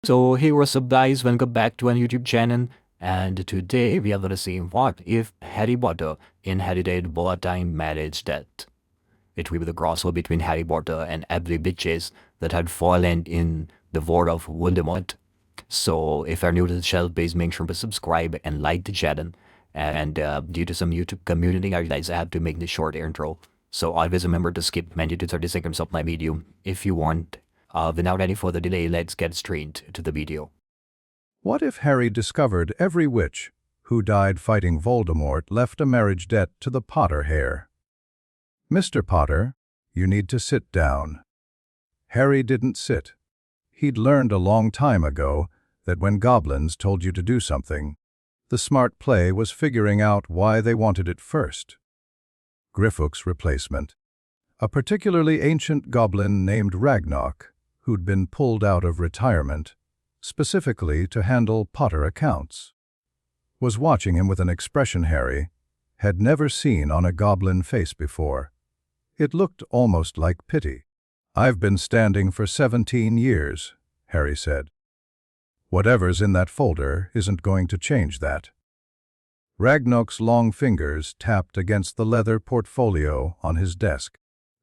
So hey, what's up guys, welcome back to our YouTube channel, and today we are gonna see what if Harry Potter inherited wartime marriage debt. It will be the crossover between Harry Potter and every bitches that had fallen in the war of Voldemort. So if you're new to the channel, please make sure to subscribe and like the channel. And due to some YouTube community guidelines, I have to make this short intro. So always remember to skip 20 to 30 seconds of my video if you want. Without any further delay, let's get straight to the video. What if Harry discovered every witch who died fighting Voldemort left a marriage debt to the Potter heir? Mr. Potter, you need to sit down. Harry didn't sit. He'd learned a long time ago that when goblins told you to do something, the smart play was figuring out why they wanted it first. Griffook's replacement, a particularly ancient goblin named Ragnarok, who'd been pulled out of retirement, specifically to handle Potter accounts, was watching him with an expression Harry had never seen on a goblin face before. It looked almost like pity. "I've been standing for 17 years, Harry said. "Whatever's in that folder isn't going to change that." Ragnarok's long fingers tapped against the leather portfolio on his desk.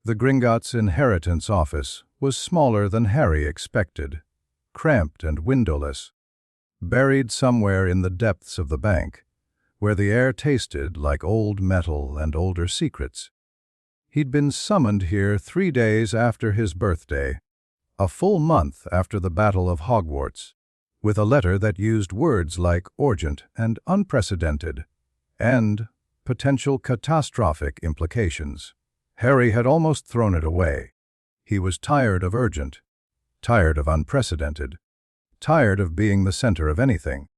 The Gringotts' inheritance office was smaller than Harry expected, cramped and windowless, buried somewhere in the depths of the bank, where the air tasted like old metal and older secrets. He'd been summoned here 3 days after his birthday, a full month after the Battle of Hogwarts, with a letter that used words like urgent and unprecedented, and potential catastrophic implications. Harry had almost thrown it away. He was tired of urgent, tired of unprecedented, tired of being the center of anything.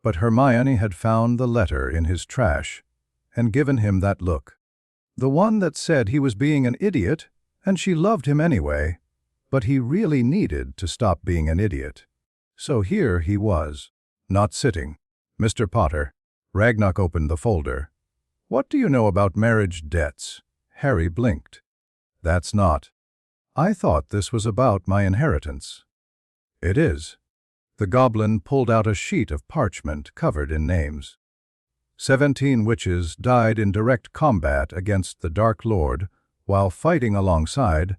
But Hermione had found the letter in his trash and given him that look. The one that said he was being an idiot, and she loved him anyway, but he really needed to stop being an idiot. So here he was, not sitting. "Mr. Potter." Ragnarok opened the folder. "What do you know about marriage debts?" Harry blinked. "That's not. I thought this was about my inheritance." "It is." The goblin pulled out a sheet of parchment covered in names. 17 witches died in direct combat against the Dark Lord while fighting alongside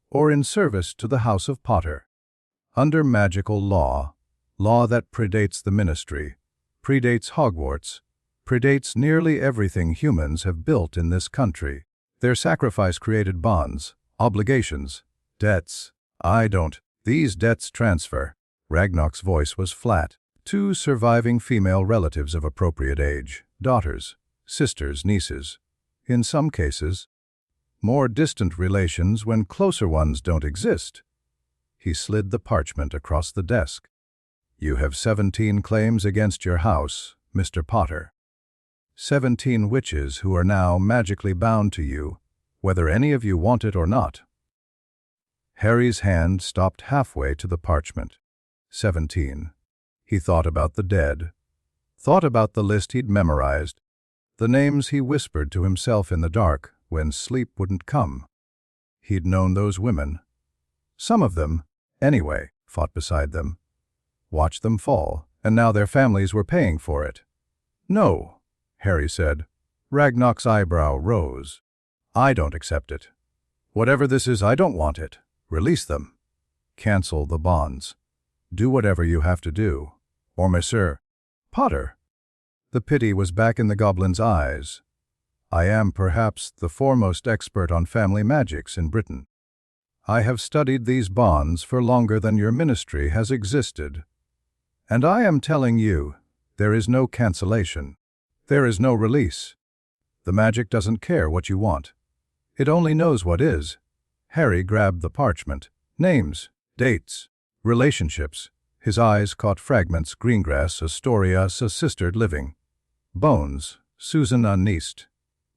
or in service to the House of Potter. Under magical law, law that predates the Ministry, predates Hogwarts, predates nearly everything humans have built in this country. Their sacrifice created bonds, obligations, debts. These debts transfer." Ragnarok's voice was flat. "Two surviving female relatives of appropriate age, daughters, sisters, nieces. In some cases, more distant relations when closer ones don't exist." He slid the parchment across the desk. "You have 17 claims against your house, Mr. Potter. 17 witches who are now magically bound to you, whether any of you want it or not." Harry's hand stopped halfway to the parchment. 17. He thought about the dead, thought about the list he'd memorized, the names he whispered to himself in the dark when sleep wouldn't come. He'd known those women. Some of them, anyway, fought beside them, watched them fall, and now their families were paying for it. "No," Harry said. Ragnarok's eyebrow rose. "I don't accept it. Whatever this is, I don't want it. Release them. Cancel the bonds. Do whatever you have to do. Or Monsieur Potter." The pity was back in the goblin's eyes. "I am perhaps the foremost expert on family magics in Britain. I have studied these bonds for longer than your ministry has existed. And I am telling you, there is no cancellation. There is no release. The magic doesn't care what you want. It only knows what is." Harry grabbed the parchment. Names, dates, relationships. His eyes caught fragments: Greengrass, Astoria, sistered living. Bones, Susan Anist,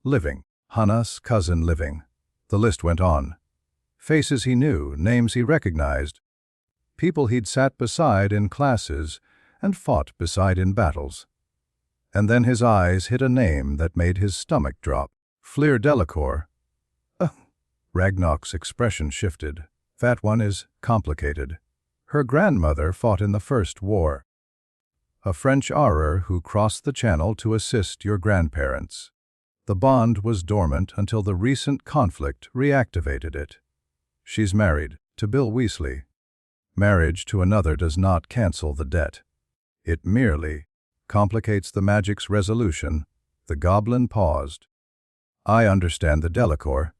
living. Hannah's cousin living. The list went on. Faces he knew, names he recognized. People he'd sat beside in classes and fought beside in battles. And then his eyes hit a name that made his stomach drop. Fleur Delacour. Ragnarok's expression shifted. "That one is complicated." Her grandmother fought in the First War. A French aurer who crossed the channel to assist your grandparents. The bond was dormant until the recent conflict reactivated it. She's married to Bill Weasley. Marriage to another does not cancel the debt. It merely complicates the magic's resolution. The goblin paused. I understand the Delacour.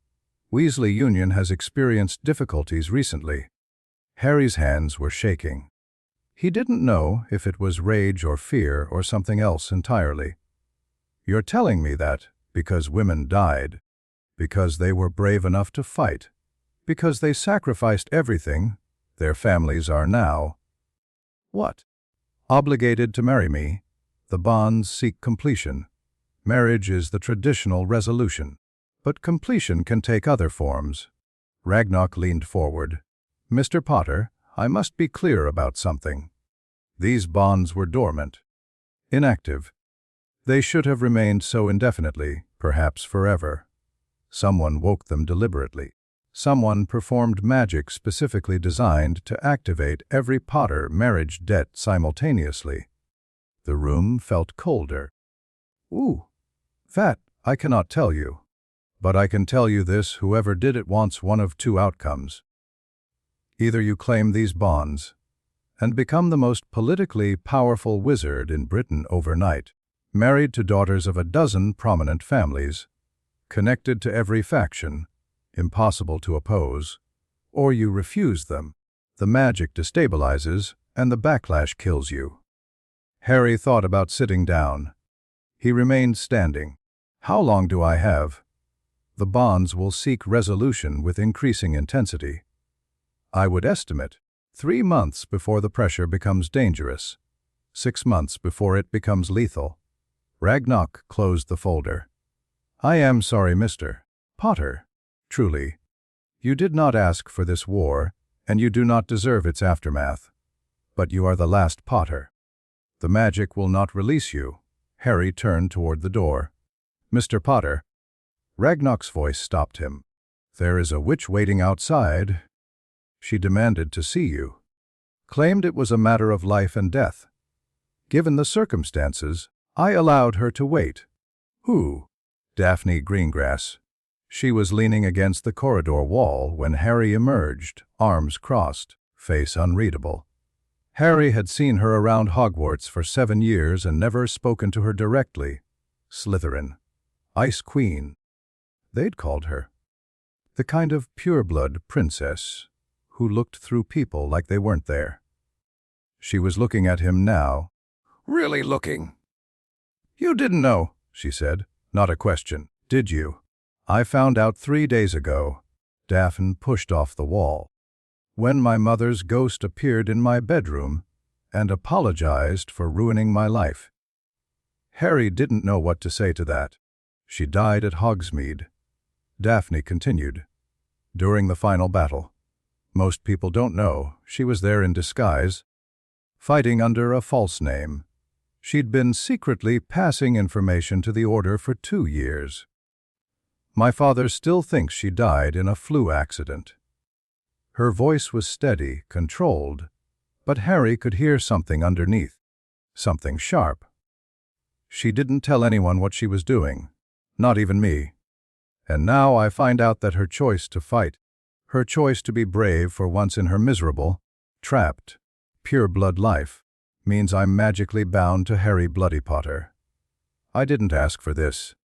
Weasley Union has experienced difficulties recently. Harry's hands were shaking. He didn't know if it was rage or fear or something else entirely. You're telling me that because women died, because they were brave enough to fight, because they sacrificed everything, their families are now what? Obligated to marry me. The bonds seek completion. Marriage is the traditional resolution. But completion can take other forms. Ragnarok leaned forward. Mr. Potter, I must be clear about something. These bonds were dormant, inactive. They should have remained so indefinitely, perhaps forever. Someone woke them deliberately. Someone performed magic specifically designed to activate every Potter marriage debt simultaneously. The room felt colder. Ooh, that I cannot tell you. But I can tell you this, whoever did it wants one of two outcomes. Either you claim these bonds and become the most politically powerful wizard in Britain overnight, married to daughters of a dozen prominent families, connected to every faction, impossible to oppose, or you refuse them. The magic destabilizes and the backlash kills you. Harry thought about sitting down. He remained standing. How long do I have? The bonds will seek resolution with increasing intensity. I would estimate 3 months before the pressure becomes dangerous, 6 months before it becomes lethal. Ragnarok closed the folder. I am sorry, Mr. Potter. Truly. You did not ask for this war, and you do not deserve its aftermath. But you are the last Potter. The magic will not release you. Harry turned toward the door. Mr. Potter. Ragnarok's voice stopped him. There is a witch waiting outside. She demanded to see you. Claimed it was a matter of life and death. Given the circumstances, I allowed her to wait. Who? Daphne Greengrass. She was leaning against the corridor wall when Harry emerged, arms crossed, face unreadable. Harry had seen her around Hogwarts for 7 years and never spoken to her directly. Slytherin. Ice Queen. They'd called her. The kind of pureblood princess who looked through people like they weren't there. She was looking at him now. Really looking. You didn't know, she said. Not a question, did you? I found out 3 days ago. Daphne pushed off the wall. When my mother's ghost appeared in my bedroom and apologized for ruining my life. Harry didn't know what to say to that. She died at Hogsmeade. Daphne continued. During the final battle. Most people don't know, she was there in disguise, fighting under a false name. She'd been secretly passing information to the Order for 2 years. My father still thinks she died in a flu accident. Her voice was steady, controlled, but Harry could hear something underneath, something sharp. She didn't tell anyone what she was doing, not even me. And now I find out that her choice to fight, her choice to be brave for once in her miserable, trapped, pure-blood life, means I'm magically bound to Harry Bloody Potter. I didn't ask for this.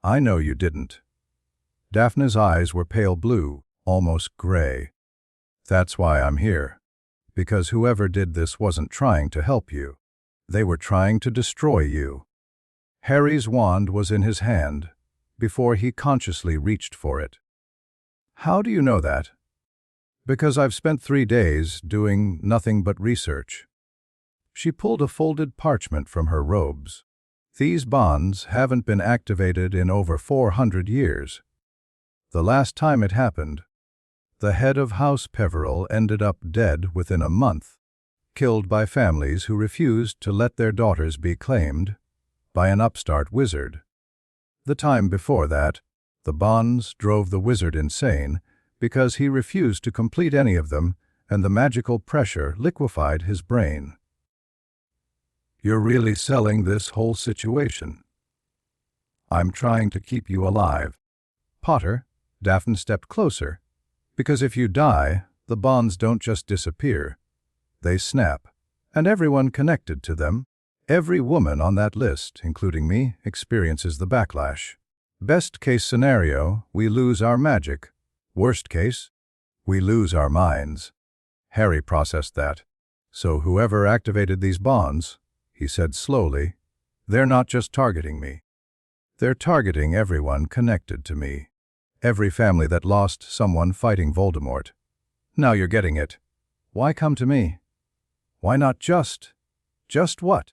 I know you didn't. Daphne's eyes were pale blue, almost gray. That's why I'm here. Because whoever did this wasn't trying to help you. They were trying to destroy you. Harry's wand was in his hand before he consciously reached for it. How do you know that? Because I've spent 3 days doing nothing but research. She pulled a folded parchment from her robes. These bonds haven't been activated in over 400 years. The last time it happened, the head of House Peveril ended up dead within a month, killed by families who refused to let their daughters be claimed by an upstart wizard. The time before that, the bonds drove the wizard insane because he refused to complete any of them and the magical pressure liquefied his brain. "You're really selling this whole situation. I'm trying to keep you alive." "Potter," Daphne stepped closer, "because if you die, the bonds don't just disappear. They snap, and everyone connected to them, every woman on that list, including me, experiences the backlash. Best case scenario, we lose our magic. Worst case, we lose our minds." Harry processed that. "So whoever activated these bonds," he said slowly, "they're not just targeting me. They're targeting everyone connected to me. Every family that lost someone fighting Voldemort. Now you're getting it. Why come to me? Why not just what?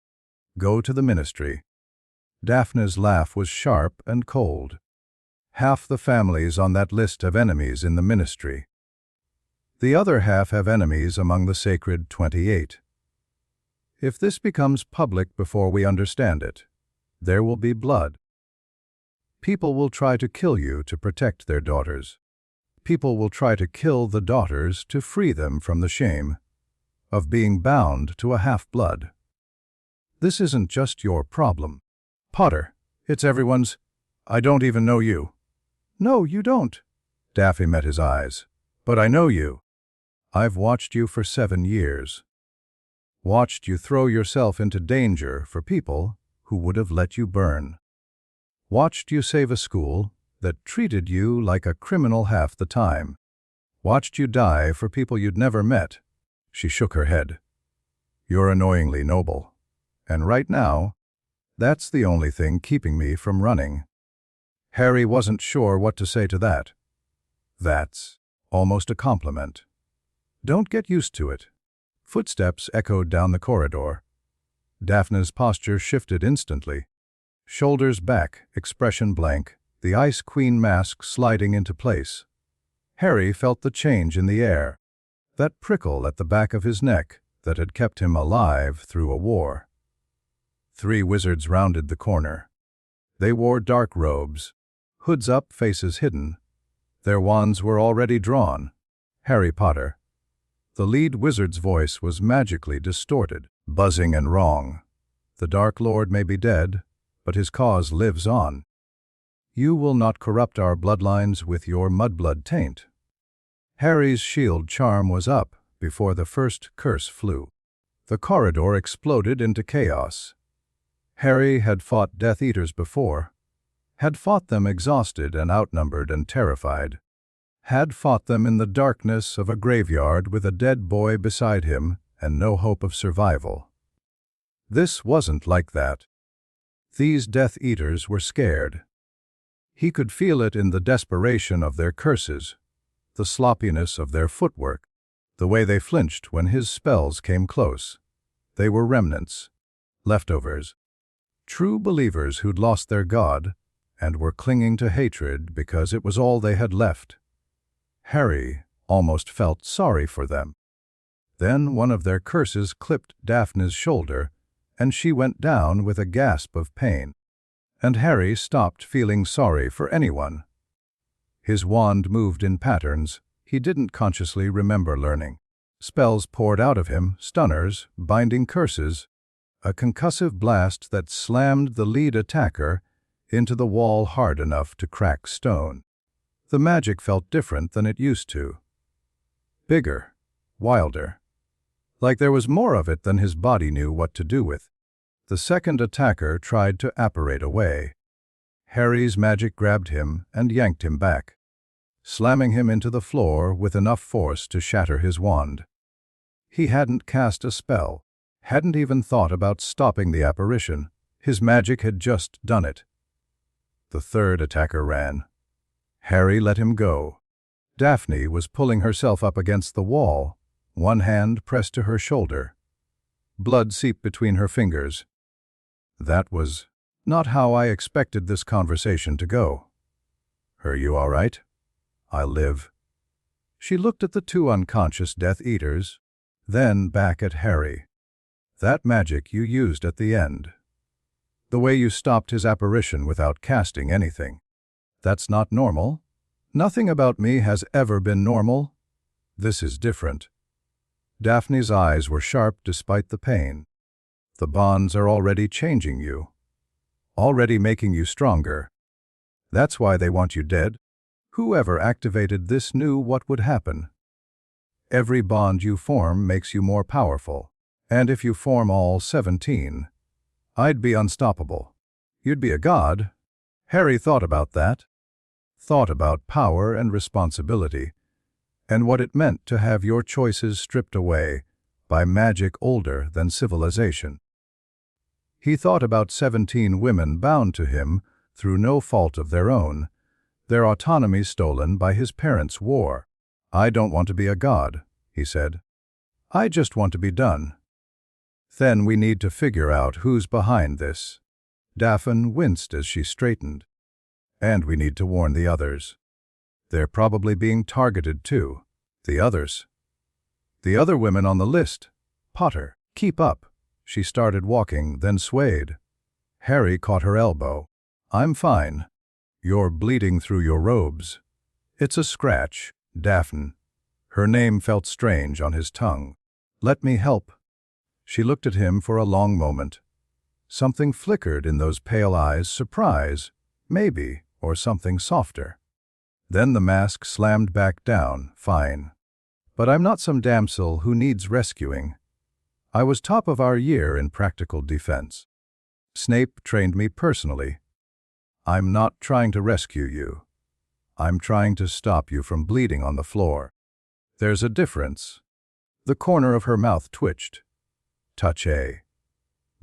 Go to the Ministry." Daphne's laugh was sharp and cold. "Half the families on that list have enemies in the Ministry. The other half have enemies among the Sacred 28. If this becomes public before we understand it, there will be blood. People will try to kill you to protect their daughters. People will try to kill the daughters to free them from the shame of being bound to a half-blood. This isn't just your problem, Potter. It's everyone's. I don't even know you." "No, you don't." Daphne met his eyes. "But I know you. I've watched you for 7 years. Watched you throw yourself into danger for people who would have let you burn. Watched you save a school that treated you like a criminal half the time. Watched you die for people you'd never met." She shook her head. "You're annoyingly noble. And right now, that's the only thing keeping me from running." Harry wasn't sure what to say to that. "That's almost a compliment. Don't get used to it." Footsteps echoed down the corridor. Daphne's posture shifted instantly. Shoulders back, expression blank, the Ice Queen mask sliding into place. Harry felt the change in the air, that prickle at the back of his neck that had kept him alive through a war. 3 wizards rounded the corner. They wore dark robes, hoods up, faces hidden. Their wands were already drawn. "Harry Potter." The lead wizard's voice was magically distorted, buzzing and wrong. "The Dark Lord may be dead, but his cause lives on. You will not corrupt our bloodlines with your mudblood taint." Harry's shield charm was up before the first curse flew. The corridor exploded into chaos. Harry had fought Death Eaters before, had fought them exhausted and outnumbered and terrified, had fought them in the darkness of a graveyard with a dead boy beside him and no hope of survival. This wasn't like that. These Death Eaters were scared. He could feel it in the desperation of their curses, the sloppiness of their footwork, the way they flinched when his spells came close. They were remnants, leftovers, true believers who'd lost their god and were clinging to hatred because it was all they had left. Harry almost felt sorry for them. Then one of their curses clipped Daphne's shoulder, and she went down with a gasp of pain. And Harry stopped feeling sorry for anyone. His wand moved in patterns he didn't consciously remember learning. Spells poured out of him, stunners, binding curses, a concussive blast that slammed the lead attacker into the wall hard enough to crack stone. The magic felt different than it used to. Bigger, wilder. Like there was more of it than his body knew what to do with. The second attacker tried to apparate away. Harry's magic grabbed him and yanked him back, slamming him into the floor with enough force to shatter his wand. He hadn't cast a spell, hadn't even thought about stopping the apparition. His magic had just done it. The third attacker ran. Harry let him go. Daphne was pulling herself up against the wall, one hand pressed to her shoulder. Blood seeped between her fingers. That was not how I expected this conversation to go. "Are you all right?" "I'll live." She looked at the 2 unconscious Death Eaters, then back at Harry. "That magic you used at the end. The way you stopped his apparition without casting anything. That's not normal. Nothing about me has ever been normal. This is different. Daphne's eyes were sharp despite the pain. The bonds are already changing you, already making you stronger. That's why they want you dead. Whoever activated this knew what would happen. Every bond you form makes you more powerful, and if you form all 17, I'd be unstoppable. You'd be a god. Harry thought about that, thought about power and responsibility, and what it meant to have your choices stripped away by magic older than civilization. He thought about 17 women bound to him through no fault of their own, their autonomy stolen by his parents' war. I don't want to be a god, he said. I just want to be done. Then we need to figure out who's behind this. Daphne winced as she straightened. And we need to warn the others. They're probably being targeted too. The others. The other women on the list. Potter, keep up. She started walking, then swayed. Harry caught her elbow. I'm fine. You're bleeding through your robes. It's a scratch, Daphne. Her name felt strange on his tongue. Let me help. She looked at him for a long moment. Something flickered in those pale eyes, surprise, maybe, or something softer. Then the mask slammed back down, fine. But I'm not some damsel who needs rescuing. I was top of our year in practical defense. Snape trained me personally. I'm not trying to rescue you. I'm trying to stop you from bleeding on the floor. There's a difference. The corner of her mouth twitched. Touch A.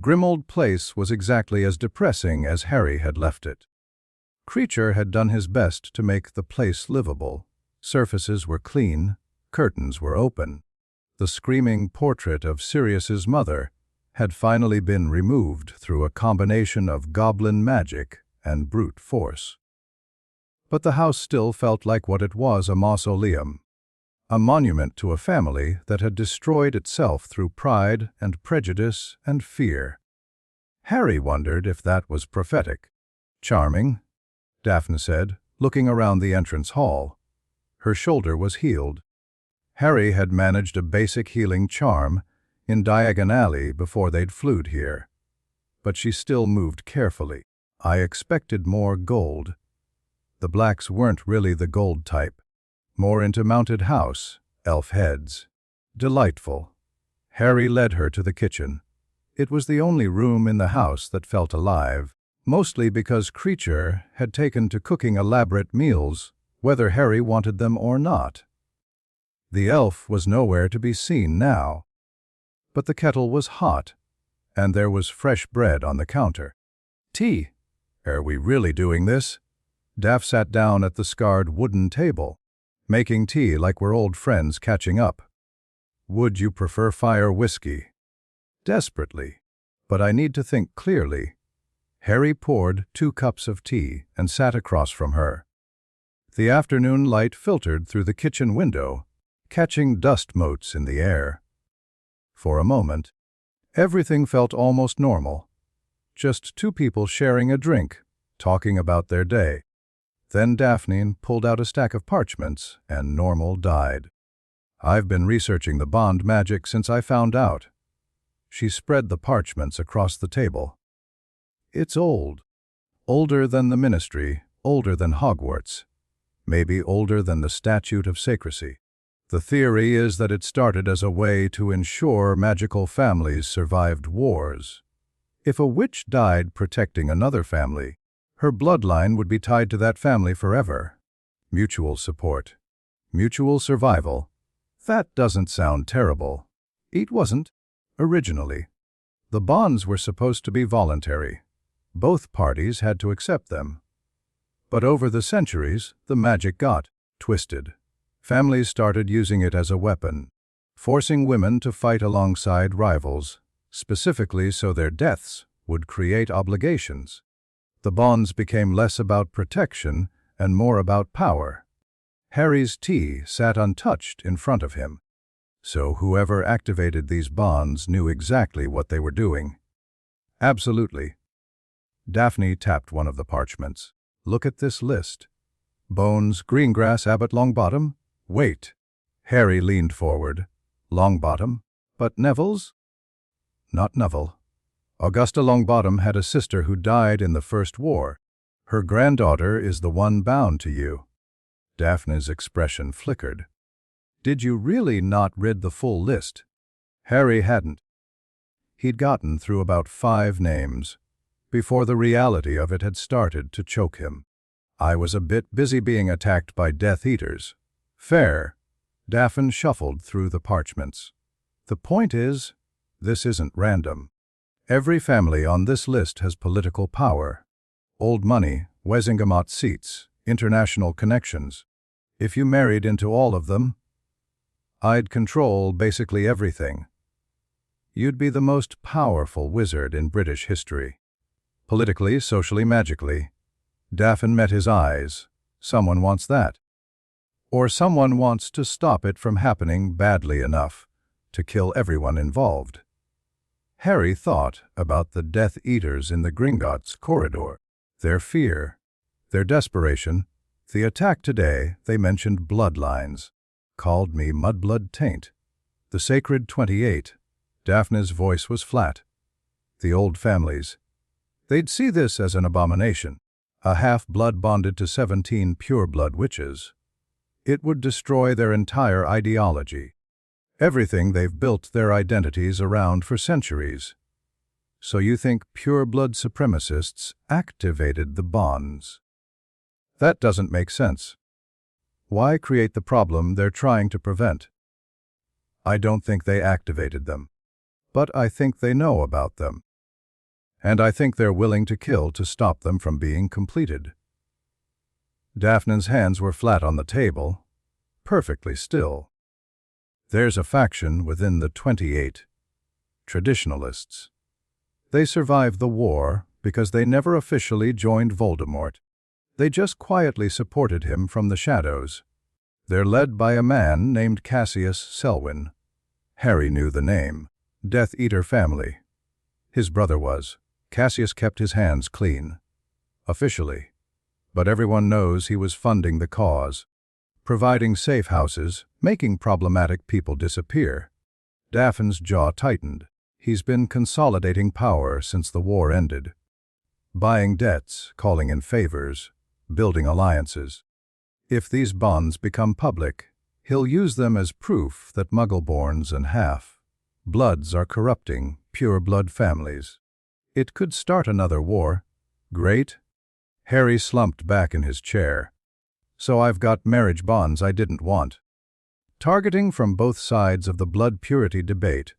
Grimmauld Place was exactly as depressing as Harry had left it. Creature had done his best to make the place livable. Surfaces were clean, curtains were open. The screaming portrait of Sirius's mother had finally been removed through a combination of goblin magic and brute force. But the house still felt like what it was, a mausoleum, a monument to a family that had destroyed itself through pride and prejudice and fear. Harry wondered if that was prophetic. Charming, Daphne said, looking around the entrance hall. Her shoulder was healed. Harry had managed a basic healing charm in Diagon Alley before they'd flued here. But she still moved carefully. I expected more gold. The blacks weren't really the gold type. More into mounted house, elf heads. Delightful. Harry led her to the kitchen. It was the only room in the house that felt alive, mostly because Creature had taken to cooking elaborate meals, whether Harry wanted them or not. The elf was nowhere to be seen now. But the kettle was hot, and there was fresh bread on the counter. Tea. Are we really doing this? Daph sat down at the scarred wooden table, making tea like we're old friends catching up. Would you prefer fire whiskey? Desperately. But I need to think clearly. Harry poured 2 cups of tea and sat across from her. The afternoon light filtered through the kitchen window, catching dust motes in the air. For a moment, everything felt almost normal. Just 2 people sharing a drink, talking about their day. Then Daphne pulled out a stack of parchments, and normal died. I've been researching the bond magic since I found out. She spread the parchments across the table. It's old. Older than the Ministry, older than Hogwarts. Maybe older than the Statute of Secrecy. The theory is that it started as a way to ensure magical families survived wars. If a witch died protecting another family, her bloodline would be tied to that family forever. Mutual support. Mutual survival. That doesn't sound terrible. It wasn't, originally. The bonds were supposed to be voluntary. Both parties had to accept them. But over the centuries, the magic got twisted. Families started using it as a weapon, forcing women to fight alongside rivals, specifically so their deaths would create obligations. The bonds became less about protection and more about power. Harry's tea sat untouched in front of him. So whoever activated these bonds knew exactly what they were doing. Absolutely. Daphne tapped one of the parchments. Look at this list. Bones, Greengrass, Abbot Longbottom. Wait. Harry leaned forward, Longbottom? But Neville's? Not Neville. Augusta Longbottom had a sister who died in the First War. Her granddaughter is the one bound to you. Daphne's expression flickered. Did you really not read the full list? Harry hadn't. He'd gotten through about 5 names before the reality of it had started to choke him. I was a bit busy being attacked by Death Eaters. Fair. Daphne shuffled through the parchments. The point is, this isn't random. Every family on this list has political power. Old money, Wessingamot seats, international connections. If you married into all of them, I'd control basically everything. You'd be the most powerful wizard in British history. Politically, socially, magically. Daphne met his eyes. Someone wants that. Or someone wants to stop it from happening badly enough to kill everyone involved. Harry thought about the Death Eaters in the Gringotts corridor. Their fear, their desperation. The attack today, they mentioned bloodlines. Called me Mudblood Taint. The Sacred 28. Daphne's voice was flat. The old families. They'd see this as an abomination. A half-blood bonded to 17 pure-blood witches. It would destroy their entire ideology. Everything they've built their identities around for centuries. So you think pure-blood supremacists activated the bonds? That doesn't make sense. Why create the problem they're trying to prevent? I don't think they activated them. But I think they know about them. And I think they're willing to kill to stop them from being completed. Daphne's hands were flat on the table, perfectly still. There's a faction within the 28. Traditionalists. They survived the war because they never officially joined Voldemort. They just quietly supported him from the shadows. They're led by a man named Cassius Selwyn. Harry knew the name. Death Eater family. His brother was. Cassius kept his hands clean. Officially. But everyone knows he was funding the cause. Providing safe houses, making problematic people disappear. Daphne's jaw tightened. He's been consolidating power since the war ended. Buying debts, calling in favors, building alliances. If these bonds become public, he'll use them as proof that Muggleborns and half-bloods are corrupting pure-blood families. It could start another war. Great. Harry slumped back in his chair. So I've got marriage bonds I didn't want. Targeting from both sides of the blood purity debate.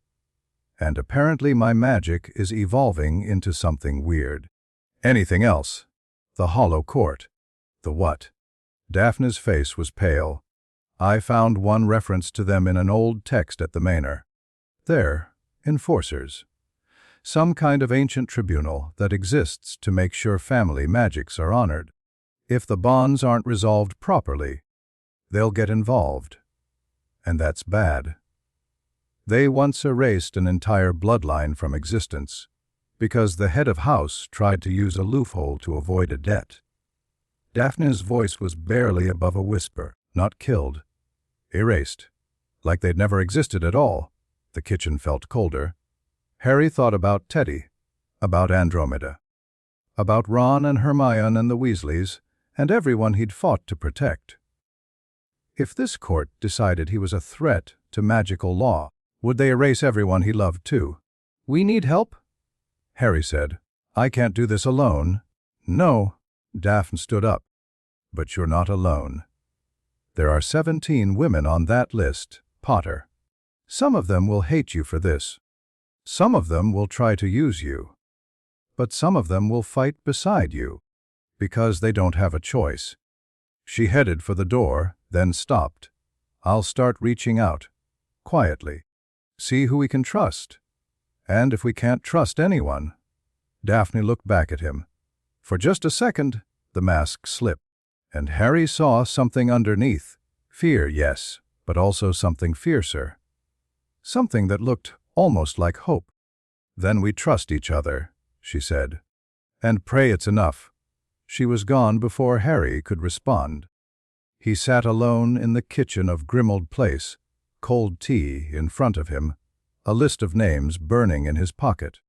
And apparently my magic is evolving into something weird. Anything else? The Hollow Court. The what? Daphne's face was pale. I found one reference to them in an old text at the manor. They're enforcers. Some kind of ancient tribunal that exists to make sure family magics are honored. If the bonds aren't resolved properly, they'll get involved. And that's bad. They once erased an entire bloodline from existence because the head of house tried to use a loophole to avoid a debt. Daphne's voice was barely above a whisper. Not killed. Erased. Like they'd never existed at all. The kitchen felt colder. Harry thought about Teddy, about Andromeda, about Ron and Hermione and the Weasleys, and everyone he'd fought to protect. If this court decided he was a threat to magical law, would they erase everyone he loved too? We need help? Harry said. I can't do this alone. No. Daphne stood up. But you're not alone. There are 17 women on that list, Potter. Some of them will hate you for this. Some of them will try to use you. But some of them will fight beside you, because they don't have a choice. She headed for the door, then stopped. I'll start reaching out. Quietly. See who we can trust. And if we can't trust anyone. Daphne looked back at him. For just a second, the mask slipped, and Harry saw something underneath. Fear, yes, but also something fiercer. Something that looked almost like hope. Then we trust each other, she said. And pray it's enough. She was gone before Harry could respond. He sat alone in the kitchen of Grimmauld Place, cold tea in front of him, a list of names burning in his pocket,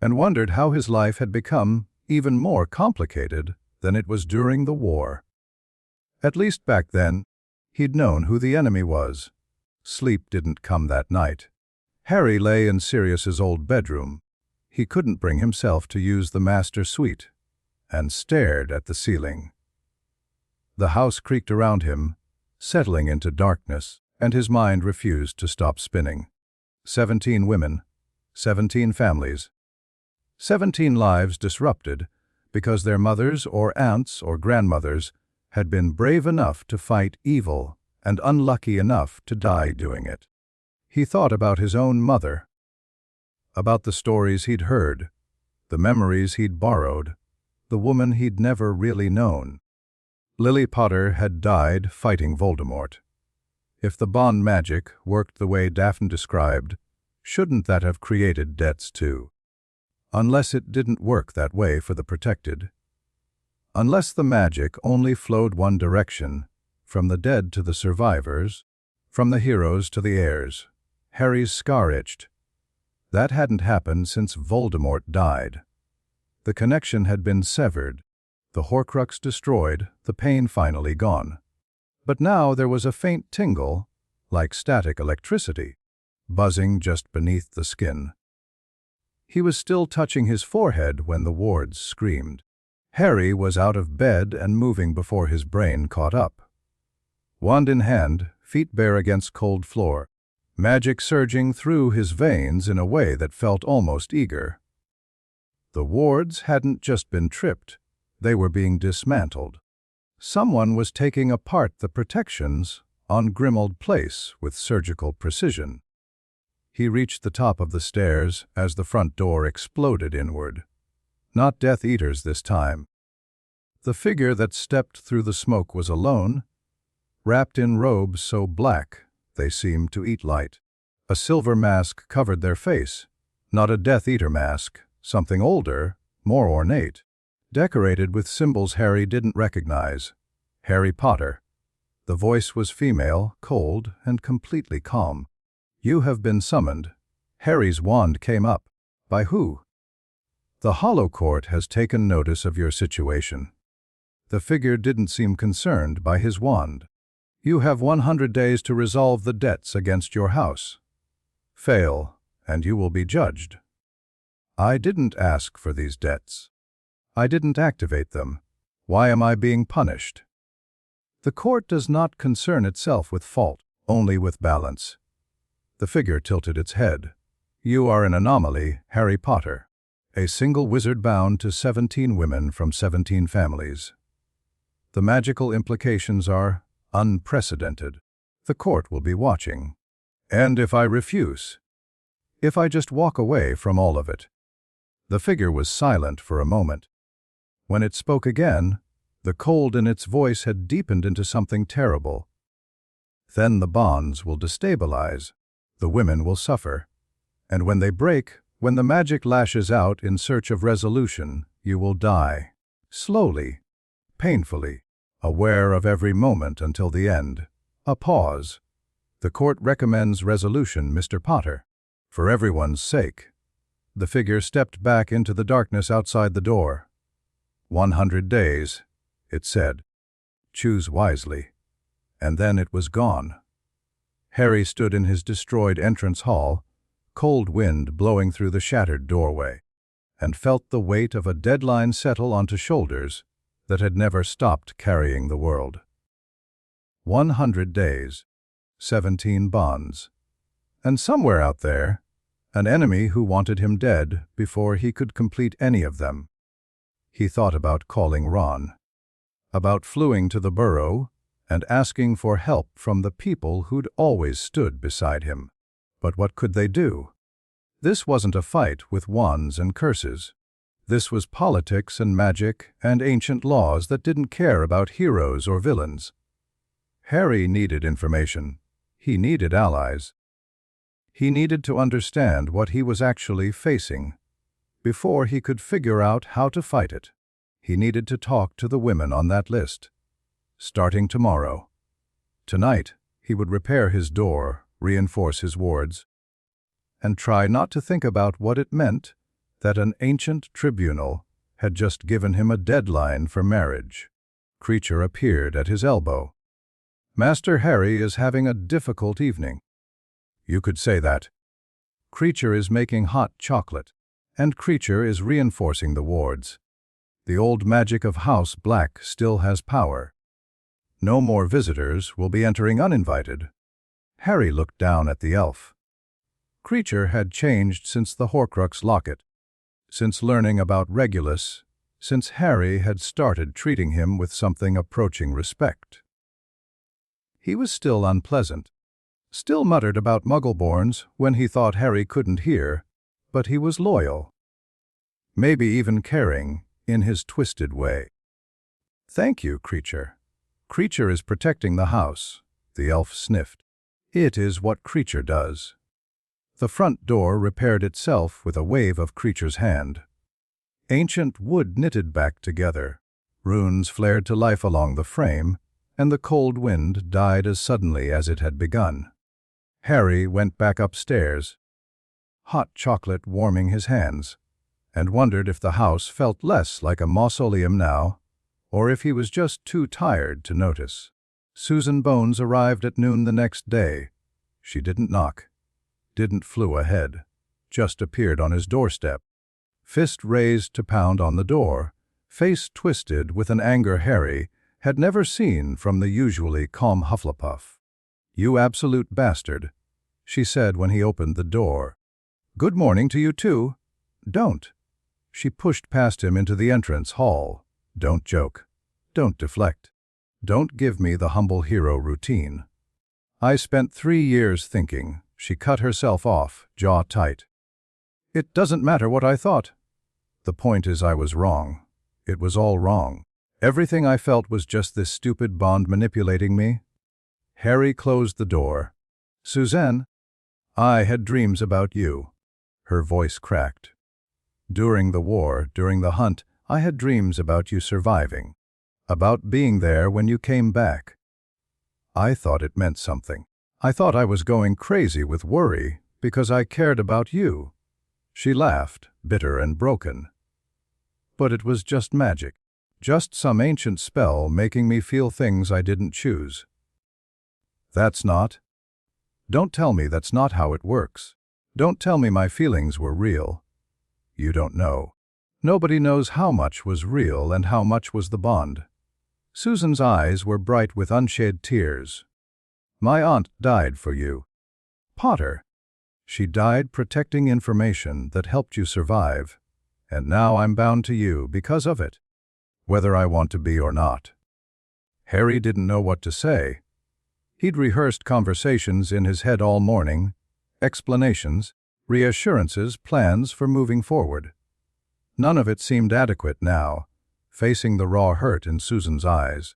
and wondered how his life had become even more complicated than it was during the war. At least back then, he'd known who the enemy was. Sleep didn't come that night. Harry lay in Sirius's old bedroom. He couldn't bring himself to use the master suite, and stared at the ceiling. The house creaked around him, settling into darkness, and his mind refused to stop spinning. 17 women, 17 families, 17 lives disrupted because their mothers or aunts or grandmothers had been brave enough to fight evil and unlucky enough to die doing it. He thought about his own mother, about the stories he'd heard, the memories he'd borrowed, the woman he'd never really known. Lily Potter had died fighting Voldemort. If the bond magic worked the way Daphne described, shouldn't that have created debts too? Unless it didn't work that way for the protected. Unless the magic only flowed one direction, from the dead to the survivors, from the heroes to the heirs. Harry's scar itched. That hadn't happened since Voldemort died. The connection had been severed, the Horcrux destroyed, the pain finally gone. But now there was a faint tingle, like static electricity, buzzing just beneath the skin. He was still touching his forehead when the wards screamed. Harry was out of bed and moving before his brain caught up. Wand in hand, feet bare against cold floor, magic surging through his veins in a way that felt almost eager. The wards hadn't just been tripped, they were being dismantled. Someone was taking apart the protections on Grimmauld Place with surgical precision. He reached the top of the stairs as the front door exploded inward. Not Death Eaters this time. The figure that stepped through the smoke was alone, wrapped in robes so black they seemed to eat light. A silver mask covered their face, not a Death Eater mask, something older, more ornate, decorated with symbols Harry didn't recognize. Harry Potter. The voice was female, cold, and completely calm. You have been summoned. Harry's wand came up. By who? The Hollow Court has taken notice of your situation. The figure didn't seem concerned by his wand. You have 100 days to resolve the debts against your house. Fail, and you will be judged. I didn't ask for these debts. I didn't activate them. Why am I being punished? The court does not concern itself with fault, only with balance. The figure tilted its head. You are an anomaly, Harry Potter. A single wizard bound to 17 women from 17 families. The magical implications are unprecedented. The court will be watching. And if I refuse? If I just walk away from all of it? The figure was silent for a moment. When it spoke again, the cold in its voice had deepened into something terrible. Then the bonds will destabilize. The women will suffer. And when they break, when the magic lashes out in search of resolution, you will die. Slowly, painfully, aware of every moment until the end. A pause. The court recommends resolution, Mr. Potter. For everyone's sake. The figure stepped back into the darkness outside the door. 100 days, it said. Choose wisely. And then it was gone. Harry stood in his destroyed entrance hall, cold wind blowing through the shattered doorway, and felt the weight of a deadline settle onto shoulders that had never stopped carrying the world. 100 days, 17 bonds, and somewhere out there, an enemy who wanted him dead before he could complete any of them. He thought about calling Ron, about fleeing to the burrow and asking for help from the people who'd always stood beside him. But what could they do? This wasn't a fight with wands and curses. This was politics and magic and ancient laws that didn't care about heroes or villains. Harry needed information. He needed allies. He needed to understand what he was actually facing before he could figure out how to fight it. He needed to talk to the women on that list. Starting tomorrow. Tonight, he would repair his door, reinforce his wards, and try not to think about what it meant that an ancient tribunal had just given him a deadline for marriage. Creature appeared at his elbow. Master Harry is having a difficult evening. You could say that. Creature is making hot chocolate, and Creature is reinforcing the wards. The old magic of House Black still has power. No more visitors will be entering uninvited. Harry looked down at the elf. Creature had changed since the Horcrux locket, since learning about Regulus, since Harry had started treating him with something approaching respect. He was still unpleasant, still muttered about Muggleborns when he thought Harry couldn't hear, but he was loyal, maybe even caring in his twisted way. Thank you, Creature. Creature is protecting the house, the elf sniffed. It is what Creature does. The front door repaired itself with a wave of Creature's hand. Ancient wood knitted back together. Runes flared to life along the frame, and the cold wind died as suddenly as it had begun. Harry went back upstairs, hot chocolate warming his hands, and wondered if the house felt less like a mausoleum now, or if he was just too tired to notice. Susan Bones arrived at noon the next day. She didn't knock, didn't flew ahead, just appeared on his doorstep, fist raised to pound on the door, face twisted with an anger Harry had never seen from the usually calm Hufflepuff. "You absolute bastard," she said when he opened the door. "Good morning to you too." "Don't." She pushed past him into the entrance hall. "Don't joke. Don't deflect. Don't give me the humble hero routine." "I spent 3 years thinking." She cut herself off, jaw tight. "It doesn't matter what I thought. The point is I was wrong. It was all wrong. Everything I felt was just this stupid Bond manipulating me." Harry closed the door. "Suzanne, I had dreams about you." Her voice cracked. "During the war, during the hunt, I had dreams about you surviving, about being there when you came back. I thought it meant something. I thought I was going crazy with worry because I cared about you." She laughed, bitter and broken. "But it was just magic, just some ancient spell making me feel things I didn't choose." "That's not. Don't tell me that's not how it works. Don't tell me my feelings were real. You don't know. Nobody knows how much was real and how much was the bond." Susan's eyes were bright with unshed tears. "My aunt died for you, Potter. She died protecting information that helped you survive, and now I'm bound to you because of it, whether I want to be or not." Harry didn't know what to say. He'd rehearsed conversations in his head all morning, explanations, reassurances, plans for moving forward. None of it seemed adequate now, facing the raw hurt in Susan's eyes.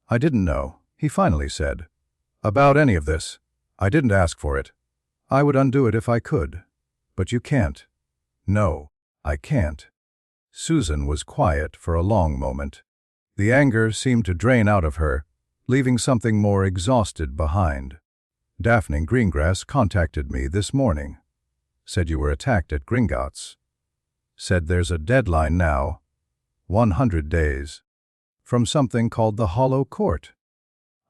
"I didn't know," he finally said, "about any of this. I didn't ask for it. I would undo it if I could. But you can't." "No, I can't." Susan was quiet for a long moment. The anger seemed to drain out of her, leaving something more exhausted behind. "Daphne Greengrass contacted me this morning. Said you were attacked at Gringotts. Said there's a deadline now, 100 days, from something called the Hollow Court."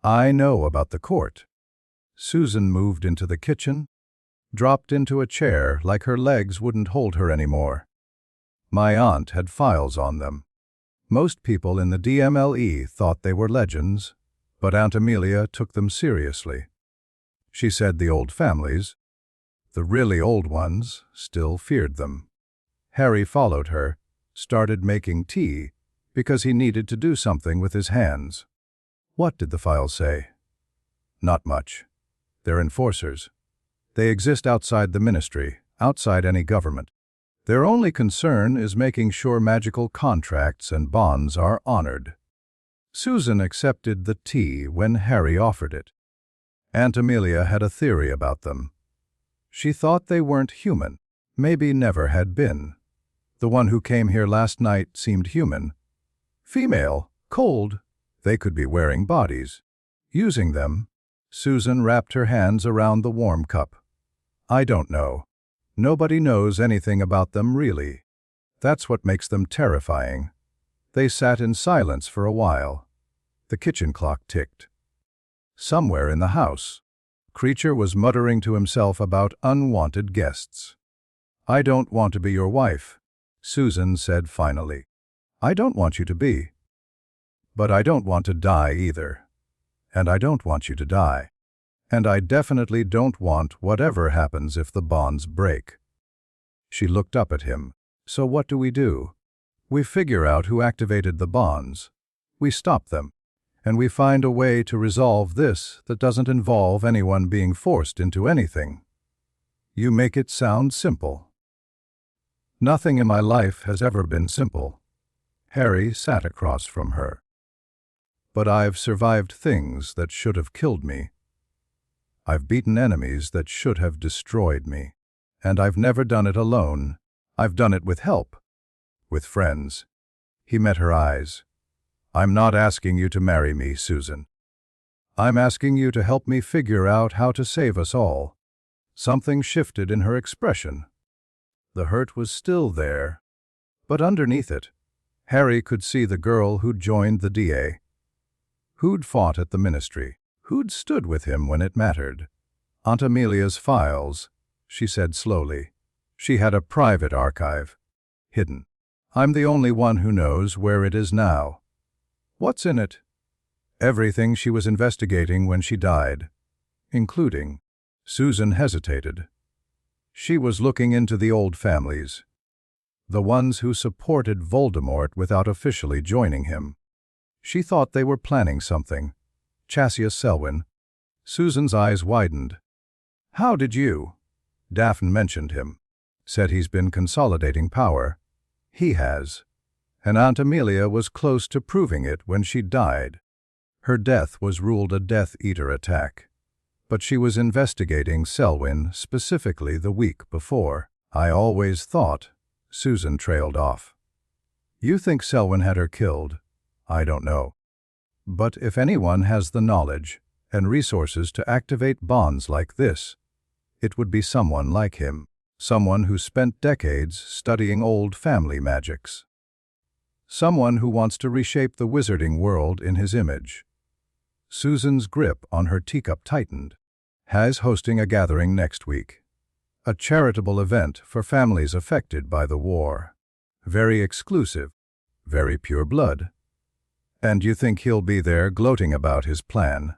"I know about the court." Susan moved into the kitchen, dropped into a chair like her legs wouldn't hold her anymore. "My aunt had files on them. Most people in the DMLE thought they were legends, but Aunt Amelia took them seriously. She said the old families, the really old ones, still feared them." Harry followed her, started making tea, because he needed to do something with his hands. "What did the files say?" "Not much. They're enforcers. They exist outside the ministry, outside any government. Their only concern is making sure magical contracts and bonds are honored." Susan accepted the tea when Harry offered it. Aunt Amelia had a theory about them. She thought they weren't human, maybe never had been. The one who came here last night seemed human. Female, cold, they could be wearing bodies, using them, Susan wrapped her hands around the warm cup. I don't know. Nobody knows anything about them, really. That's what makes them terrifying. They sat in silence for a while. The kitchen clock ticked. Somewhere in the house, Creature was muttering to himself about unwanted guests. I don't want to be your wife, Susan said finally. I don't want you to be. But I don't want to die either. And I don't want you to die. And I definitely don't want whatever happens if the bonds break. She looked up at him. So what do? We figure out who activated the bonds. We stop them. And we find a way to resolve this that doesn't involve anyone being forced into anything. You make it sound simple. Nothing in my life has ever been simple. Harry sat across from her. But I've survived things that should have killed me. I've beaten enemies that should have destroyed me. And I've never done it alone. I've done it with help. With friends. He met her eyes. I'm not asking you to marry me, Susan. I'm asking you to help me figure out how to save us all. Something shifted in her expression. The hurt was still there, but underneath it, Harry could see the girl who'd joined the DA, who'd fought at the ministry, who'd stood with him when it mattered. Aunt Amelia's files, she said slowly. She had a private archive, hidden. I'm the only one who knows where it is now. What's in it? Everything she was investigating when she died, including. Susan hesitated. She was looking into the old families, the ones who supported Voldemort without officially joining him. She thought they were planning something. Cassius Selwyn. Susan's eyes widened. How did you? Daphne mentioned him. Said he's been consolidating power. He has. And Aunt Amelia was close to proving it when she died. Her death was ruled a Death Eater attack. But she was investigating Selwyn specifically the week before. I always thought, Susan trailed off. You think Selwyn had her killed? I don't know. But if anyone has the knowledge and resources to activate bonds like this, it would be someone like him. Someone who spent decades studying old family magics. Someone who wants to reshape the wizarding world in his image. Susan's grip on her teacup tightened. Has hosting a gathering next week. A charitable event for families affected by the war. Very exclusive. Very pure blood. And you think he'll be there gloating about his plan?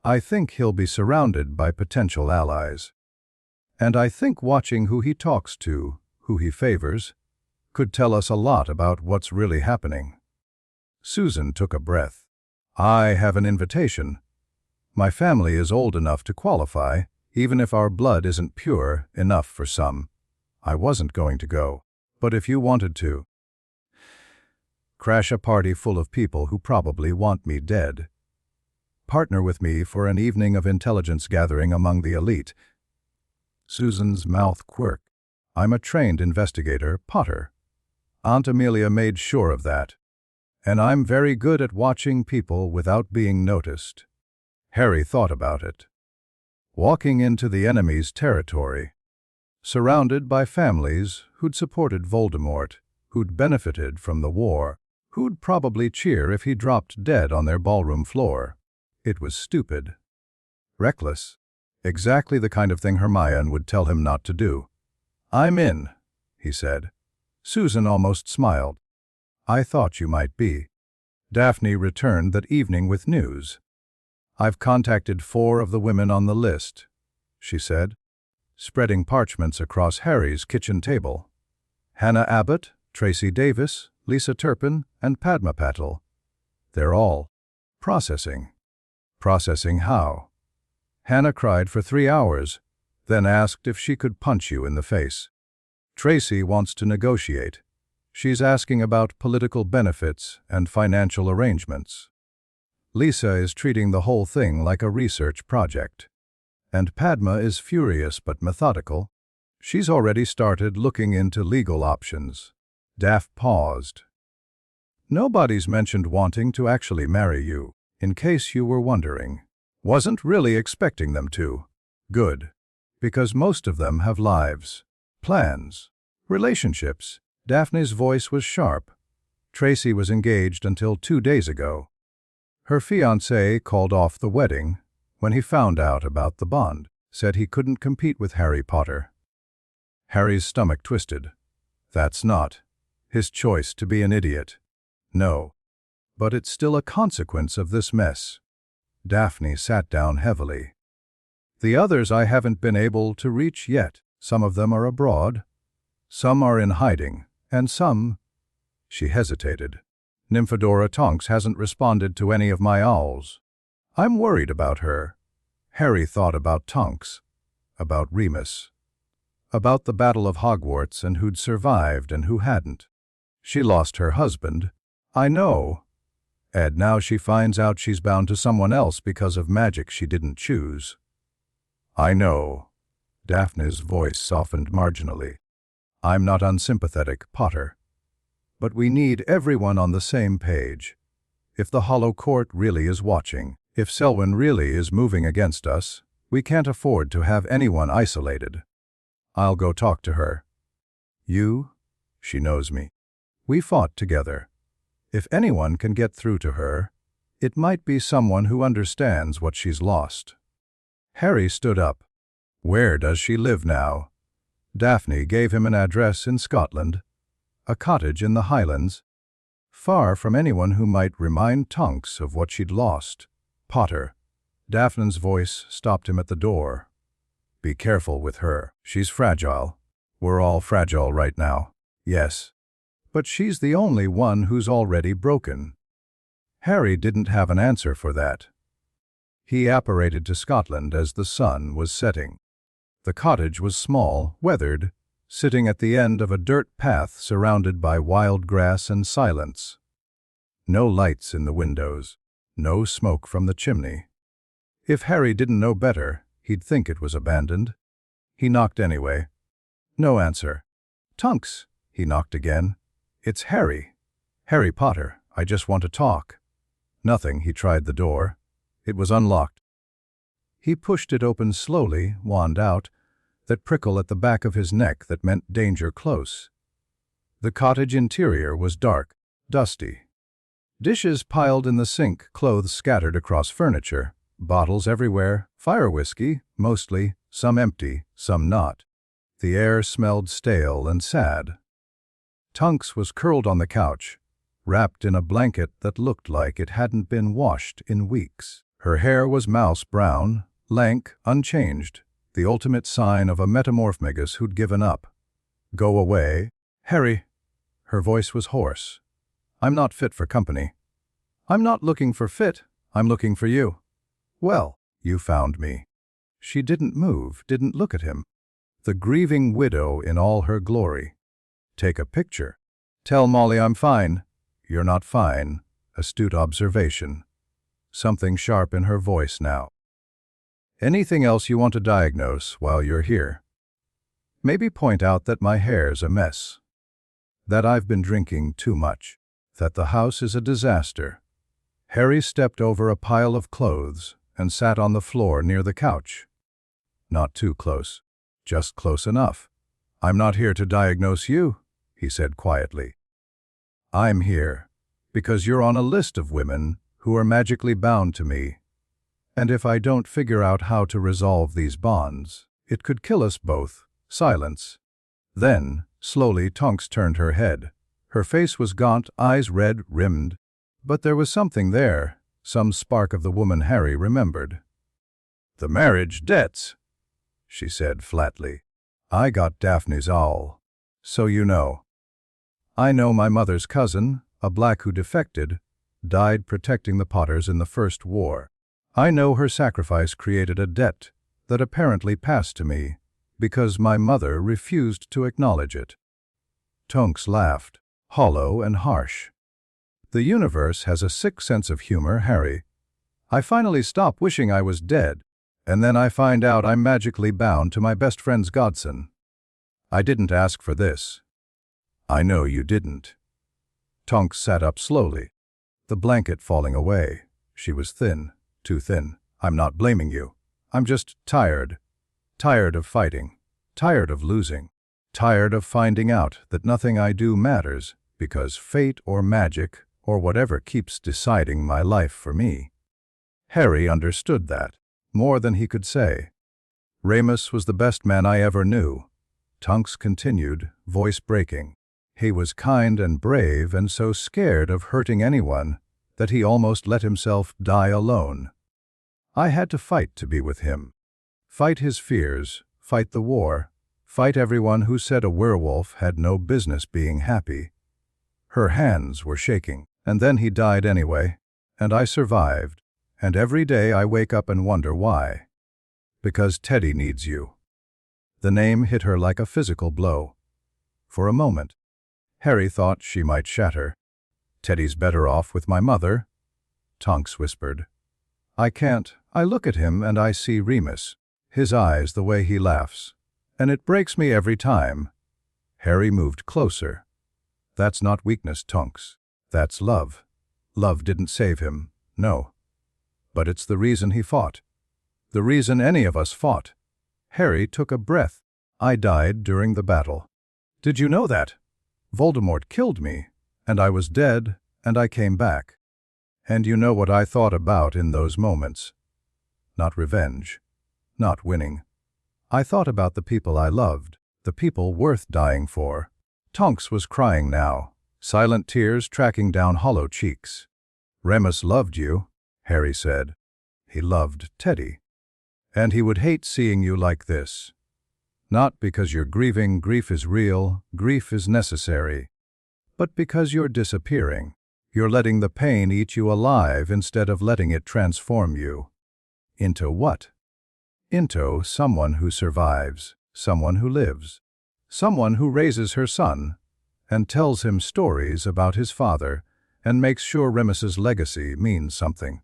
I think he'll be surrounded by potential allies. And I think watching who he talks to, who he favors, could tell us a lot about what's really happening. Susan took a breath. I have an invitation. My family is old enough to qualify, even if our blood isn't pure enough for some. I wasn't going to go, but if you wanted to. Crash a party full of people who probably want me dead. Partner with me for an evening of intelligence gathering among the elite. Susan's mouth quirked. I'm a trained investigator, Potter. Aunt Amelia made sure of that. And I'm very good at watching people without being noticed. Harry thought about it. Walking into the enemy's territory, surrounded by families who'd supported Voldemort, who'd benefited from the war, who'd probably cheer if he dropped dead on their ballroom floor. It was stupid. Reckless. Exactly the kind of thing Hermione would tell him not to do. I'm in, he said. Susan almost smiled. I thought you might be. Daphne returned that evening with news. I've contacted 4 of the women on the list, she said, spreading parchments across Harry's kitchen table. Hannah Abbott, Tracy Davis, Lisa Turpin, and Padma Patil. They're all processing. Processing how? Hannah cried for 3 hours, then asked if she could punch you in the face. Tracy wants to negotiate. She's asking about political benefits and financial arrangements. Lisa is treating the whole thing like a research project. And Padma is furious but methodical. She's already started looking into legal options. Daphne paused. Nobody's mentioned wanting to actually marry you, in case you were wondering. Wasn't really expecting them to. Good. Because most of them have lives, plans, relationships. Daphne's voice was sharp. Tracy was engaged until 2 days ago. Her fiancé called off the wedding when he found out about the bond, said he couldn't compete with Harry Potter. Harry's stomach twisted. That's not his choice to be an idiot. No. But it's still a consequence of this mess. Daphne sat down heavily. The others I haven't been able to reach yet. Some of them are abroad. Some are in hiding. And some— She hesitated. Nymphadora Tonks hasn't responded to any of my owls. I'm worried about her. Harry thought about Tonks, about Remus, about the Battle of Hogwarts and who'd survived and who hadn't. She lost her husband. I know. And now she finds out she's bound to someone else because of magic she didn't choose. I know. Daphne's voice softened marginally. I'm not unsympathetic, Potter. But we need everyone on the same page. If the Hollow Court really is watching, if Selwyn really is moving against us, we can't afford to have anyone isolated. I'll go talk to her. You? She knows me. We fought together. If anyone can get through to her, it might be someone who understands what she's lost. Harry stood up. Where does she live now? Daphne gave him an address in Scotland, a cottage in the Highlands, far from anyone who might remind Tonks of what she'd lost. Potter. Daphne's voice stopped him at the door. Be careful with her. She's fragile. We're all fragile right now. Yes. But she's the only one who's already broken. Harry didn't have an answer for that. He apparated to Scotland as the sun was setting. The cottage was small, weathered, sitting at the end of a dirt path surrounded by wild grass and silence. No lights in the windows, no smoke from the chimney. If Harry didn't know better, he'd think it was abandoned. He knocked anyway. No answer. Tonks, he knocked again. It's Harry. Harry Potter, I just want to talk. Nothing, he tried the door. It was unlocked. He pushed it open slowly, wand out, that prickle at the back of his neck that meant danger close. The cottage interior was dark, dusty. Dishes piled in the sink, clothes scattered across furniture, bottles everywhere, fire whiskey, mostly, some empty, some not. The air smelled stale and sad. Tonks was curled on the couch, wrapped in a blanket that looked like it hadn't been washed in weeks. Her hair was mouse brown, lank, unchanged, the ultimate sign of a metamorphmagus who'd given up. Go away. Harry. Her voice was hoarse. I'm not fit for company. I'm not looking for fit, I'm looking for you. Well, you found me. She didn't move, didn't look at him. The grieving widow in all her glory. Take a picture. Tell Molly I'm fine. You're not fine. Astute observation. Something sharp in her voice now. Anything else you want to diagnose while you're here? Maybe point out that my hair's a mess. That I've been drinking too much. That the house is a disaster. Harry stepped over a pile of clothes and sat on the floor near the couch. Not too close. Just close enough. I'm not here to diagnose you, he said quietly. I'm here because you're on a list of women who are magically bound to me. And if I don't figure out how to resolve these bonds, it could kill us both. Silence. Then, slowly, Tonks turned her head. Her face was gaunt, eyes red-rimmed. But there was something there, some spark of the woman Harry remembered. The marriage debts, she said flatly. I got Daphne's owl. So you know. I know my mother's cousin, a black who defected, died protecting the Potters in the First War. I know her sacrifice created a debt that apparently passed to me because my mother refused to acknowledge it. Tonks laughed, hollow and harsh. The universe has a sick sense of humor, Harry. I finally stop wishing I was dead, and then I find out I'm magically bound to my best friend's godson. I didn't ask for this. I know you didn't. Tonks sat up slowly, the blanket falling away. She was thin, too thin. I'm not blaming you. I'm just tired. Tired of fighting. Tired of losing. Tired of finding out that nothing I do matters because fate or magic or whatever keeps deciding my life for me. Harry understood that, more than he could say. Remus was the best man I ever knew. Tonks continued, voice breaking. He was kind and brave and so scared of hurting anyone that he almost let himself die alone. I had to fight to be with him. Fight his fears, fight the war, fight everyone who said a werewolf had no business being happy. Her hands were shaking, and then he died anyway, and I survived, and every day I wake up and wonder why. Because Teddy needs you. The name hit her like a physical blow. For a moment, Harry thought she might shatter. Teddy's better off with my mother, Tonks whispered. I can't. I look at him and I see Remus, his eyes the way he laughs, and it breaks me every time. Harry moved closer. That's not weakness, Tonks. That's love. Love didn't save him, no. But it's the reason he fought. The reason any of us fought. Harry took a breath. I died during the battle. Did you know that? Voldemort killed me, and I was dead, and I came back. And you know what I thought about in those moments? Not revenge. Not winning. I thought about the people I loved, the people worth dying for. Tonks was crying now, silent tears tracking down hollow cheeks. Remus loved you, Harry said. He loved Teddy. And he would hate seeing you like this. Not because you're grieving, grief is real, grief is necessary, but because you're disappearing. You're letting the pain eat you alive instead of letting it transform you. Into what? Into someone who survives, someone who lives, someone who raises her son and tells him stories about his father and makes sure Remus's legacy means something.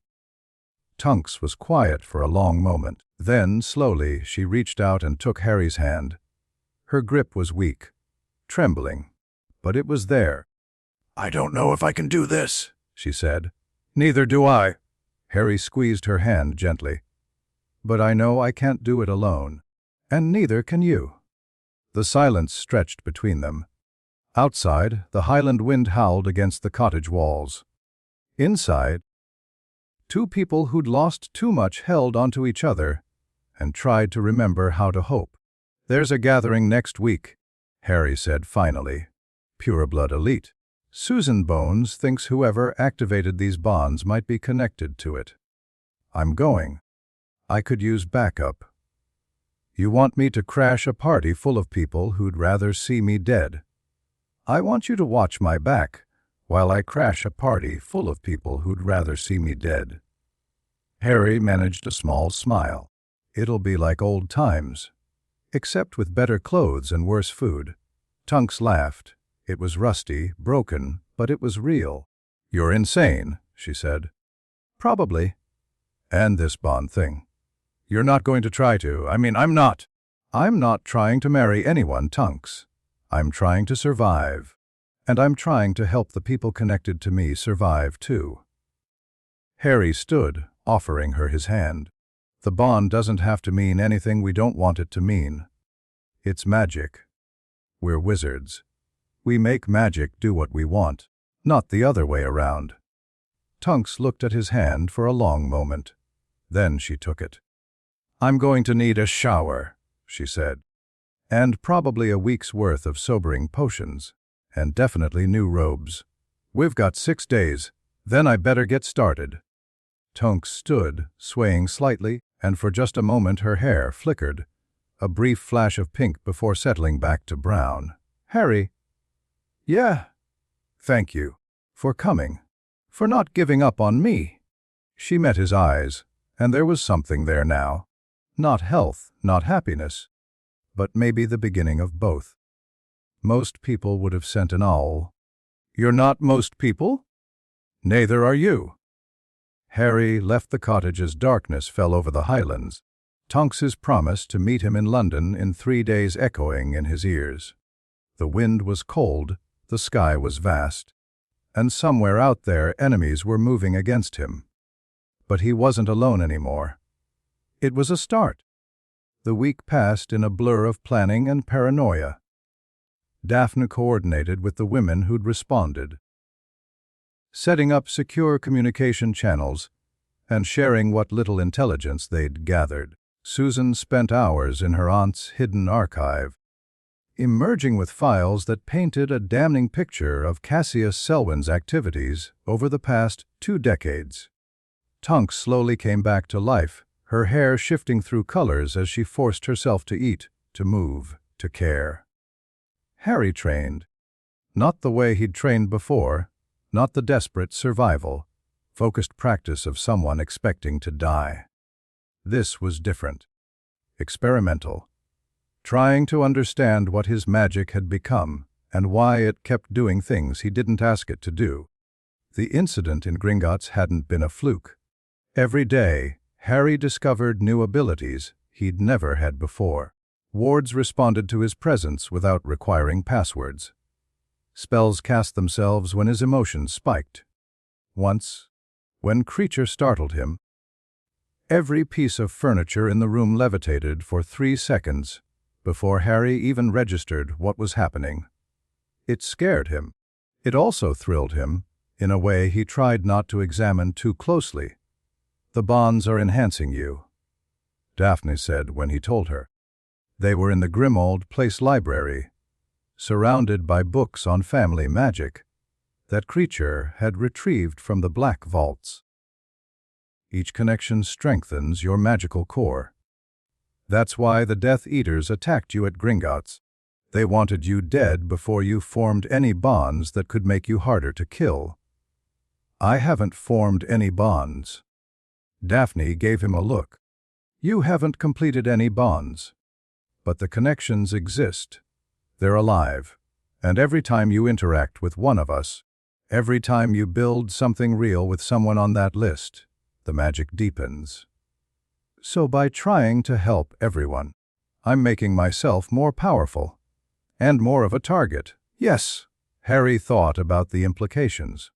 Tonks was quiet for a long moment. Then, slowly, she reached out and took Harry's hand. Her grip was weak, trembling, but it was there. I don't know if I can do this, she said. Neither do I. Harry squeezed her hand gently. But I know I can't do it alone, and neither can you. The silence stretched between them. Outside, the Highland wind howled against the cottage walls. Inside, two people who'd lost too much held onto each other and tried to remember how to hope. There's a gathering next week, Harry said finally. Pureblood elite. Susan Bones thinks whoever activated these bonds might be connected to it. I'm going. I could use backup. You want me to crash a party full of people who'd rather see me dead. I want you to watch my back while I crash a party full of people who'd rather see me dead. Harry managed a small smile. It'll be like old times, except with better clothes and worse food. Tonks laughed. It was rusty, broken, but it was real. You're insane, she said. Probably. And this bond thing. You're not going to try to. I'm not. I'm not trying to marry anyone, Tonks. I'm trying to survive. And I'm trying to help the people connected to me survive, too. Harry stood, offering her his hand. The bond doesn't have to mean anything we don't want it to mean. It's magic. We're wizards. We make magic do what we want, not the other way around. Tonks looked at his hand for a long moment. Then she took it. I'm going to need a shower, she said. And probably a week's worth of sobering potions. And definitely new robes. We've got 6 days. Then I better get started. Tonks stood, swaying slightly, and for just a moment her hair flickered, a brief flash of pink before settling back to brown. Harry. Yeah. Thank you. For coming. For not giving up on me. She met his eyes, and there was something there now. Not health, not happiness, but maybe the beginning of both. Most people would have sent an owl. You're not most people? Neither are you. Harry left the cottage as darkness fell over the Highlands, Tonks's promise to meet him in London in 3 days echoing in his ears. The wind was cold, the sky was vast, and somewhere out there enemies were moving against him. But he wasn't alone anymore. It was a start. The week passed in a blur of planning and paranoia. Daphne coordinated with the women who'd responded, setting up secure communication channels and sharing what little intelligence they'd gathered. Susan spent hours in her aunt's hidden archive, emerging with files that painted a damning picture of Cassius Selwyn's activities over the past 2 decades. Tonks slowly came back to life, her hair shifting through colors as she forced herself to eat, to move, to care. Harry trained. Not the way he'd trained before, not the desperate survival, focused practice of someone expecting to die. This was different. Experimental. Trying to understand what his magic had become and why it kept doing things he didn't ask it to do. The incident in Gringotts hadn't been a fluke. Every day, Harry discovered new abilities he'd never had before. Wards responded to his presence without requiring passwords. Spells cast themselves when his emotions spiked. Once, when creature startled him, every piece of furniture in the room levitated for 3 seconds before Harry even registered what was happening. It scared him. It also thrilled him, in a way he tried not to examine too closely. "The bonds are enhancing you," Daphne said when he told her. They were in the Grimmauld Place library, surrounded by books on family magic that creature had retrieved from the Black Vaults. Each connection strengthens your magical core. That's why the Death Eaters attacked you at Gringotts. They wanted you dead before you formed any bonds that could make you harder to kill. I haven't formed any bonds. Daphne gave him a look. You haven't completed any bonds. But the connections exist. They're alive. And every time you interact with one of us, every time you build something real with someone on that list, the magic deepens. So by trying to help everyone, I'm making myself more powerful. And more of a target. Yes, Harry thought about the implications.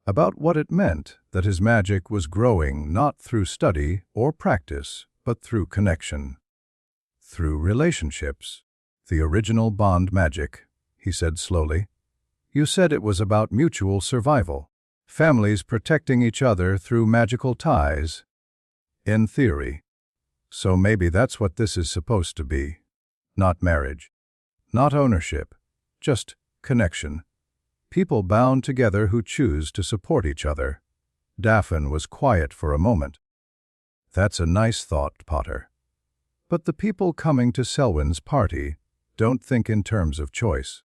About what it meant that his magic was growing not through study or practice, but through connection. Through relationships. The original bond magic, he said slowly. You said it was about mutual survival. Families protecting each other through magical ties. In theory. So maybe that's what this is supposed to be. Not marriage. Not ownership. Just connection. People bound together who choose to support each other. Daphne was quiet for a moment. That's a nice thought, Potter. But the people coming to Selwyn's party don't think in terms of choice.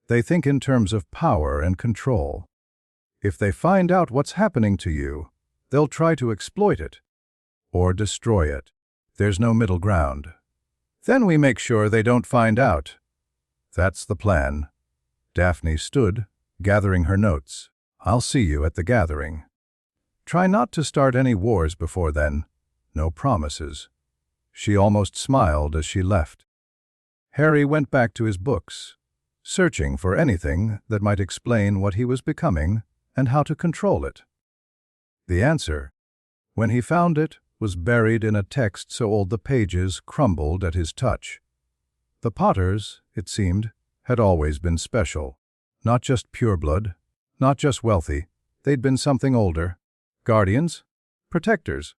They think in terms of power and control. If they find out what's happening to you, they'll try to exploit it. Or destroy it. There's no middle ground. Then we make sure they don't find out. That's the plan. Daphne stood, gathering her notes. I'll see you at the gathering. Try not to start any wars before then. No promises. She almost smiled as she left. Harry went back to his books, searching for anything that might explain what he was becoming and how to control it. The answer, when he found it, was buried in a text so old the pages crumbled at his touch. The Potters, it seemed, had always been special. Not just pureblood, not just wealthy. They'd been something older. Guardians, protectors,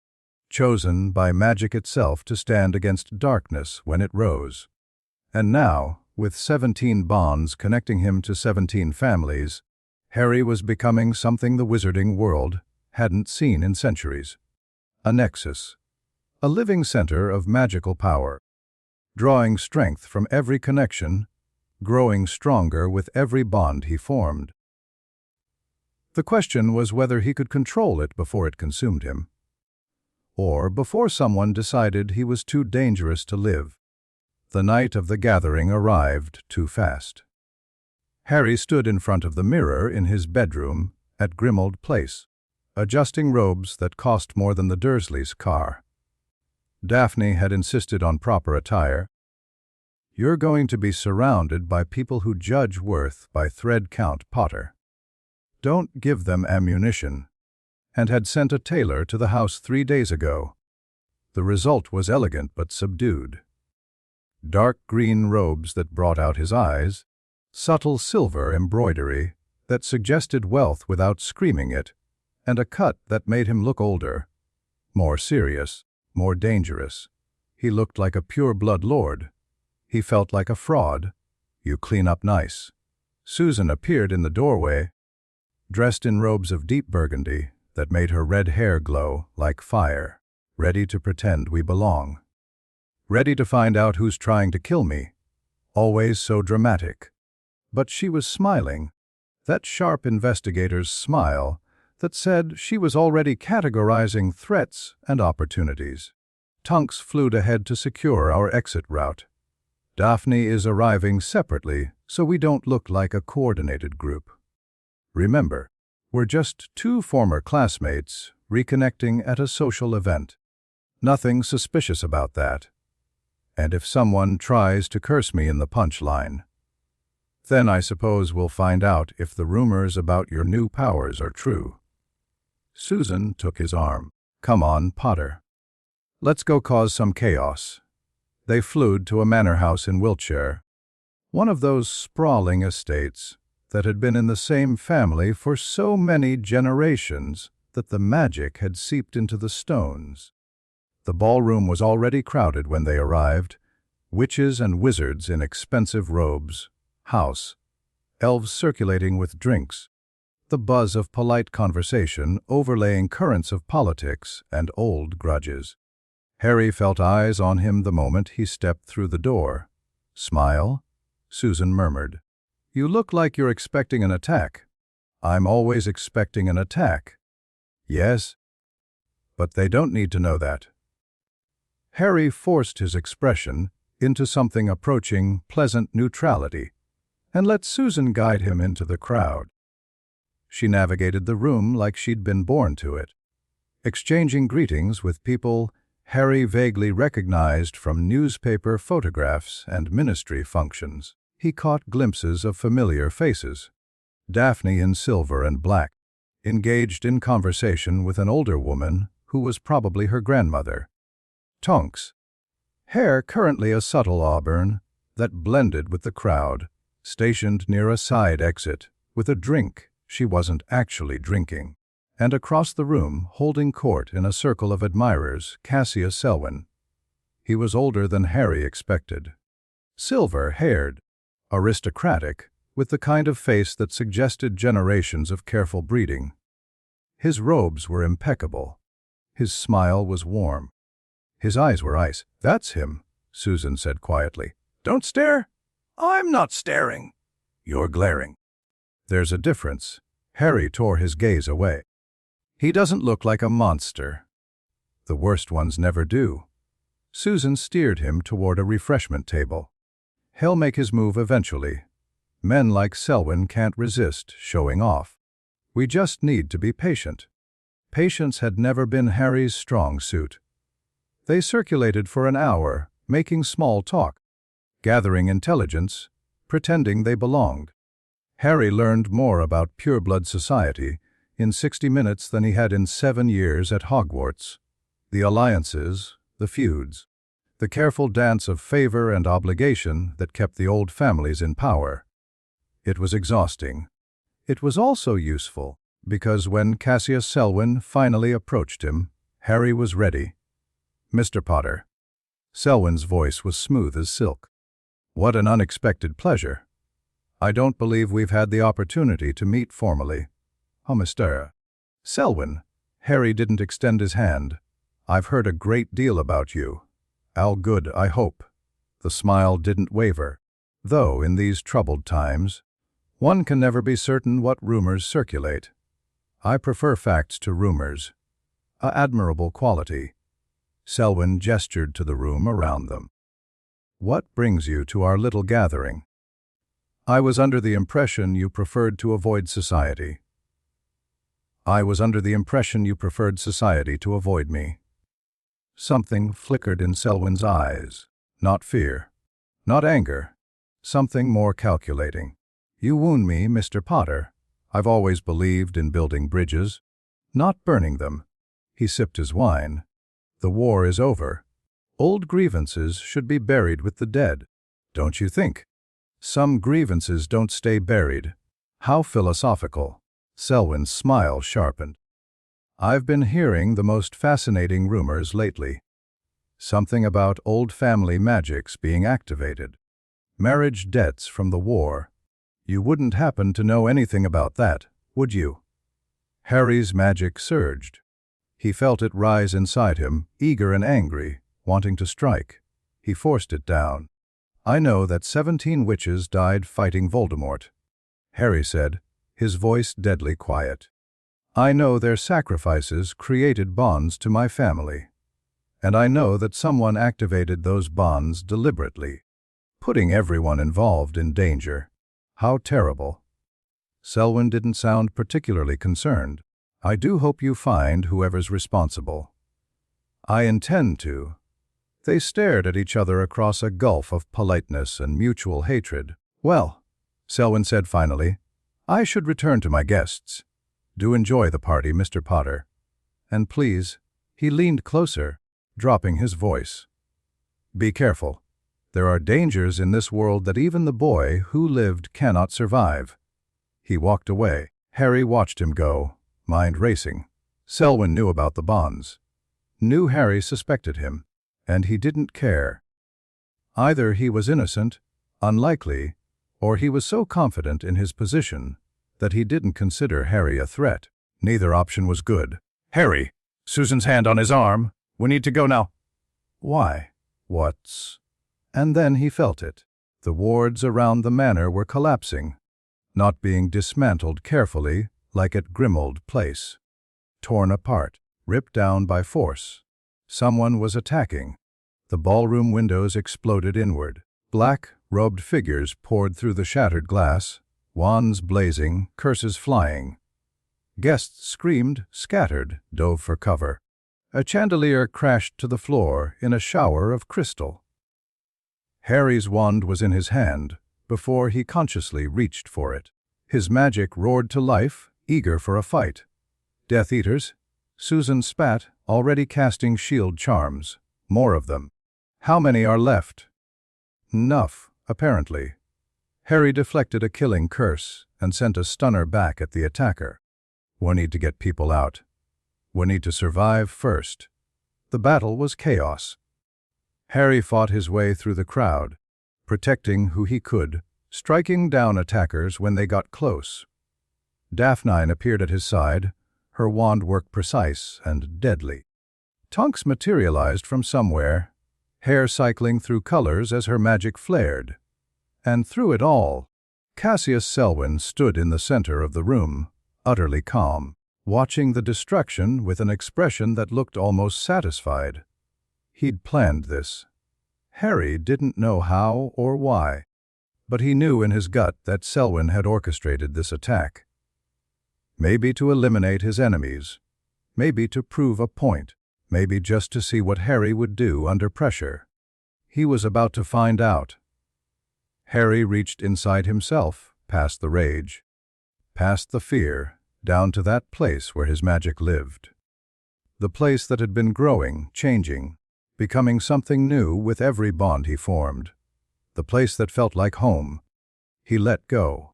chosen by magic itself to stand against darkness when it rose. And now, with 17 bonds connecting him to 17 families, Harry was becoming something the wizarding world hadn't seen in centuries. A nexus. A living center of magical power. Drawing strength from every connection, growing stronger with every bond he formed. The question was whether he could control it before it consumed him. Or before someone decided he was too dangerous to live. The night of the gathering arrived too fast. Harry stood in front of the mirror in his bedroom at Grimmauld Place, adjusting robes that cost more than the Dursleys' car. Daphne had insisted on proper attire. You're going to be surrounded by people who judge worth by thread count, Potter. Don't give them ammunition. And had sent a tailor to the house 3 days ago. The result was elegant but subdued. Dark green robes that brought out his eyes, subtle silver embroidery that suggested wealth without screaming it, and a cut that made him look older, more serious, more dangerous. He looked like a pure-blood lord. He felt like a fraud. "You clean up nice." Susan appeared in the doorway, dressed in robes of deep burgundy that made her red hair glow like fire, ready to pretend we belong. Ready to find out who's trying to kill me. Always so dramatic. But she was smiling, that sharp investigator's smile that said she was already categorizing threats and opportunities. Tonks flew ahead to secure our exit route. Daphne is arriving separately so we don't look like a coordinated group. Remember, we're just two former classmates reconnecting at a social event. Nothing suspicious about that. And if someone tries to curse me in the punchline, then I suppose we'll find out if the rumors about your new powers are true. Susan took his arm. "Come on, Potter. Let's go cause some chaos." They flew to a manor house in Wiltshire, one of those sprawling estates that had been in the same family for so many generations that the magic had seeped into the stones. The ballroom was already crowded when they arrived, witches and wizards in expensive robes, house, elves circulating with drinks, the buzz of polite conversation overlaying currents of politics and old grudges. Harry felt eyes on him the moment he stepped through the door. "Smile?" Susan murmured. "You look like you're expecting an attack." "I'm always expecting an attack." "Yes, but they don't need to know that." Harry forced his expression into something approaching pleasant neutrality and let Susan guide him into the crowd. She navigated the room like she'd been born to it, exchanging greetings with people Harry vaguely recognized from newspaper photographs and ministry functions. He caught glimpses of familiar faces. Daphne in silver and black, engaged in conversation with an older woman who was probably her grandmother. Tonks, hair currently a subtle auburn that blended with the crowd, stationed near a side exit with a drink she wasn't actually drinking. And across the room, holding court in a circle of admirers, Cassius Selwyn. He was older than Harry expected. Silver-haired, aristocratic, with the kind of face that suggested generations of careful breeding. His robes were impeccable. His smile was warm. His eyes were ice. "That's him," Susan said quietly. "Don't stare." "I'm not staring." "You're glaring." "There's a difference." Harry tore his gaze away. "He doesn't look like a monster." "The worst ones never do." Susan steered him toward a refreshment table. "He'll make his move eventually. Men like Selwyn can't resist showing off. We just need to be patient." Patience had never been Harry's strong suit. They circulated for an hour, making small talk, gathering intelligence, pretending they belonged. Harry learned more about pureblood society in 60 minutes than he had in 7 years at Hogwarts. The alliances, the feuds, the careful dance of favor and obligation that kept the old families in power. It was exhausting. It was also useful, because when Cassius Selwyn finally approached him, Harry was ready. "Mr. Potter." Selwyn's voice was smooth as silk. "What an unexpected pleasure. I don't believe we've had the opportunity to meet formally." "Oh, Mr. Selwyn." Harry didn't extend his hand. "I've heard a great deal about you. All good, I hope." The smile didn't waver, though in these troubled times, one can never be certain what rumors circulate. "I prefer facts to rumors. A admirable quality." Selwyn gestured to the room around them. "What brings you to our little gathering?" "I was under the impression you preferred to avoid society." "I was under the impression you preferred society to avoid me." Something flickered in Selwyn's eyes. Not fear, not anger, something more calculating. "You wound me, Mr. Potter. I've always believed in building bridges, not burning them." He sipped his wine. The war is over. Old grievances should be buried with the dead, don't you think? Some grievances don't stay buried. How philosophical. Selwyn's smile sharpened. I've been hearing the most fascinating rumors lately. Something about old family magics being activated. Marriage debts from the war. You wouldn't happen to know anything about that, would you? Harry's magic surged. He felt it rise inside him, eager and angry, wanting to strike. He forced it down. I know that 17 witches died fighting Voldemort, Harry said, his voice deadly quiet. I know their sacrifices created bonds to my family. And I know that someone activated those bonds deliberately, putting everyone involved in danger. How terrible. Selwyn didn't sound particularly concerned. I do hope you find whoever's responsible. I intend to. They stared at each other across a gulf of politeness and mutual hatred. Well, Selwyn said finally, I should return to my guests. Do enjoy the party, Mr. Potter. And please, he leaned closer, dropping his voice. Be careful. There are dangers in this world that even the boy who lived cannot survive. He walked away. Harry watched him go, mind racing. Selwyn knew about the bonds. Knew Harry suspected him, and he didn't care. Either he was innocent, unlikely, or he was so confident in his position that he didn't consider Harry a threat. Neither option was good. Harry! Susan's hand on his arm. We need to go now. Why? What's... And then he felt it. The wards around the manor were collapsing, not being dismantled carefully like at Grimmauld Place. Torn apart, ripped down by force. Someone was attacking. The ballroom windows exploded inward. Black, robed figures poured through the shattered glass, wands blazing, curses flying. Guests screamed, scattered, dove for cover. A chandelier crashed to the floor in a shower of crystal. Harry's wand was in his hand before he consciously reached for it. His magic roared to life, eager for a fight. Death Eaters? Susan spat, already casting shield charms. More of them. How many are left? Enough, apparently. Harry deflected a killing curse and sent a stunner back at the attacker. We need to get people out. We need to survive first. The battle was chaos. Harry fought his way through the crowd, protecting who he could, striking down attackers when they got close. Daphne appeared at his side, her wand work precise and deadly. Tonks materialized from somewhere, hair cycling through colors as her magic flared. And through it all, Cassius Selwyn stood in the center of the room, utterly calm, watching the destruction with an expression that looked almost satisfied. He'd planned this. Harry didn't know how or why, but he knew in his gut that Selwyn had orchestrated this attack. Maybe to eliminate his enemies, maybe to prove a point, maybe just to see what Harry would do under pressure. He was about to find out. Harry reached inside himself, past the rage, past the fear, down to that place where his magic lived. The place that had been growing, changing, becoming something new with every bond he formed. The place that felt like home. He let go.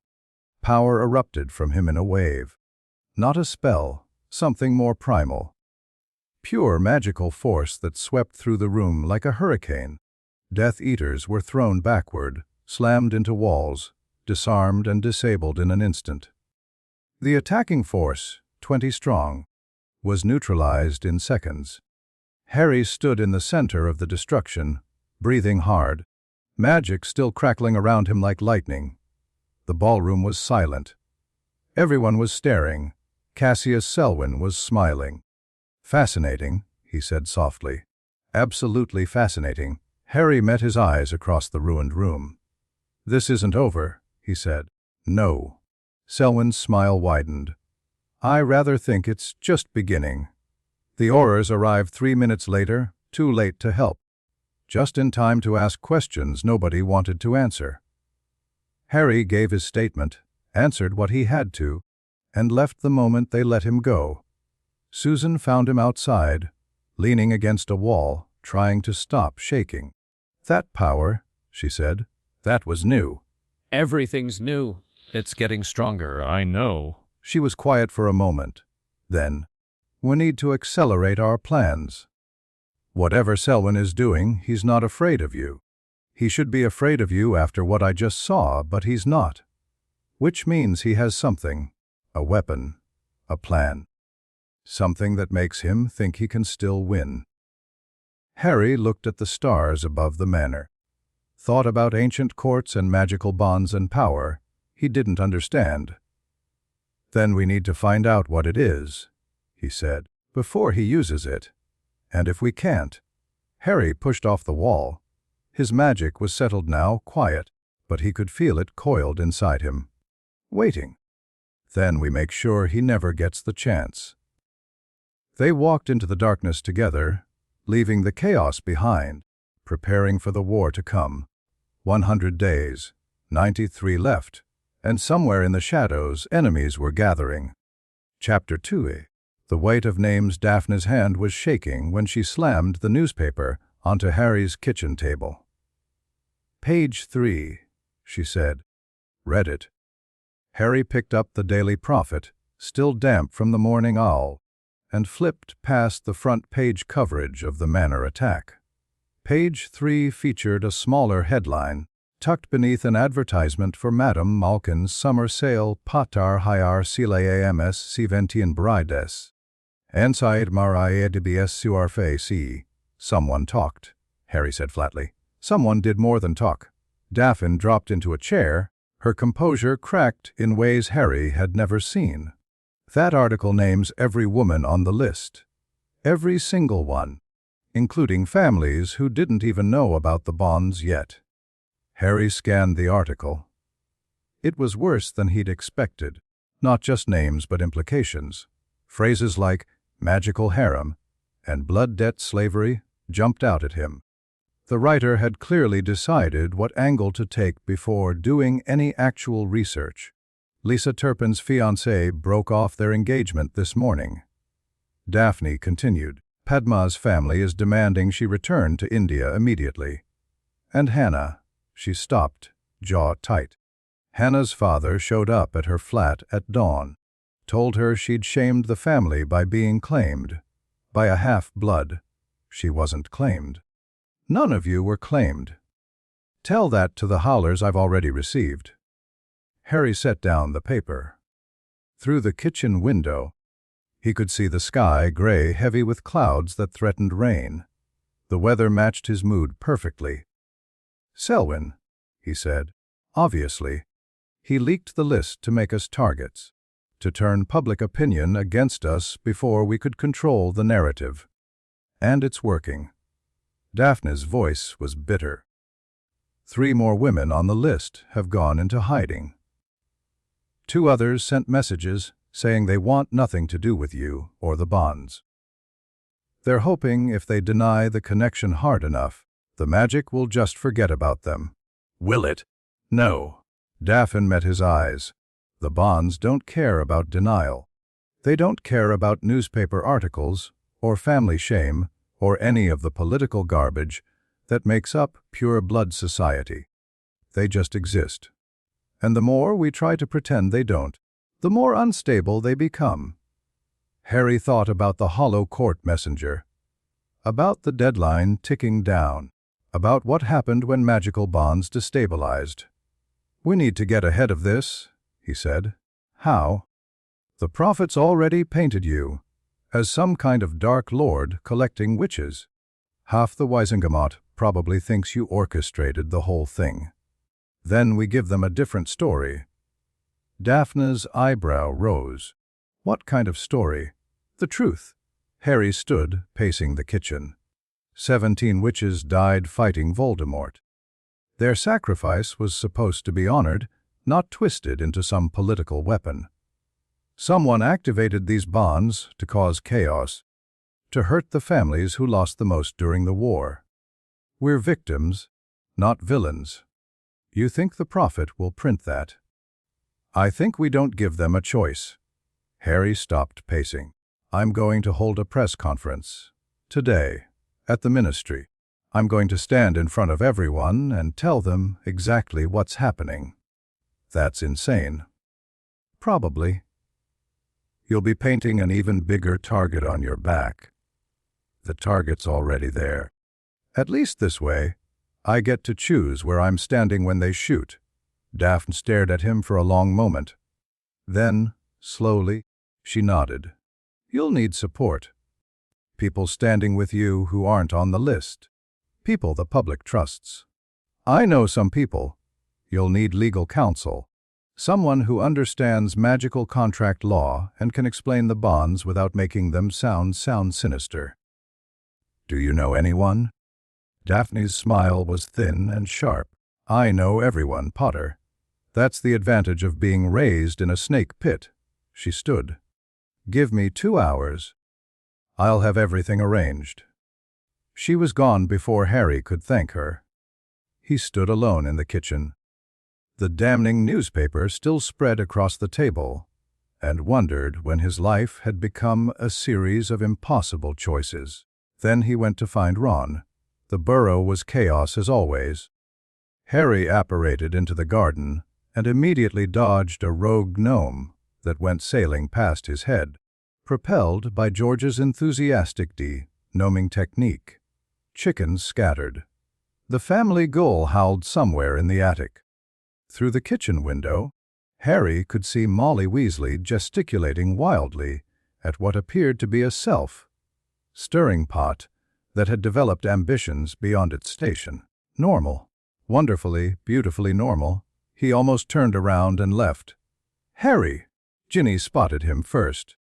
Power erupted from him in a wave. Not a spell, something more primal. Pure magical force that swept through the room like a hurricane. Death Eaters were thrown backward, slammed into walls, disarmed and disabled in an instant. The attacking force, 20 strong, was neutralized in seconds. Harry stood in the center of the destruction, breathing hard, magic still crackling around him like lightning. The ballroom was silent. Everyone was staring. Cassius Selwyn was smiling. Fascinating, he said softly. Absolutely fascinating. Harry met his eyes across the ruined room. This isn't over, he said. No. Selwyn's smile widened. I rather think it's just beginning. The Aurors arrived 3 minutes later, too late to help. Just in time to ask questions nobody wanted to answer. Harry gave his statement, answered what he had to, and left the moment they let him go. Susan found him outside, leaning against a wall, trying to stop shaking. That power, she said, that was new. Everything's new. It's getting stronger, I know. She was quiet for a moment. Then, we need to accelerate our plans. Whatever Selwyn is doing, he's not afraid of you. He should be afraid of you after what I just saw, but he's not. Which means he has something, a weapon, a plan. Something that makes him think he can still win. Harry looked at the stars above the manor. Thought about ancient courts and magical bonds and power he didn't understand. Then we need to find out what it is, he said, before he uses it. And if we can't. Harry pushed off the wall. His magic was settled now, quiet, but he could feel it coiled inside him. Waiting. Then we make sure he never gets the chance. They walked into the darkness together, leaving the chaos behind, preparing for the war to come. 100 days, 93 left, and somewhere in the shadows enemies were gathering. Chapter 2. The weight of names. Daphne's hand was shaking when she slammed the newspaper onto Harry's kitchen table. Page 3, she said. Read it. Harry picked up the Daily Prophet, still damp from the morning owl, and flipped past the front page coverage of the Manor attack. Page 3 featured a smaller headline, tucked beneath an advertisement for Madame Malkin's summer sale Patar Hayar Sile Ams Siventian Brides. Inside Mariah DBS Suarfe. Someone talked, Harry said flatly. Someone did more than talk. Daphne dropped into a chair, her composure cracked in ways Harry had never seen. That article names every woman on the list. Every single one, including families who didn't even know about the bonds yet. Harry scanned the article. It was worse than he'd expected. Not just names, but implications. Phrases like magical harem and blood debt slavery jumped out at him. The writer had clearly decided what angle to take before doing any actual research. Lisa Turpin's fiancé broke off their engagement this morning. Daphne continued. Padma's family is demanding she return to India immediately. And Hannah, she stopped, jaw tight. Hannah's father showed up at her flat at dawn, told her she'd shamed the family by being claimed. By a half-blood. She wasn't claimed. None of you were claimed. Tell that to the howlers I've already received. Harry set down the paper. Through the kitchen window, he could see the sky gray, heavy with clouds that threatened rain. The weather matched his mood perfectly. Selwyn, he said, obviously. He leaked the list to make us targets, to turn public opinion against us before we could control the narrative. And it's working. Daphne's voice was bitter. 3 more women on the list have gone into hiding. 2 others sent messages saying they want nothing to do with you or the bonds. They're hoping if they deny the connection hard enough, the magic will just forget about them. Will it? No. Daphne met his eyes. The bonds don't care about denial. They don't care about newspaper articles, or family shame, or any of the political garbage that makes up pure blood society. They just exist. And the more we try to pretend they don't, the more unstable they become. Harry thought about the hollow court messenger, about the deadline ticking down, about what happened when magical bonds destabilized. We need to get ahead of this, he said. How? The prophets already painted you as some kind of dark lord collecting witches. Half the Wisingamot probably thinks you orchestrated the whole thing. Then we give them a different story. Daphne's eyebrow rose. What kind of story? The truth. Harry stood, pacing the kitchen. 17 witches died fighting Voldemort. Their sacrifice was supposed to be honored, not twisted into some political weapon. Someone activated these bonds to cause chaos, to hurt the families who lost the most during the war. We're victims, not villains. You think the prophet will print that? I think we don't give them a choice. Harry stopped pacing. I'm going to hold a press conference. Today, at the ministry, I'm going to stand in front of everyone and tell them exactly what's happening. That's insane. Probably. You'll be painting an even bigger target on your back. The target's already there. At least this way, I get to choose where I'm standing when they shoot. Daphne stared at him for a long moment. Then, slowly, she nodded. You'll need support. People standing with you who aren't on the list. People the public trusts. I know some people. You'll need legal counsel. Someone who understands magical contract law and can explain the bonds without making them sound sinister. Do you know anyone? Daphne's smile was thin and sharp. I know everyone, Potter. That's the advantage of being raised in a snake pit. She stood. Give me 2 hours. I'll have everything arranged. She was gone before Harry could thank her. He stood alone in the kitchen. The damning newspaper still spread across the table, and wondered when his life had become a series of impossible choices. Then he went to find Ron. The burrow was chaos as always. Harry apparated into the garden and immediately dodged a rogue gnome that went sailing past his head, propelled by George's enthusiastic gnoming technique. Chickens scattered. The family gull howled somewhere in the attic. Through the kitchen window, Harry could see Molly Weasley gesticulating wildly at what appeared to be a self-stirring pot that had developed ambitions beyond its station. Normal. Wonderfully, beautifully normal. He almost turned around and left. Harry! Ginny spotted him first,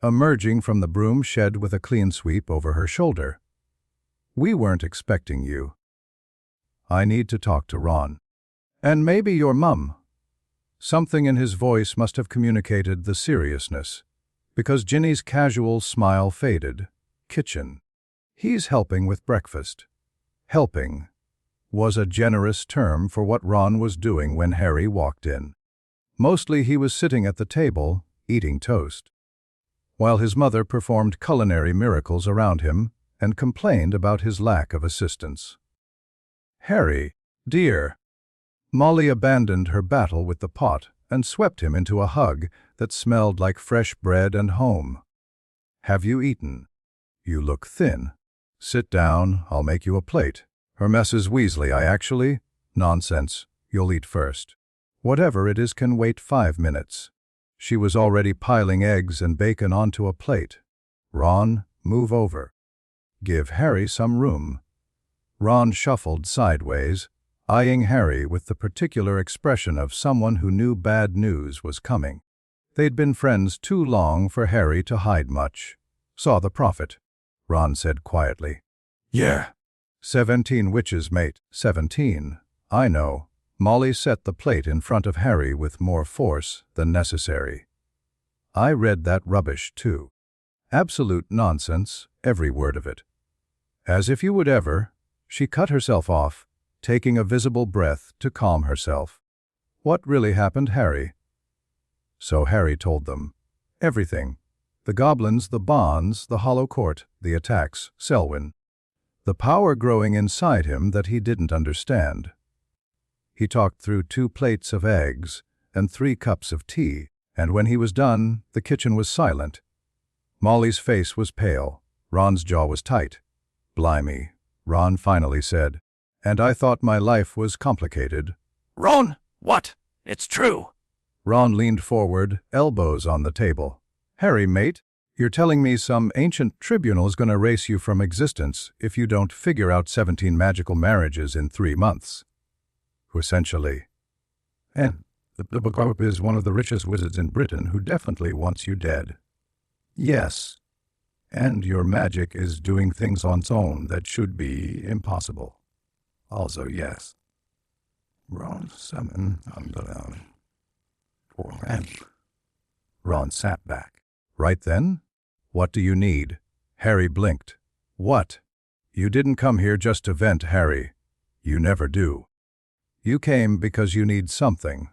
emerging from the broom shed with a clean sweep over her shoulder. We weren't expecting you. I need to talk to Ron. And maybe your mum. Something in his voice must have communicated the seriousness, because Ginny's casual smile faded. Kitchen. He's helping with breakfast. Helping was a generous term for what Ron was doing when Harry walked in. Mostly he was sitting at the table, eating toast, while his mother performed culinary miracles around him and complained about his lack of assistance. Harry, dear. Molly abandoned her battle with the pot and swept him into a hug that smelled like fresh bread and home. Have you eaten? You look thin. Sit down, I'll make you a plate. Her Mrs. Weasley, I actually? Nonsense. You'll eat first. Whatever it is can wait 5 minutes. She was already piling eggs and bacon onto a plate. Ron, move over. Give Harry some room. Ron shuffled sideways, eyeing Harry with the particular expression of someone who knew bad news was coming. They'd been friends too long for Harry to hide much. Saw the prophet, Ron said quietly. Yeah. 17 witches, mate. 17. I know. Molly set the plate in front of Harry with more force than necessary. I read that rubbish too. Absolute nonsense, every word of it. As if you would ever. She cut herself off, taking a visible breath to calm herself. What really happened, Harry? So Harry told them. Everything. The goblins, the bonds, the hollow court, the attacks, Selwyn. The power growing inside him that he didn't understand. He talked through 2 plates of eggs and 3 cups of tea, and when he was done, the kitchen was silent. Molly's face was pale. Ron's jaw was tight. Blimey, Ron finally said. And I thought my life was complicated. Ron, what? It's true. Ron leaned forward, elbows on the table. Harry, mate, you're telling me some ancient tribunal's gonna erase you from existence if you don't figure out 17 magical marriages in 3 months. Essentially. And the Pope is one of the richest wizards in Britain who definitely wants you dead. Yes. And your magic is doing things on its own that should be impossible. Also, yes. Ron 7 underline. Ron sat back. Right then? What do you need? Harry blinked. What? You didn't come here just to vent, Harry. You never do. You came because you need something.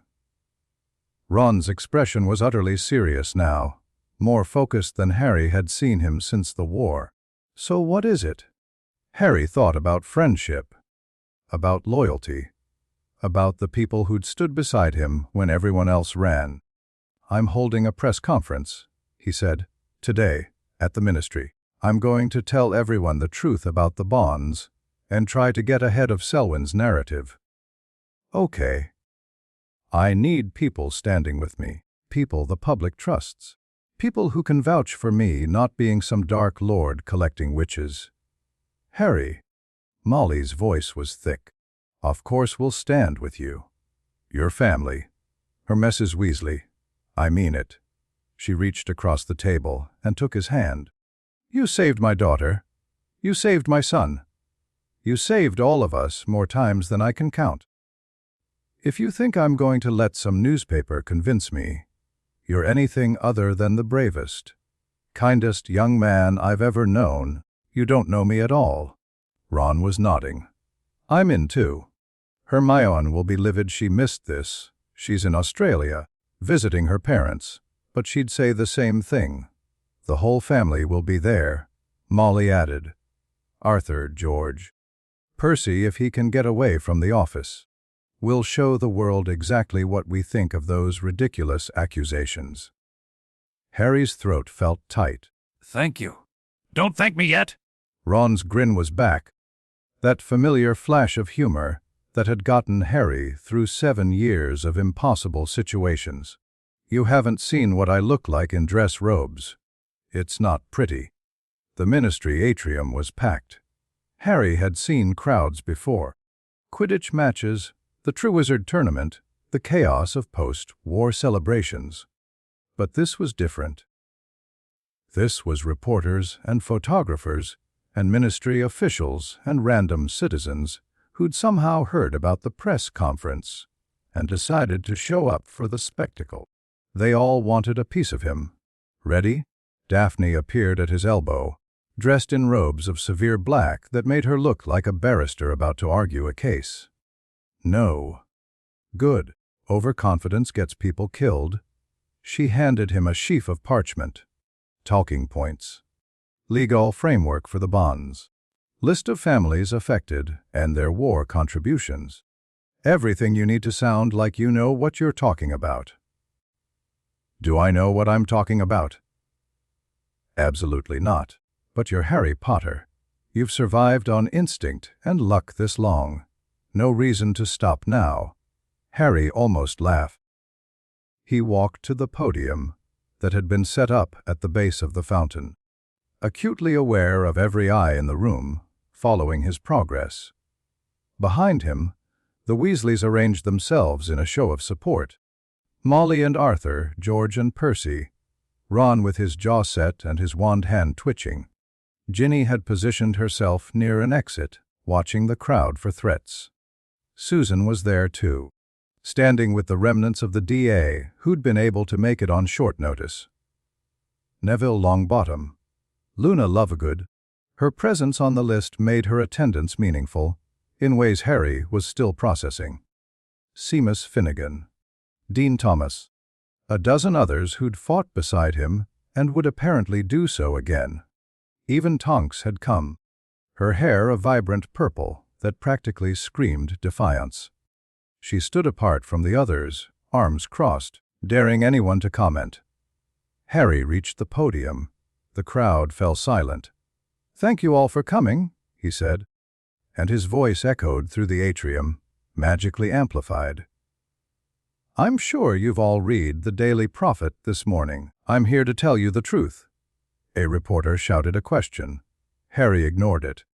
Ron's expression was utterly serious now, more focused than Harry had seen him since the war. So what is it? Harry thought about friendship, about loyalty, about the people who'd stood beside him when everyone else ran. I'm holding a press conference, he said, today, at the ministry. I'm going to tell everyone the truth about the bonds and try to get ahead of Selwyn's narrative. Okay. I need people standing with me, people the public trusts, people who can vouch for me not being some dark lord collecting witches. Harry, Molly's voice was thick. Of course we'll stand with you. Your family. Her Mrs. Weasley. I mean it. She reached across the table and took his hand. You saved my daughter. You saved my son. You saved all of us more times than I can count. If you think I'm going to let some newspaper convince me, you're anything other than the bravest, kindest young man I've ever known. You don't know me at all. Ron was nodding. I'm in too. Hermione will be livid she missed this. She's in Australia, visiting her parents, but she'd say the same thing. The whole family will be there, Molly added. Arthur, George. Percy, if he can get away from the office. We'll show the world exactly what we think of those ridiculous accusations. Harry's throat felt tight. Thank you. Don't thank me yet. Ron's grin was back. That familiar flash of humor that had gotten Harry through 7 years of impossible situations. You haven't seen what I look like in dress robes. It's not pretty. The ministry atrium was packed. Harry had seen crowds before. Quidditch matches, the Triwizard Tournament, the chaos of post-war celebrations. But this was different. This was reporters and photographers and ministry officials and random citizens who'd somehow heard about the press conference and decided to show up for the spectacle. They all wanted a piece of him. Ready? Daphne appeared at his elbow, dressed in robes of severe black that made her look like a barrister about to argue a case. No. Good. Overconfidence gets people killed. She handed him a sheaf of parchment. Talking points. Legal framework for the bonds. List of families affected and their war contributions. Everything you need to sound like you know what you're talking about. Do I know what I'm talking about? Absolutely not. But you're Harry Potter. You've survived on instinct and luck this long. No reason to stop now. Harry almost laughed. He walked to the podium that had been set up at the base of the fountain, acutely aware of every eye in the room, following his progress. Behind him, the Weasleys arranged themselves in a show of support. Molly and Arthur, George and Percy, Ron with his jaw set and his wand hand twitching. Ginny had positioned herself near an exit, watching the crowd for threats. Susan was there too, standing with the remnants of the DA who'd been able to make it on short notice. Neville Longbottom, Luna Lovegood. Her presence on the list made her attendance meaningful, in ways Harry was still processing. Seamus Finnegan, Dean Thomas, a dozen others who'd fought beside him and would apparently do so again. Even Tonks had come, her hair a vibrant purple that practically screamed defiance. She stood apart from the others, arms crossed, daring anyone to comment. Harry reached the podium. The crowd fell silent. "Thank you all for coming," he said, and his voice echoed through the atrium, magically amplified. "I'm sure you've all read the Daily Prophet this morning. I'm here to tell you the truth." A reporter shouted a question. Harry ignored it.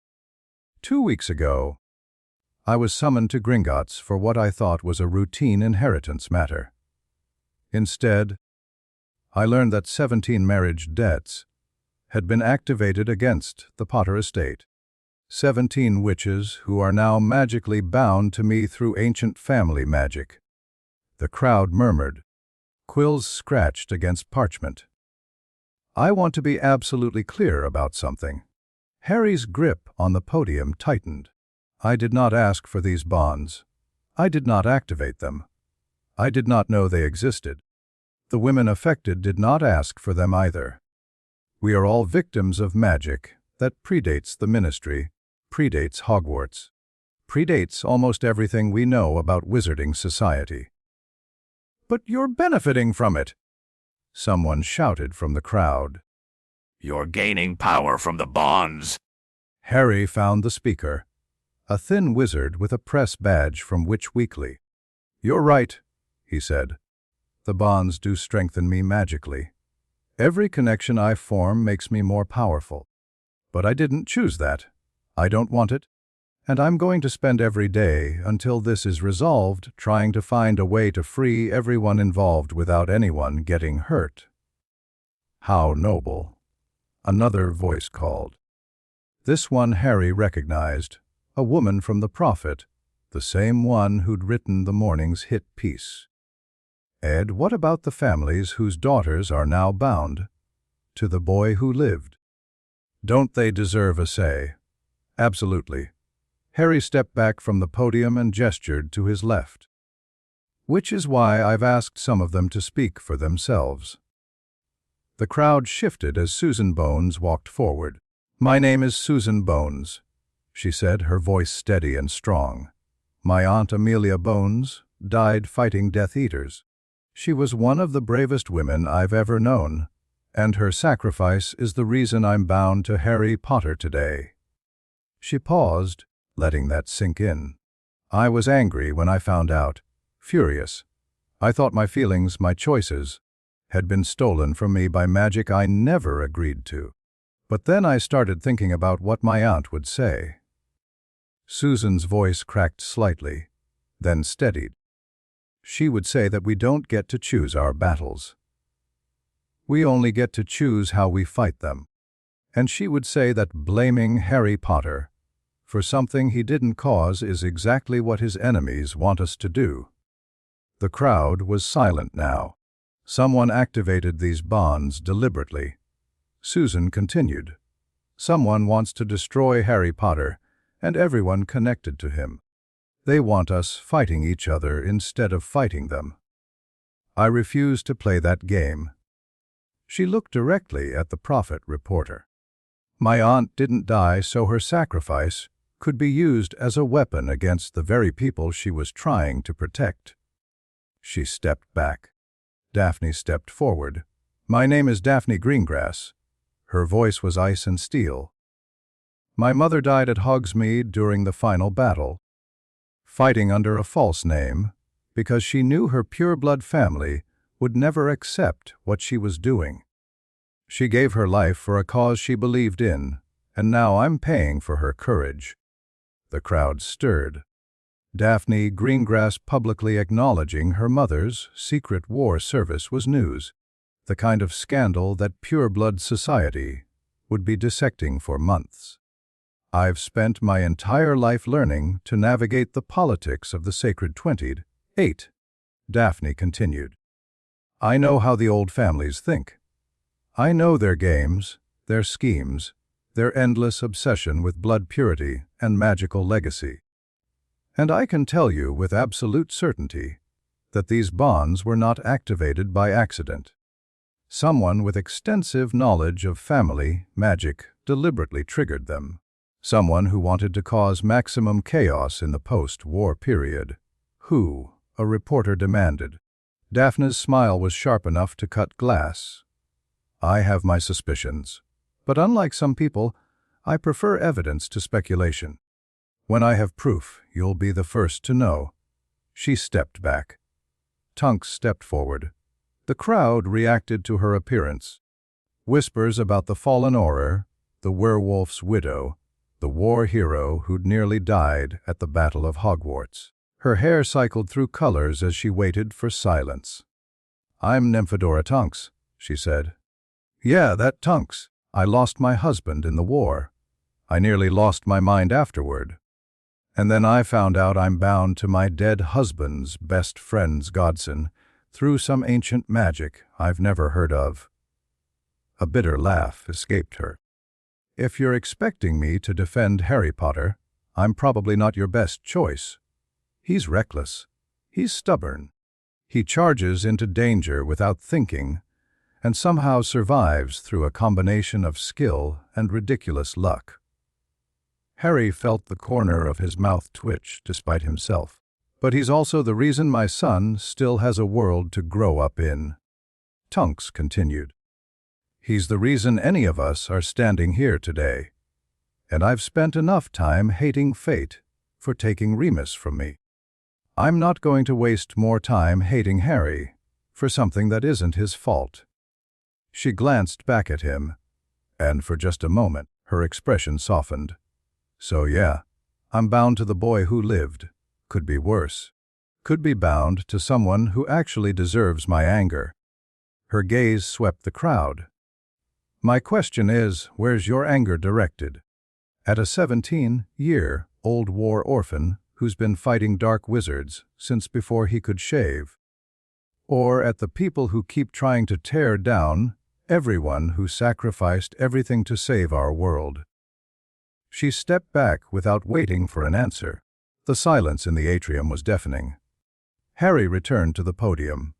2 weeks ago, I was summoned to Gringotts for what I thought was a routine inheritance matter. Instead, I learned that 17 marriage debts had been activated against the Potter estate. 17 witches who are now magically bound to me through ancient family magic. The crowd murmured. Quills scratched against parchment. I want to be absolutely clear about something. Harry's grip on the podium tightened. I did not ask for these bonds. I did not activate them. I did not know they existed. The women affected did not ask for them either. We are all victims of magic that predates the ministry, predates Hogwarts, predates almost everything we know about wizarding society. "But you're benefiting from it!" someone shouted from the crowd. You're gaining power from the bonds. Harry found the speaker, a thin wizard with a press badge from Witch Weekly. "You're right," he said. "The bonds do strengthen me magically. Every connection I form makes me more powerful. But I didn't choose that. I don't want it. And I'm going to spend every day, until this is resolved, trying to find a way to free everyone involved without anyone getting hurt." "How noble," another voice called. This one Harry recognized, a woman from the Prophet, the same one who'd written the morning's hit piece. "Ed, what about the families whose daughters are now bound? To the boy who lived. Don't they deserve a say?" "Absolutely." Harry stepped back from the podium and gestured to his left. "Which is why I've asked some of them to speak for themselves." The crowd shifted as Susan Bones walked forward. "My name is Susan Bones," she said, her voice steady and strong. "My Aunt Amelia Bones died fighting Death Eaters. She was one of the bravest women I've ever known, and her sacrifice is the reason I'm bound to Harry Potter today." She paused, letting that sink in. "I was angry when I found out, furious. I thought my feelings, my choices, had been stolen from me by magic I never agreed to. But then I started thinking about what my aunt would say." Susan's voice cracked slightly, then steadied. "She would say that we don't get to choose our battles. We only get to choose how we fight them. And she would say that blaming Harry Potter for something he didn't cause is exactly what his enemies want us to do." The crowd was silent now. Someone activated these bonds deliberately. Susan continued. "Someone wants to destroy Harry Potter and everyone connected to him. They want us fighting each other instead of fighting them. I refuse to play that game." She looked directly at the Prophet reporter. "My aunt didn't die so her sacrifice could be used as a weapon against the very people she was trying to protect." She stepped back. Daphne stepped forward. "My name is Daphne Greengrass." Her voice was ice and steel. "My mother died at Hogsmeade during the final battle, fighting under a false name because she knew her pure-blood family would never accept what she was doing. She gave her life for a cause she believed in, and now I'm paying for her courage." The crowd stirred. Daphne Greengrass publicly acknowledging her mother's secret war service was news, the kind of scandal that pure-blood society would be dissecting for months. "I've spent my entire life learning to navigate the politics of the Sacred 28, Daphne continued. "I know how the old families think. I know their games, their schemes, their endless obsession with blood purity and magical legacy. And I can tell you with absolute certainty that these bonds were not activated by accident. Someone with extensive knowledge of family magic deliberately triggered them. Someone who wanted to cause maximum chaos in the post-war period. Who? A reporter demanded. Daphne's smile was sharp enough to cut glass. "I have my suspicions, but unlike some people, I prefer evidence to speculation. When I have proof, you'll be the first to know." She stepped back. Tonks stepped forward. The crowd reacted to her appearance. Whispers about the fallen Auror, the werewolf's widow, the war hero who'd nearly died at the Battle of Hogwarts. Her hair cycled through colors as she waited for silence. "I'm Nymphadora Tonks," she said. "Yeah, that Tonks. I lost my husband in the war. I nearly lost my mind afterward. And then I found out I'm bound to my dead husband's best friend's godson through some ancient magic I've never heard of." A bitter laugh escaped her. "If you're expecting me to defend Harry Potter, I'm probably not your best choice. He's reckless. He's stubborn. He charges into danger without thinking, and somehow survives through a combination of skill and ridiculous luck. Harry felt the corner of his mouth twitch despite himself. But he's also the reason my son still has a world to grow up in. Tonks continued. He's the reason any of us are standing here today. And I've spent enough time hating fate for taking Remus from me. I'm not going to waste more time hating Harry for something that isn't his fault. She glanced back at him, and for just a moment, her expression softened. So yeah, I'm bound to the boy who lived. Could be worse. Could be bound to someone who actually deserves my anger. Her gaze swept the crowd. My question is, where's your anger directed? At a 17-year-old war orphan who's been fighting dark wizards since before he could shave? Or at the people who keep trying to tear down everyone who sacrificed everything to save our world? She stepped back without waiting for an answer. The silence in the atrium was deafening. Harry returned to the podium.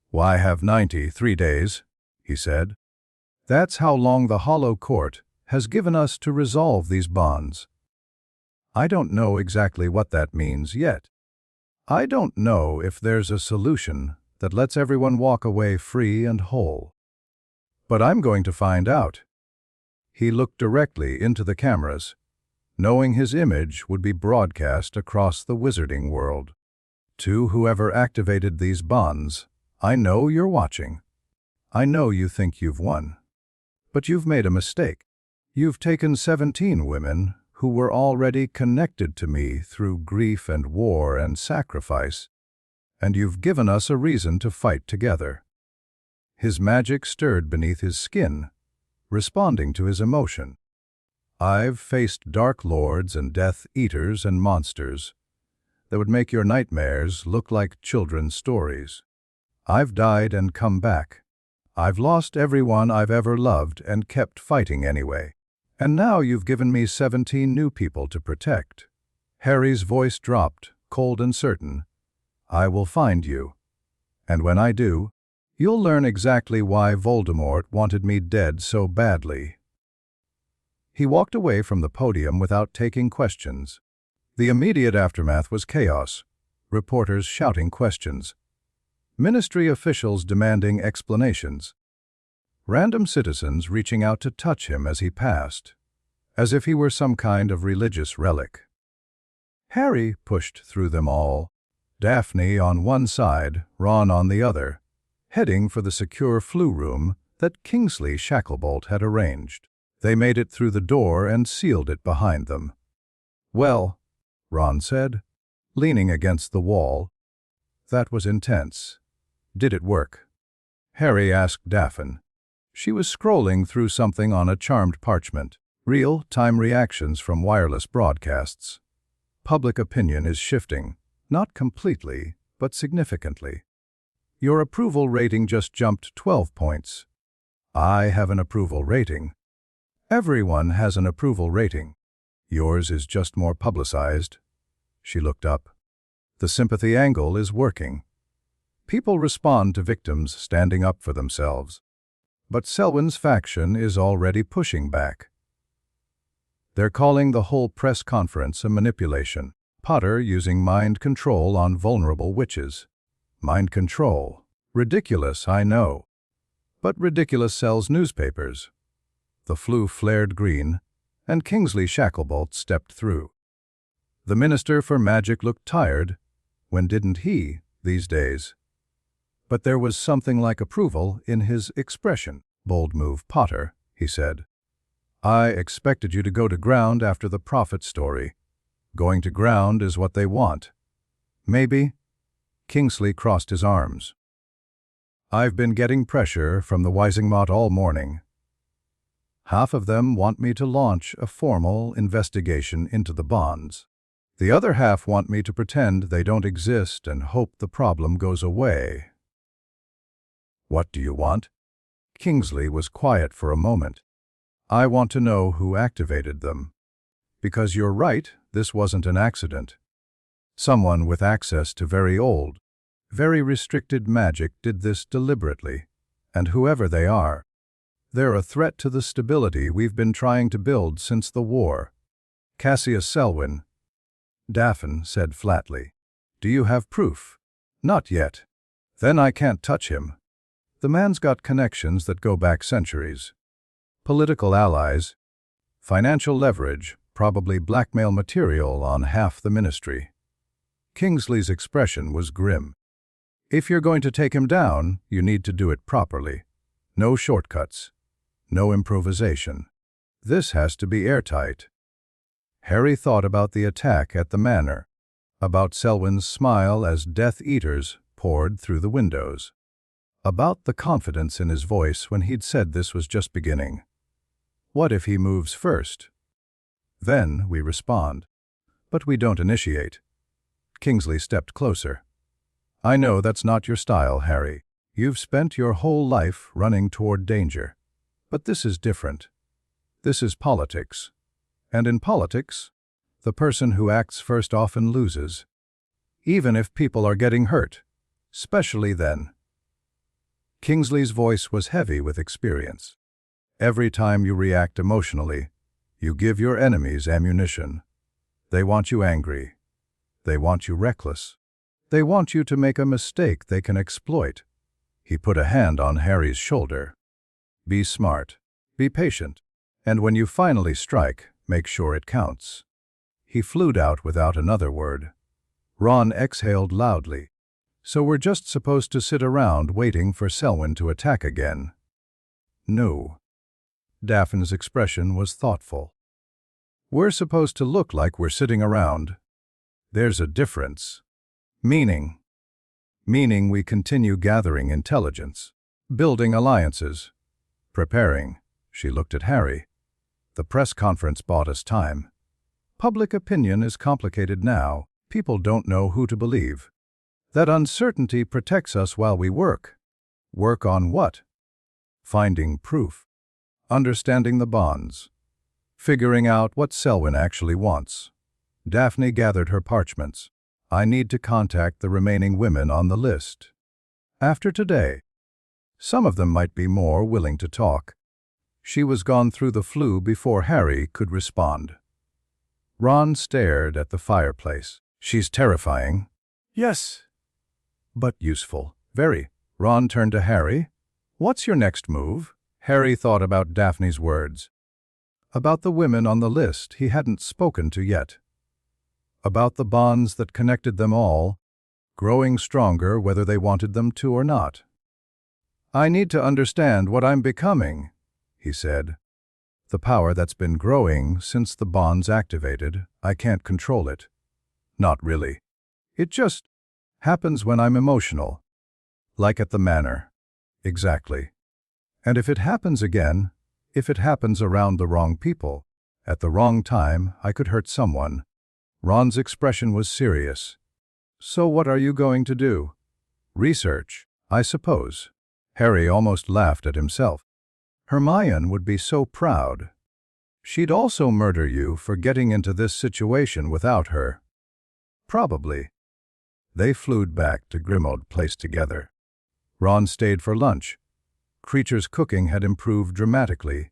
"Why have 93 days?" he said. "That's how long the Hollow Court has given us to resolve these bonds. I don't know exactly what that means yet. I don't know if there's a solution that lets everyone walk away free and whole. But I'm going to find out." He looked directly into the cameras, knowing his image would be broadcast across the wizarding world. "To whoever activated these bonds, I know you're watching. I know you think you've won. But you've made a mistake. You've taken 17 women who were already connected to me through grief and war and sacrifice, and you've given us a reason to fight together." His magic stirred beneath his skin, responding to his emotion. "I've faced dark lords and death eaters and monsters that would make your nightmares look like children's stories. I've died and come back. I've lost everyone I've ever loved and kept fighting anyway. And now you've given me 17 new people to protect." Harry's voice dropped, cold and certain. "I will find you. And when I do, you'll learn exactly why Voldemort wanted me dead so badly." He walked away from the podium without taking questions. The immediate aftermath was chaos. Reporters shouting questions. Ministry officials demanding explanations. Random citizens reaching out to touch him as he passed, as if he were some kind of religious relic. Harry pushed through them all, Daphne on one side, Ron on the other, heading for the secure flu room that Kingsley Shacklebolt had arranged. They made it through the door and sealed it behind them. "Well," Ron said, leaning against the wall. "That was intense. Did it work?" Harry asked Daphne. She was scrolling through something on a charmed parchment. "Real-time reactions from wireless broadcasts. Public opinion is shifting, not completely, but significantly. Your approval rating just jumped 12 points. I have an approval rating. Everyone has an approval rating. Yours is just more publicized." She looked up. "The sympathy angle is working. People respond to victims standing up for themselves. But Selwyn's faction is already pushing back. They're calling the whole press conference a manipulation. Potter using mind control on vulnerable witches. Mind control. Ridiculous, I know. But ridiculous sells newspapers." The flu flared green, and Kingsley Shacklebolt stepped through. The Minister for Magic looked tired. When didn't he, these days? But there was something like approval in his expression. "Bold move, Potter," he said. "I expected you to go to ground after the prophet story. Going to ground is what they want." "Maybe." Kingsley crossed his arms. "I've been getting pressure from the Wisingamot all morning. Half of them want me to launch a formal investigation into the bonds. The other half want me to pretend they don't exist and hope the problem goes away." "What do you want?" Kingsley was quiet for a moment. "I want to know who activated them. Because you're right, this wasn't an accident. Someone with access to very old, very restricted magic did this deliberately, And whoever they are, they're a threat to the stability we've been trying to build since the war. Cassius Selwyn, Daphne said flatly. Do you have proof? Not yet. Then I can't touch him. The man's got connections that go back centuries. Political allies, financial leverage, probably blackmail material on half the ministry. Kingsley's expression was grim. If you're going to take him down, you need to do it properly. No shortcuts. No improvisation. This has to be airtight. Harry thought about the attack at the manor, about Selwyn's smile as Death Eaters poured through the windows, about the confidence in his voice when he'd said this was just beginning. What if he moves first? Then we respond. But we don't initiate. Kingsley stepped closer. I know that's not your style, Harry. You've spent your whole life running toward danger. But this is different. This is politics. And in politics, the person who acts first often loses. Even if people are getting hurt. Especially then. Kingsley's voice was heavy with experience. Every time you react emotionally, you give your enemies ammunition. They want you angry. They want you reckless. They want you to make a mistake they can exploit. He put a hand on Harry's shoulder. Be smart. Be patient. And when you finally strike, make sure it counts. He flewed out without another word. Ron exhaled loudly. So we're just supposed to sit around waiting for Selwyn to attack again? No. Daphne's expression was thoughtful. We're supposed to look like we're sitting around. There's a difference. Meaning we continue gathering intelligence, building alliances, preparing. She looked at Harry. The press conference bought us time. Public opinion is complicated now. People don't know who to believe. That uncertainty protects us while we work. Work on what? Finding proof. Understanding the bonds. Figuring out what Selwyn actually wants. Daphne gathered her parchments. I need to contact the remaining women on the list. After today, some of them might be more willing to talk. She was gone through the flu before Harry could respond. Ron stared at the fireplace. She's terrifying. Yes. But useful. Very. Ron turned to Harry. What's your next move? Harry thought about Daphne's words. About the women on the list he hadn't spoken to yet. About the bonds that connected them all, growing stronger whether they wanted them to or not. I need to understand what I'm becoming, he said. The power that's been growing since the bonds activated, I can't control it. Not really. It just happens when I'm emotional. Like at the manor. Exactly. And if it happens again, if it happens around the wrong people, at the wrong time, I could hurt someone. Ron's expression was serious. So what are you going to do? Research, I suppose. Harry almost laughed at himself. Hermione would be so proud. She'd also murder you for getting into this situation without her. Probably. They flew back to Grimmauld Place together. Ron stayed for lunch. Creature's cooking had improved dramatically.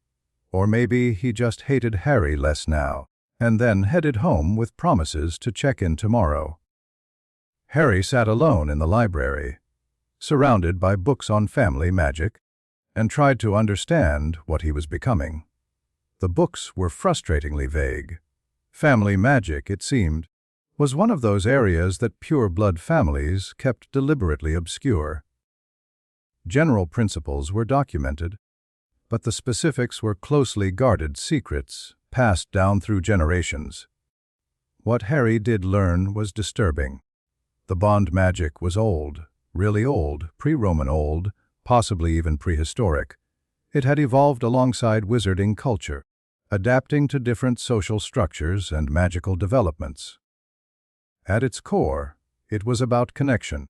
Or maybe he just hated Harry less now, and then headed home with promises to check in tomorrow. Harry sat alone in the library, surrounded by books on family magic, and tried to understand what he was becoming. The books were frustratingly vague. Family magic, it seemed, was one of those areas that pure-blood families kept deliberately obscure. General principles were documented, but the specifics were closely guarded secrets passed down through generations. What Harry did learn was disturbing. The bond magic was old, really old, pre-Roman old, possibly even prehistoric. It had evolved alongside wizarding culture, adapting to different social structures and magical developments. At its core, it was about connection,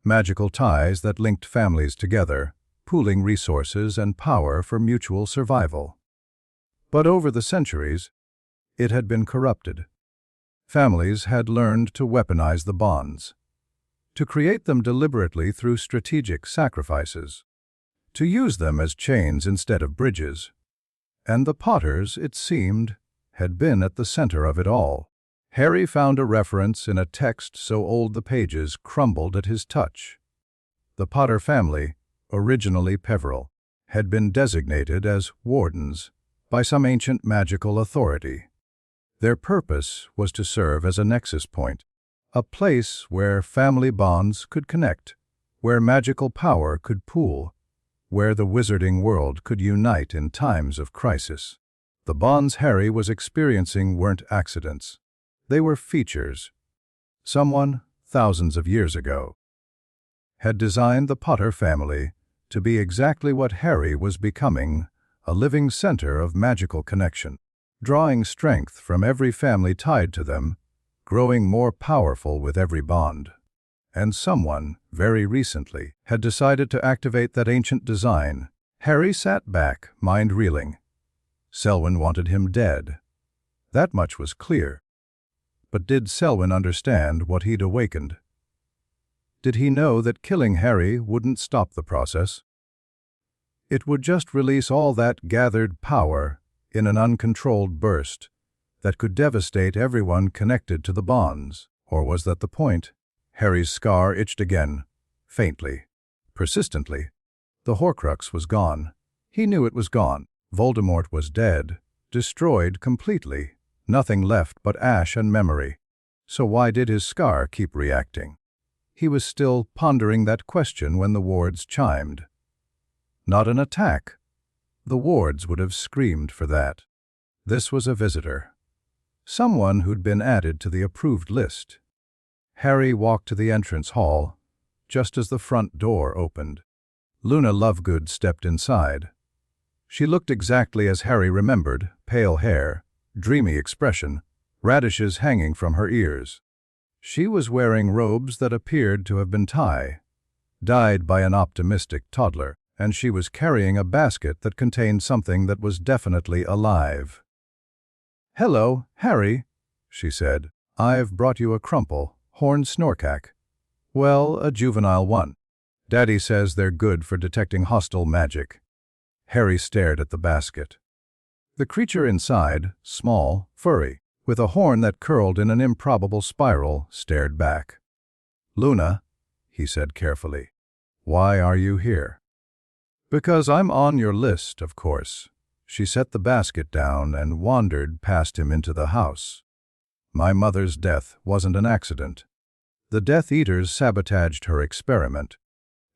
magical ties that linked families together, pooling resources and power for mutual survival. But over the centuries, it had been corrupted. Families had learned to weaponize the bonds, to create them deliberately through strategic sacrifices, to use them as chains instead of bridges. And the Potters, it seemed, had been at the center of it all. Harry found a reference in a text so old the pages crumbled at his touch. The Potter family, originally Peveril, had been designated as wardens by some ancient magical authority. Their purpose was to serve as a nexus point, a place where family bonds could connect, where magical power could pool, where the wizarding world could unite in times of crisis. The bonds Harry was experiencing weren't accidents. They were features. Someone, thousands of years ago, had designed the Potter family to be exactly what Harry was becoming, a living center of magical connection, drawing strength from every family tied to them, growing more powerful with every bond. And someone, very recently, had decided to activate that ancient design. Harry sat back, mind reeling. Selwyn wanted him dead. That much was clear. But did Selwyn understand what he'd awakened? Did he know that killing Harry wouldn't stop the process? It would just release all that gathered power in an uncontrolled burst that could devastate everyone connected to the bonds. Or was that the point? Harry's scar itched again, faintly, persistently. The Horcrux was gone. He knew it was gone. Voldemort was dead, destroyed completely. Nothing left but ash and memory. So why did his scar keep reacting? He was still pondering that question when the wards chimed. Not an attack. The wards would have screamed for that. This was a visitor. Someone who'd been added to the approved list. Harry walked to the entrance hall, just as the front door opened. Luna Lovegood stepped inside. She looked exactly as Harry remembered, pale hair, dreamy expression, radishes hanging from her ears. She was wearing robes that appeared to have been dyed by an optimistic toddler, and she was carrying a basket that contained something that was definitely alive. "Hello, Harry," she said. "I've brought you a crumple, horned snorkack. Well, a juvenile one. Daddy says they're good for detecting hostile magic." Harry stared at the basket. The creature inside, small, furry, with a horn that curled in an improbable spiral, stared back. "Luna," he said carefully, "why are you here?" "Because I'm on your list, of course." She set the basket down and wandered past him into the house. "My mother's death wasn't an accident. The Death Eaters sabotaged her experiment.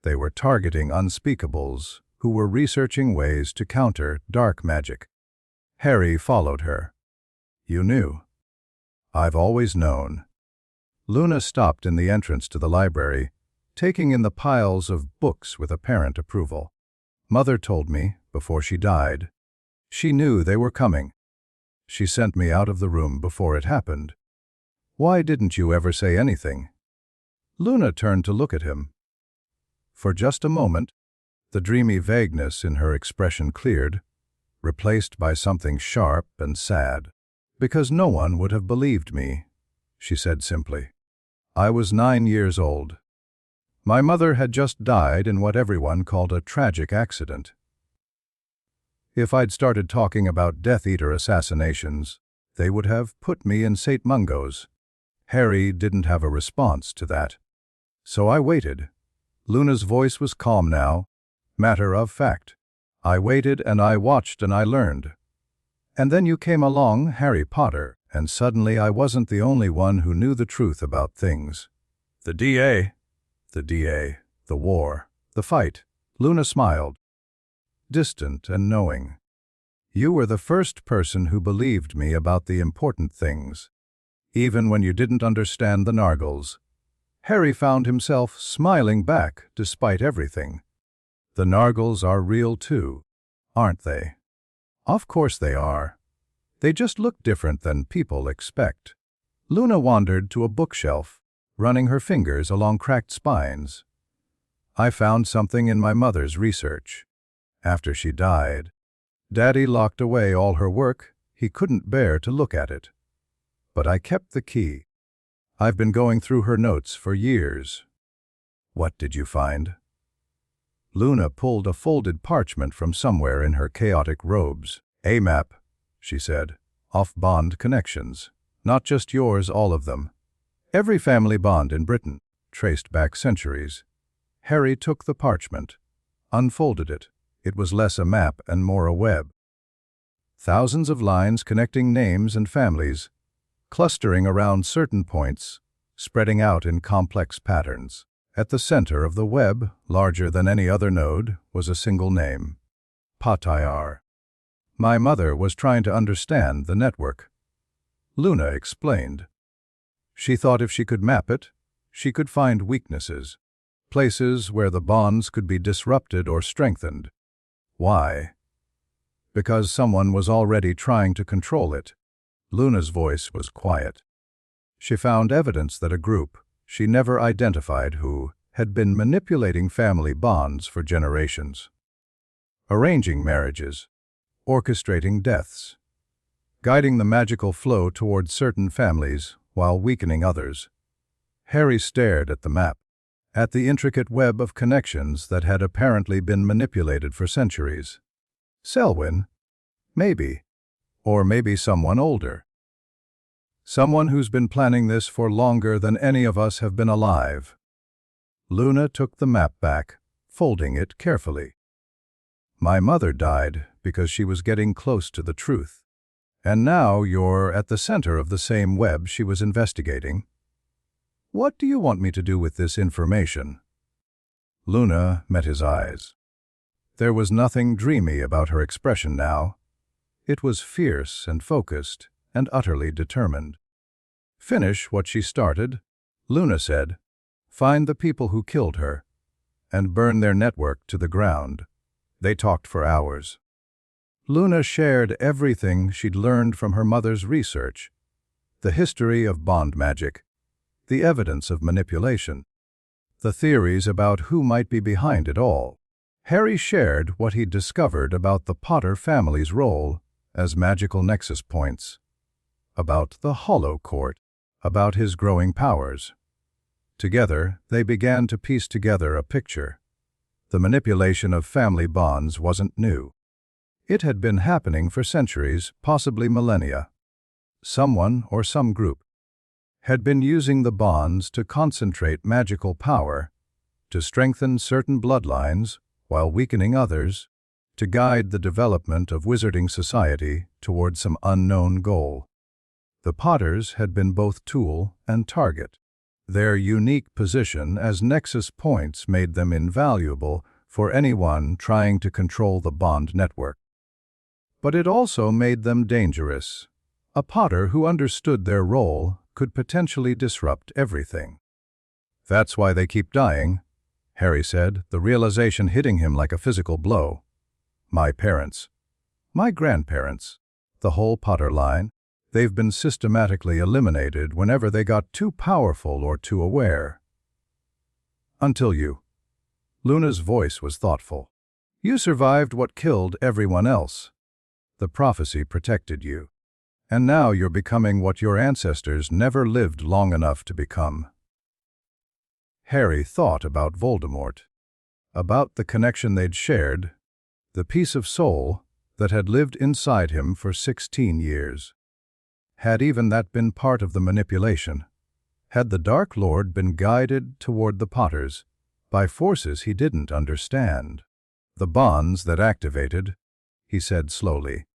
They were targeting unspeakables who were researching ways to counter dark magic." Harry followed her. "You knew." "I've always known." Luna stopped in the entrance to the library, taking in the piles of books with apparent approval. "Mother told me before she died. She knew they were coming. She sent me out of the room before it happened. Why didn't you ever say anything?" Luna turned to look at him. For just a moment, the dreamy vagueness in her expression cleared, replaced by something sharp and sad. "Because no one would have believed me," she said simply. "I was 9 years old. My mother had just died in what everyone called a tragic accident. If I'd started talking about Death Eater assassinations, they would have put me in St. Mungo's." Harry didn't have a response to that. "So I waited." Luna's voice was calm now, matter of fact. "I waited and I watched and I learned. And then you came along, Harry Potter, and suddenly I wasn't the only one who knew the truth about things. The DA, the war, the fight." Luna smiled, distant and knowing. "You were the first person who believed me about the important things, even when you didn't understand the Nargles." Harry found himself smiling back despite everything. "The Nargles are real too, aren't they?" "Of course they are. They just look different than people expect." Luna wandered to a bookshelf, running her fingers along cracked spines. "I found something in my mother's research. After she died, Daddy locked away all her work. He couldn't bear to look at it. But I kept the key. I've been going through her notes for years." "What did you find?" Luna pulled a folded parchment from somewhere in her chaotic robes. "A map," she said. "Off bond connections. Not just yours, all of them. Every family bond in Britain, traced back centuries." Harry took the parchment, unfolded it. It was less a map and more a web. Thousands of lines connecting names and families, clustering around certain points, spreading out in complex patterns. At the center of the web, larger than any other node, was a single name: Patayar. "My mother was trying to understand the network," Luna explained. "She thought if she could map it, she could find weaknesses, places where the bonds could be disrupted or strengthened. Why? Because someone was already trying to control it." Luna's voice was quiet. She found evidence that a group, she never identified who, had been manipulating family bonds for generations. Arranging marriages, orchestrating deaths, guiding the magical flow towards certain families while weakening others. Harry stared at the map, at the intricate web of connections that had apparently been manipulated for centuries. Selwyn? Maybe. Or maybe someone older. Someone who's been planning this for longer than any of us have been alive. Luna took the map back, folding it carefully. "My mother died because she was getting close to the truth. And now you're at the center of the same web she was investigating. What do you want me to do with this information?" Luna met his eyes. There was nothing dreamy about her expression now. It was fierce and focused and utterly determined. "Finish what she started," Luna said. "Find the people who killed her, and burn their network to the ground." They talked for hours. Luna shared everything she'd learned from her mother's research: the history of bond magic, the evidence of manipulation, the theories about who might be behind it all. Harry shared what he'd discovered about the Potter family's role as magical nexus points, about the Hollow Court, about his growing powers. Together, they began to piece together a picture. The manipulation of family bonds wasn't new. It had been happening for centuries, possibly millennia. Someone or some group had been using the bonds to concentrate magical power, to strengthen certain bloodlines while weakening others, to guide the development of wizarding society toward some unknown goal. The Potters had been both tool and target. Their unique position as nexus points made them invaluable for anyone trying to control the bond network. But it also made them dangerous. A Potter who understood their role could potentially disrupt everything. "That's why they keep dying," Harry said, the realization hitting him like a physical blow. "My parents, my grandparents, the whole Potter line, they've been systematically eliminated whenever they got too powerful or too aware. Until you." Luna's voice was thoughtful. "You survived what killed everyone else. The prophecy protected you. And now you're becoming what your ancestors never lived long enough to become." Harry thought about Voldemort, about the connection they'd shared, the piece of soul that had lived inside him for 16 years. Had even that been part of the manipulation? Had the Dark Lord been guided toward the Potters by forces he didn't understand? "The bonds that activated," he said slowly.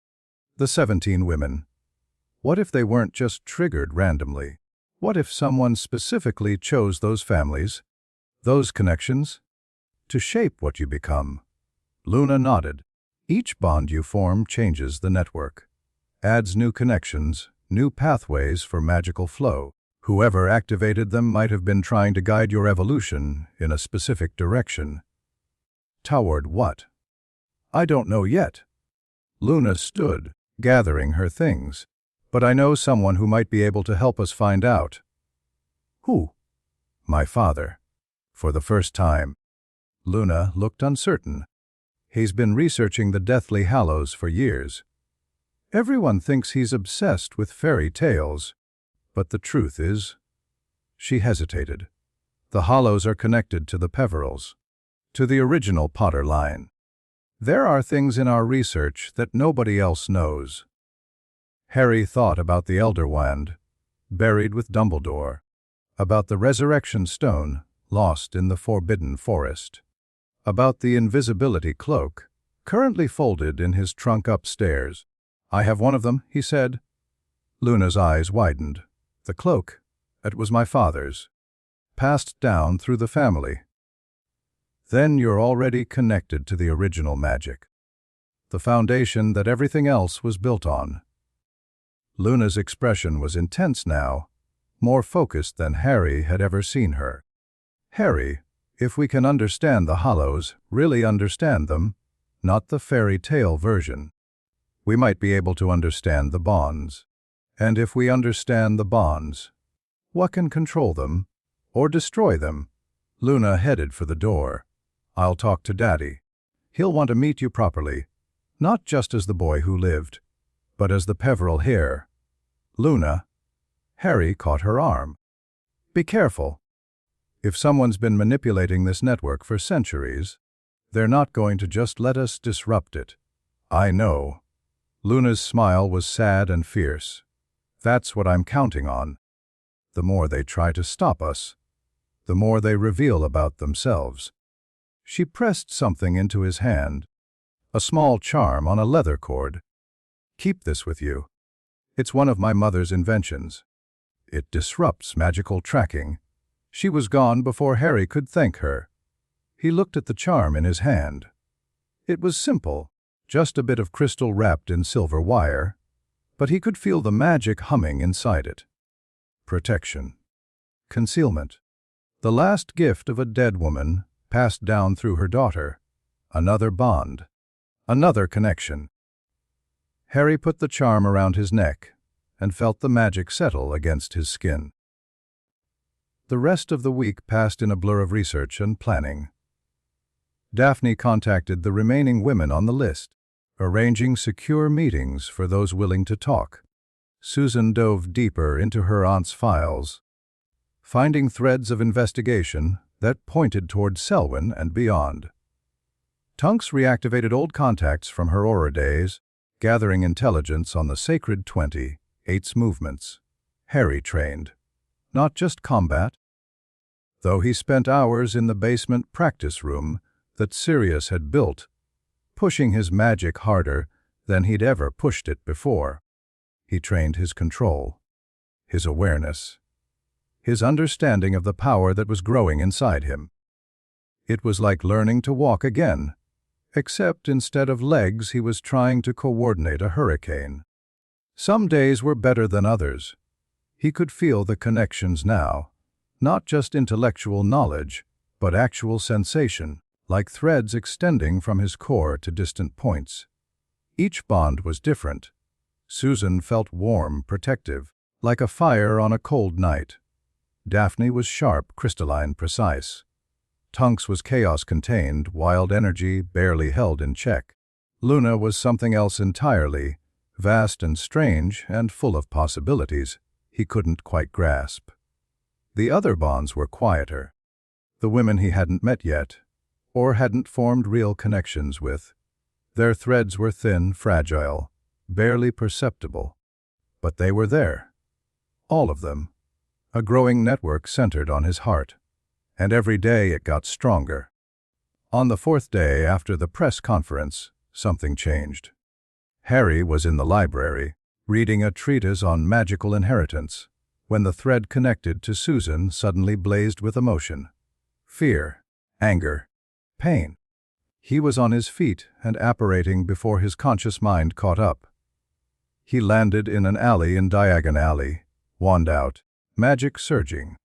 "The 17 women. What if they weren't just triggered randomly? What if someone specifically chose those families, those connections, to shape what you become?" Luna nodded. "Each bond you form changes the network, adds new connections, new pathways for magical flow. Whoever activated them might have been trying to guide your evolution in a specific direction. Toward what? I don't know yet." Luna stood, gathering her things. "But I know someone who might be able to help us find out." "Who?" "My father." For the first time, Luna looked uncertain. "He's been researching the Deathly Hallows for years. Everyone thinks he's obsessed with fairy tales, but the truth is..." She hesitated. "The Hollows are connected to the Peverils. To the original Potter line. There are things in our research that nobody else knows. Harry thought about the Elder Wand, buried with Dumbledore, about the Resurrection Stone, lost in the Forbidden Forest, about the invisibility cloak, currently folded in his trunk upstairs. "I have one of them," he said. Luna's eyes widened. "The cloak? It was my father's. Passed down through the family." "Then you're already connected to the original magic. The foundation that everything else was built on." Luna's expression was intense now, more focused than Harry had ever seen her. "Harry, if we can understand the Hollows, really understand them, not the fairy tale version, we might be able to understand the bonds. And if we understand the bonds, what can control them or destroy them?" Luna headed for the door. "I'll talk to Daddy. He'll want to meet you properly, not just as the boy who lived, but as the Peveril Hare." "Luna." Harry caught her arm. "Be careful. If someone's been manipulating this network for centuries, they're not going to just let us disrupt it." "I know." Luna's smile was sad and fierce. "That's what I'm counting on. The more they try to stop us, the more they reveal about themselves." She pressed something into his hand, a small charm on a leather cord. "Keep this with you. It's one of my mother's inventions. It disrupts magical tracking." She was gone before Harry could thank her. He looked at the charm in his hand. It was simple, just a bit of crystal wrapped in silver wire, but he could feel the magic humming inside it. Protection. Concealment. The last gift of a dead woman, passed down through her daughter. Another bond. Another connection. Harry put the charm around his neck and felt the magic settle against his skin. The rest of the week passed in a blur of research and planning. Daphne contacted the remaining women on the list, arranging secure meetings for those willing to talk. Susan dove deeper into her aunt's files, finding threads of investigation that pointed toward Selwyn and beyond. Tunks reactivated old contacts from her Auror days, gathering intelligence on the sacred 28's movements. Harry trained, not just combat. Though he spent hours in the basement practice room that Sirius had built, pushing his magic harder than he'd ever pushed it before. He trained his control, his awareness, his understanding of the power that was growing inside him. It was like learning to walk again, except instead of legs he was trying to coordinate a hurricane. Some days were better than others. He could feel the connections now, not just intellectual knowledge, but actual sensation, like threads extending from his core to distant points. Each bond was different. Susan felt warm, protective, like a fire on a cold night. Daphne was sharp, crystalline, precise. Tunks was chaos-contained, wild energy barely held in check. Luna was something else entirely, vast and strange and full of possibilities he couldn't quite grasp. The other bonds were quieter. The women he hadn't met yet, or hadn't formed real connections with. Their threads were thin, fragile, barely perceptible. But they were there. All of them. A growing network centered on his heart. And every day it got stronger. On the fourth day after the press conference, something changed. Harry was in the library, reading a treatise on magical inheritance, when the thread connected to Susan suddenly blazed with emotion. Fear, anger, pain. He was on his feet and apparating before his conscious mind caught up. He landed in an alley in Diagon Alley, wand out, magic surging.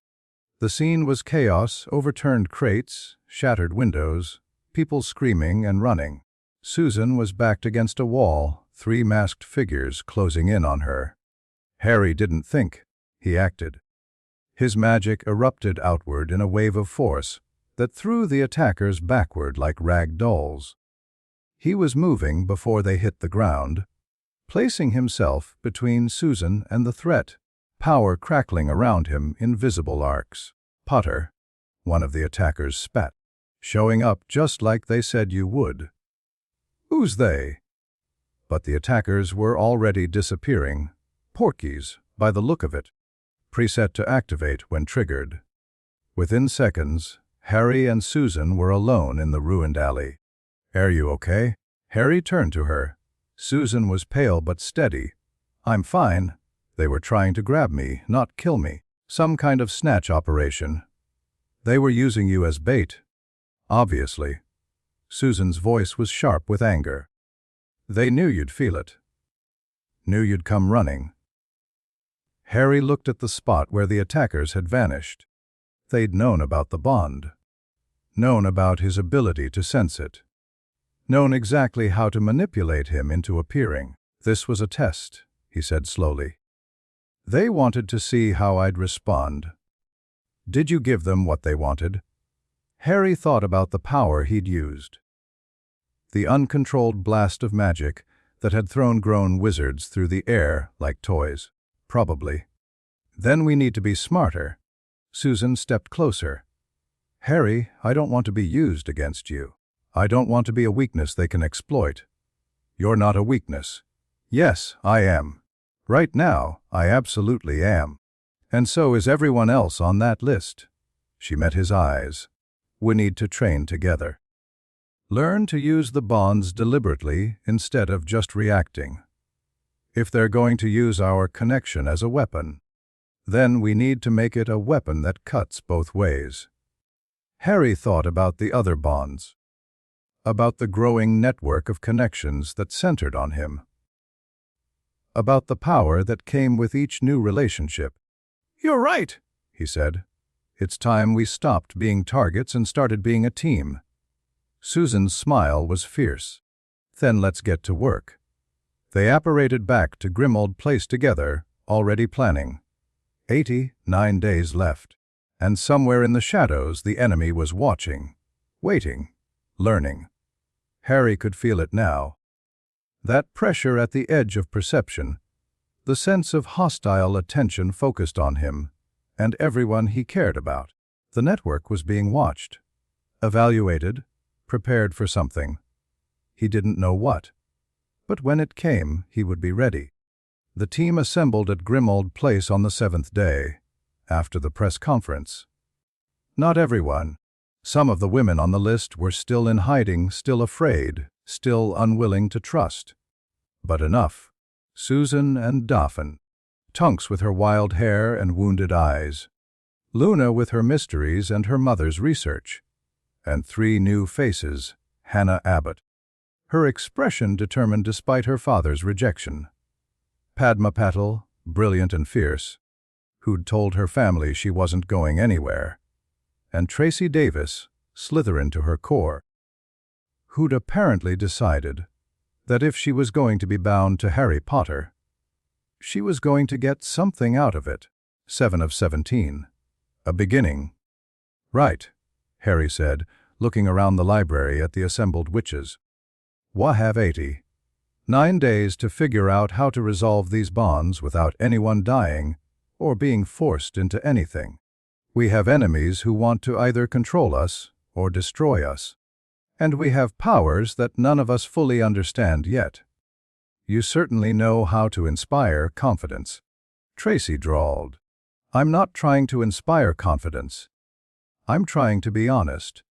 The scene was chaos, overturned crates, shattered windows, people screaming and running. Susan was backed against a wall, 3 masked figures closing in on her. Harry didn't think, he acted. His magic erupted outward in a wave of force that threw the attackers backward like rag dolls. He was moving before they hit the ground, placing himself between Susan and the threat, power crackling around him in visible arcs. "Potter," one of the attackers spat. showing up just like they said you would. Who's they? But the attackers were already disappearing. Porkies, by the look of it. Preset to activate when triggered. Within seconds, Harry and Susan were alone in the ruined alley. "Are you okay?" Harry turned to her. Susan was pale but steady. "I'm fine. They were trying to grab me, not kill me. Some kind of snatch operation. They were using you as bait." "Obviously." Susan's voice was sharp with anger. "They knew you'd feel it. Knew you'd come running." Harry looked at the spot where the attackers had vanished. They'd known about the bond. Known about his ability to sense it. Known exactly how to manipulate him into appearing. "This was a test," he said slowly. "They wanted to see how I'd respond. Did you give them what they wanted?" Harry thought about the power he'd used. The uncontrolled blast of magic that had thrown grown wizards through the air like toys. Probably. "Then we need to be smarter." Susan stepped closer. "Harry, I don't want to be used against you. I don't want to be a weakness they can exploit." "You're not a weakness." "Yes, I am. Right now, I absolutely am. And so is everyone else on that list." She met his eyes. "We need to train together. Learn to use the bonds deliberately instead of just reacting. If they're going to use our connection as a weapon, then we need to make it a weapon that cuts both ways." Harry thought about the other bonds. About the growing network of connections that centered on him. About the power that came with each new relationship. "You're right," he said. "It's time we stopped being targets and started being a team." Susan's smile was fierce. "Then let's get to work." They apparated back to Grimold Place together, already planning. 89 days left. And somewhere in the shadows the enemy was watching, waiting, learning. Harry could feel it now. That pressure at the edge of perception, the sense of hostile attention focused on him and everyone he cared about. The network was being watched, evaluated, prepared for something. He didn't know what. But when it came, he would be ready. The team assembled at Grimold Place on the 7th day, after the press conference. Not everyone. Some of the women on the list were still in hiding, still afraid, still unwilling to trust. But enough. Susan and Daphne. Tonks with her wild hair and wounded eyes. Luna with her mysteries and her mother's research. And 3 new faces, Hannah Abbott. Her expression determined despite her father's rejection. Padma Patil, brilliant and fierce, who'd told her family she wasn't going anywhere. And Tracy Davis, Slytherin to her core, who'd apparently decided that if she was going to be bound to Harry Potter, she was going to get something out of it. 7 of 17. A beginning. "Right," Harry said, looking around the library at the assembled witches. "We have 89 days to figure out how to resolve these bonds without anyone dying or being forced into anything. We have enemies who want to either control us or destroy us. And we have powers that none of us fully understand yet. You certainly know how to inspire confidence." Tracy drawled. "I'm not trying to inspire confidence. I'm trying to be honest."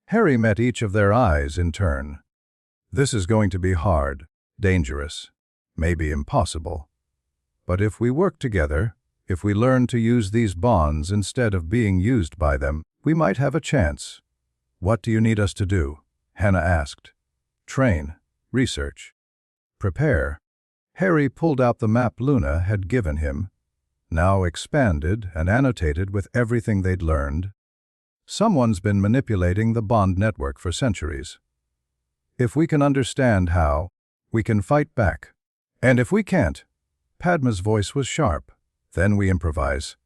Harry met each of their eyes in turn. "This is going to be hard, dangerous, maybe impossible. But if we work together, if we learn to use these bonds instead of being used by them, we might have a chance." "What do you need us to do?" Hannah asked. "Train, research, prepare." Harry pulled out the map Luna had given him, now expanded and annotated with everything they'd learned. Someone's been manipulating the bond network for centuries. If we can understand how, we can fight back. And if we can't, Padma's voice was sharp, then we improvise.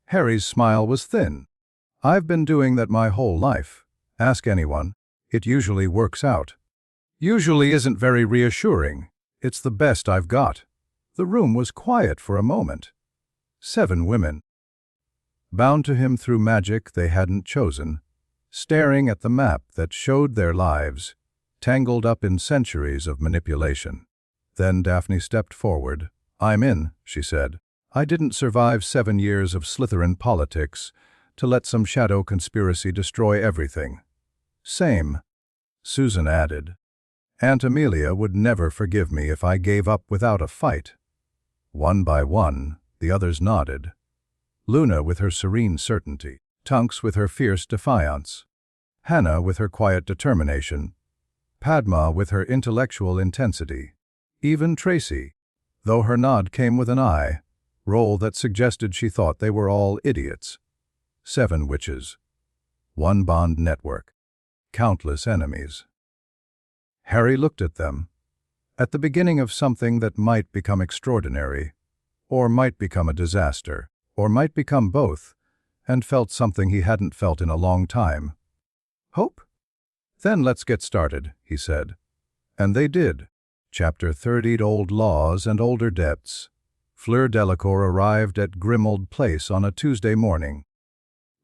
Harry's smile was thin. "I've been doing that my whole life. Ask anyone. It usually works out." "Usually isn't very reassuring. It's the best I've got." The room was quiet for a moment. 7 women. Bound to him through magic they hadn't chosen. staring at the map that showed their lives, tangled up in centuries of manipulation. Then Daphne stepped forward. "I'm in," she said. "I didn't survive 7 years of Slytherin politics to let some shadow conspiracy destroy everything." "Same," Susan added. "Aunt Amelia would never forgive me if I gave up without a fight." One by one, the others nodded. Luna with her serene certainty, Tonks with her fierce defiance, Hannah with her quiet determination, Padma with her intellectual intensity. Even Tracy, though her nod came with an eye roll that suggested she thought they were all idiots. 7 witches. 1 bond network. Countless enemies. Harry looked at them, at the beginning of something that might become extraordinary, or might become a disaster, or might become both, and felt something he hadn't felt in a long time. "Hope? Then let's get started," he said. And they did. Chapter 30: Old Laws and Older Debts. Fleur Delacour arrived at Grimmauld Place on a Tuesday morning,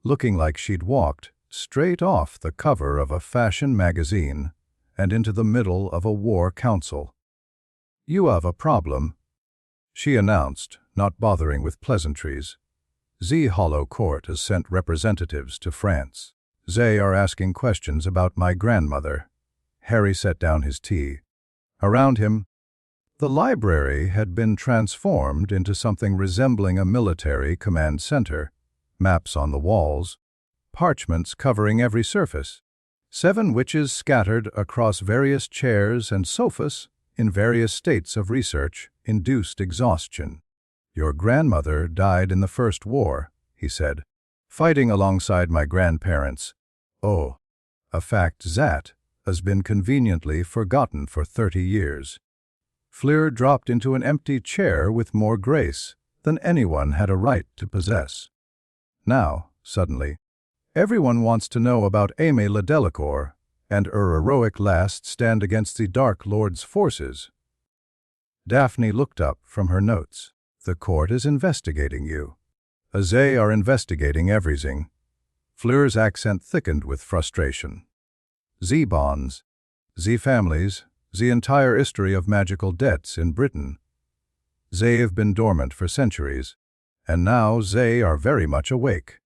looking like she'd walked straight off the cover of a fashion magazine and into the middle of a war council. "You have a problem," she announced, not bothering with pleasantries. "Z Hollow Court has sent representatives to France. They are asking questions about my grandmother." Harry set down his tea. Around him, the library had been transformed into something resembling a military command center. Maps on the walls, parchments covering every surface. 7 witches scattered across various chairs and sofas in various states of research-induced exhaustion. "Your grandmother died in the First War," he said, "fighting alongside my grandparents. Oh, a fact that has been conveniently forgotten for 30 years. Fleur dropped into an empty chair with more grace than anyone had a right to possess. Now, suddenly, everyone wants to know about Aimée le Delacour and her heroic last stand against the Dark Lord's forces." Daphne looked up from her notes. "The court is investigating you." "They are investigating everything." Fleur's accent thickened with frustration. "Z bonds, Z families, the entire history of magical debts in Britain. They have been dormant for centuries, and now they are very much awake."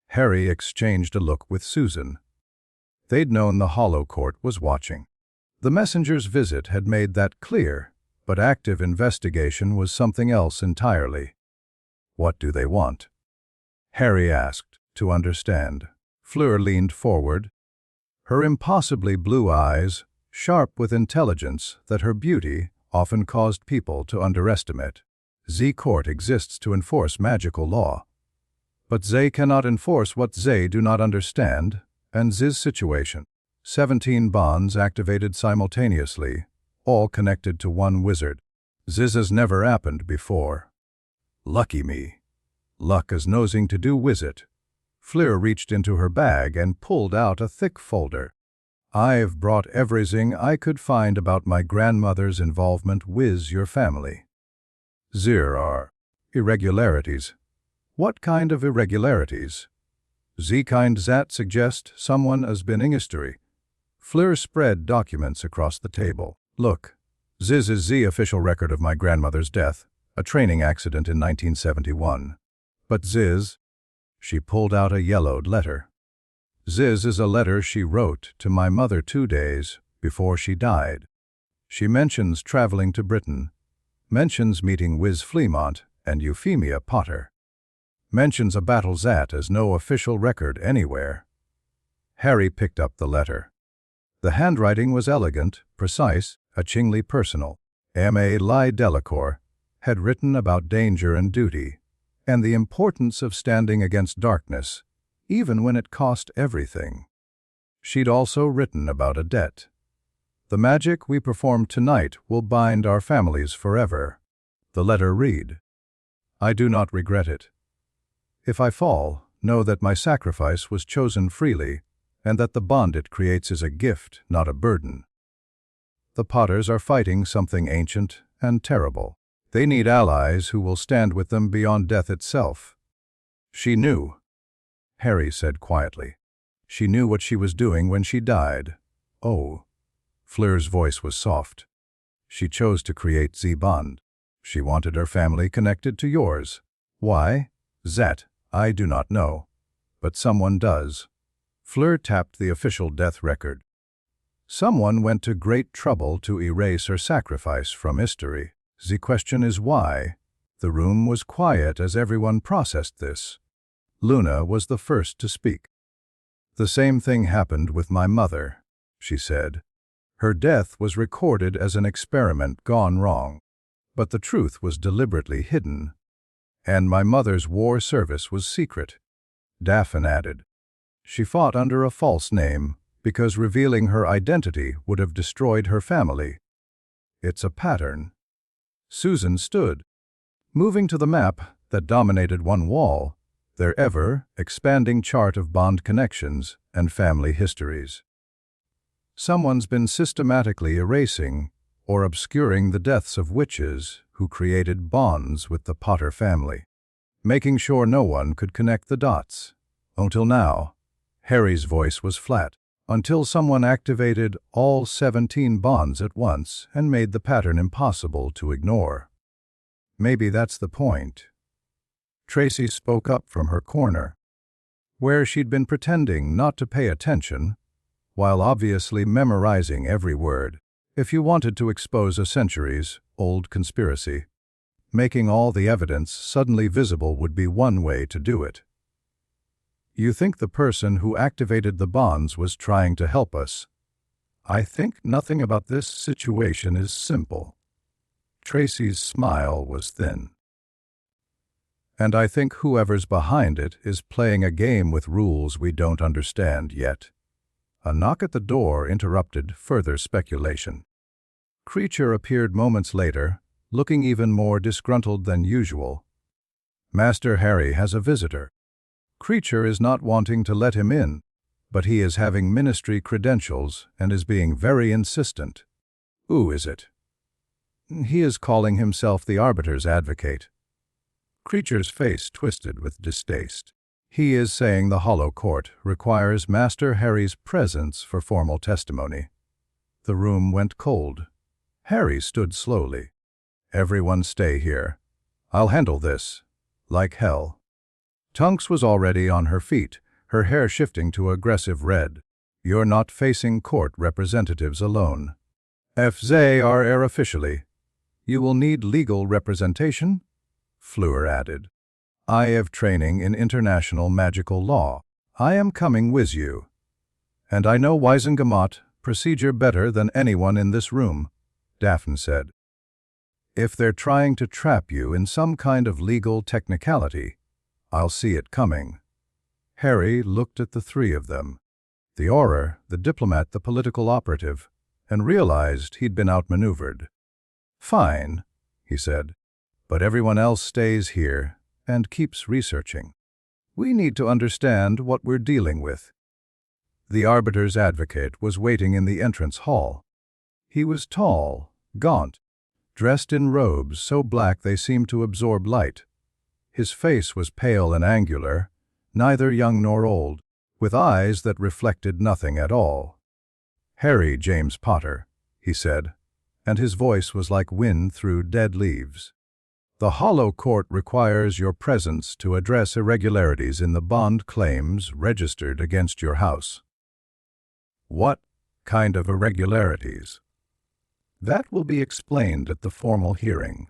Harry exchanged a look with Susan. They'd known the Hollow Court was watching. The messenger's visit had made that clear, but active investigation was something else entirely. "What do they want?" Harry asked, to understand. Fleur leaned forward, her impossibly blue eyes sharp with intelligence that her beauty often caused people to underestimate. "Z Court exists to enforce magical law. But they cannot enforce what they do not understand, and Z's situation. 17 bonds activated simultaneously, all connected to one wizard. This has never happened before. Lucky me. Luck has nosing to do with it." Fleur reached into her bag and pulled out a thick folder. "I've brought everything I could find about my grandmother's involvement with your family. There are irregularities." "What kind of irregularities?" "The kind that suggest someone has been in history." Fleur spread documents across the table. "Look, this is the official record of my grandmother's death, a training accident in 1971. But this," she pulled out a yellowed letter. "This is a letter she wrote to my mother 2 days before she died. She mentions traveling to Britain, mentions meeting Wiz Fleamont and Euphemia Potter, mentions a battle that has no official record anywhere." Harry picked up the letter. The handwriting was elegant, precise, etchingly personal. Aimée le Delacour had written about danger and duty, and the importance of standing against darkness, even when it cost everything. She'd also written about a debt. "The magic we perform tonight will bind our families forever." The letter read, "I do not regret it. If I fall, know that my sacrifice was chosen freely, and that the bond it creates is a gift, not a burden. The Potters are fighting something ancient and terrible. They need allies who will stand with them beyond death itself." "She knew," Harry said quietly. She knew what she was doing when she died. Oh. Fleur's voice was soft. She chose to create Z-Bond. She wanted her family connected to yours. Why? Zat, I do not know. But someone does. Fleur tapped the official death record. Someone went to great trouble to erase her sacrifice from history. The question is why? The room was quiet as everyone processed this. Luna was the first to speak. The same thing happened with my mother, she said. Her death was recorded as an experiment gone wrong, but the truth was deliberately hidden. And my mother's war service was secret. Daphne added. She fought under a false name because revealing her identity would have destroyed her family. It's a pattern. Susan stood, moving to the map that dominated one wall, their ever-expanding chart of bond connections and family histories. Someone's been systematically erasing or obscuring the deaths of witches who created bonds with the Potter family, making sure no one could connect the dots. Until now, Harry's voice was flat, until someone activated all 17 bonds at once and made the pattern impossible to ignore. Maybe that's the point. Tracy spoke up from her corner, where she'd been pretending not to pay attention, while obviously memorizing every word. If you wanted to expose a centuries-old conspiracy, making all the evidence suddenly visible would be one way to do it. You think the person who activated the bonds was trying to help us? I think nothing about this situation is simple. Tracy's smile was thin. And I think whoever's behind it is playing a game with rules we don't understand yet. A knock at the door interrupted further speculation. Creature appeared moments later, looking even more disgruntled than usual. Master Harry has a visitor. Creature is not wanting to let him in, but he is having ministry credentials and is being very insistent. Who is it? He is calling himself the Arbiter's advocate. Creature's face twisted with distaste. He is saying the Hollow Court requires Master Harry's presence for formal testimony. The room went cold. Harry stood slowly. Everyone stay here. I'll handle this. Like hell. Tonks was already on her feet, her hair shifting to aggressive red. You're not facing court representatives alone. If they are here officially, you will need legal representation? Fleur added. I have training in international magical law. I am coming with you. And I know Wisengamot procedure better than anyone in this room, Daphne said. If they're trying to trap you in some kind of legal technicality, I'll see it coming. Harry looked at the three of them, the Auror, the diplomat, the political operative, and realized he'd been outmaneuvered. Fine, he said, but everyone else stays here and keeps researching. We need to understand what we're dealing with. The Arbiter's advocate was waiting in the entrance hall. He was tall, gaunt, dressed in robes so black they seemed to absorb light. His face was pale and angular, neither young nor old, with eyes that reflected nothing at all. Harry James Potter, he said, and his voice was like wind through dead leaves. The Hollow Court requires your presence to address irregularities in the bond claims registered against your house. What kind of irregularities? That will be explained at the formal hearing.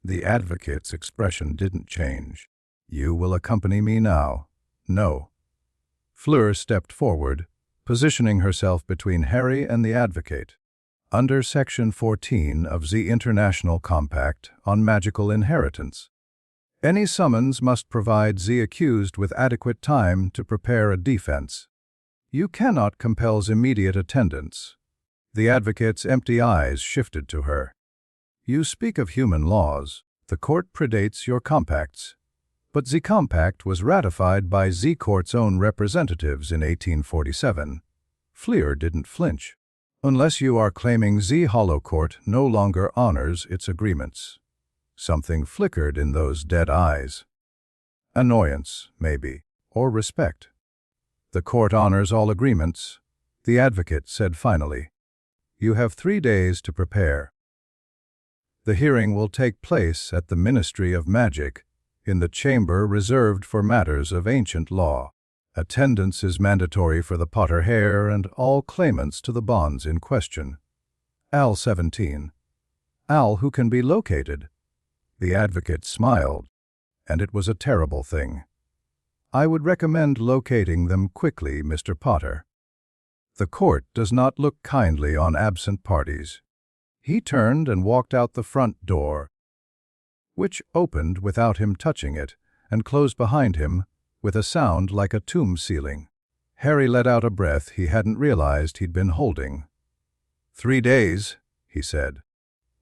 The advocate's expression didn't change. You will accompany me now. No. Fleur stepped forward, positioning herself between Harry and the advocate. Under Section 14 of the International Compact on Magical Inheritance, any summons must provide the accused with adequate time to prepare a defense. You cannot compel immediate attendance. The advocate's empty eyes shifted to her. You speak of human laws. The court predates your compacts. But the compact was ratified by the court's own representatives in 1847. Fleur didn't flinch. Unless you are claiming the Hollow Court no longer honors its agreements. Something flickered in those dead eyes. Annoyance, maybe, or respect. The court honors all agreements, the advocate said finally. You have 3 days to prepare. The hearing will take place at the Ministry of Magic, in the chamber reserved for matters of ancient law. Attendance is mandatory for the Potter heir and all claimants to the bonds in question. Al 17. Al who can be located. The advocate smiled, and it was a terrible thing. I would recommend locating them quickly, Mr. Potter. The court does not look kindly on absent parties. He turned and walked out the front door, which opened without him touching it, and closed behind him with a sound like a tomb ceiling. Harry let out a breath he hadn't realized he'd been holding. 3 days, he said.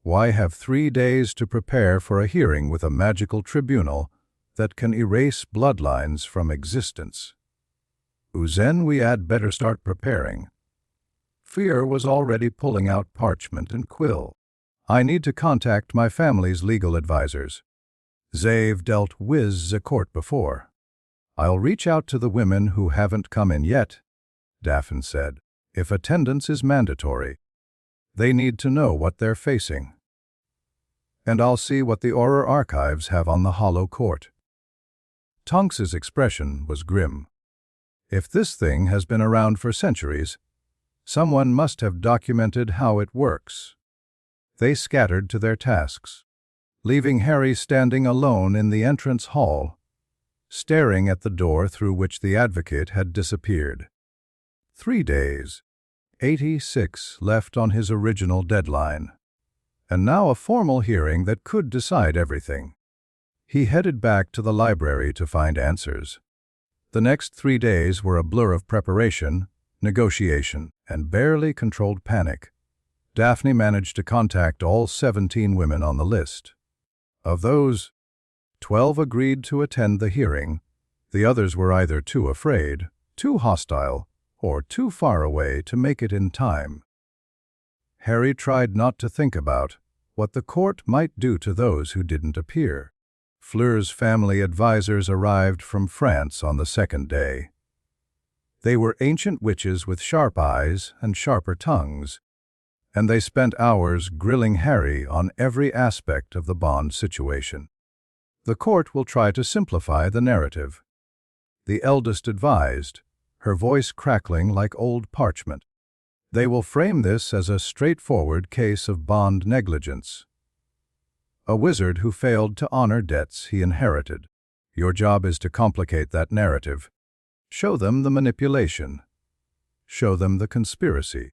Why have 3 days to prepare for a hearing with a magical tribunal that can erase bloodlines from existence? Then we had better start preparing. Fear was already pulling out parchment and quill. I need to contact my family's legal advisors. They've dealt with the court before. I'll reach out to the women who haven't come in yet, Daphne said. If attendance is mandatory, they need to know what they're facing. And I'll see what the Auror archives have on the Hollow Court. Tonks's expression was grim. If this thing has been around for centuries, someone must have documented how it works. They scattered to their tasks, leaving Harry standing alone in the entrance hall, staring at the door through which the advocate had disappeared. 3 days, 86 left on his original deadline, and now a formal hearing that could decide everything. He headed back to the library to find answers. The next 3 days were a blur of preparation, negotiation, and barely controlled panic. Daphne managed to contact all 17 women on the list. Of those, 12 agreed to attend the hearing. The others were either too afraid, too hostile, or too far away to make it in time. Harry tried not to think about what the court might do to those who didn't appear. Fleur's family advisors arrived from France on the 2nd day. They were ancient witches with sharp eyes and sharper tongues, and they spent hours grilling Harry on every aspect of the bond situation. The court will try to simplify the narrative. The eldest advised, her voice crackling like old parchment. They will frame this as a straightforward case of bond negligence. A wizard who failed to honor debts he inherited. Your job is to complicate that narrative. Show them the manipulation. Show them the conspiracy.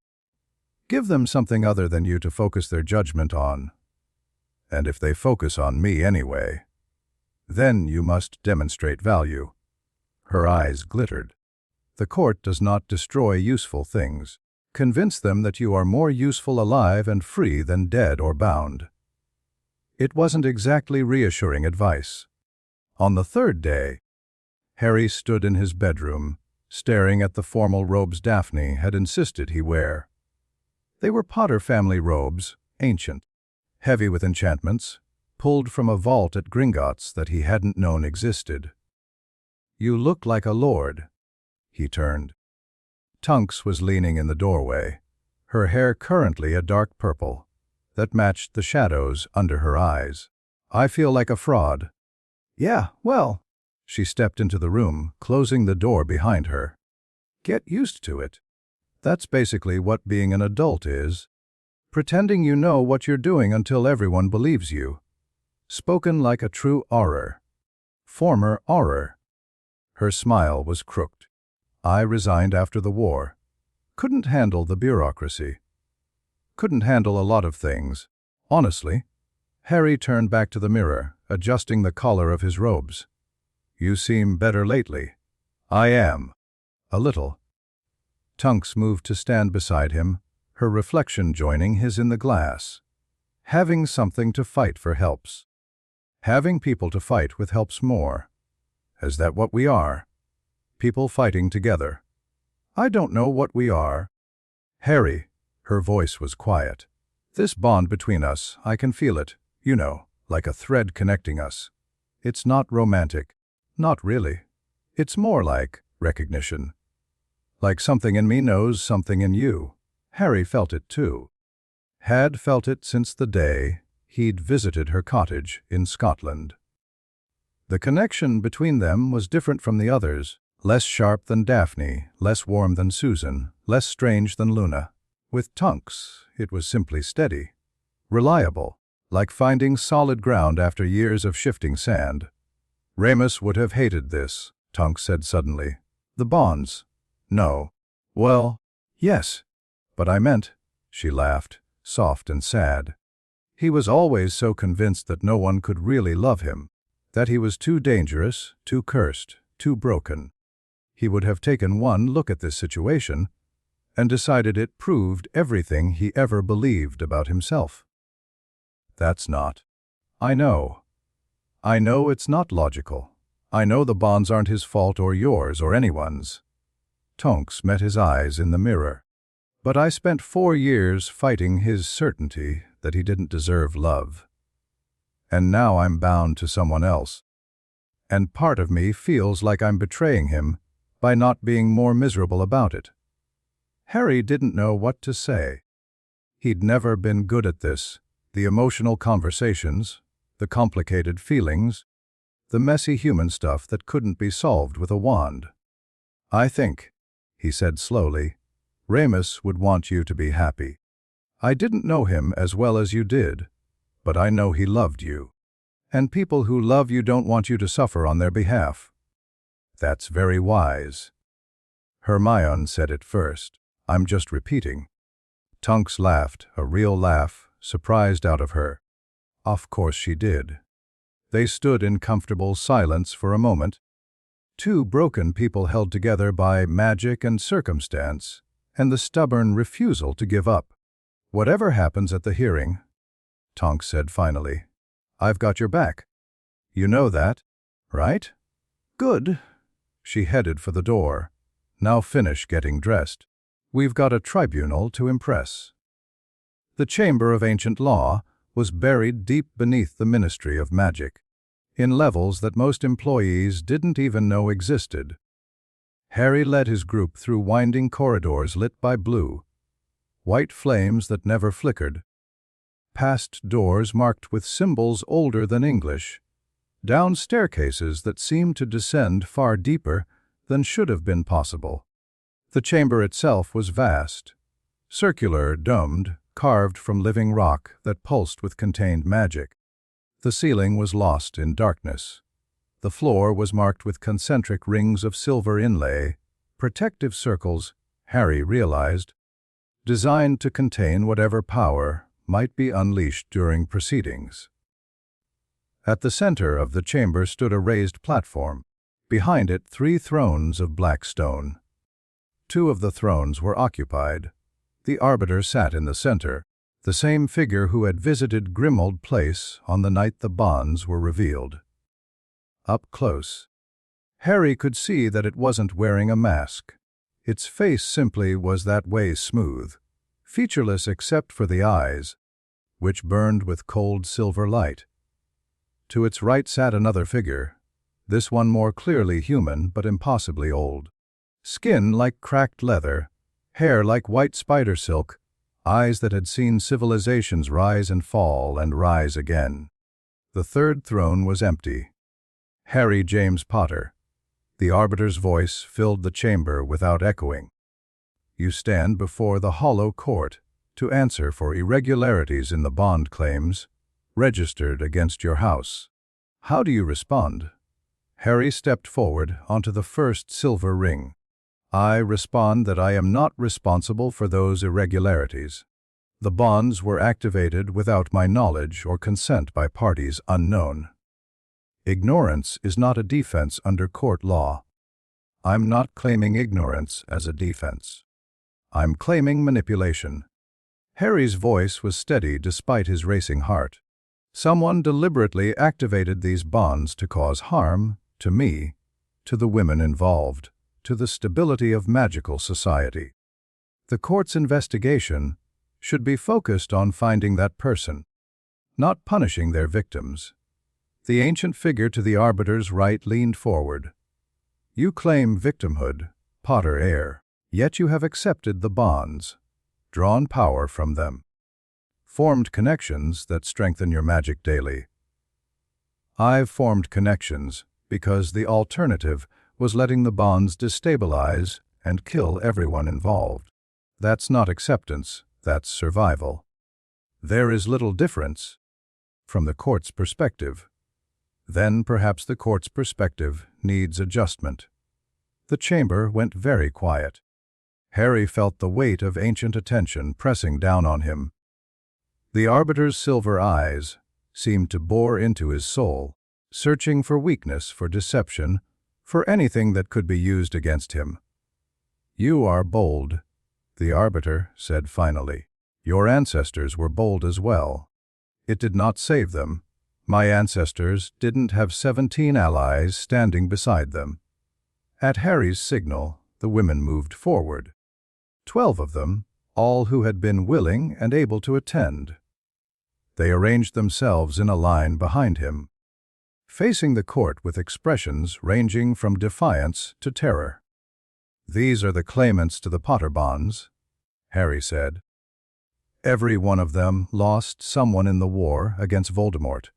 Give them something other than you to focus their judgment on. And if they focus on me anyway, then you must demonstrate value. Her eyes glittered. The court does not destroy useful things. Convince them that you are more useful alive and free than dead or bound. It wasn't exactly reassuring advice. On the 3rd day, Harry stood in his bedroom, staring at the formal robes Daphne had insisted he wear. They were Potter family robes, ancient, heavy with enchantments, pulled from a vault at Gringotts that he hadn't known existed. You look like a lord. He turned. Tonks was leaning in the doorway, her hair currently a dark purple that matched the shadows under her eyes. I feel like a fraud. Yeah, well. She stepped into the room, closing the door behind her. Get used to it. That's basically what being an adult is. Pretending you know what you're doing until everyone believes you. Spoken like a true Auror. Former Auror. Her smile was crooked. I resigned after the war. Couldn't handle the bureaucracy. Couldn't handle a lot of things. Honestly. Harry turned back to the mirror, adjusting the collar of his robes. You seem better lately. I am. A little. Tonks moved to stand beside him, her reflection joining his in the glass. Having something to fight for helps. Having people to fight with helps more. Is that what we are? People fighting together. I don't know what we are. Harry, her voice was quiet. This bond between us, I can feel it, you know, like a thread connecting us. It's not romantic. Not really. It's more like recognition. Like something in me knows something in you. Harry felt it too. Had felt it since the day he'd visited her cottage in Scotland. The connection between them was different from the others, less sharp than Daphne, less warm than Susan, less strange than Luna. With Tonks, it was simply steady, reliable, like finding solid ground after years of shifting sand. Remus would have hated this, Tonks said suddenly. The bonds. No. Well, yes. But I meant, she laughed, soft and sad. He was always so convinced that no one could really love him, that he was too dangerous, too cursed, too broken. He would have taken one look at this situation and decided it proved everything he ever believed about himself. That's not. I know. I know it's not logical. I know the bonds aren't his fault or yours or anyone's. Tonks met his eyes in the mirror. But I spent 4 years fighting his certainty that he didn't deserve love. And now I'm bound to someone else. And part of me feels like I'm betraying him by not being more miserable about it. Harry didn't know what to say. He'd never been good at this, the emotional conversations, the complicated feelings, the messy human stuff that couldn't be solved with a wand. I think, he said slowly, Remus would want you to be happy. I didn't know him as well as you did, but I know he loved you. And people who love you don't want you to suffer on their behalf. That's very wise. Hermione said it first. I'm just repeating. Tonks laughed, a real laugh, surprised out of her. Of course she did. They stood in comfortable silence for a moment. Two broken people held together by magic and circumstance, and the stubborn refusal to give up. Whatever happens at the hearing, Tonks said finally, I've got your back. You know that, right? Good. She headed for the door. Now finish getting dressed. We've got a tribunal to impress. The Chamber of Ancient Law was buried deep beneath the Ministry of Magic, in levels that most employees didn't even know existed. Harry led his group through winding corridors lit by blue, white flames that never flickered, past doors marked with symbols older than English, down staircases that seemed to descend far deeper than should have been possible. The chamber itself was vast, circular, domed, carved from living rock that pulsed with contained magic. The ceiling was lost in darkness. The floor was marked with concentric rings of silver inlay, protective circles, Harry realized, designed to contain whatever power might be unleashed during proceedings. At the center of the chamber stood a raised platform. Behind it, 3 thrones of black stone. 2 of the thrones were occupied. The arbiter sat in the center, the same figure who had visited Grimmauld Place on the night the bonds were revealed. Up close, Harry could see that it wasn't wearing a mask. Its face simply was that way smooth, featureless except for the eyes, which burned with cold silver light. To its right sat another figure, this one more clearly human but impossibly old. Skin like cracked leather, hair like white spider silk, eyes that had seen civilizations rise and fall and rise again. The third throne was empty. Harry James Potter. The arbiter's voice filled the chamber without echoing. You stand before the hollow court to answer for irregularities in the bond claims registered against your house. How do you respond? Harry stepped forward onto the first silver ring. I respond that I am not responsible for those irregularities. The bonds were activated without my knowledge or consent by parties unknown. Ignorance is not a defense under court law. I'm not claiming ignorance as a defense. I'm claiming manipulation. Harry's voice was steady despite his racing heart. Someone deliberately activated these bonds to cause harm to me, to the women involved, to the stability of magical society. The court's investigation should be focused on finding that person, not punishing their victims. The ancient figure to the arbiter's right leaned forward. You claim victimhood, Potter heir. Yet you have accepted the bonds, drawn power from them, formed connections that strengthen your magic daily. I've formed connections because the alternative was letting the bonds destabilize and kill everyone involved. That's not acceptance, that's survival. There is little difference from the court's perspective. Then perhaps the court's perspective needs adjustment. The chamber went very quiet. Harry felt the weight of ancient attention pressing down on him. The arbiter's silver eyes seemed to bore into his soul, searching for weakness, for deception, for anything that could be used against him. "You are bold," the arbiter said finally. "Your ancestors were bold as well. It did not save them. My ancestors didn't have 17 allies standing beside them." At Harry's signal, the women moved forward. 12 of them, all who had been willing and able to attend. They arranged themselves in a line behind him, facing the court with expressions ranging from defiance to terror. "These are the claimants to the Potter bonds," Harry said. "Every one of them lost someone in the war against Voldemort.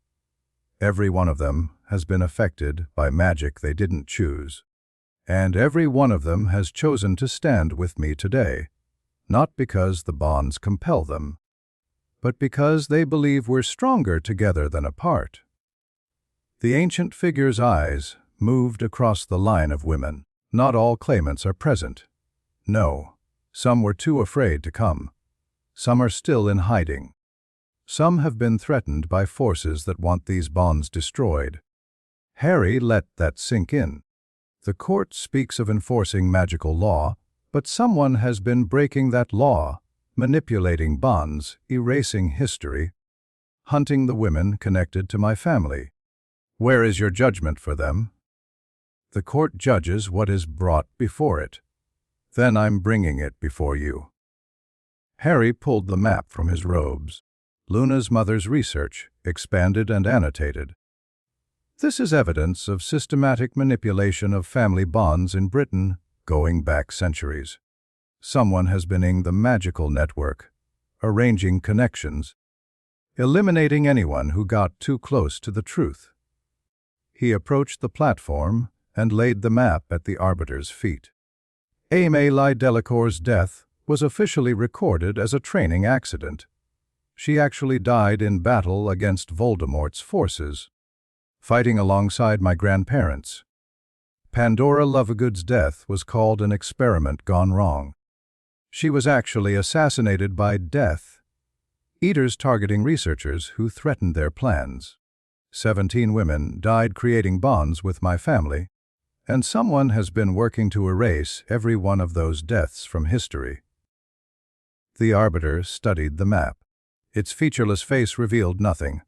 Every one of them has been affected by magic they didn't choose. And every one of them has chosen to stand with me today, not because the bonds compel them, but because they believe we're stronger together than apart." The ancient figure's eyes moved across the line of women. Not all claimants are present. No, some were too afraid to come. Some are still in hiding. Some have been threatened by forces that want these bonds destroyed. Harry let that sink in. The court speaks of enforcing magical law, but someone has been breaking that law, manipulating bonds, erasing history, hunting the women connected to my family. Where is your judgment for them? The court judges what is brought before it. Then I'm bringing it before you. Harry pulled the map from his robes. Luna's mother's research, expanded and annotated. This is evidence of systematic manipulation of family bonds in Britain going back centuries. Someone has been in the magical network, arranging connections, eliminating anyone who got too close to the truth. He approached the platform and laid the map at the arbiter's feet. Aimee Delacour's death was officially recorded as a training accident. She actually died in battle against Voldemort's forces, fighting alongside my grandparents. Pandora Lovegood's death was called an experiment gone wrong. She was actually assassinated by Death Eaters targeting researchers who threatened their plans. 17 women died creating bonds with my family, and someone has been working to erase every one of those deaths from history. The arbiter studied the map. Its featureless face revealed nothing.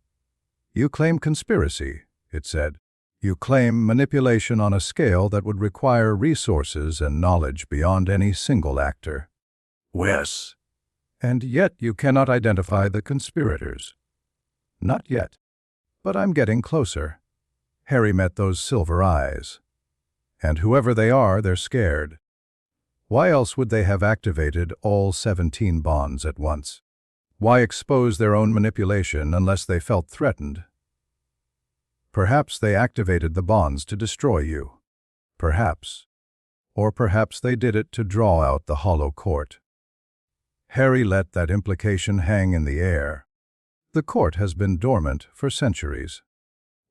"You claim conspiracy," it said. "You claim manipulation on a scale that would require resources and knowledge beyond any single actor. Yes. And yet you cannot identify the conspirators." "Not yet. But I'm getting closer." Harry met those silver eyes. "And whoever they are, they're scared. Why else would they have activated all 17 bonds at once? Why expose their own manipulation unless they felt threatened? Perhaps they activated the bonds to destroy you. Perhaps. Or perhaps they did it to draw out the hollow court." Harry let that implication hang in the air. The court has been dormant for centuries.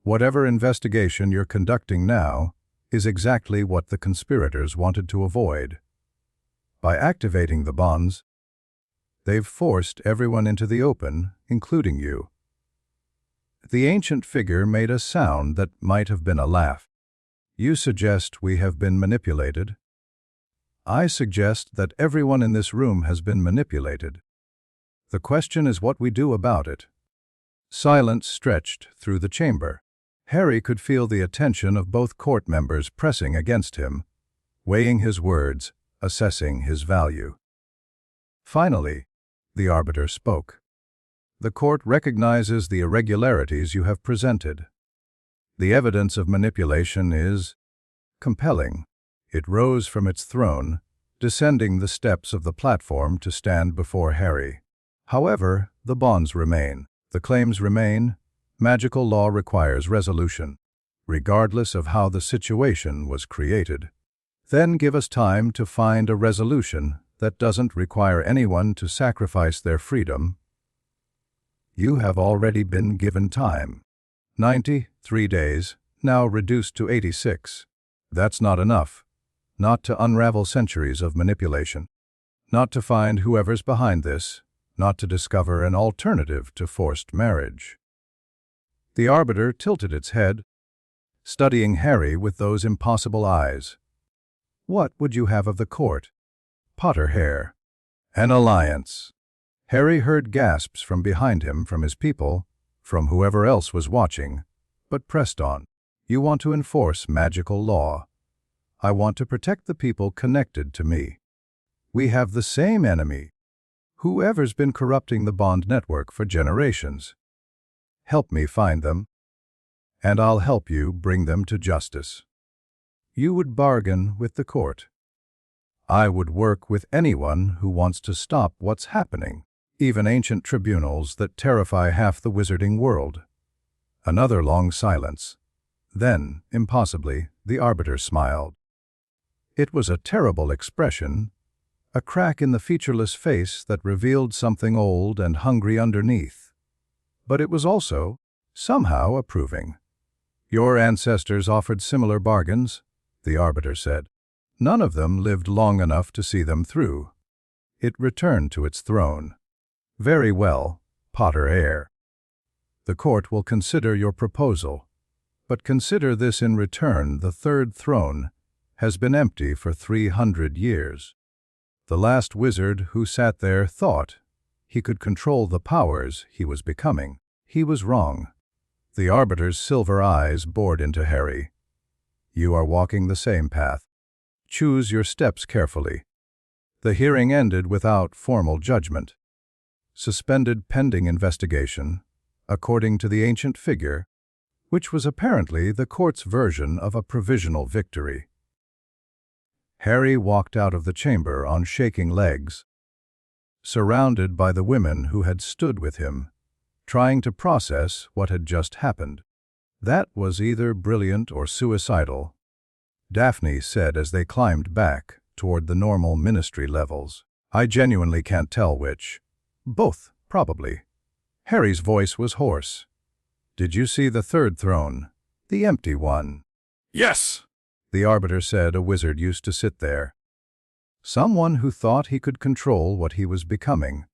Whatever investigation you're conducting now is exactly what the conspirators wanted to avoid. By activating the bonds, they've forced everyone into the open, including you. The ancient figure made a sound that might have been a laugh. "You suggest we have been manipulated?" "I suggest that everyone in this room has been manipulated. The question is what we do about it." Silence stretched through the chamber. Harry could feel the attention of both court members pressing against him, weighing his words, assessing his value. Finally, the arbiter spoke. "The court recognizes the irregularities you have presented. The evidence of manipulation is compelling." It rose from its throne, descending the steps of the platform to stand before Harry. However, the bonds remain. The claims remain. Magical law requires resolution, regardless of how the situation was created. Then give us time to find a resolution that doesn't require anyone to sacrifice their freedom. You have already been given time. 93 days, now reduced to 86. That's not enough. Not to unravel centuries of manipulation. Not to find whoever's behind this. Not to discover an alternative to forced marriage. The arbiter tilted its head, studying Harry with those impossible eyes. What would you have of the court? Potterhair. An alliance. Harry heard gasps from behind him, from his people, from whoever else was watching, but pressed on. You want to enforce magical law. I want to protect the people connected to me. We have the same enemy. Whoever's been corrupting the bond network for generations. Help me find them, and I'll help you bring them to justice. You would bargain with the court. I would work with anyone who wants to stop what's happening, even ancient tribunals that terrify half the wizarding world. Another long silence. Then, impossibly, the arbiter smiled. It was a terrible expression, a crack in the featureless face that revealed something old and hungry underneath. But it was also, somehow, approving. Your ancestors offered similar bargains, the arbiter said. None of them lived long enough to see them through. It returned to its throne. Very well, Potterhair. The court will consider your proposal, but consider this in return: the third throne has been empty for 300 years. The last wizard who sat there thought he could control the powers he was becoming. He was wrong. The arbiter's silver eyes bored into Harry. You are walking the same path. Choose your steps carefully. The hearing ended without formal judgment. Suspended pending investigation, according to the ancient figure, which was apparently the court's version of a provisional victory. Harry walked out of the chamber on shaking legs, surrounded by the women who had stood with him, trying to process what had just happened. That was either brilliant or suicidal, Daphne said as they climbed back toward the normal ministry levels. I genuinely can't tell which. Both, probably. Harry's voice was hoarse. Did you see the third throne? The empty one? Yes! The arbiter said. A wizard used to sit there. Someone who thought he could control what he was becoming.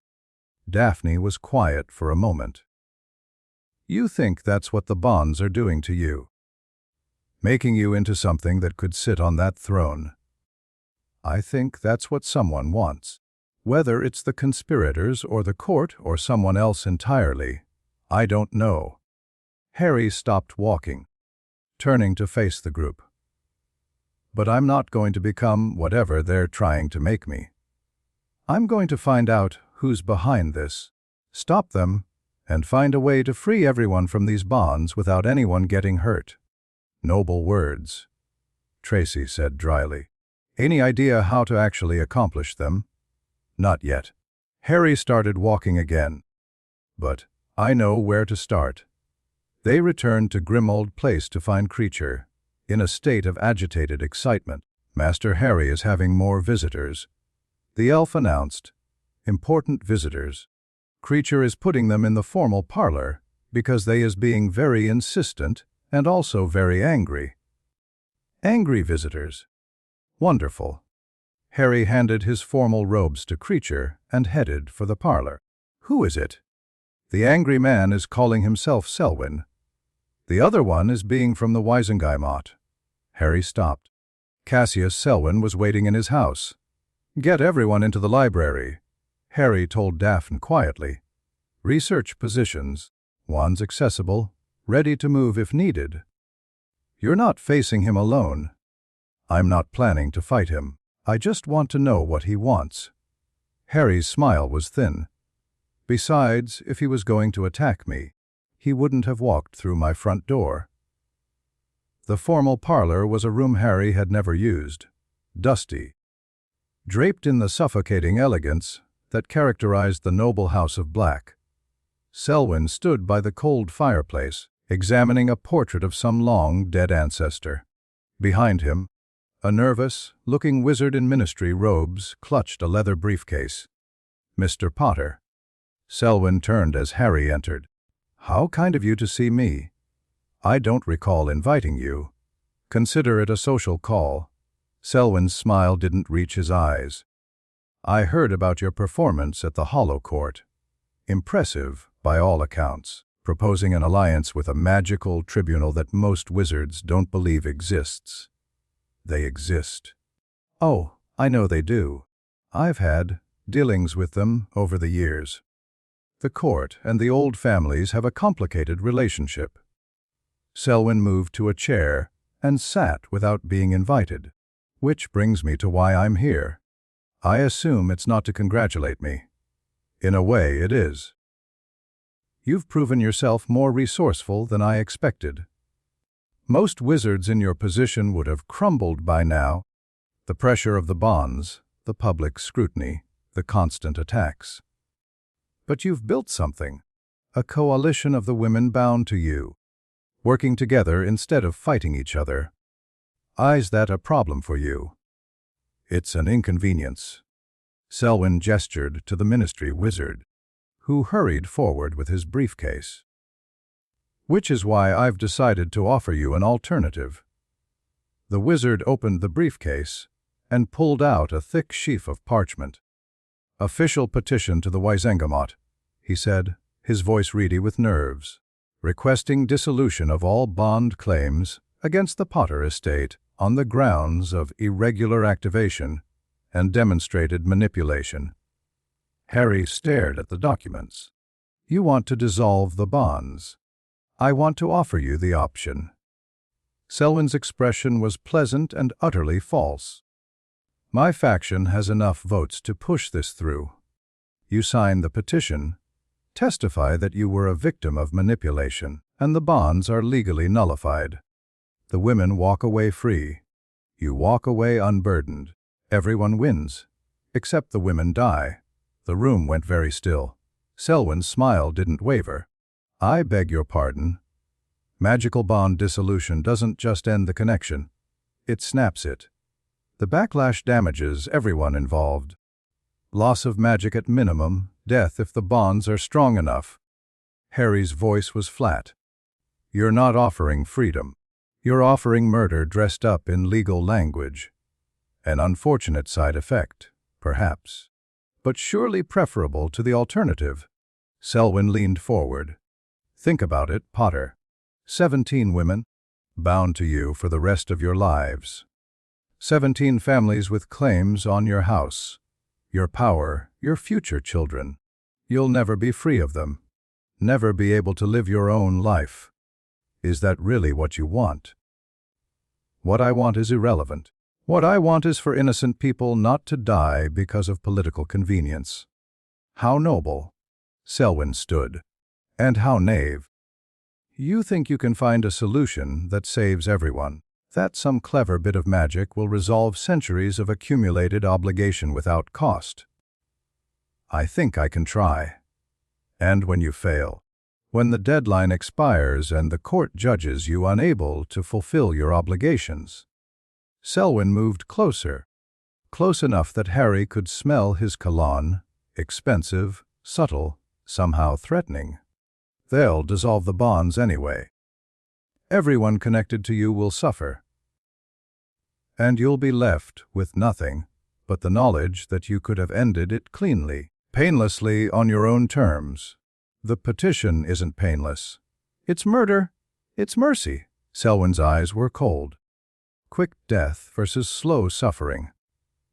Daphne was quiet for a moment. You think that's what the bonds are doing to you? Making you into something that could sit on that throne. I think that's what someone wants. Whether it's the conspirators or the court or someone else entirely, I don't know. Harry stopped walking, turning to face the group. But I'm not going to become whatever they're trying to make me. I'm going to find out who's behind this, stop them, and find a way to free everyone from these bonds without anyone getting hurt. Noble words, Tracy said dryly. Any idea how to actually accomplish them? Not yet. Harry started walking again. But I know where to start. They returned to Grimmauld Place to find Creature, in a state of agitated excitement. Master Harry is having more visitors, the elf announced. Important visitors. Creature is putting them in the formal parlor because they is being very insistent and also very angry. Angry visitors. Wonderful. Harry handed his formal robes to Creature and headed for the parlor. Who is it? The angry man is calling himself Selwyn. The other one is being from the Wisengaimot. Harry stopped. Cassius Selwyn was waiting in his house. Get everyone into the library, Harry told Daphne quietly. Research positions. One's accessible, ready to move if needed. You're not facing him alone. I'm not planning to fight him. I just want to know what he wants. Harry's smile was thin. Besides, if he was going to attack me, he wouldn't have walked through my front door. The formal parlor was a room Harry had never used. Dusty. Draped in the suffocating elegance that characterized the noble house of Black, Selwyn stood by the cold fireplace, examining a portrait of some long-dead ancestor. Behind him, a nervous-looking wizard in ministry robes clutched a leather briefcase. "Mr. Potter." Selwyn turned as Harry entered. "How kind of you to see me. I don't recall inviting you. Consider it a social call." Selwyn's smile didn't reach his eyes. "I heard about your performance at the Hollow Court. Impressive, by all accounts, proposing an alliance with a magical tribunal that most wizards don't believe exists." "They exist." "Oh, I know they do. I've had dealings with them over the years. The court and the old families have a complicated relationship." Selwyn moved to a chair and sat without being invited. "Which brings me to why I'm here. I assume it's not to congratulate me. In a way, it is. You've proven yourself more resourceful than I expected. Most wizards in your position would have crumbled by now. The pressure of the bonds, the public scrutiny, the constant attacks. But you've built something, a coalition of the women bound to you, working together instead of fighting each other. Is that a problem for you?" "It's an inconvenience." Selwyn gestured to the ministry wizard, who hurried forward with his briefcase. "Which is why I've decided to offer you an alternative." The wizard opened the briefcase and pulled out a thick sheaf of parchment. "Official petition to the Wizengamot," he said, his voice reedy with nerves, "requesting dissolution of all bond claims against the Potter estate on the grounds of irregular activation and demonstrated manipulation." Harry stared at the documents. "You want to dissolve the bonds. I want to offer you the option." Selwyn's expression was pleasant and utterly false. "My faction has enough votes to push this through. You sign the petition, testify that you were a victim of manipulation, and the bonds are legally nullified. The women walk away free. You walk away unburdened. Everyone wins, except the women die." The room went very still. Selwyn's smile didn't waver. "I beg your pardon. Magical bond dissolution doesn't just end the connection. It snaps it. The backlash damages everyone involved. Loss of magic at minimum, death if the bonds are strong enough." Harry's voice was flat. "You're not offering freedom. You're offering murder dressed up in legal language. An unfortunate side effect, perhaps, but surely preferable to the alternative." Selwyn leaned forward. "Think about it, Potter. 17 women, bound to you for the rest of your lives. 17 families with claims on your house, your power, your future children. You'll never be free of them. Never be able to live your own life. Is that really what you want?" "What I want is irrelevant. What I want is for innocent people not to die because of political convenience." "How noble." Selwyn stood. "And how naive. You think you can find a solution that saves everyone, that some clever bit of magic will resolve centuries of accumulated obligation without cost. I think I can try. And when you fail, when the deadline expires and the court judges you unable to fulfill your obligations." Selwyn moved closer, close enough that Harry could smell his cologne, expensive, subtle, somehow threatening. "They'll dissolve the bonds anyway. Everyone connected to you will suffer. And you'll be left with nothing but the knowledge that you could have ended it cleanly, painlessly on your own terms. The petition isn't painless. It's murder. It's mercy." Selwyn's eyes were cold. "Quick death versus slow suffering.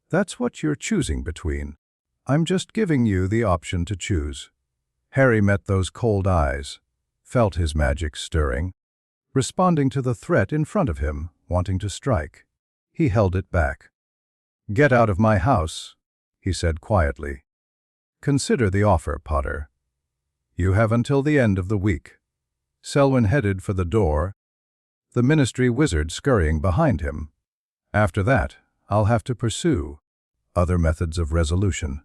That's what you're choosing between. I'm just giving you the option to choose." Harry met those cold eyes, felt his magic stirring, responding to the threat in front of him, wanting to strike. He held it back. "Get out of my house," he said quietly. "Consider the offer, Potter. You have until the end of the week." Selwyn headed for the door, the ministry wizard scurrying behind him. "After that, I'll have to pursue other methods of resolution.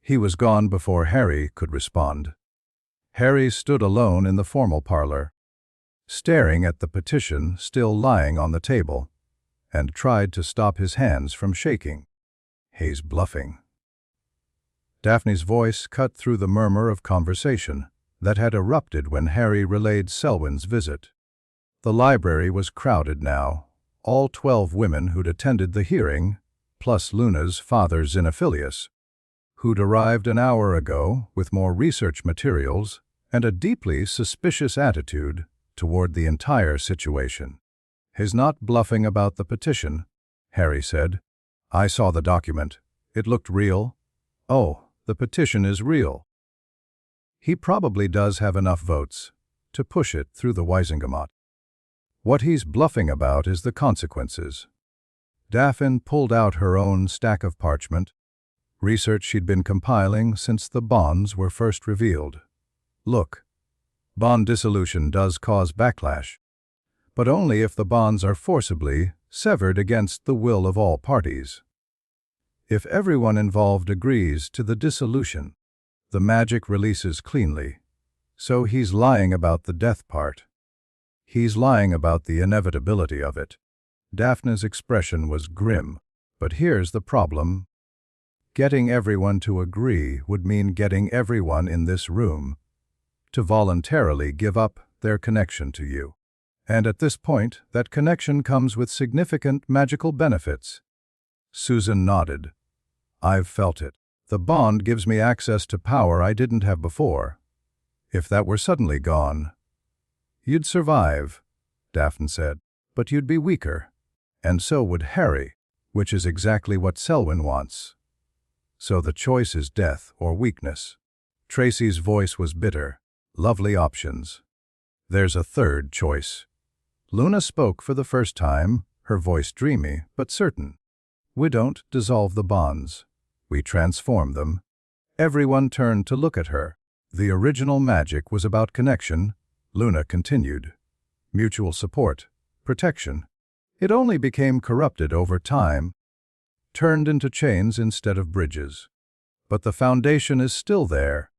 He was gone before Harry could respond. Harry stood alone in the formal parlor, staring at the petition still lying on the table, and tried to stop his hands from shaking. He's bluffing. Daphne's voice cut through the murmur of conversation that had erupted when Harry relayed Selwyn's visit. The library was crowded now, all 12 women who'd attended the hearing, plus Luna's father Xenophilius, who'd arrived an hour ago with more research materials and a deeply suspicious attitude toward the entire situation. "He's not bluffing about the petition," Harry said. "I saw the document. It looked real." "Oh, the petition is real." "He probably does have enough votes to push it through the Wisingamot. What he's bluffing about is the consequences." Daphne pulled out her own stack of parchment, research she'd been compiling since the bonds were first revealed. "Look, bond dissolution does cause backlash, but only if the bonds are forcibly severed against the will of all parties. If everyone involved agrees to the dissolution, the magic releases cleanly. So he's lying about the death part. He's lying about the inevitability of it." Daphne's expression was grim. "But here's the problem. Getting everyone to agree would mean getting everyone in this room to voluntarily give up their connection to you. And at this point, that connection comes with significant magical benefits." Susan nodded. "I've felt it. The bond gives me access to power I didn't have before. If that were suddenly gone..." "You'd survive," Daphne said, "but you'd be weaker. And so would Harry, which is exactly what Selwyn wants. So the choice is death or weakness." Tracy's voice was bitter. "Lovely options. There's a third choice." Luna spoke for the first time, her voice dreamy but certain. "We don't dissolve the bonds. We transform them." Everyone turned to look at her. "The original magic was about connection," Luna continued. "Mutual support, protection. It only became corrupted over time, turned into chains instead of bridges. But the foundation is still there.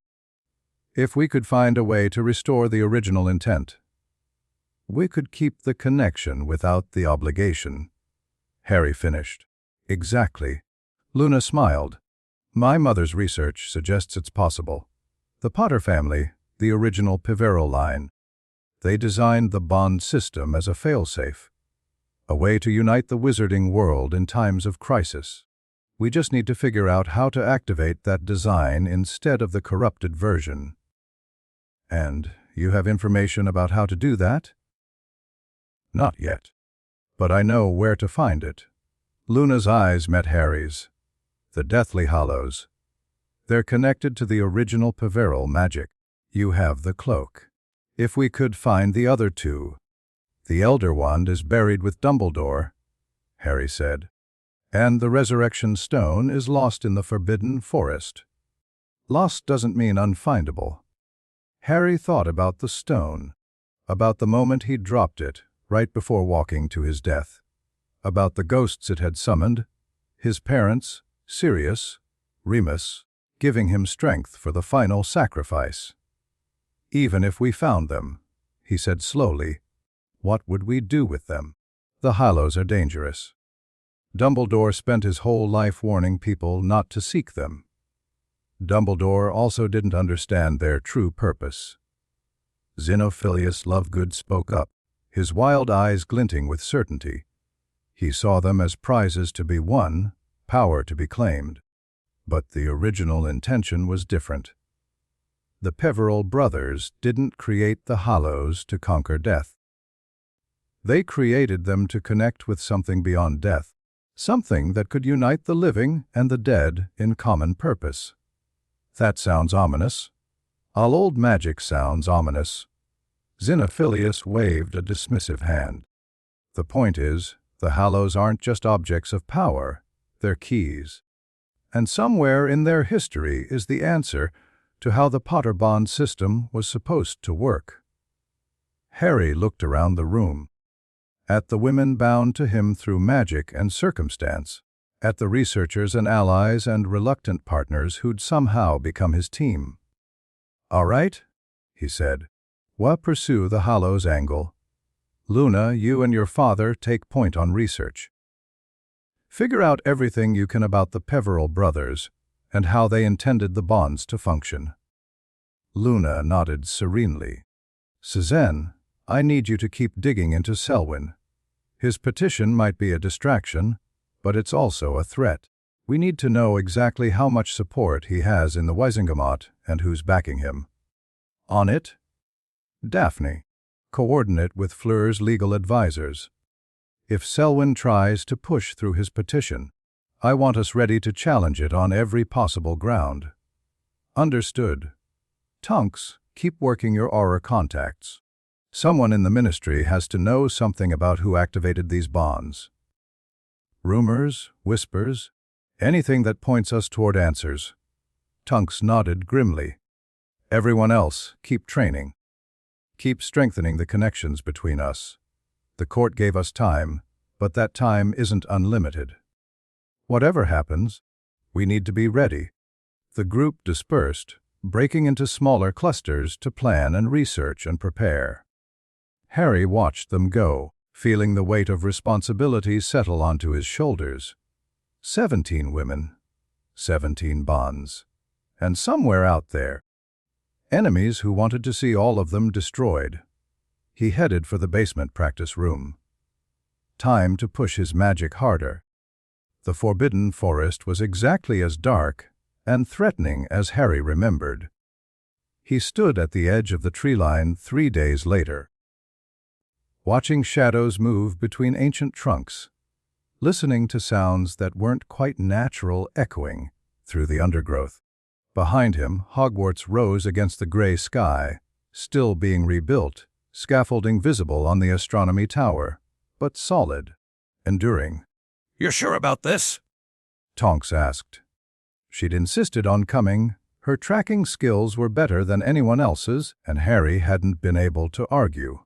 If we could find a way to restore the original intent, we could keep the connection without the obligation." Harry finished. "Exactly." Luna smiled. "My mother's research suggests it's possible. The Potter family, the original Pivero line, they designed the bond system as a failsafe, a way to unite the wizarding world in times of crisis. We just need to figure out how to activate that design instead of the corrupted version." "And you have information about how to do that?" "Not yet. But I know where to find it." Luna's eyes met Harry's. "The Deathly Hallows. They're connected to the original Pivero magic. You have the cloak. If we could find the other two..." "The Elder Wand is buried with Dumbledore," Harry said. "And the Resurrection Stone is lost in the Forbidden Forest." Lost doesn't mean unfindable. Harry thought about the stone, about the moment he'd dropped it right before walking to his death, about the ghosts it had summoned, his parents, Sirius, Remus, giving him strength for the final sacrifice. "Even if we found them," he said slowly, "what would we do with them? The Hallows are dangerous. Dumbledore spent his whole life warning people not to seek them. Dumbledore also didn't understand their true purpose." Xenophilius Lovegood spoke up, his wild eyes glinting with certainty. He saw them as prizes to be won, power to be claimed. But the original intention was different. The Peverell brothers didn't create the Hallows to conquer death. They created them to connect with something beyond death, something that could unite the living and the dead in common purpose. That sounds ominous. All old magic sounds ominous. Xenophilius waved a dismissive hand. The point is, the Hallows aren't just objects of power, they're keys. And somewhere in their history is the answer to how the Potter bond system was supposed to work. Harry looked around the room, at the women bound to him through magic and circumstance, at the researchers and allies and reluctant partners who'd somehow become his team. "All right," he said. "We'll pursue the Hallows angle. Luna, you and your father take point on research. Figure out everything you can about the Peveril brothers and how they intended the bonds to function." Luna nodded serenely. "Suzanne, I need you to keep digging into Selwyn. His petition might be a distraction, but it's also a threat. We need to know exactly how much support he has in the Wisingamot and who's backing him." "On it." Daphne, coordinate with Fleur's legal advisors. "If Selwyn tries to push through his petition, I want us ready to challenge it on every possible ground." "Understood." "Tonks, keep working your aura contacts. Someone in the ministry has to know something about who activated these bonds. Rumors, whispers, anything that points us toward answers." Tonks nodded grimly. "Everyone else, keep training. Keep strengthening the connections between us. The court gave us time, but that time isn't unlimited. Whatever happens, we need to be ready." The group dispersed, breaking into smaller clusters to plan and research and prepare. Harry watched them go, feeling the weight of responsibility settle onto his shoulders. 17 women, 17 bonds, and somewhere out there, enemies who wanted to see all of them destroyed. He headed for the basement practice room. Time to push his magic harder. The Forbidden Forest was exactly as dark and threatening as Harry remembered. He stood at the edge of the tree line 3 days later, watching shadows move between ancient trunks, listening to sounds that weren't quite natural echoing through the undergrowth. Behind him, Hogwarts rose against the gray sky, still being rebuilt, scaffolding visible on the astronomy tower, but solid, enduring. "You're sure about this?" Tonks asked. She'd insisted on coming. Her tracking skills were better than anyone else's, and Harry hadn't been able to argue.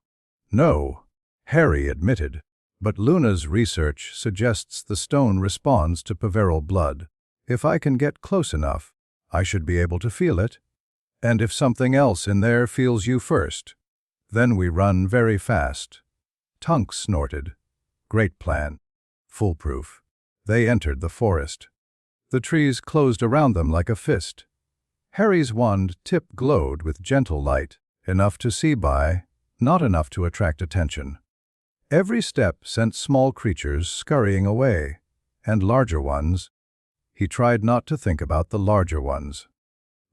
"No," Harry admitted, "but Luna's research suggests the stone responds to Peveril blood. If I can get close enough, I should be able to feel it. And if something else in there feels you first, then we run very fast." Tonks snorted. "Great plan. Foolproof." They entered the forest. The trees closed around them like a fist. Harry's wand tip glowed with gentle light, enough to see by, not enough to attract attention. Every step sent small creatures scurrying away, and larger ones. He tried not to think about the larger ones.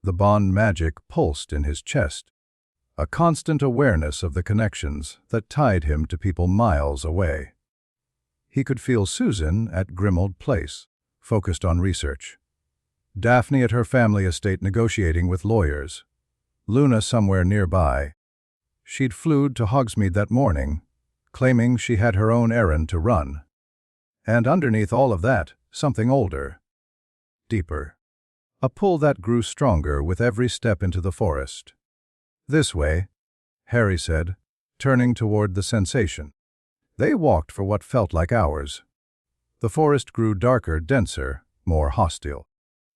The bond magic pulsed in his chest, a constant awareness of the connections that tied him to people miles away. He could feel Susan at Grimold Place, focused on research. Daphne at her family estate negotiating with lawyers. Luna somewhere nearby. She'd flew to Hogsmeade that morning, claiming she had her own errand to run. And underneath all of that, something older. Deeper. A pull that grew stronger with every step into the forest. "This way," Harry said, turning toward the sensation. They walked for what felt like hours. The forest grew darker, denser, more hostile.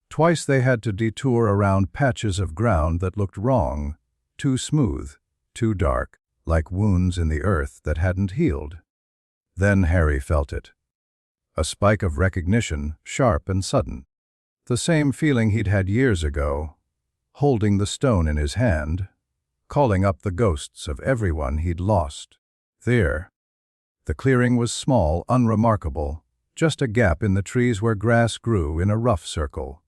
Twice they had to detour around patches of ground that looked wrong, too smooth, too dark, like wounds in the earth that hadn't healed. Then Harry felt it. A spike of recognition, sharp and sudden. The same feeling he'd had years ago, holding the stone in his hand, calling up the ghosts of everyone he'd lost. There. The clearing was small, unremarkable, just a gap in the trees where grass grew in a rough circle.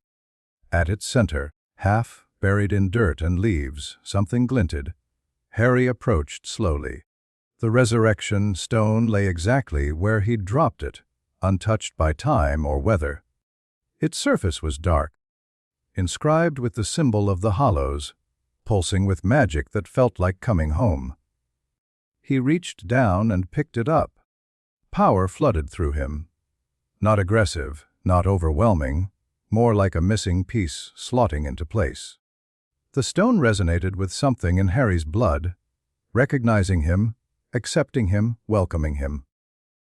At its center, half buried in dirt and leaves, something glinted. Harry approached slowly. The resurrection stone lay exactly where he'd dropped it, untouched by time or weather. Its surface was dark, inscribed with the symbol of the Hallows, pulsing with magic that felt like coming home. He reached down and picked it up. Power flooded through him. Not aggressive, not overwhelming, more like a missing piece slotting into place. The stone resonated with something in Harry's blood, recognizing him, accepting him, welcoming him.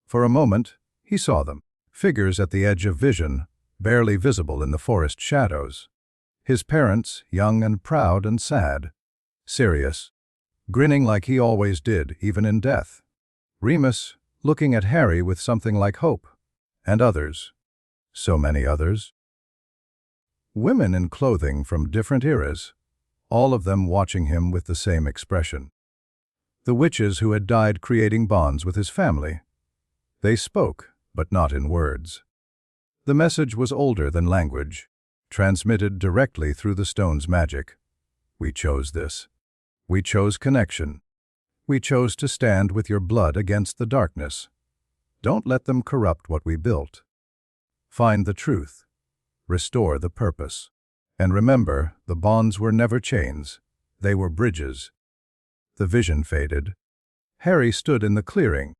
For a moment, he saw them, figures at the edge of vision, barely visible in the forest shadows. His parents, young and proud and sad. Sirius, grinning like he always did, even in death. Remus, looking at Harry with something like hope. And others. So many others. Women in clothing from different eras, all of them watching him with the same expression. The witches who had died creating bonds with his family. They spoke, but not in words. The message was older than language, transmitted directly through the stone's magic. We chose this. We chose connection. We chose to stand with your blood against the darkness. Don't let them corrupt what we built. Find the truth. Restore the purpose. And remember, the bonds were never chains. They were bridges. The vision faded. Harry stood in the clearing,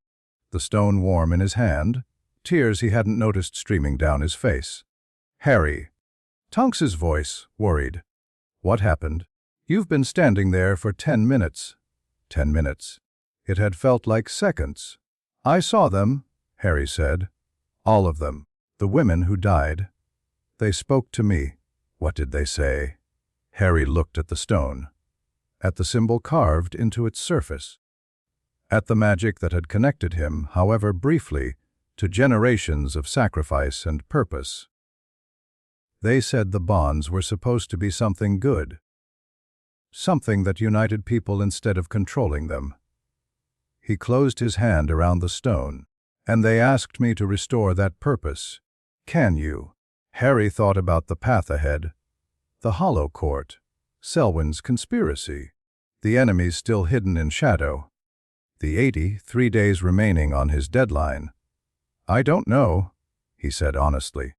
the stone warm in his hand, tears he hadn't noticed streaming down his face. Harry. Tonks's voice, worried. What happened? You've been standing there for 10 minutes. 10 minutes. It had felt like seconds. I saw them, Harry said. All of them. The women who died. They spoke to me. What did they say? Harry looked at the stone. At the symbol carved into its surface. At the magic that had connected him, however briefly, to generations of sacrifice and purpose. They said the bonds were supposed to be something good. Something that united people instead of controlling them. He closed his hand around the stone, and they asked me to restore that purpose. Can you? Harry thought about the path ahead. The Hollow Court. Selwyn's conspiracy. The enemies still hidden in shadow. The 83 days remaining on his deadline. I don't know, he said honestly.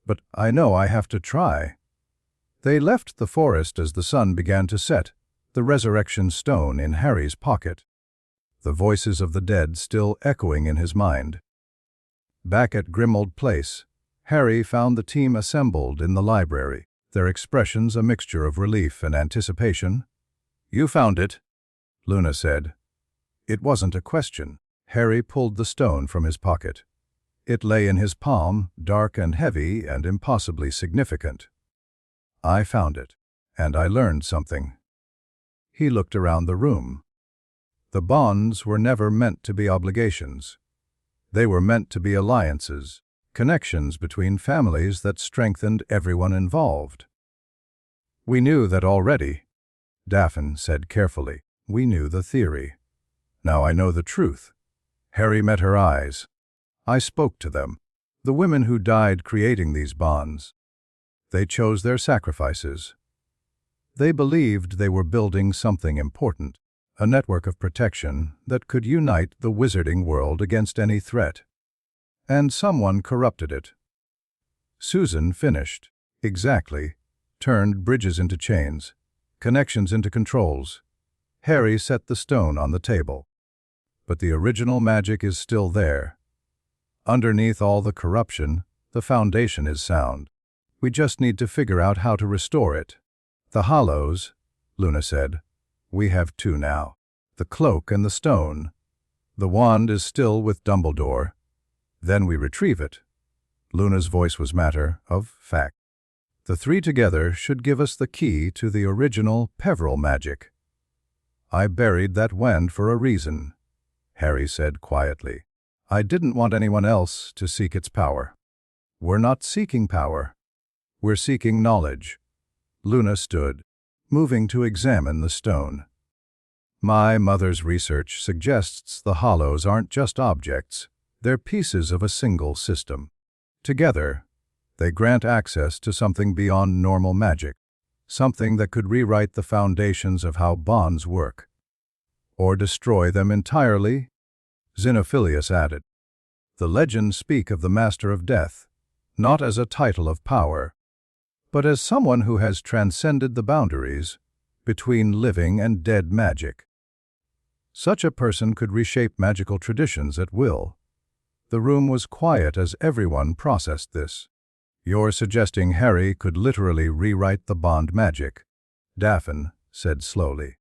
But I know I have to try. They left the forest as the sun began to set, the resurrection stone in Harry's pocket. The voices of the dead still echoing in his mind. Back at Grimold Place, Harry found the team assembled in the library, their expressions a mixture of relief and anticipation. You found it, Luna said. It wasn't a question. Harry pulled the stone from his pocket. It lay in his palm, dark and heavy and impossibly significant. I found it, and I learned something. He looked around the room. The bonds were never meant to be obligations. They were meant to be alliances, connections between families that strengthened everyone involved. We knew that already, Daphne said carefully. We knew the theory. Now I know the truth. Harry met her eyes. I spoke to them, the women who died creating these bonds. They chose their sacrifices. They believed they were building something important, a network of protection that could unite the wizarding world against any threat. And someone corrupted it. Susan finished. Exactly. Turned bridges into chains, connections into controls. Harry set the stone on the table. But the original magic is still there. Underneath all the corruption, the foundation is sound. We just need to figure out how to restore it. The hollows, Luna said. We have two now. The cloak and the stone. The wand is still with Dumbledore. Then we retrieve it. Luna's voice was matter of fact. The three together should give us the key to the original Peveril magic. I buried that wand for a reason, Harry said quietly. I didn't want anyone else to seek its power. We're not seeking power. We're seeking knowledge. Luna stood, moving to examine the stone. My mother's research suggests the hollows aren't just objects, they're pieces of a single system. Together, they grant access to something beyond normal magic, something that could rewrite the foundations of how bonds work. Or destroy them entirely, Xenophilius added. The legends speak of the Master of Death, not as a title of power, but as someone who has transcended the boundaries between living and dead magic. Such a person could reshape magical traditions at will. The room was quiet as everyone processed this. You're suggesting Harry could literally rewrite the bond magic, Daphne said slowly.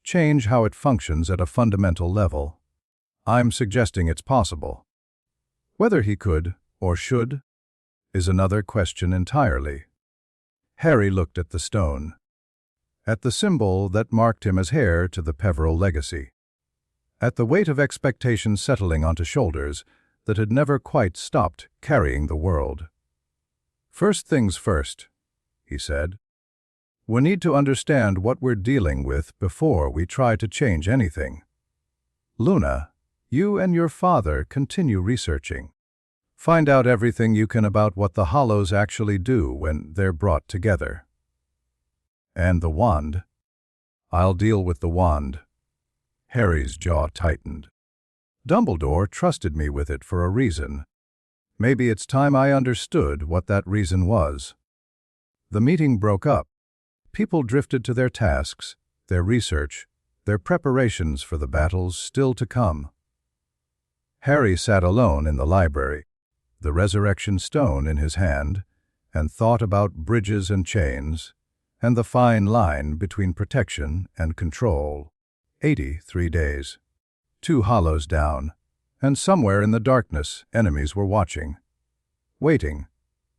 Change how it functions at a fundamental level. I'm suggesting it's possible. Whether he could, or should, is another question entirely. Harry looked at the stone, at the symbol that marked him as heir to the Peveril legacy, at the weight of expectation settling onto shoulders that had never quite stopped carrying the world. "First things first," he said. "We need to understand what we're dealing with before we try to change anything. Luna, you and your father continue researching. Find out everything you can about what the Hollows actually do when they're brought together. And the wand? I'll deal with the wand." Harry's jaw tightened. "Dumbledore trusted me with it for a reason. Maybe it's time I understood what that reason was." The meeting broke up. People drifted to their tasks, their research, their preparations for the battles still to come. Harry sat alone in the library, the resurrection stone in his hand, and thought about bridges and chains, and the fine line between protection and control. 83 days. 2 hollows down, and somewhere in the darkness enemies were watching. Waiting,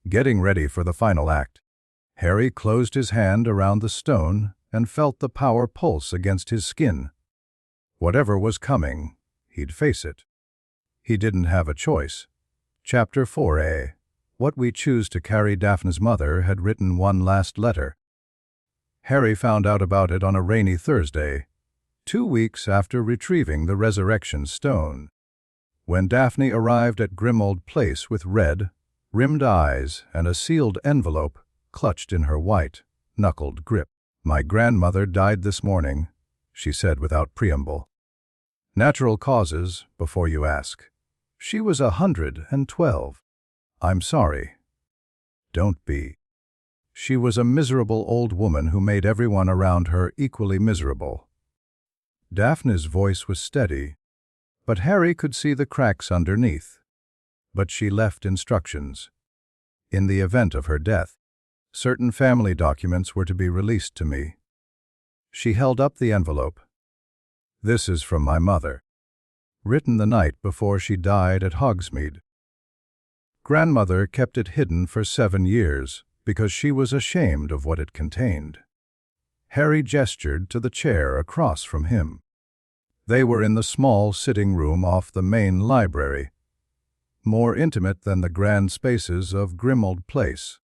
getting ready for the final act. Harry closed his hand around the stone and felt the power pulse against his skin. Whatever was coming, he'd face it. He didn't have a choice. Chapter 4a. What We Choose to Carry. Daphne's mother had written one last letter. Harry found out about it on a rainy Thursday, 2 weeks after retrieving the resurrection stone. When Daphne arrived at Grimmauld Place with red, rimmed eyes and a sealed envelope clutched in her white, knuckled grip. "My grandmother died this morning," she said without preamble. "Natural causes, before you ask. She was 112. I'm sorry." "Don't be." She was a miserable old woman who made everyone around her equally miserable. Daphne's voice was steady, but Harry could see the cracks underneath. But she left instructions. In the event of her death, certain family documents were to be released to me. She held up the envelope. "This is from my mother. Written the night before she died at Hogsmeade. Grandmother kept it hidden for 7 years because she was ashamed of what it contained." Harry gestured to the chair across from him. They were in the small sitting room off the main library, more intimate than the grand spaces of Grimmauld Place.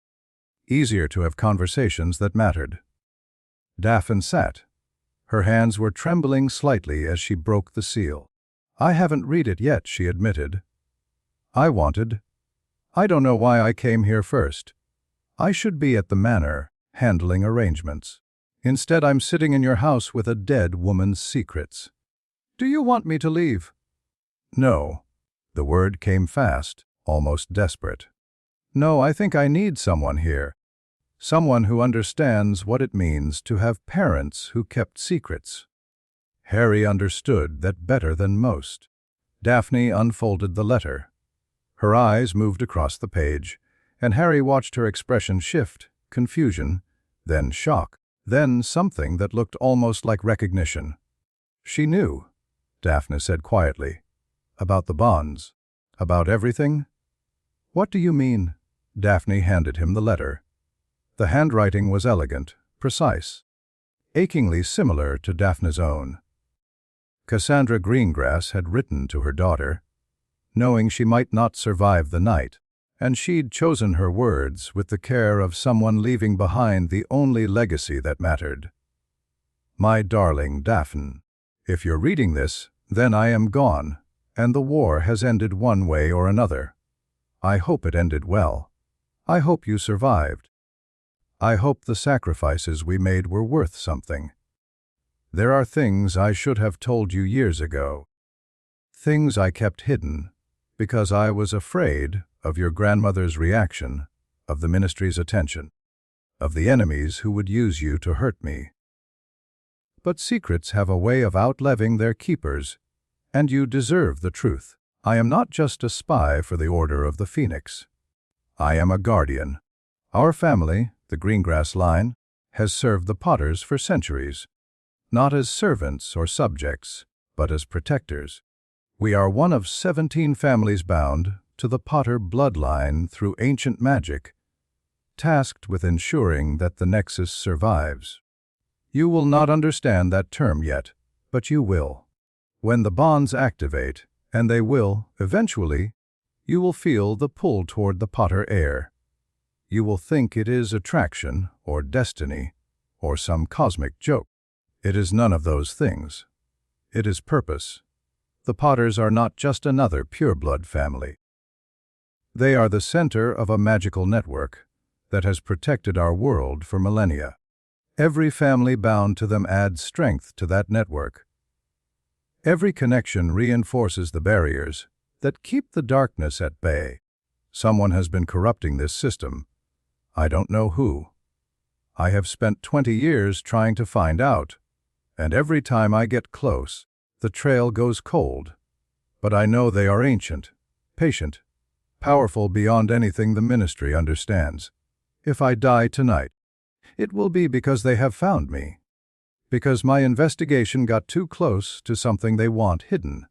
Easier to have conversations that mattered. Daphne sat. Her hands were trembling slightly as she broke the seal. "I haven't read it yet," she admitted. I don't know why I came here first. I should be at the manor, handling arrangements. Instead, I'm sitting in your house with a dead woman's secrets. Do you want me to leave?" "No." The word came fast, almost desperate. "No, I think I need someone here. Someone who understands what it means to have parents who kept secrets." Harry understood that better than most. Daphne unfolded the letter. Her eyes moved across the page, and Harry watched her expression shift, confusion, then shock, then something that looked almost like recognition. "She knew," Daphne said quietly. "About the bonds. About everything?" "What do you mean?" Daphne handed him the letter. The handwriting was elegant, precise, achingly similar to Daphne's own. Cassandra Greengrass had written to her daughter, knowing she might not survive the night, and she'd chosen her words with the care of someone leaving behind the only legacy that mattered. "My darling Daphne, if you're reading this, then I am gone, and the war has ended one way or another. I hope it ended well. I hope you survived. I hope the sacrifices we made were worth something. There are things I should have told you years ago. Things I kept hidden because I was afraid of your grandmother's reaction, of the ministry's attention, of the enemies who would use you to hurt me. But secrets have a way of outliving their keepers, and you deserve the truth. I am not just a spy for the Order of the Phoenix. I am a guardian. Our family, the Greengrass line, has served the Potters for centuries, not as servants or subjects, but as protectors. We are one of 17 families bound to the Potter bloodline through ancient magic, tasked with ensuring that the Nexus survives. You will not understand that term yet, but you will. When the bonds activate, and they will, eventually, you will feel the pull toward the Potter heir. You will think it is attraction, or destiny, or some cosmic joke. It is none of those things. It is purpose. The Potters are not just another pureblood family. They are the center of a magical network that has protected our world for millennia. Every family bound to them adds strength to that network. Every connection reinforces the barriers that keep the darkness at bay. Someone has been corrupting this system. I don't know who. I have spent 20 years trying to find out, and every time I get close, the trail goes cold. But I know they are ancient, patient, powerful beyond anything the ministry understands. If I die tonight, it will be because they have found me. Because my investigation got too close to something they want hidden.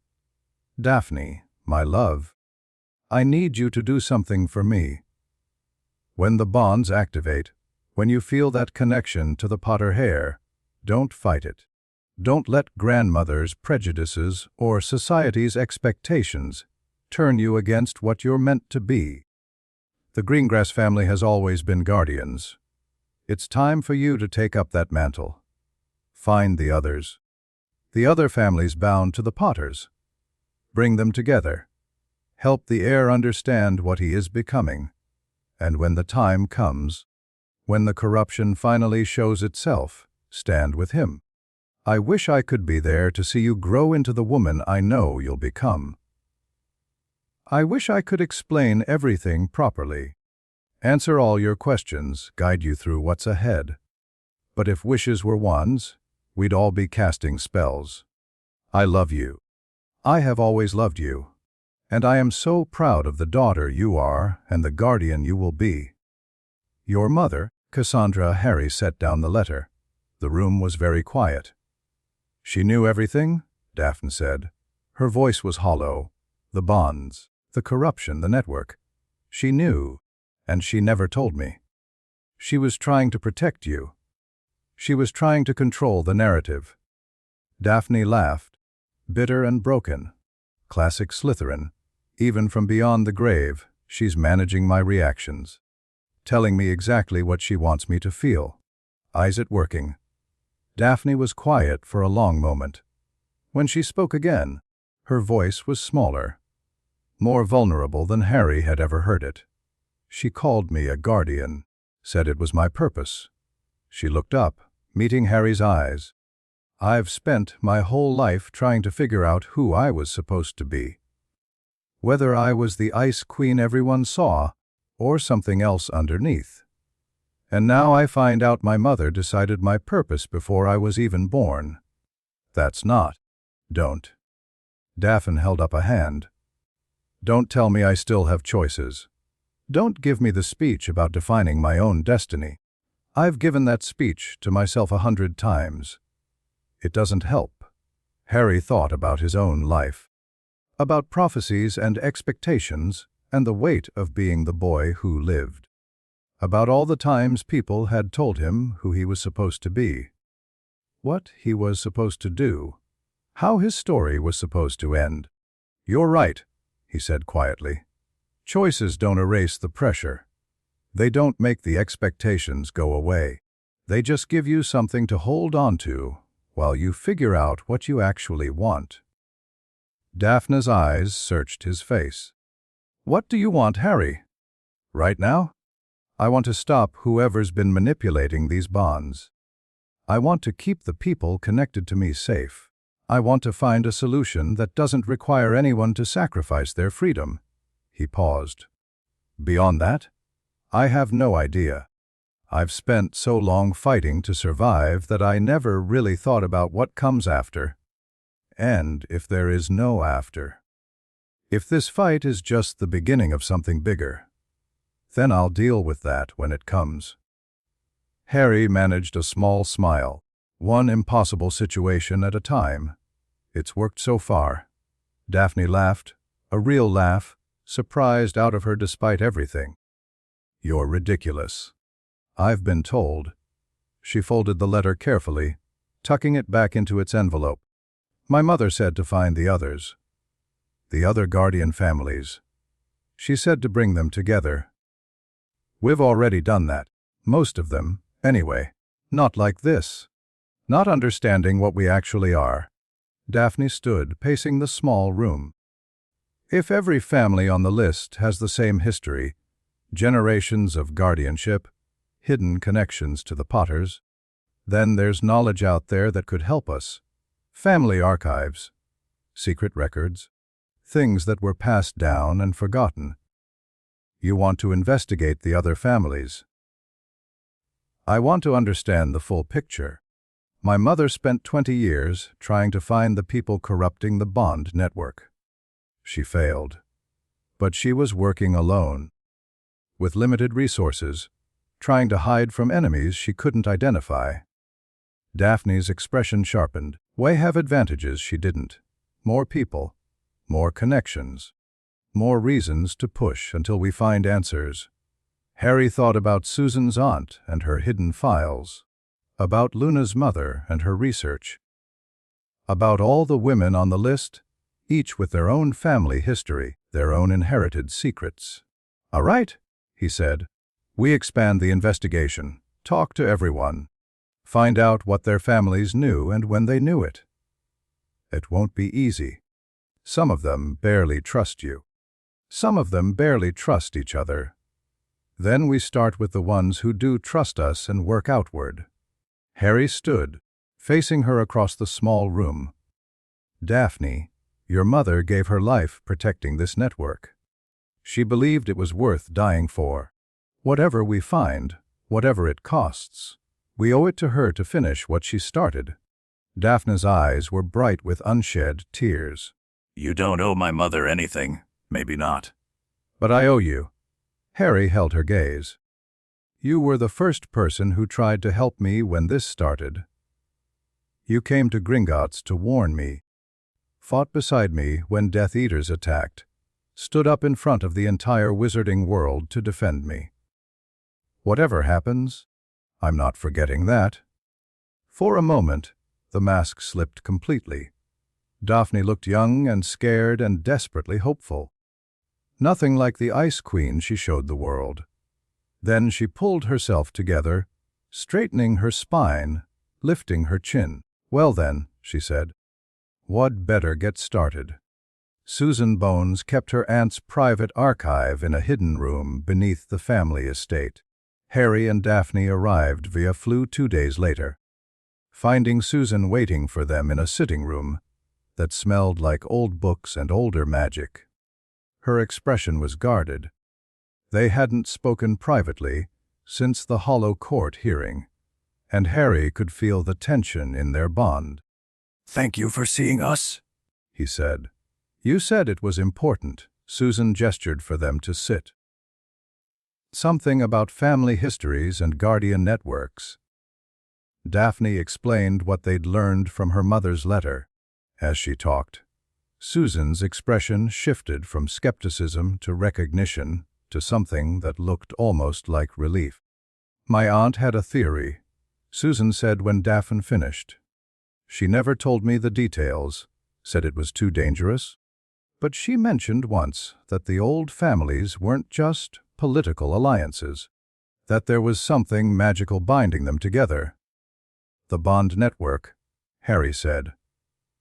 Daphne, my love, I need you to do something for me. When the bonds activate, when you feel that connection to the Potter heir, don't fight it. Don't let grandmother's prejudices or society's expectations turn you against what you're meant to be. The Greengrass family has always been guardians. It's time for you to take up that mantle. Find the others. The other families bound to the Potters. Bring them together. Help the heir understand what he is becoming. And when the time comes, when the corruption finally shows itself, stand with him. I wish I could be there to see you grow into the woman I know you'll become. I wish I could explain everything properly, answer all your questions, guide you through what's ahead. But if wishes were wands, we'd all be casting spells. I love you. I have always loved you. And I am so proud of the daughter you are and the guardian you will be. Your mother, Cassandra. Harry set down the letter. The room was very quiet. She knew everything, Daphne said. Her voice was hollow. The bonds, the corruption, the network. She knew, and she never told me. She was trying to protect you. She was trying to control the narrative. Daphne laughed, bitter and broken. Classic Slytherin. Even from beyond the grave, she's managing my reactions. Telling me exactly what she wants me to feel. Eyes at working. Daphne was quiet for a long moment. When she spoke again, her voice was smaller, more vulnerable than Harry had ever heard it. She called me a guardian, said it was my purpose. She looked up, meeting Harry's eyes. I've spent my whole life trying to figure out who I was supposed to be. Whether I was the Ice Queen everyone saw, or something else underneath. And now I find out my mother decided my purpose before I was even born. That's not. Don't. Daphne held up a hand. Don't tell me I still have choices. Don't give me the speech about defining my own destiny. I've given that speech to myself 100 times. It doesn't help. Harry thought about his own life. About prophecies and expectations and the weight of being the boy who lived. About all the times people had told him who he was supposed to be. What he was supposed to do. How his story was supposed to end. You're right, he said quietly. Choices don't erase the pressure. They don't make the expectations go away. They just give you something to hold on to while you figure out what you actually want. Daphne's eyes searched his face. What do you want, Harry? Right now? I want to stop whoever's been manipulating these bonds. I want to keep the people connected to me safe. I want to find a solution that doesn't require anyone to sacrifice their freedom. He paused. Beyond that, I have no idea. I've spent so long fighting to survive that I never really thought about what comes after. And if there is no after. If this fight is just the beginning of something bigger, then I'll deal with that when it comes. Harry managed a small smile, one impossible situation at a time. It's worked so far. Daphne laughed, a real laugh, surprised out of her despite everything. "You're ridiculous." "I've been told." She folded the letter carefully, tucking it back into its envelope. "My mother said to find the others. The other guardian families. She said to bring them together. We've already done that. Most of them, anyway. Not like this." Not understanding what we actually are, Daphne stood pacing the small room. If every family on the list has the same history, generations of guardianship, hidden connections to the Potters, then there's knowledge out there that could help us. Family archives, secret records, things that were passed down and forgotten. You want to investigate the other families. I want to understand the full picture. My mother spent 20 years trying to find the people corrupting the Bond network. She failed. But she was working alone, with limited resources, trying to hide from enemies she couldn't identify. Daphne's expression sharpened. We have advantages she didn't. More people, more connections, more reasons to push until we find answers. Harry thought about Susan's aunt and her hidden files, about Luna's mother and her research, about all the women on the list, each with their own family history, their own inherited secrets. "All right," he said. "We expand the investigation, talk to everyone, find out what their families knew and when they knew it. It won't be easy. Some of them barely trust you. Some of them barely trust each other. Then we start with the ones who do trust us and work outward." Harry stood, facing her across the small room. "Daphne, your mother gave her life protecting this network. She believed it was worth dying for. Whatever we find, whatever it costs, we owe it to her to finish what she started." Daphne's eyes were bright with unshed tears. You don't owe my mother anything. Maybe not. "But I owe you." Harry held her gaze. "You were the first person who tried to help me when this started. You came to Gringotts to warn me, fought beside me when Death Eaters attacked, stood up in front of the entire wizarding world to defend me. Whatever happens, I'm not forgetting that." For a moment, the mask slipped completely. Daphne looked young and scared and desperately hopeful. Nothing like the Ice Queen she showed the world. Then she pulled herself together, straightening her spine, lifting her chin. "Well then," she said, "what'd better get started?" Susan Bones kept her aunt's private archive in a hidden room beneath the family estate. Harry and Daphne arrived via flu 2 days later, finding Susan waiting for them in a sitting room that smelled like old books and older magic. Her expression was guarded. They hadn't spoken privately since the Hollow Court hearing, and Harry could feel the tension in their bond. Thank you for seeing us, he said. "You said it was important." Susan gestured for them to sit. "Something about family histories and guardian networks." Daphne explained what they'd learned from her mother's letter. As she talked, Susan's expression shifted from skepticism to recognition to something that looked almost like relief. "My aunt had a theory," Susan said when Daphne finished. "She never told me the details, said it was too dangerous. But she mentioned once that the old families weren't just political alliances, that there was something magical binding them together. The Bond Network," Harry said.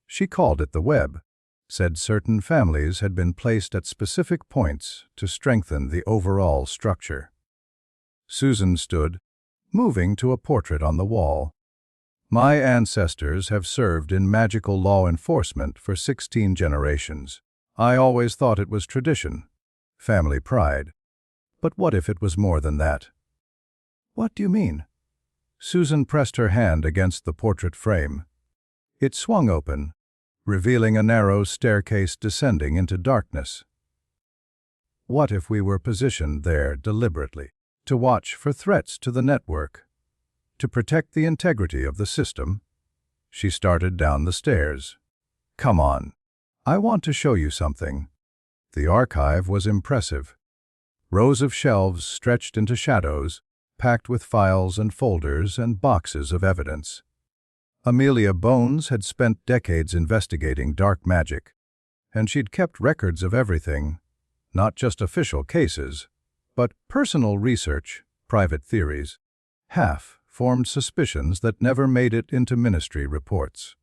"She called it the web, said certain families had been placed at specific points to strengthen the overall structure." Susan stood, moving to a portrait on the wall. "My ancestors have served in magical law enforcement for 16 generations. I always thought it was tradition, family pride. But what if it was more than that?" "What do you mean?" Susan pressed her hand against the portrait frame. It swung open, revealing a narrow staircase descending into darkness. "What if we were positioned there deliberately, to watch for threats to the network, to protect the integrity of the system?" She started down the stairs. "Come on. I want to show you something." The archive was impressive. Rows of shelves stretched into shadows, packed with files and folders and boxes of evidence. Amelia Bones had spent decades investigating dark magic, and she'd kept records of everything, not just official cases, but personal research, private theories. Half formed suspicions that never made it into ministry reports.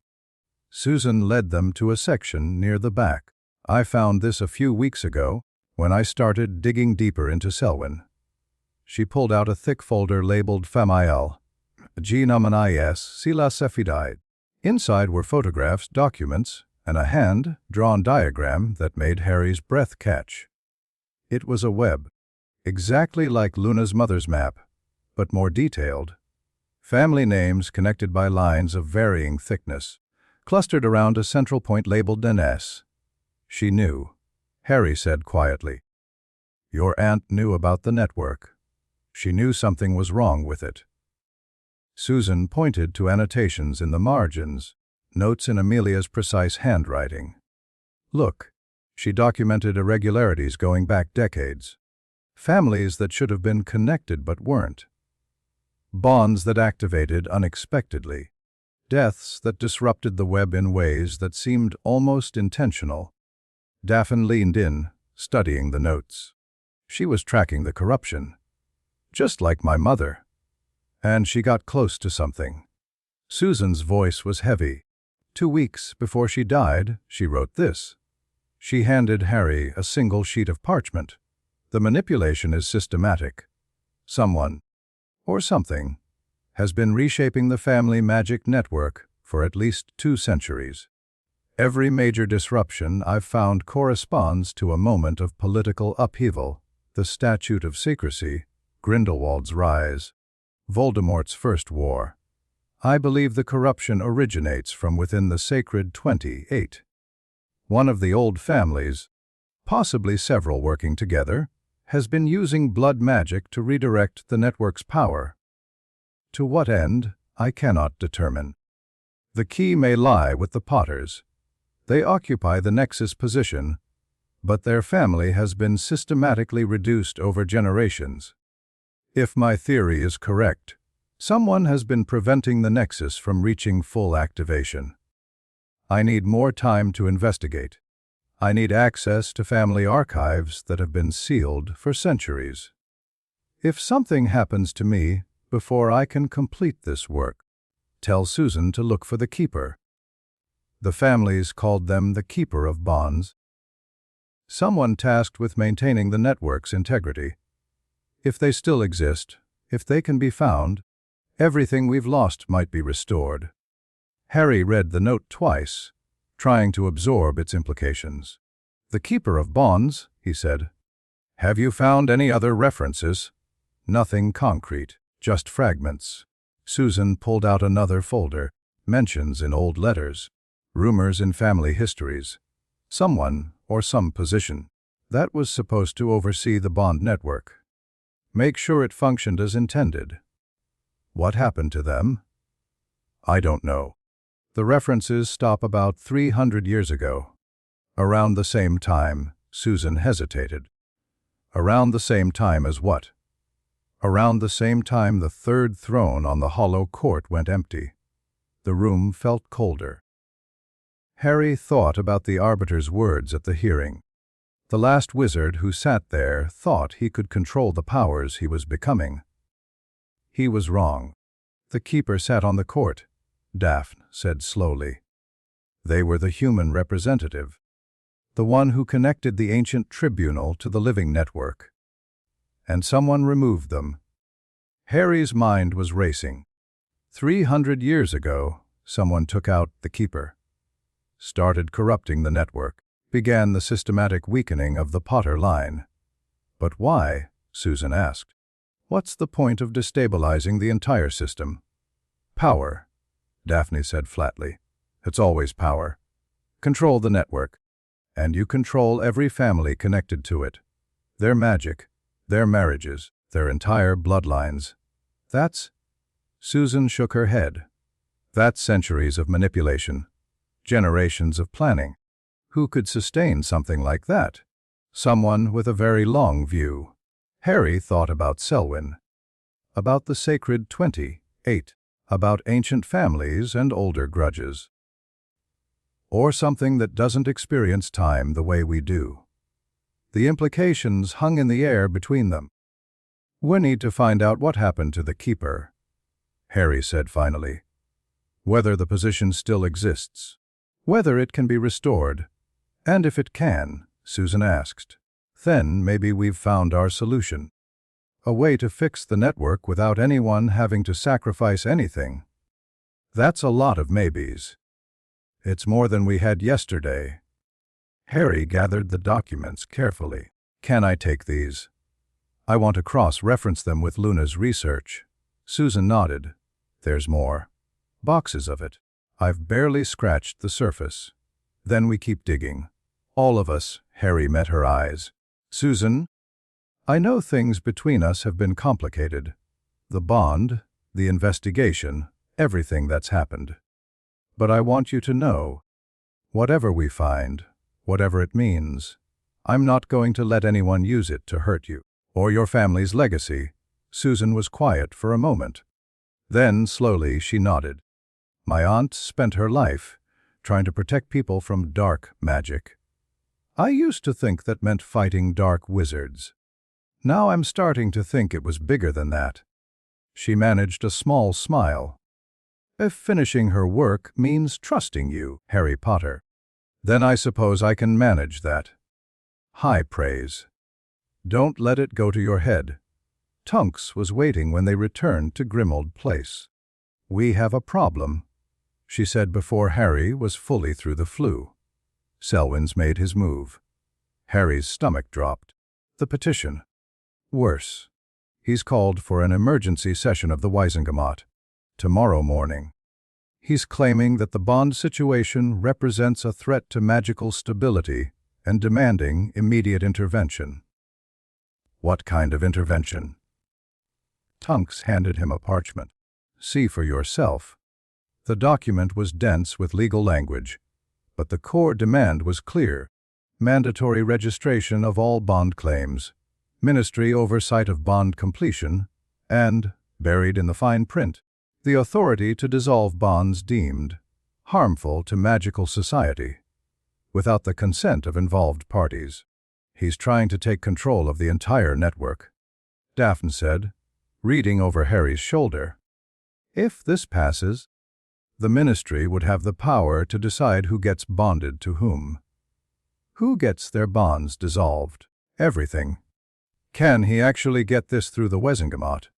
Susan led them to a section near the back. I found this a few weeks ago when I started digging deeper into Selwyn. She pulled out a thick folder labeled Famiel, Genomenis Sila Cephidide. Inside were photographs, documents, and a hand-drawn diagram that made Harry's breath catch. It was a web, exactly like Luna's mother's map, but more detailed. Family names connected by lines of varying thickness, clustered around a central point labeled an S. She knew. Harry said quietly, "Your aunt knew about the network. She knew something was wrong with it." Susan pointed to annotations in the margins, notes in Amelia's precise handwriting. "Look," she documented irregularities going back decades. Families that should have been connected but weren't. Bonds that activated unexpectedly. Deaths that disrupted the web in ways that seemed almost intentional. Daphne leaned in, studying the notes. She was tracking the corruption. Just like my mother. And she got close to something. Susan's voice was heavy. 2 weeks before she died, she wrote this. She handed Harry a single sheet of parchment. The manipulation is systematic. Someone, or something, has been reshaping the family magic network for at least 2 centuries. Every major disruption I've found corresponds to a moment of political upheaval, the Statute of Secrecy, Grindelwald's rise, Voldemort's first war. I believe the corruption originates from within the sacred 28. One of the old families, possibly several working together, has been using blood magic to redirect the network's power. To what end, I cannot determine. The key may lie with the Potters. They occupy the Nexus position, but their family has been systematically reduced over generations. If my theory is correct, someone has been preventing the Nexus from reaching full activation. I need more time to investigate. I need access to family archives that have been sealed for centuries. If something happens to me before I can complete this work, tell Susan to look for the Keeper. The families called them the Keeper of Bonds. Someone tasked with maintaining the network's integrity. If they still exist, if they can be found, everything we've lost might be restored. Harry read the note twice, trying to absorb its implications. The Keeper of Bonds, he said. Have you found any other references? Nothing concrete, just fragments. Susan pulled out another folder, mentions in old letters, rumors in family histories. Someone or some position. That was supposed to oversee the bond network. Make sure it functioned as intended. What happened to them? I don't know. The references stop about 300 years ago. Around the same time, Susan hesitated. Around the same time as what? Around the same time the third throne on the hollow court went empty. The room felt colder. Harry thought about the arbiter's words at the hearing. The last wizard who sat there thought he could control the powers he was becoming. He was wrong. The Keeper sat on the court, Daphne said slowly. They were the human representative, the one who connected the ancient tribunal to the living network. And someone removed them. Harry's mind was racing. 300 years ago, someone took out the Keeper, started corrupting the network, began the systematic weakening of the Potter line. But why? Susan asked. What's the point of destabilizing the entire system? Power, Daphne said flatly. It's always power. Control the network. And you control every family connected to it. Their magic, their marriages, their entire bloodlines. That's... Susan shook her head. That's centuries of manipulation. Generations of planning. Who could sustain something like that? Someone with a very long view. Harry thought about Selwyn, about the sacred 28, about ancient families and older grudges. Or something that doesn't experience time the way we do. The implications hung in the air between them. We need to find out what happened to the keeper, Harry said finally. Whether the position still exists, whether it can be restored, and if it can, Susan asked. Then maybe we've found our solution. A way to fix the network without anyone having to sacrifice anything. That's a lot of maybes. It's more than we had yesterday. Harry gathered the documents carefully. Can I take these? I want to cross-reference them with Luna's research. Susan nodded. There's more. Boxes of it. I've barely scratched the surface. Then we keep digging. All of us. Harry met her eyes. Susan, I know things between us have been complicated. The bond, the investigation, everything that's happened. But I want you to know, whatever we find, whatever it means, I'm not going to let anyone use it to hurt you or your family's legacy. Susan was quiet for a moment. Then, slowly, she nodded. My aunt spent her life trying to protect people from dark magic. I used to think that meant fighting dark wizards. Now I'm starting to think it was bigger than that. She managed a small smile. If finishing her work means trusting you, Harry Potter, then I suppose I can manage that. High praise. Don't let it go to your head. Tunks was waiting when they returned to Grimmauld Place. We have a problem, she said before Harry was fully through the flu. Selwyn's made his move. Harry's stomach dropped. The petition. Worse. He's called for an emergency session of the Wisengamot. Tomorrow morning. He's claiming that the bond situation represents a threat to magical stability and demanding immediate intervention. What kind of intervention? Tunks handed him a parchment. See for yourself. The document was dense with legal language, but the core demand was clear. Mandatory registration of all bond claims, ministry oversight of bond completion, and, buried in the fine print, the authority to dissolve bonds deemed harmful to magical society, without the consent of involved parties. He's trying to take control of the entire network, Daphne said, reading over Harry's shoulder. If this passes, the ministry would have the power to decide who gets bonded to whom. Who gets their bonds dissolved? Everything. Can he actually get this through the Wisengamot?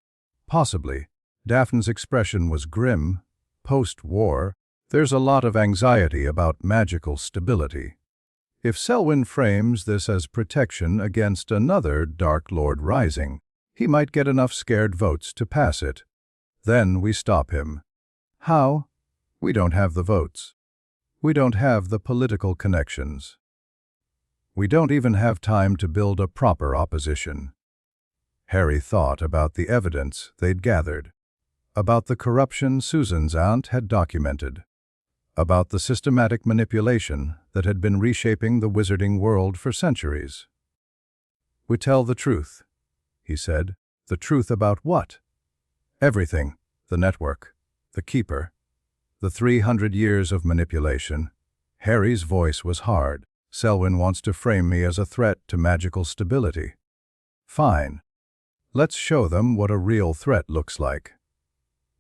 Possibly. Daphne's expression was grim. Post-war, there's a lot of anxiety about magical stability. If Selwyn frames this as protection against another Dark Lord rising, he might get enough scared votes to pass it. Then we stop him. How? We don't have the votes. We don't have the political connections. We don't even have time to build a proper opposition. Harry thought about the evidence they'd gathered, about the corruption Susan's aunt had documented, about the systematic manipulation that had been reshaping the wizarding world for centuries. We tell the truth, he said. The truth about what? Everything. The network, the keeper, the 300 years of manipulation. Harry's voice was hard. Selwyn wants to frame me as a threat to magical stability. Fine. Let's show them what a real threat looks like.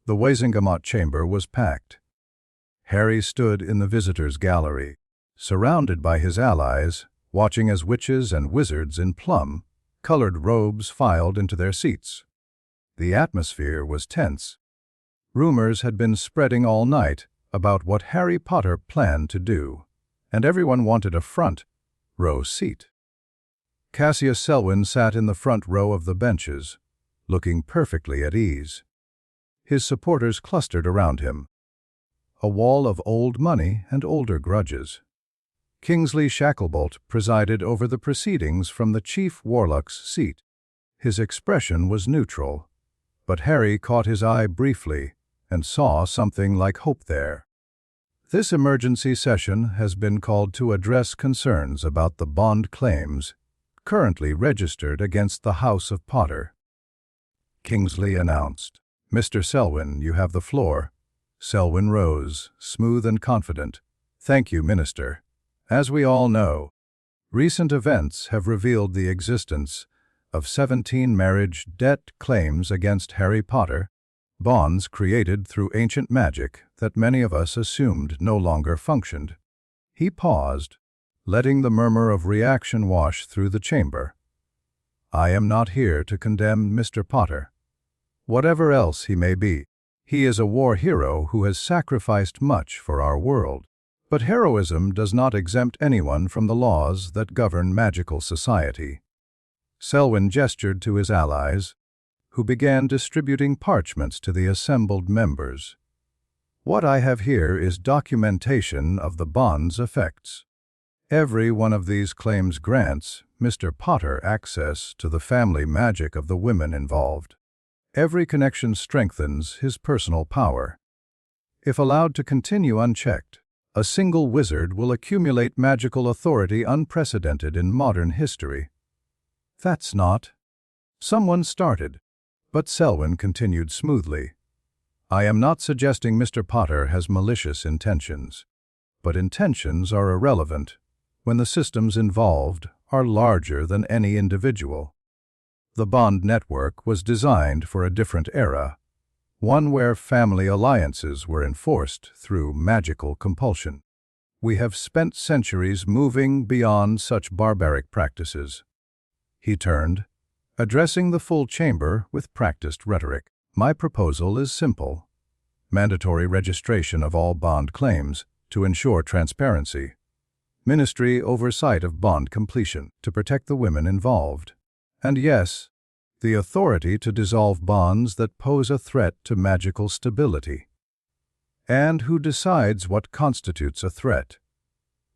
The Wisengamot chamber was packed. Harry stood in the visitors' gallery, surrounded by his allies, watching as witches and wizards in plum-colored robes filed into their seats. The atmosphere was tense. Rumors had been spreading all night about what Harry Potter planned to do, and everyone wanted a front-row seat. Cassius Selwyn sat in the front row of the benches, looking perfectly at ease. His supporters clustered around him. A wall of old money and older grudges. Kingsley Shacklebolt presided over the proceedings from the Chief Warlock's seat. His expression was neutral, but Harry caught his eye briefly and saw something like hope there. This emergency session has been called to address concerns about the bond claims currently registered against the House of Potter. Kingsley announced. "Mr. Selwyn, you have the floor." Selwyn rose, smooth and confident. "Thank you, Minister. As we all know, recent events have revealed the existence of 17 marriage debt claims against Harry Potter, bonds created through ancient magic that many of us assumed no longer functioned." He paused, letting the murmur of reaction wash through the chamber. "I am not here to condemn Mr. Potter. Whatever else he may be, he is a war hero who has sacrificed much for our world. But heroism does not exempt anyone from the laws that govern magical society." Selwyn gestured to his allies, who began distributing parchments to the assembled members. "What I have here is documentation of the bond's effects. Every one of these claims grants Mr. Potter access to the family magic of the women involved. Every connection strengthens his personal power. If allowed to continue unchecked, a single wizard will accumulate magical authority unprecedented in modern history." "That's not—" someone started, but Selwyn continued smoothly. "I am not suggesting Mr. Potter has malicious intentions, but intentions are irrelevant when the systems involved are larger than any individual. The bond network was designed for a different era, one where family alliances were enforced through magical compulsion. We have spent centuries moving beyond such barbaric practices." He turned, addressing the full chamber with practiced rhetoric. "My proposal is simple. Mandatory registration of all bond claims to ensure transparency. Ministry oversight of bond completion to protect the women involved. And yes, the authority to dissolve bonds that pose a threat to magical stability." "And who decides what constitutes a threat?"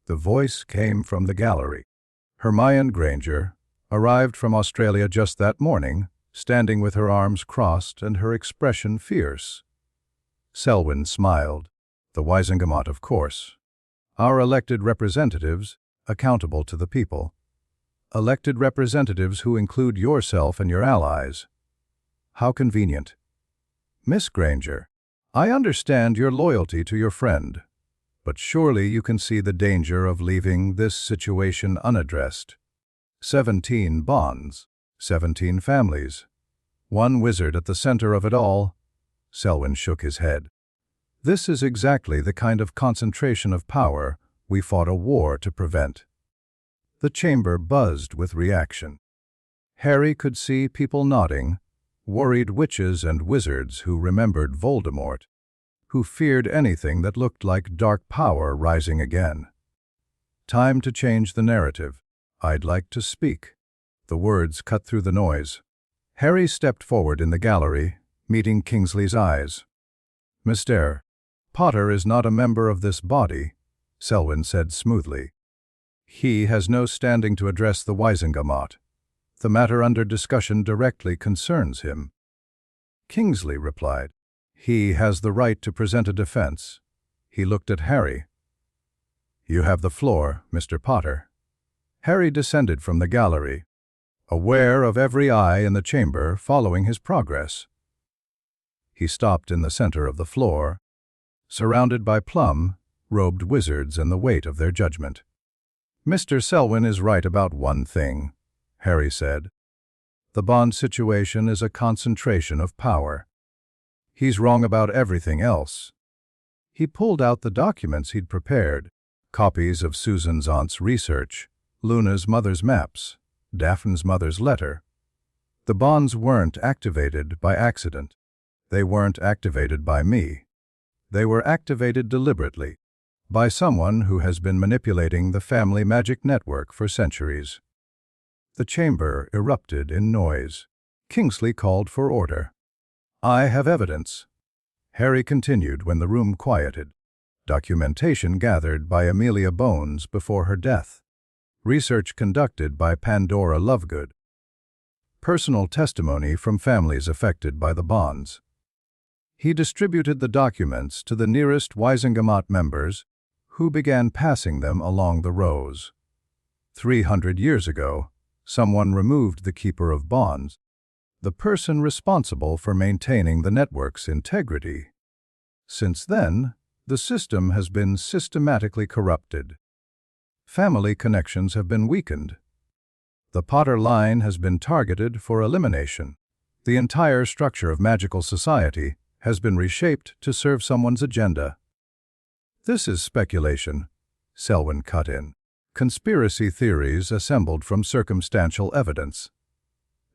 The voice came from the gallery. Hermione Granger arrived from Australia just that morning, standing with her arms crossed and her expression fierce. Selwyn smiled. "The Wisengamot, of course. Our elected representatives, accountable to the people. Elected representatives who include yourself and your allies. How convenient." "Miss Granger, I understand your loyalty to your friend, but surely you can see the danger of leaving this situation unaddressed. 17 bonds, 17 families, one wizard at the center of it all." Selwyn shook his head. "This is exactly the kind of concentration of power we fought a war to prevent." The chamber buzzed with reaction. Harry could see people nodding, worried witches and wizards who remembered Voldemort, who feared anything that looked like dark power rising again. "Time to change the narrative. I'd like to speak." The words cut through the noise. Harry stepped forward in the gallery, meeting Kingsley's eyes. "Mr. Potter is not a member of this body," Selwyn said smoothly. "He has no standing to address the Wisengamot. The matter under discussion directly concerns him." Kingsley replied, "He has the right to present a defense." He looked at Harry. "You have the floor, Mr. Potter." Harry descended from the gallery, aware of every eye in the chamber following his progress. He stopped in the center of the floor, surrounded by plum-robed wizards and the weight of their judgment. "Mr. Selwyn is right about one thing," Harry said. "The bond situation is a concentration of power. He's wrong about everything else." He pulled out the documents he'd prepared, copies of Susan's aunt's research, Luna's mother's maps, Daphne's mother's letter. The bonds weren't activated by accident. They weren't activated by me. They were activated deliberately, by someone who has been manipulating the family magic network for centuries. The chamber erupted in noise. Kingsley called for order. "I have evidence," Harry continued when the room quieted. "Documentation gathered by Amelia Bones before her death. Research conducted by Pandora Lovegood. Personal testimony from families affected by the bonds." He distributed the documents to the nearest Wisengamot members, who began passing them along the rows. 300 years ago, Someone removed the keeper of bonds, the person responsible for maintaining the network's integrity. Since then, the system has been systematically corrupted. Family connections have been weakened. The Potter line has been targeted for elimination. The entire structure of magical society has been reshaped to serve someone's agenda. This is speculation, Selwyn cut in. Conspiracy theories assembled from circumstantial evidence.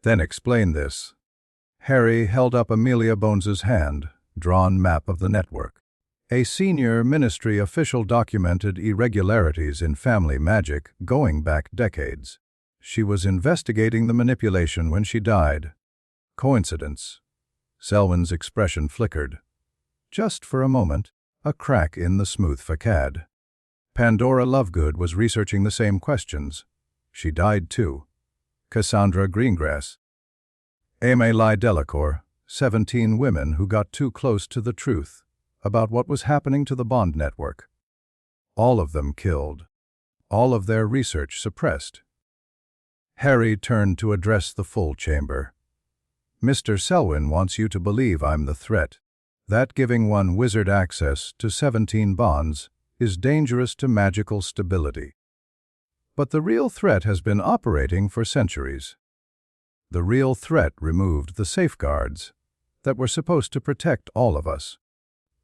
Then explain this. Harry held up Amelia Bones's hand, drawn map of the network. A senior ministry official documented irregularities in family magic going back decades. She was investigating the manipulation when she died. Coincidence? Selwyn's expression flickered. Just for a moment, a crack in the smooth facade. Pandora Lovegood was researching the same questions. She died too. Cassandra Greengrass. Aimee Delacour, 17 women who got too close to the truth about what was happening to the Bond network. All of them killed. All of their research suppressed. Harry turned to address the full chamber. Mr. Selwyn wants you to believe I'm the threat. That giving one wizard access to 17 bonds is dangerous to magical stability. But the real threat has been operating for centuries. The real threat removed the safeguards that were supposed to protect all of us.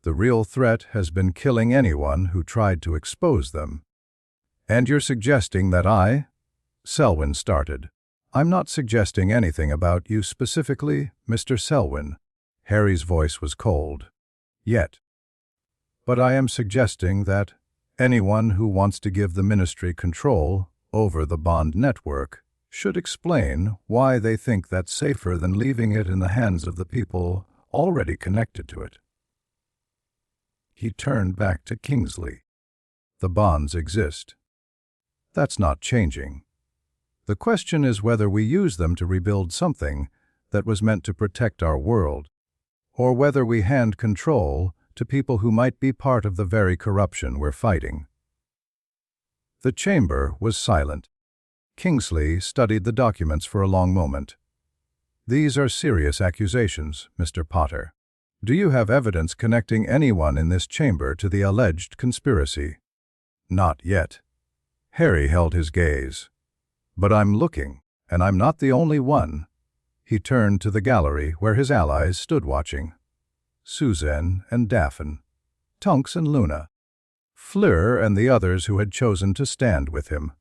The real threat has been killing anyone who tried to expose them. And you're suggesting that I? Selwyn started. I'm not suggesting anything about you specifically, Mr. Selwyn. Harry's voice was cold. Yet. But I am suggesting that anyone who wants to give the ministry control over the Bond network should explain why they think that's safer than leaving it in the hands of the people already connected to it. He turned back to Kingsley. The bonds exist. That's not changing. The question is whether we use them to rebuild something that was meant to protect our world, or whether we hand control to people who might be part of the very corruption we're fighting. The chamber was silent. Kingsley studied the documents for a long moment. These are serious accusations, Mr. Potter. Do you have evidence connecting anyone in this chamber to the alleged conspiracy? Not yet. Harry held his gaze. But I'm looking, and I'm not the only one. He turned to the gallery where his allies stood watching. Suzanne and Daphne, Tonks and Luna, Fleur and the others who had chosen to stand with him.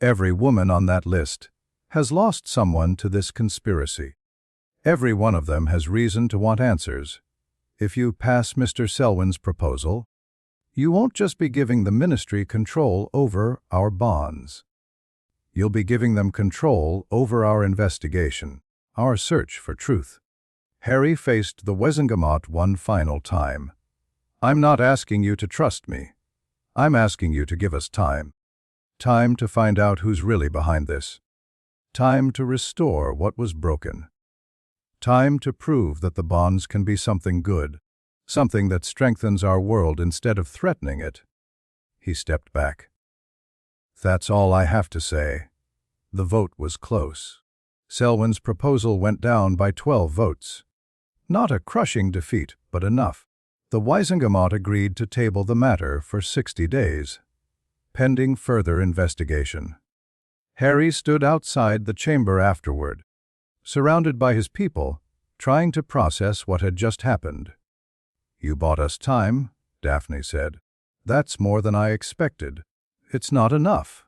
Every woman on that list has lost someone to this conspiracy. Every one of them has reason to want answers. If you pass Mr. Selwyn's proposal, you won't just be giving the ministry control over our bonds. You'll be giving them control over our investigation, our search for truth. Harry faced the Wizengamot one final time. I'm not asking you to trust me. I'm asking you to give us time. Time to find out who's really behind this. Time to restore what was broken. Time to prove that the bonds can be something good, something that strengthens our world instead of threatening it. He stepped back. That's all I have to say. The vote was close. Selwyn's proposal went down by 12 votes. Not a crushing defeat, but enough. The Wizengamot agreed to table the matter for 60 days, pending further investigation. Harry stood outside the chamber afterward, surrounded by his people, trying to process what had just happened. You bought us time, Daphne said. That's more than I expected. It's not enough.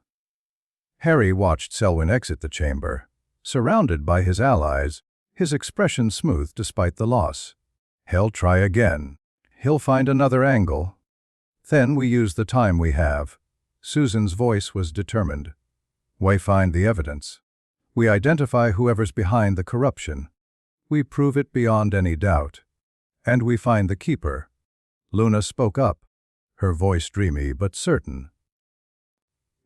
Harry watched Selwyn exit the chamber, surrounded by his allies, his expression smooth despite the loss. He'll try again. He'll find another angle. Then we use the time we have. Susan's voice was determined. We find the evidence. We identify whoever's behind the corruption. We prove it beyond any doubt. And we find the keeper. Luna spoke up, her voice dreamy but certain.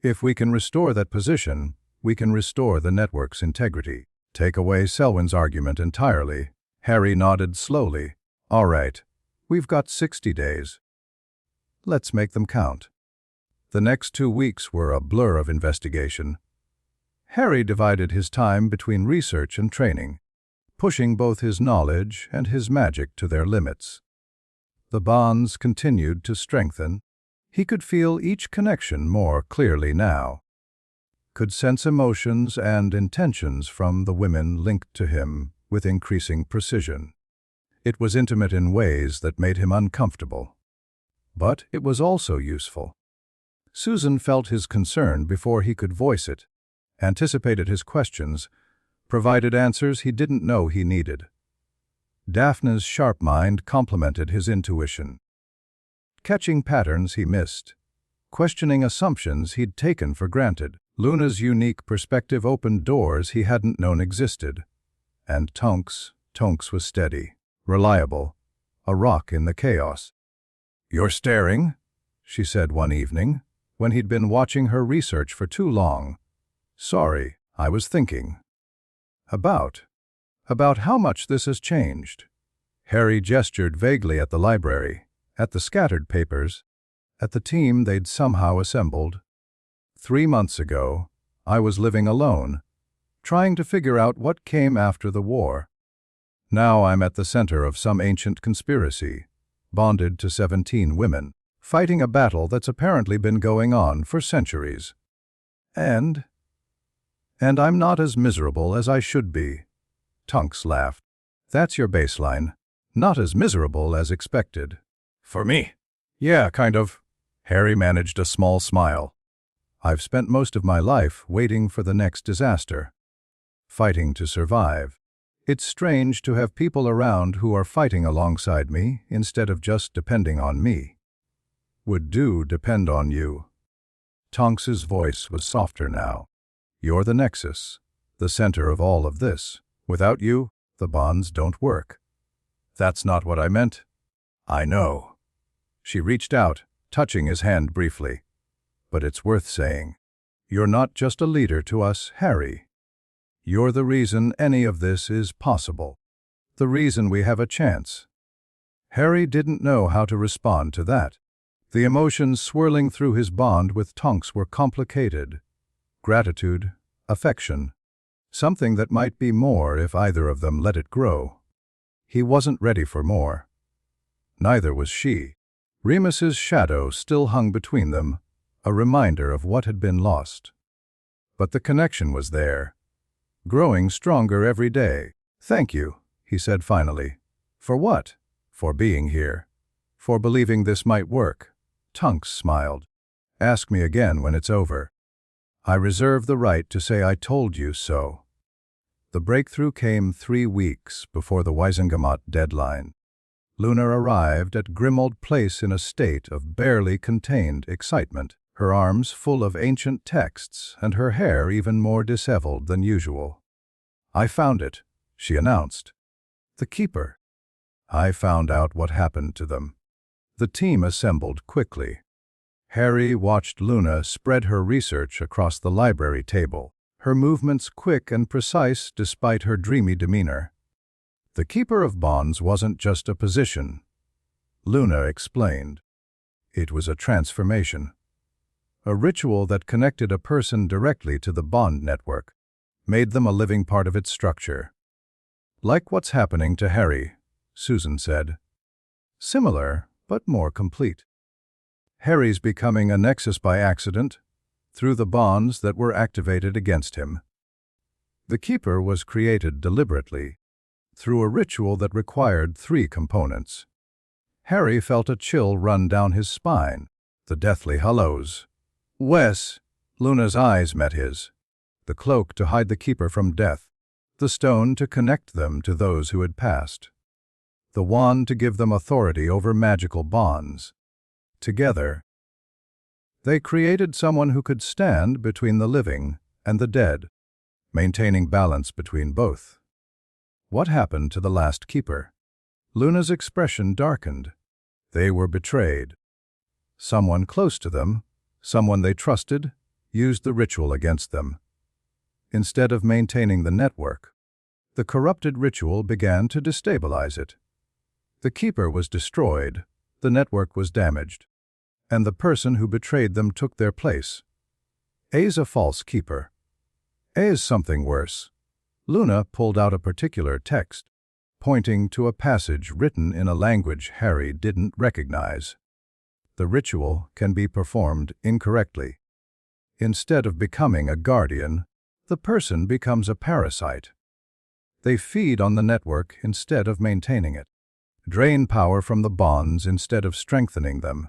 If we can restore that position, we can restore the network's integrity. Take away Selwyn's argument entirely. Harry nodded slowly. All right, we've got 60 days. Let's make them count. The next 2 weeks were a blur of investigation. Harry divided his time between research and training, pushing both his knowledge and his magic to their limits. The bonds continued to strengthen. He could feel each connection more clearly now, could sense emotions and intentions from the women linked to him with increasing precision. It was intimate in ways that made him uncomfortable. But it was also useful. Susan felt his concern before he could voice it, anticipated his questions, provided answers he didn't know he needed. Daphne's sharp mind complemented his intuition, catching patterns he missed, questioning assumptions he'd taken for granted. Luna's unique perspective opened doors he hadn't known existed. And Tonks was steady, reliable, a rock in the chaos. "You're staring," she said one evening, when he'd been watching her research for too long. "Sorry, I was thinking." About how much this has changed. Harry gestured vaguely at the library, at the scattered papers, at the team they'd somehow assembled. 3 months ago, I was living alone, trying to figure out what came after the war. Now I'm at the center of some ancient conspiracy, bonded to 17 women, fighting a battle that's apparently been going on for centuries. And I'm not as miserable as I should be. Tonks laughed. That's your baseline. Not as miserable as expected. For me? Yeah, kind of. Harry managed a small smile. I've spent most of my life waiting for the next disaster, fighting to survive. It's strange to have people around who are fighting alongside me instead of just depending on me. Would depend on you. Tonks's voice was softer now. You're the nexus, the center of all of this. Without you, the bonds don't work. That's not what I meant. I know. She reached out, touching his hand briefly. But it's worth saying. You're not just a leader to us, Harry. You're the reason any of this is possible. The reason we have a chance. Harry didn't know how to respond to that. The emotions swirling through his bond with Tonks were complicated. Gratitude, affection, something that might be more if either of them let it grow. He wasn't ready for more. Neither was she. Remus's shadow still hung between them, a reminder of what had been lost. But the connection was there, growing stronger every day. "Thank you," he said finally. "For what?" "For being here. For believing this might work." Tonks smiled. "Ask me again when it's over. I reserve the right to say I told you so." The breakthrough came 3 weeks before the Wisengamot deadline. Luna arrived at Grimold Place in a state of barely contained excitement, her arms full of ancient texts and her hair even more disheveled than usual. "I found it," she announced. "The Keeper." I found out what happened to them. The team assembled quickly. Harry watched Luna spread her research across the library table, her movements quick and precise despite her dreamy demeanor. The Keeper of Bonds wasn't just a position, Luna explained. It was a transformation. A ritual that connected a person directly to the bond network, made them a living part of its structure. "Like what's happening to Harry," Susan said. "Similar, but more complete. Harry's becoming a nexus by accident, through the bonds that were activated against him. The Keeper was created deliberately, through a ritual that required 3 components. Harry felt a chill run down his spine, the deathly hollows. "Wes," Luna's eyes met his. The cloak to hide the Keeper from death, the stone to connect them to those who had passed, the wand to give them authority over magical bonds. Together, they created someone who could stand between the living and the dead, maintaining balance between both. What happened to the last Keeper? Luna's expression darkened. They were betrayed. Someone close to them, someone they trusted, used the ritual against them. Instead of maintaining the network, the corrupted ritual began to destabilize it. The Keeper was destroyed, the network was damaged, and the person who betrayed them took their place. A's a false Keeper. Is something worse. Luna pulled out a particular text, pointing to a passage written in a language Harry didn't recognize. The ritual can be performed incorrectly. Instead of becoming a guardian, the person becomes a parasite. They feed on the network instead of maintaining it, drain power from the bonds instead of strengthening them.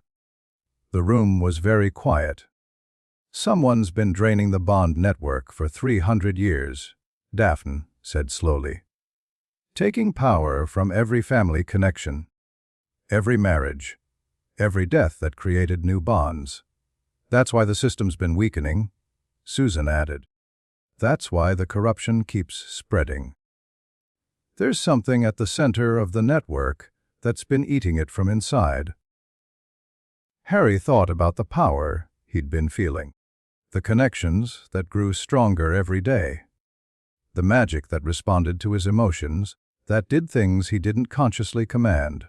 The room was very quiet. Someone's been draining the bond network for 300 years, Daphne said slowly. Taking power from every family connection, every marriage, every death that created new bonds. That's why the system's been weakening, Susan added. That's why the corruption keeps spreading. There's something at the center of the network that's been eating it from inside. Harry thought about the power he'd been feeling, the connections that grew stronger every day, the magic that responded to his emotions, that did things he didn't consciously command.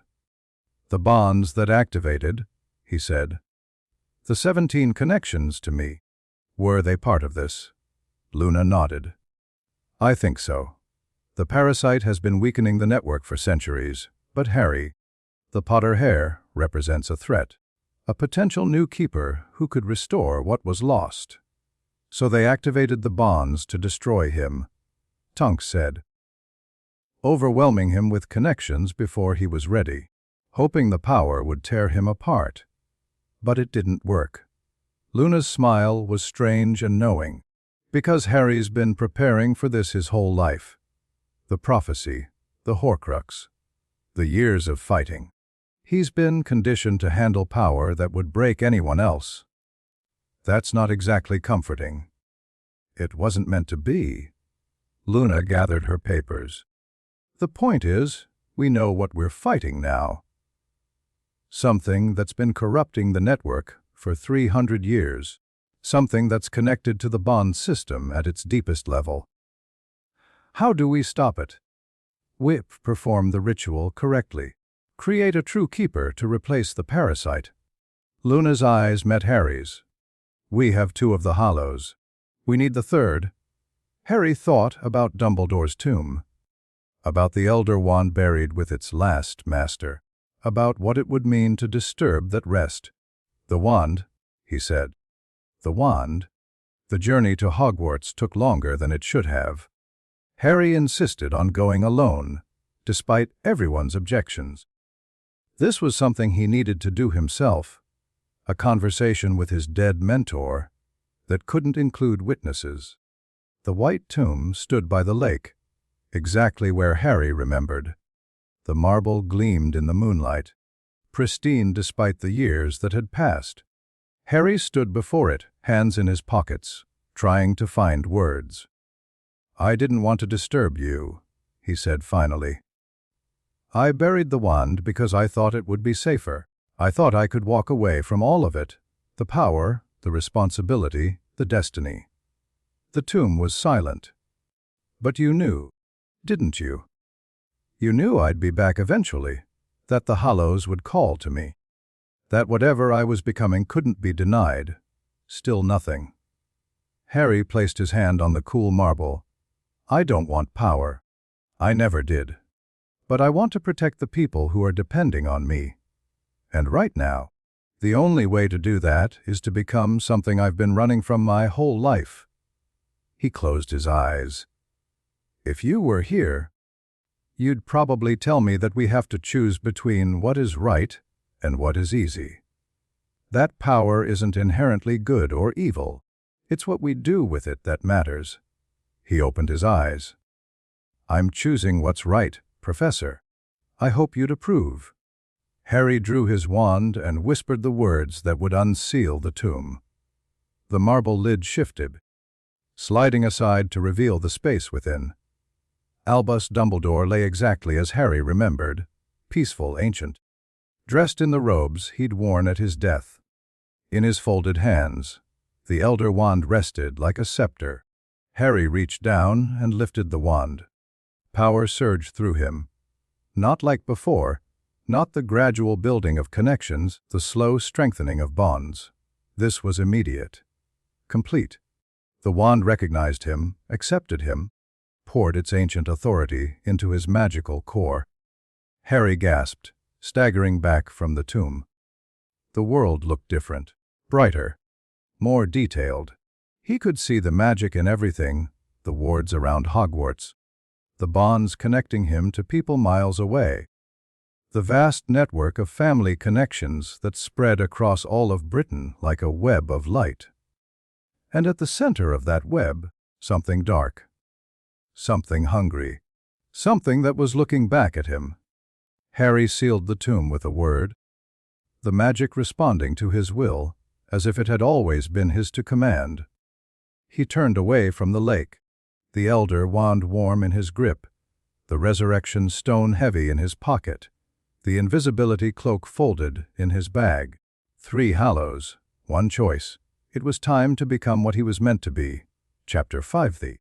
The bonds that activated, he said. The 17 connections to me. Were they part of this? Luna nodded. I think so. The parasite has been weakening the network for centuries, but Harry, the Potter heir, represents a threat, a potential new keeper who could restore what was lost. So they activated the bonds to destroy him, Tonks said, overwhelming him with connections before he was ready, hoping the power would tear him apart. But it didn't work. Luna's smile was strange and knowing, because Harry's been preparing for this his whole life. The prophecy, the Horcrux, the years of fighting. He's been conditioned to handle power that would break anyone else. That's not exactly comforting. It wasn't meant to be. Luna gathered her papers. The point is, we know what we're fighting now. Something that's been corrupting the network for 300 years. Something that's connected to the bond system at its deepest level. How do we stop it? Whip perform the ritual correctly. Create a true keeper to replace the parasite. Luna's eyes met Harry's. We have 2 of the hollows. We need the 3rd. Harry thought about Dumbledore's tomb, about the Elder Wand buried with its last master, about what it would mean to disturb that rest. The wand, he said. The wand. The journey to Hogwarts took longer than it should have. Harry insisted on going alone, despite everyone's objections. This was something he needed to do himself, a conversation with his dead mentor that couldn't include witnesses. The white tomb stood by the lake, exactly where Harry remembered. The marble gleamed in the moonlight, pristine despite the years that had passed. Harry stood before it, hands in his pockets, trying to find words. I didn't want to disturb you, he said finally. I buried the wand because I thought it would be safer. I thought I could walk away from all of it, the power, the responsibility, the destiny. The tomb was silent. But you knew, didn't you? You knew I'd be back eventually, that the Hollows would call to me, that whatever I was becoming couldn't be denied, still nothing. Harry placed his hand on the cool marble. I don't want power. I never did. But I want to protect the people who are depending on me. And right now, the only way to do that is to become something I've been running from my whole life. He closed his eyes. If you were here, you'd probably tell me that we have to choose between what is right and what is easy. That power isn't inherently good or evil. It's what we do with it that matters. He opened his eyes. I'm choosing what's right, Professor. I hope you'd approve. Harry drew his wand and whispered the words that would unseal the tomb. The marble lid shifted, sliding aside to reveal the space within. Albus Dumbledore lay exactly as Harry remembered, peaceful, ancient, dressed in the robes he'd worn at his death. In his folded hands, the Elder Wand rested like a scepter. Harry reached down and lifted the wand. Power surged through him. Not like before, not the gradual building of connections, the slow strengthening of bonds. This was immediate, complete. The wand recognized him, accepted him, poured its ancient authority into his magical core. Harry gasped, staggering back from the tomb. The world looked different, brighter, more detailed. He could see the magic in everything, the wards around Hogwarts, the bonds connecting him to people miles away, the vast network of family connections that spread across all of Britain like a web of light. And at the center of that web, something dark, something hungry, something that was looking back at him. Harry sealed the tomb with a word, the magic responding to his will, as if it had always been his to command. He turned away from the lake, the elder wand warm in his grip, the resurrection stone heavy in his pocket, the invisibility cloak folded in his bag. 3 Hallows, 1 choice. It was time to become what he was meant to be. Chapter 5.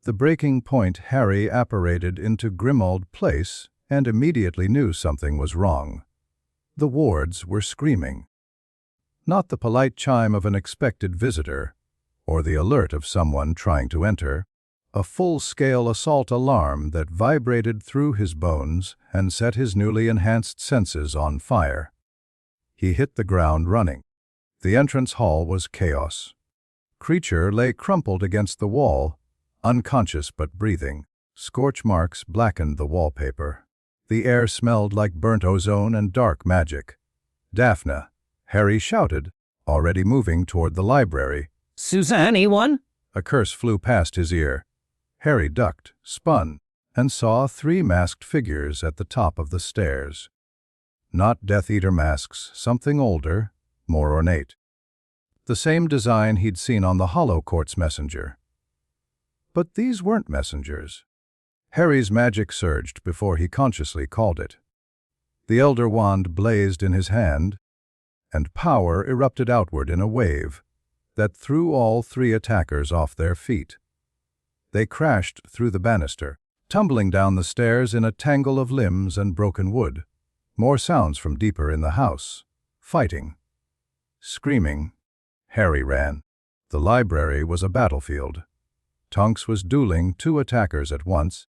The breaking point. Harry apparated into Grimmauld Place and immediately knew something was wrong. The wards were screaming. Not the polite chime of an expected visitor, or the alert of someone trying to enter, a full-scale assault alarm that vibrated through his bones and set his newly enhanced senses on fire. He hit the ground running. The entrance hall was chaos. Creature lay crumpled against the wall, unconscious but breathing. Scorch marks blackened the wallpaper. The air smelled like burnt ozone and dark magic. Daphne, Harry shouted, already moving toward the library. Susan, anyone? A curse flew past his ear. Harry ducked, spun, and saw 3 masked figures at the top of the stairs. Not Death Eater masks, something older, more ornate. The same design he'd seen on the Hollow Court's messenger. But these weren't messengers. Harry's magic surged before he consciously called it. The Elder Wand blazed in his hand, and power erupted outward in a wave that threw all 3 attackers off their feet. They crashed through the banister, tumbling down the stairs in a tangle of limbs and broken wood. More sounds from deeper in the house. Fighting. Screaming. Harry ran. The library was a battlefield. Tonks was dueling 2 attackers at once,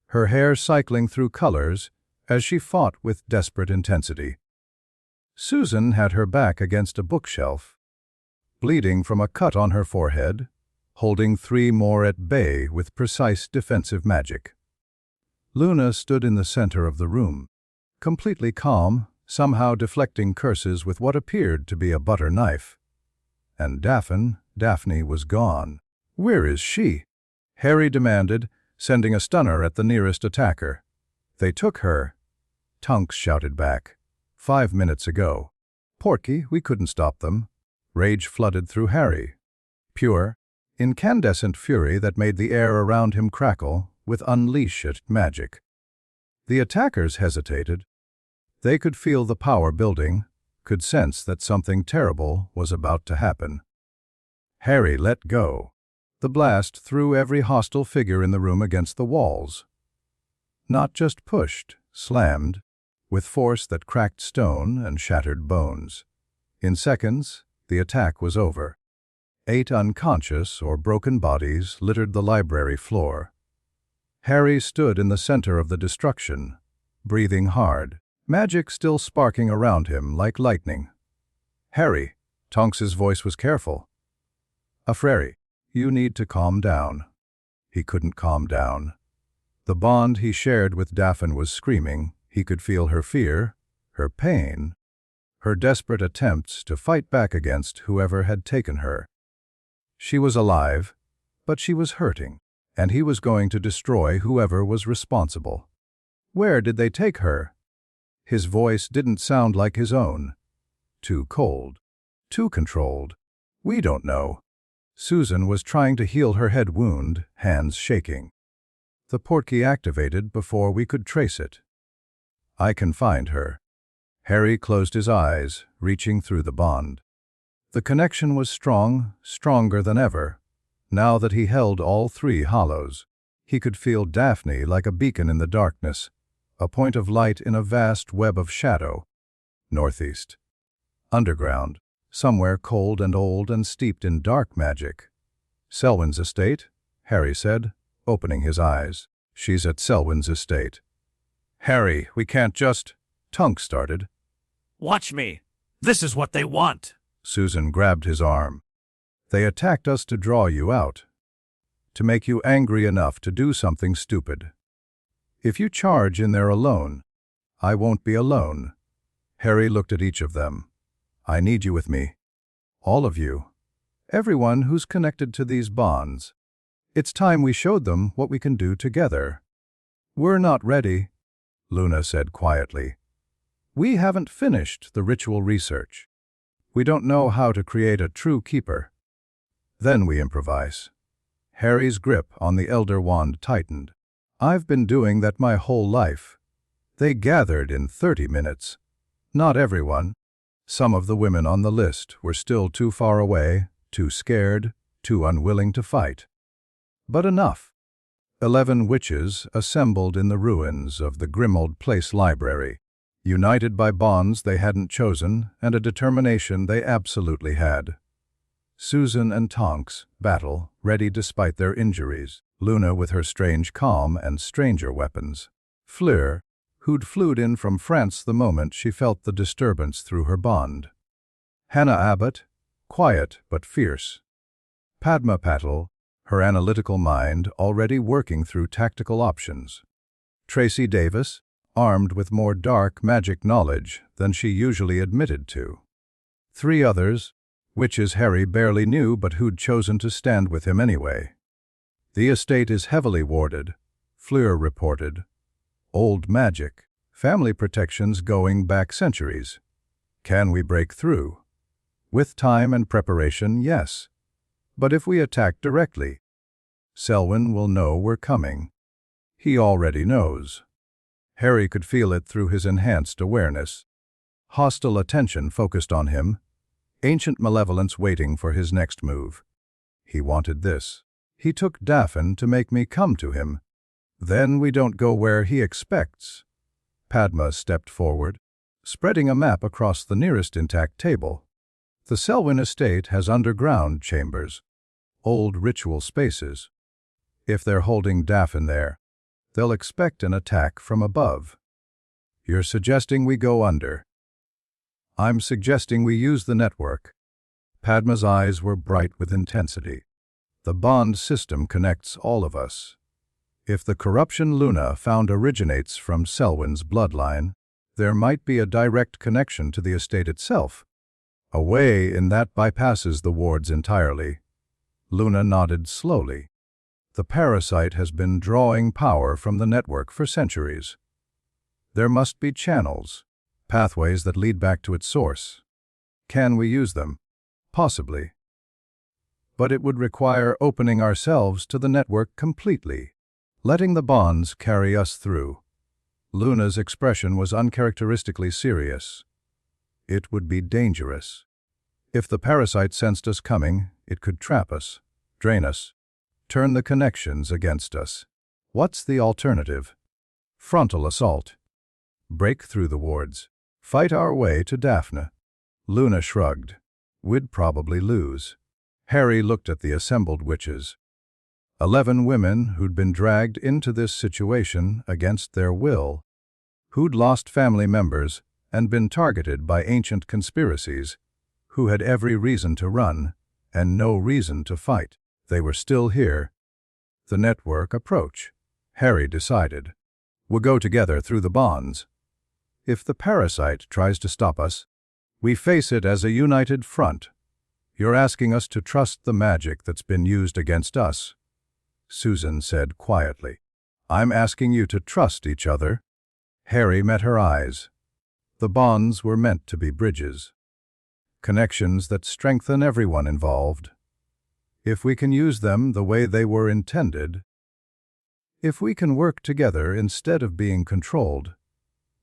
her hair cycling through colors as she fought with desperate intensity. Susan had her back against a bookshelf, bleeding from a cut on her forehead, holding 3 more at bay with precise defensive magic. Luna stood in the center of the room, completely calm, somehow deflecting curses with what appeared to be a butter knife. And Daphne was gone. Where is she? Harry demanded, sending a stunner at the nearest attacker. They took her. Tonks shouted back. 5 minutes ago. Porky, we couldn't stop them. Rage flooded through Harry. Pure, incandescent fury that made the air around him crackle with unleashed magic. The attackers hesitated. They could feel the power building, could sense that something terrible was about to happen. Harry let go. The blast threw every hostile figure in the room against the walls. Not just pushed, slammed, with force that cracked stone and shattered bones. In seconds, the attack was over. 8 unconscious or broken bodies littered the library floor. Harry stood in the center of the destruction, breathing hard, magic still sparking around him like lightning. Harry, Tonks's voice was careful. Afreri, you need to calm down. He couldn't calm down. The bond he shared with Daphne was screaming. He could feel her fear, her pain, her desperate attempts to fight back against whoever had taken her. She was alive, but she was hurting, and he was going to destroy whoever was responsible. Where did they take her? His voice didn't sound like his own. Too cold, too controlled. We don't know. Susan was trying to heal her head wound, hands shaking. The portkey activated before we could trace it. I can find her. Harry closed his eyes, reaching through the bond. The connection was strong, stronger than ever. Now that he held all 3 hollows, he could feel Daphne like a beacon in the darkness, a point of light in a vast web of shadow. Northeast. Underground, somewhere cold and old and steeped in dark magic. Selwyn's estate, Harry said, opening his eyes. She's at Selwyn's estate. Harry, we can't just... Tonks started. Watch me. This is what they want. Susan grabbed his arm. They attacked us to draw you out. To make you angry enough to do something stupid. If you charge in there alone, I won't be alone. Harry looked at each of them. I need you with me. All of you. Everyone who's connected to these bonds. It's time we showed them what we can do together. We're not ready, Luna said quietly. We haven't finished the ritual research. We don't know how to create a true keeper. Then we improvise. Harry's grip on the Elder Wand tightened. I've been doing that my whole life. They gathered in 30 minutes. Not everyone. Some of the women on the list were still too far away, too scared, too unwilling to fight. But enough. 11 witches assembled in the ruins of the Grimold Place Library, united by bonds they hadn't chosen and a determination they absolutely had. Susan and Tonks battle, ready despite their injuries, Luna with her strange calm and stranger weapons. Fleur, who'd flew in from France the moment she felt the disturbance through her bond. Hannah Abbott, quiet but fierce. Padma Patil, her analytical mind already working through tactical options. Tracy Davis, armed with more dark magic knowledge than she usually admitted to. 3 others, witches Harry barely knew but who'd chosen to stand with him anyway. The estate is heavily warded, Fleur reported. Old magic, family protections going back centuries. Can we break through? With time and preparation, yes. But if we attack directly, Selwyn will know we're coming. He already knows. Harry could feel it through his enhanced awareness. Hostile attention focused on him, ancient malevolence waiting for his next move. He wanted this. He took Daphne to make me come to him. Then we don't go where he expects. Padma stepped forward, spreading a map across the nearest intact table. The Selwyn estate has underground chambers, old ritual spaces. If they're holding Daphne there, they'll expect an attack from above. You're suggesting we go under. I'm suggesting we use the network. Padma's eyes were bright with intensity. The bond system connects all of us. If the corruption Luna found originates from Selwyn's bloodline, there might be a direct connection to the estate itself. A way in that bypasses the wards entirely. Luna nodded slowly. The parasite has been drawing power from the network for centuries. There must be channels, pathways that lead back to its source. Can we use them? Possibly. But it would require opening ourselves to the network completely, letting the bonds carry us through. Luna's expression was uncharacteristically serious. It would be dangerous. If the parasite sensed us coming, it could trap us, drain us, turn the connections against us. What's the alternative? Frontal assault. Break through the wards. Fight our way to Daphne. Luna shrugged. We'd probably lose. Harry looked at the assembled witches. 11 women who'd been dragged into this situation against their will, who'd lost family members and been targeted by ancient conspiracies, who had every reason to run and no reason to fight. They were still here. The network approach, Harry decided, will go together through the bonds. If the parasite tries to stop us, we face it as a united front. You're asking us to trust the magic that's been used against us, Susan said quietly. I'm asking you to trust each other. Harry met her eyes. The bonds were meant to be bridges. Connections that strengthen everyone involved. If we can use them the way they were intended, if we can work together instead of being controlled,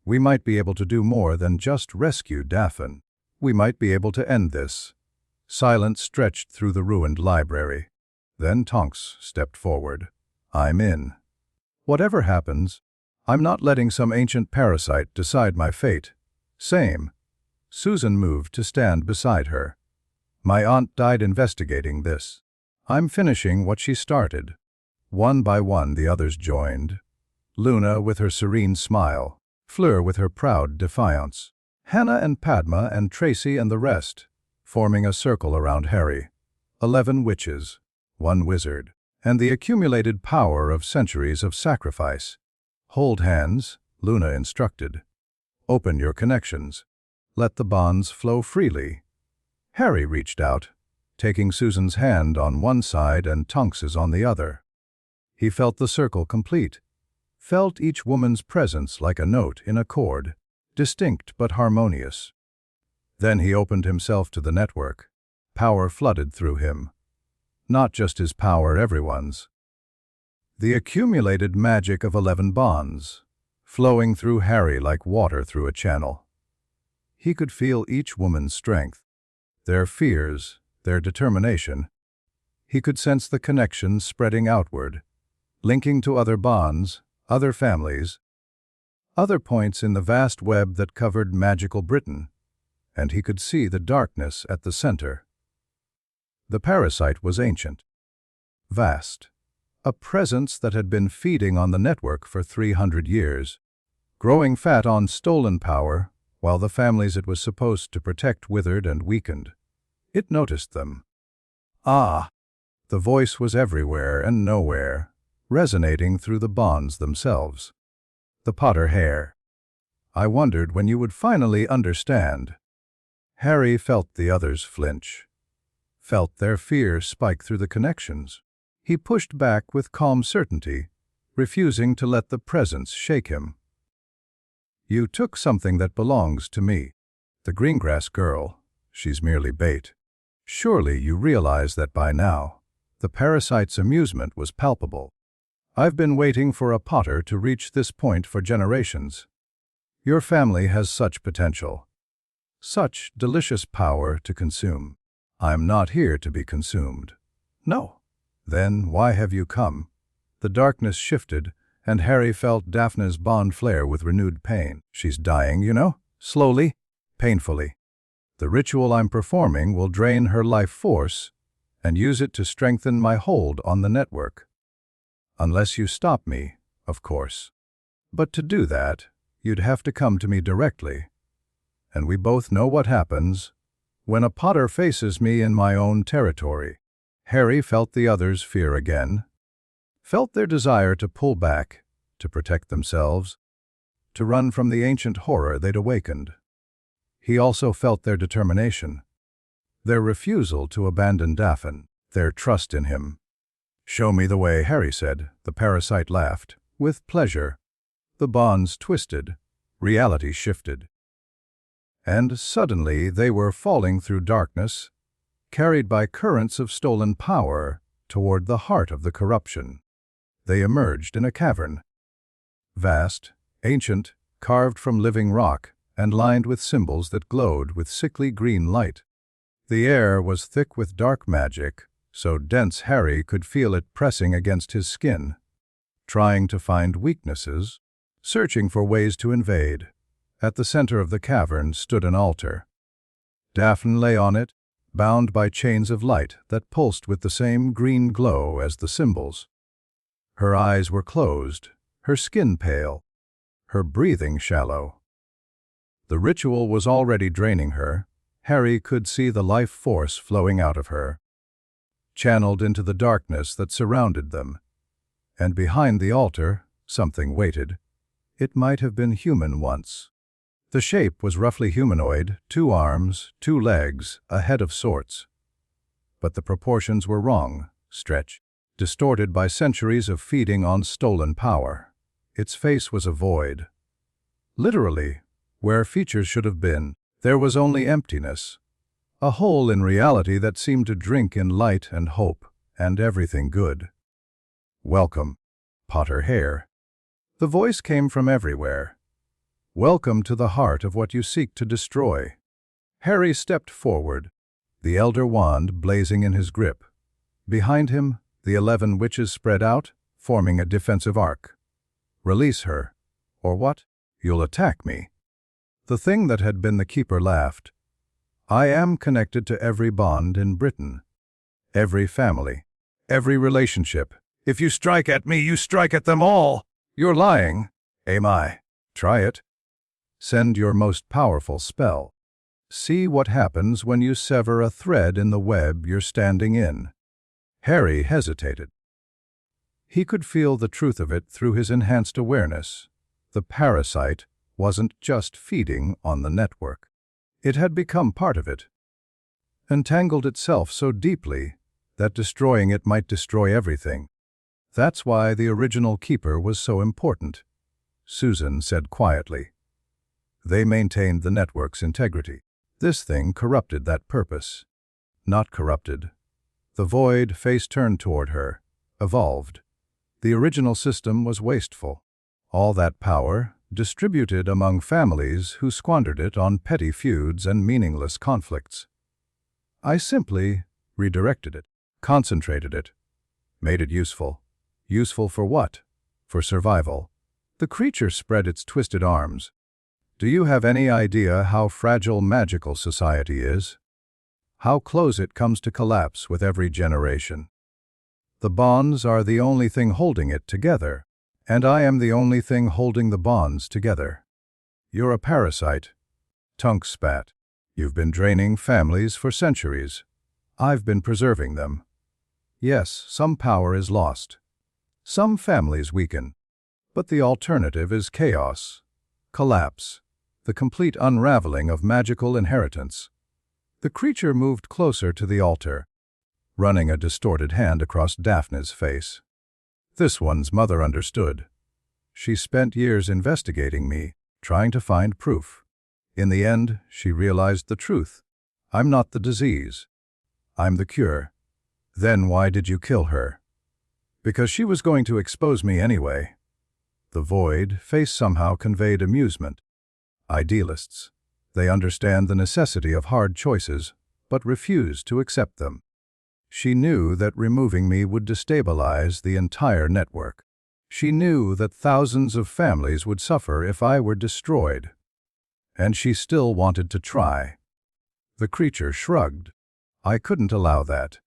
we might be able to do more than just rescue Daphne. We might be able to end this. Silence stretched through the ruined library. Then Tonks stepped forward. I'm in. Whatever happens, I'm not letting some ancient parasite decide my fate. Same. Susan moved to stand beside her. My aunt died investigating this. I'm finishing what she started. One by one the others joined. Luna with her serene smile, Fleur with her proud defiance, Hannah and Padma and Tracy and the rest, forming a circle around Harry. 11 witches, 1 wizard, and the accumulated power of centuries of sacrifice. Hold hands, Luna instructed. Open your connections. Let the bonds flow freely. Harry reached out, taking Susan's hand on one side and Tonks's on the other. He felt the circle complete, felt each woman's presence like a note in a chord, distinct but harmonious. Then he opened himself to the network. Power flooded through him. Not just his power, everyone's. The accumulated magic of 11 bonds, flowing through Harry like water through a channel. He could feel each woman's strength, their fears, their determination. He could sense the connections spreading outward, linking to other bonds, other families, other points in the vast web that covered magical Britain, and he could see the darkness at the center. The parasite was ancient, vast, a presence that had been feeding on the network for 300 years, growing fat on stolen power, while the families it was supposed to protect withered and weakened. It noticed them. Ah! The voice was everywhere and nowhere, resonating through the bonds themselves. The Potter hair. I wondered when you would finally understand. Harry felt the others flinch, felt their fear spike through the connections. He pushed back with calm certainty, refusing to let the presence shake him. You took something that belongs to me. The Greengrass girl, she's merely bait. Surely you realize that by now. The parasite's amusement was palpable. I've been waiting for a Potter to reach this point for generations. Your family has such potential, such delicious power to consume. I'm not here to be consumed. No. Then why have you come? The darkness shifted, and Harry felt Daphne's bond flare with renewed pain. She's dying, you know? Slowly, painfully. The ritual I'm performing will drain her life force and use it to strengthen my hold on the network. Unless you stop me, of course. But to do that, you'd have to come to me directly. And we both know what happens when a Potter faces me in my own territory. Harry felt the others' fear again, felt their desire to pull back, to protect themselves, to run from the ancient horror they'd awakened. He also felt their determination, their refusal to abandon Daphne, their trust in him. Show me the way, Harry said. The parasite laughed, with pleasure. The bonds twisted, reality shifted. And suddenly they were falling through darkness, carried by currents of stolen power toward the heart of the corruption. They emerged in a cavern. Vast, ancient, carved from living rock, and lined with symbols that glowed with sickly green light. The air was thick with dark magic, so dense Harry could feel it pressing against his skin, trying to find weaknesses, searching for ways to invade. At the center of the cavern stood an altar. Daphne lay on it, bound by chains of light that pulsed with the same green glow as the symbols. Her eyes were closed, her skin pale, her breathing shallow. The ritual was already draining her. Harry could see the life force flowing out of her, channeled into the darkness that surrounded them. And behind the altar, something waited. It might have been human once. The shape was roughly humanoid, 2 arms, 2 legs, a head of sorts. But the proportions were wrong, stretched, distorted by centuries of feeding on stolen power. Its face was a void. Literally, where features should have been, there was only emptiness, a hole in reality that seemed to drink in light and hope and everything good. Welcome, Potter hair. The voice came from everywhere. Welcome to the heart of what you seek to destroy. Harry stepped forward, the elder wand blazing in his grip. Behind him, the 11 witches spread out, forming a defensive arc. Release her, or what? You'll attack me. The thing that had been the keeper laughed. I am connected to every bond in Britain, every family, Every relationship. If you strike at me, you strike at them all. You're lying. Am I? Try it. Send your most powerful spell. See what happens when you sever a thread in the web you're standing in. Harry hesitated. He could feel the truth of it through his enhanced awareness. The parasite wasn't just feeding on the network. It had become part of it, entangled itself so deeply that destroying it might destroy everything. That's why the original keeper was so important, Susan said quietly. They maintained the network's integrity. This thing corrupted that purpose. Not corrupted. The void, face turned toward her, evolved. The original system was wasteful. All that power, distributed among families who squandered it on petty feuds and meaningless conflicts. I simply redirected it, concentrated it, made it useful. Useful for what? For survival. The creature spread its twisted arms. Do you have any idea how fragile magical society is? How close it comes to collapse with every generation? The bonds are the only thing holding it together, and I am the only thing holding the bonds together. You're a parasite. Tunk spat. You've been draining families for centuries. I've been preserving them. Yes, some power is lost. Some families weaken. But the alternative is chaos, collapse, the complete unraveling of magical inheritance. The creature moved closer to the altar, running a distorted hand across Daphne's face. This one's mother understood. She spent years investigating me, trying to find proof. In the end, she realized the truth. I'm not the disease. I'm the cure. Then why did you kill her? Because she was going to expose me anyway. The void face somehow conveyed amusement. Idealists. They understand the necessity of hard choices, but refuse to accept them. She knew that removing me would destabilize the entire network. She knew that thousands of families would suffer if I were destroyed. And she still wanted to try. The creature shrugged. I couldn't allow that.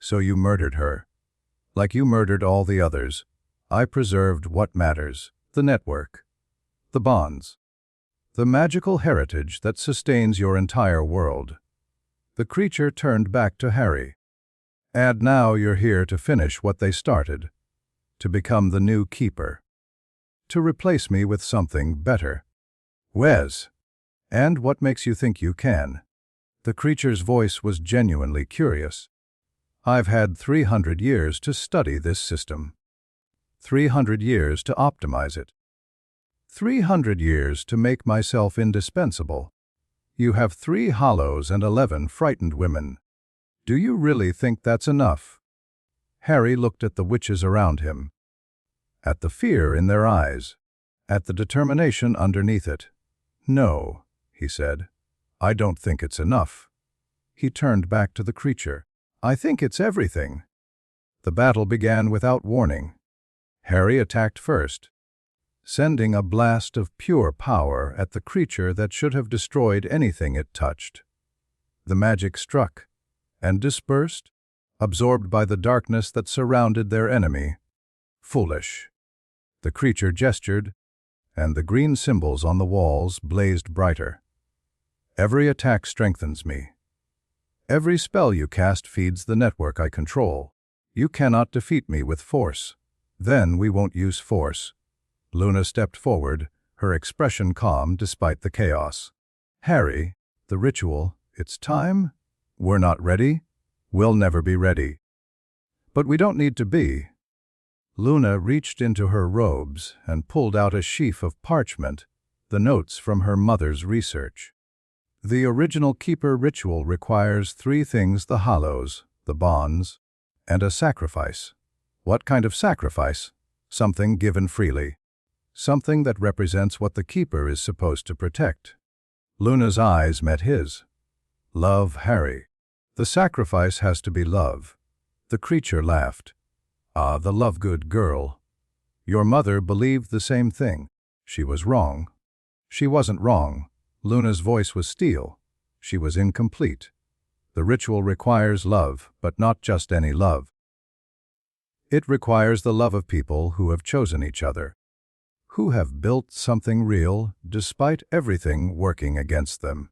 So you murdered her. Like you murdered all the others. I preserved what matters, the network, the bonds, the magical heritage that sustains your entire world. The creature turned back to Harry. And now you're here to finish what they started, to become the new keeper, to replace me with something better. Wes, and what makes you think you can? The creature's voice was genuinely curious. I've had 300 years to study this system. 300 years to optimize it. 300 years to make myself indispensable. You have 3 hollows and 11 frightened women. Do you really think that's enough? Harry looked at the witches around him. At the fear in their eyes. At the determination underneath it. No, he said. I don't think it's enough. He turned back to the creature. I think it's everything. The battle began without warning. Harry attacked first, sending a blast of pure power at the creature that should have destroyed anything it touched. The magic struck and dispersed, absorbed by the darkness that surrounded their enemy. Foolish. The creature gestured, and the green symbols on the walls blazed brighter. Every attack strengthens me. Every spell you cast feeds the network I control. You cannot defeat me with force. Then we won't use force. Luna stepped forward, her expression calm despite the chaos. Harry, the ritual, it's time? We're not ready? We'll never be ready. But we don't need to be. Luna reached into her robes and pulled out a sheaf of parchment, the notes from her mother's research. The original keeper ritual requires 3 things: the hollows, the bonds, and a sacrifice. What kind of sacrifice? Something given freely. Something that represents what the keeper is supposed to protect. Luna's eyes met his. Love, Harry. The sacrifice has to be love. The creature laughed. Ah, the love-good girl. Your mother believed the same thing. She was wrong. She wasn't wrong. Luna's voice was steel. She was incomplete. The ritual requires love, but not just any love. It requires the love of people who have chosen each other, who have built something real despite everything working against them.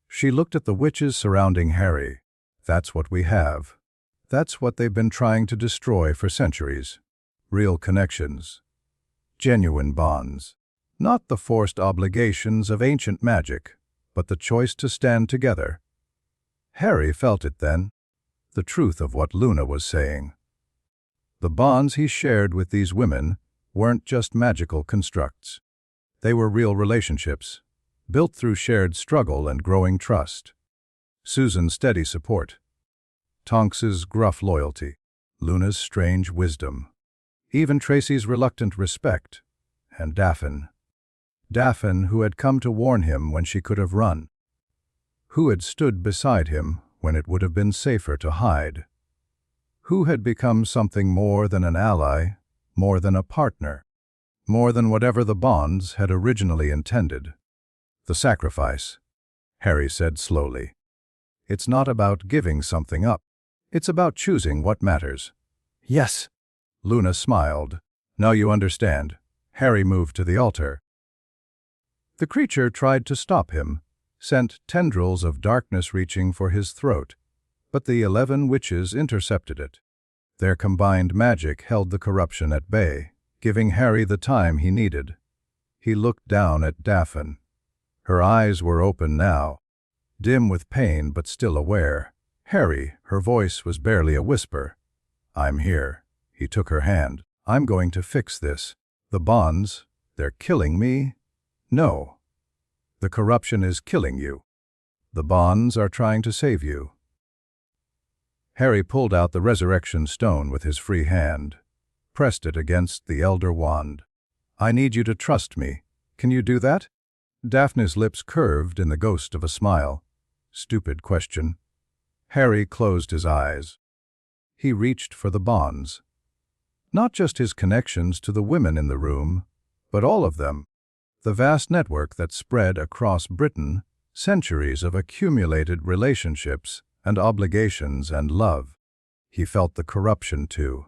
She looked at the witches surrounding Harry. That's what we have. That's what they've been trying to destroy for centuries. Real connections. Genuine bonds. Not the forced obligations of ancient magic, but the choice to stand together. Harry felt it then, the truth of what Luna was saying. The bonds he shared with these women weren't just magical constructs. They were real relationships, built through shared struggle and growing trust. Susan's steady support. Tonks's gruff loyalty. Luna's strange wisdom. Even Tracy's reluctant respect. And Daphne. Daphne, who had come to warn him when she could have run. Who had stood beside him when it would have been safer to hide. Who had become something more than an ally, more than a partner, more than whatever the bonds had originally intended. The sacrifice, Harry said slowly. It's not about giving something up. It's about choosing what matters. Yes. Luna smiled. Now you understand. Harry moved to the altar. The creature tried to stop him, sent tendrils of darkness reaching for his throat, but the 11 witches intercepted it. Their combined magic held the corruption at bay, giving Harry the time he needed. He looked down at Daphne. Her eyes were open now, dim with pain but still aware. Harry, her voice was barely a whisper. I'm here. He took her hand. I'm going to fix this. The bonds, they're killing me? No. The corruption is killing you. The bonds are trying to save you. Harry pulled out the resurrection stone with his free hand, pressed it against the elder wand. I need you to trust me. Can you do that? Daphne's lips curved in the ghost of a smile. Stupid question. Harry closed his eyes. He reached for the bonds. Not just his connections to the women in the room, but all of them. The vast network that spread across Britain, centuries of accumulated relationships and obligations and love. He felt the corruption too.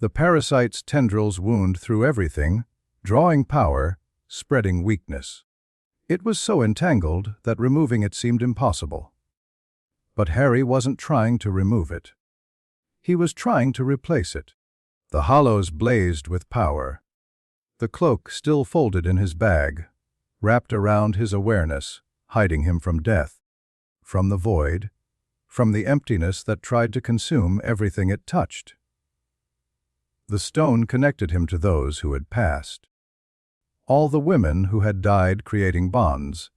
The parasite's tendrils wound through everything, drawing power, spreading weakness. It was so entangled that removing it seemed impossible. But Harry wasn't trying to remove it. He was trying to replace it. The hollows blazed with power. The cloak still folded in his bag, wrapped around his awareness, hiding him from death, from the void, from the emptiness that tried to consume everything it touched. The stone connected him to those who had passed. All the women who had died creating bonds,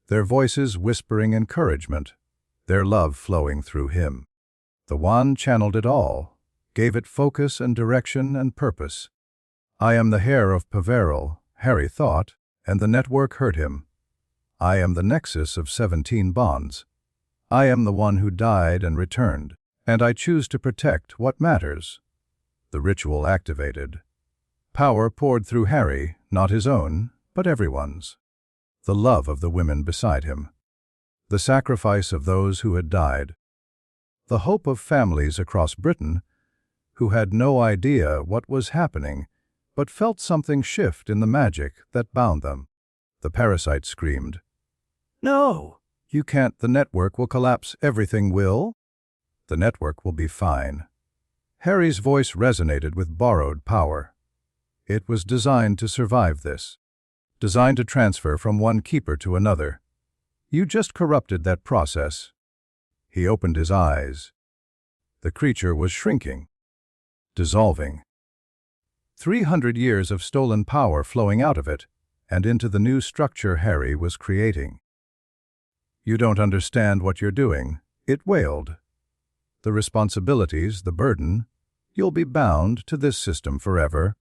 their voices whispering encouragement, their love flowing through him. The wand channeled it all, gave it focus and direction and purpose. I am the heir of Peveril, Harry thought, and the network heard him. I am the nexus of 17 bonds. I am the one who died and returned, and I choose to protect what matters. The ritual activated. Power poured through Harry, not his own, but everyone's. The love of the women beside him. The sacrifice of those who had died. The hope of families across Britain who had no idea what was happening, but felt something shift in the magic that bound them. The parasite screamed, "No! You can't. The network will collapse. Everything will. The network will be fine." Harry's voice resonated with borrowed power. It was designed to survive this. Designed to transfer from one keeper to another. You just corrupted that process. He opened his eyes. The creature was shrinking. Dissolving. 300 years of stolen power flowing out of it and into the new structure Harry was creating. You don't understand what you're doing, it wailed. The responsibilities, the burden, you'll be bound to this system forever.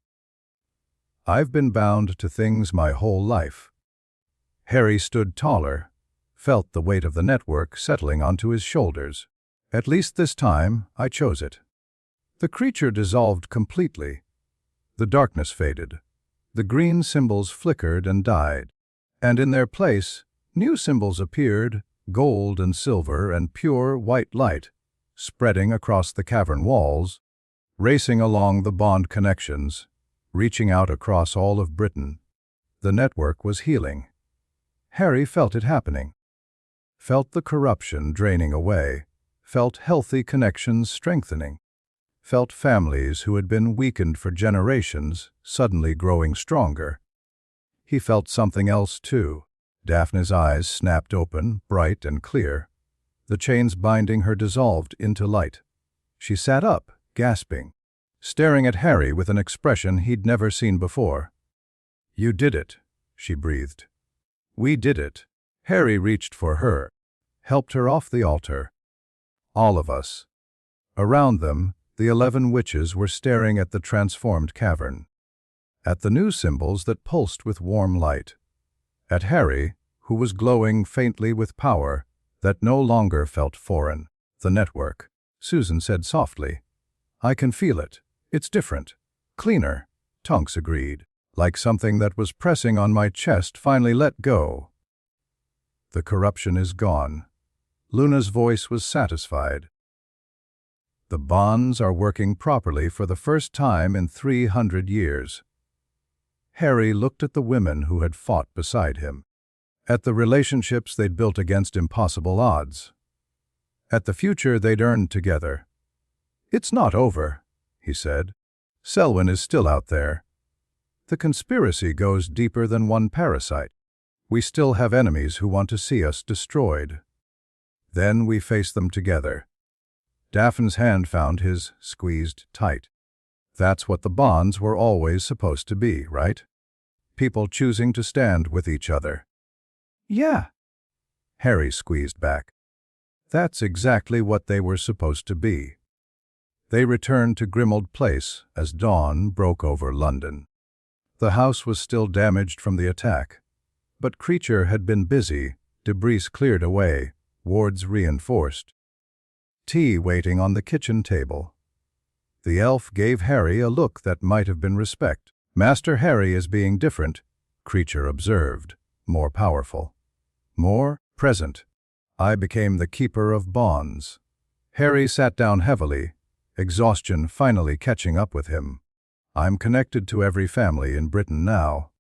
I've been bound to things my whole life. Harry stood taller, felt the weight of the network settling onto his shoulders. At least this time, I chose it. The creature dissolved completely. The darkness faded. The green symbols flickered and died. And in their place, new symbols appeared, gold and silver and pure white light, spreading across the cavern walls. racing along the bond connections, reaching out across all of Britain. The network was healing. Harry felt it happening. Felt the corruption draining away. Felt healthy connections strengthening. Felt families who had been weakened for generations suddenly growing stronger. He felt something else too. Daphne's eyes snapped open, bright and clear. The chains binding her dissolved into light. She sat up, gasping, staring at Harry with an expression he'd never seen before. "You did it," she breathed. "We did it." Harry reached for her, helped her off the altar. All of us. Around them, the 11 witches were staring at the transformed cavern, at the new symbols that pulsed with warm light, at Harry, who was glowing faintly with power that no longer felt foreign. "The network," Susan said softly. "I can feel it. It's different. Cleaner," Tonks agreed. "Like something that was pressing on my chest finally let go." "The corruption is gone." Luna's voice was satisfied. "The bonds are working properly for the first time in 300 years. Harry looked at the women who had fought beside him, at the relationships they'd built against impossible odds, at the future they'd earned together. "It's not over," he said. "Selwyn is still out there. The conspiracy goes deeper than one parasite. We still have enemies who want to see us destroyed. Then we face them together." Daphne's hand found his, squeezed tight. "That's what the bonds were always supposed to be, right? People choosing to stand with each other." "Yeah." Harry squeezed back. "That's exactly what they were supposed to be." They returned to Grimmauld Place as dawn broke over London. The house was still damaged from the attack, but Creature had been busy, debris cleared away, wards reinforced. Tea waiting on the kitchen table. The elf gave Harry a look that might have been respect. "Master Harry is being different," Creature observed, "more powerful, more present. I became the keeper of bonds." Harry sat down heavily, exhaustion finally catching up with him. "I'm connected to every family in Britain now.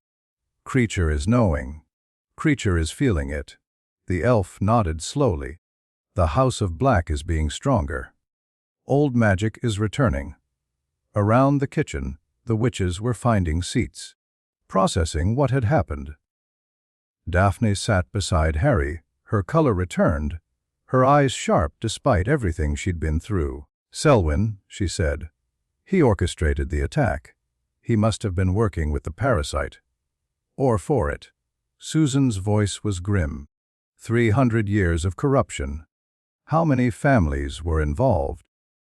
Creature is knowing. Creature is feeling it." The elf nodded slowly. "The House of Black is being stronger. Old magic is returning." Around the kitchen, the witches were finding seats, processing what had happened. Daphne sat beside Harry, her color returned, her eyes sharp despite everything she'd been through. "Selwyn," she said. "He orchestrated the attack. He must have been working with the parasite. Or for it." Susan's voice was grim. 300 years of corruption. How many families were involved?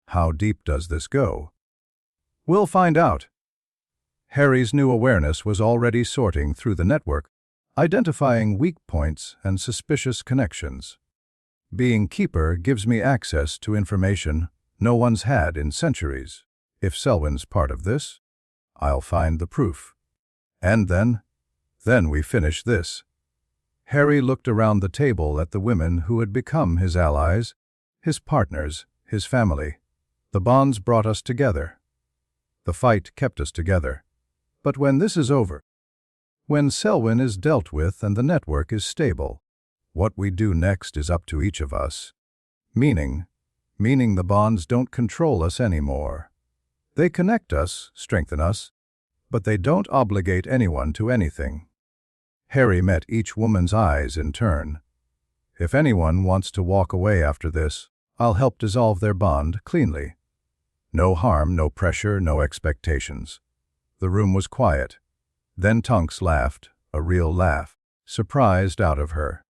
How deep does this go? "We'll find out." Harry's new awareness was already sorting through the network, identifying weak points and suspicious connections. "Being keeper gives me access to information no one's had in centuries. If Selwyn's part of this, I'll find the proof. And then we finish this." Harry looked around the table at the women who had become his allies, his partners, his family. "The bonds brought us together. The fight kept us together. But when this is over, when Selwyn is dealt with and the network is stable, what we do next is up to each of us. Meaning the bonds don't control us anymore. They connect us, strengthen us, but they don't obligate anyone to anything." Harry met each woman's eyes in turn. "If anyone wants to walk away after this, I'll help dissolve their bond cleanly. No harm, no pressure, no expectations." The room was quiet. Then Tonks laughed, a real laugh, surprised out of her.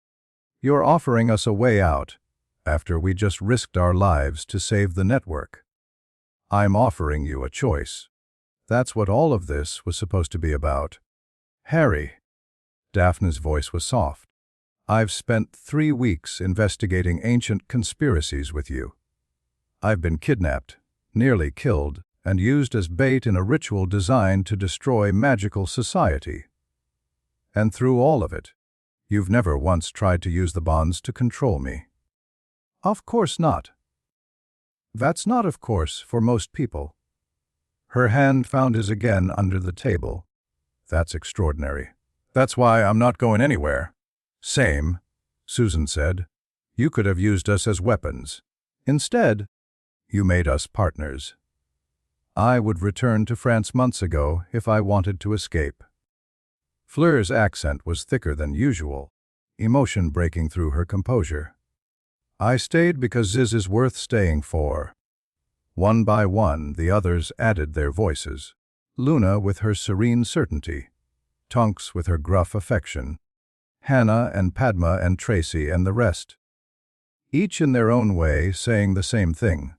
"You're offering us a way out, after we just risked our lives to save the network. I'm offering you a choice. That's what all of this was supposed to be about." "Harry." Daphne's voice was soft. "I've spent 3 weeks investigating ancient conspiracies with you. I've been kidnapped, nearly killed, and used as bait in a ritual designed to destroy magical society. And through all of it, you've never once tried to use the bonds to control me." "Of course not." "That's not of course for most people. Her hand found his again under the table. That's extraordinary. That's why I'm not going anywhere. Same, Susan said. You could have used us as weapons. Instead, you made us partners. I would return to France months ago if I wanted to escape. Fleur's accent was thicker than usual, emotion breaking through her composure. I stayed because Ziz is worth staying for. One by one, the others added their voices. Luna with her serene certainty, Tonks with her gruff affection, Hannah and Padma and Tracy and the rest. Each in their own way saying the same thing.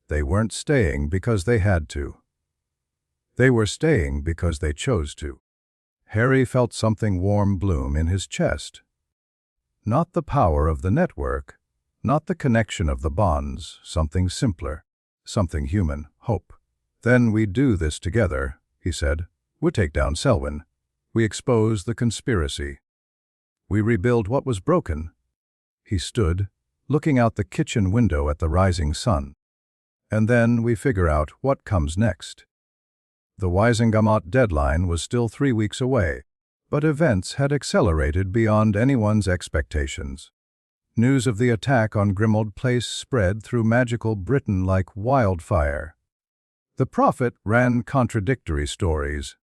They weren't staying because they had to. They were staying because they chose to. Harry felt something warm bloom in his chest. Not the power of the network, not the connection of the bonds, something simpler, something human, hope. Then we do this together, he said. We take down Selwyn. We expose the conspiracy. We rebuild what was broken. He stood, looking out the kitchen window at the rising sun. And then we figure out what comes next. The Wisengamot deadline was still 3 weeks away, but events had accelerated beyond anyone's expectations. News of the attack on Grimmauld Place spread through magical Britain like wildfire. The prophet ran contradictory stories,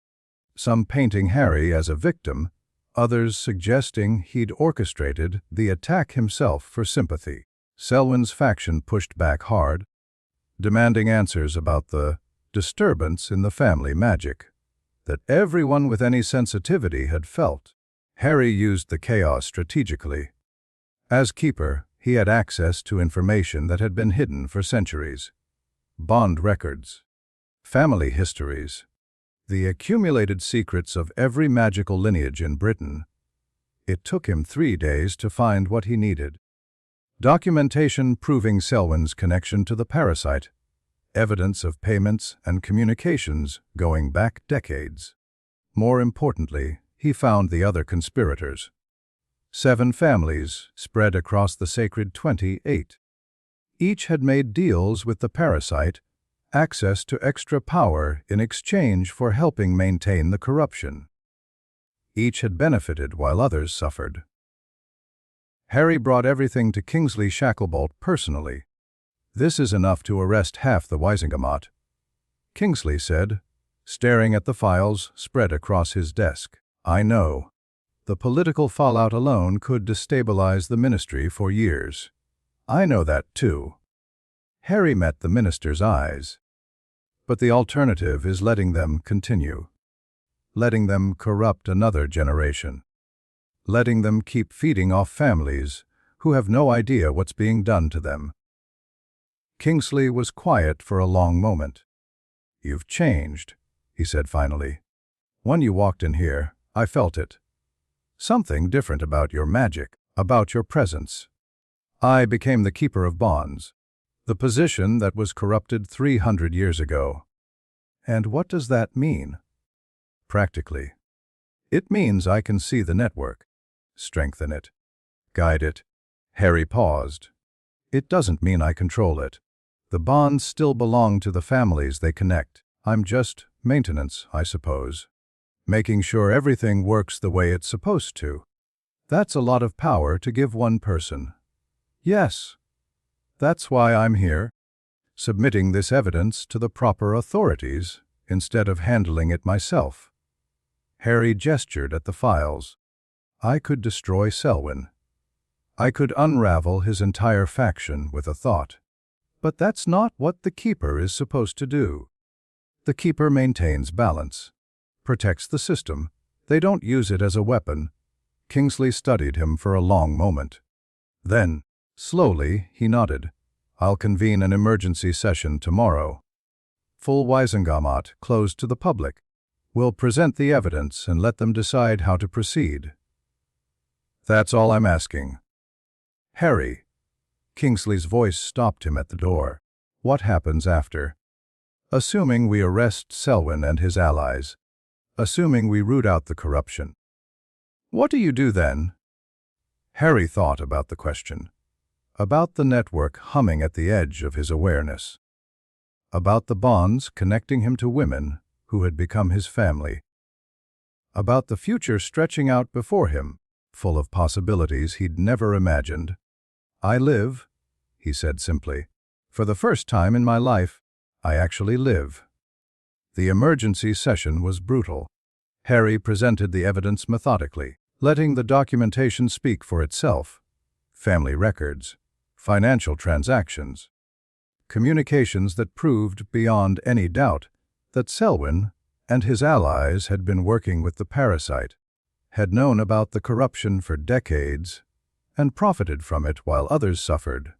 some painting Harry as a victim, others suggesting he'd orchestrated the attack himself for sympathy. Selwyn's faction pushed back hard, demanding answers about the disturbance in the family magic that everyone with any sensitivity had felt. Harry used the chaos strategically. As keeper, he had access to information that had been hidden for centuries. Bond records, family histories, the accumulated secrets of every magical lineage in Britain. It took him 3 days to find what he needed. Documentation proving Selwyn's connection to the parasite, evidence of payments and communications going back decades. More importantly, he found the other conspirators. 7 families spread across the sacred 28. Each had made deals with the parasite, access to extra power in exchange for helping maintain the corruption. Each had benefited while others suffered. Harry brought everything to Kingsley Shacklebolt personally. This is enough to arrest half the Wisengamot, Kingsley said, staring at the files spread across his desk. I know. The political fallout alone could destabilize the ministry for years. I know that too. Harry met the minister's eyes. But the alternative is letting them continue. Letting them corrupt another generation. Letting them keep feeding off families who have no idea what's being done to them. Kingsley was quiet for a long moment. You've changed, he said finally. When you walked in here, I felt it. Something different about your magic, about your presence. I became the keeper of bonds, the position that was corrupted 300 years ago. And what does that mean? Practically. It means I can see the network, strengthen it, guide it. Harry paused. It doesn't mean I control it. The bonds still belong to the families they connect. I'm just maintenance, I suppose. Making sure everything works the way it's supposed to. That's a lot of power to give one person. Yes. That's why I'm here, submitting this evidence to the proper authorities instead of handling it myself. Harry gestured at the files. I could destroy Selwyn. I could unravel his entire faction with a thought. But that's not what the Keeper is supposed to do. The Keeper maintains balance, protects the system. They don't use it as a weapon. Kingsley studied him for a long moment. Then, slowly, he nodded. I'll convene an emergency session tomorrow. Full Wisengamot, closed to the public. We'll present the evidence and let them decide how to proceed. That's all I'm asking. Harry. Kingsley's voice stopped him at the door. What happens after? Assuming we arrest Selwyn and his allies. Assuming we root out the corruption. What do you do then? Harry thought about the question. About the network humming at the edge of his awareness. about the bonds connecting him to women who had become his family, about the future stretching out before him, full of possibilities he'd never imagined. "I live," he said simply. "For the first time in my life, I actually live." The emergency session was brutal. Harry presented the evidence methodically, letting the documentation speak for itself. Family records, financial transactions, communications that proved beyond any doubt that Selwyn and his allies had been working with the parasite, had known about the corruption for decades, and profited from it while others suffered.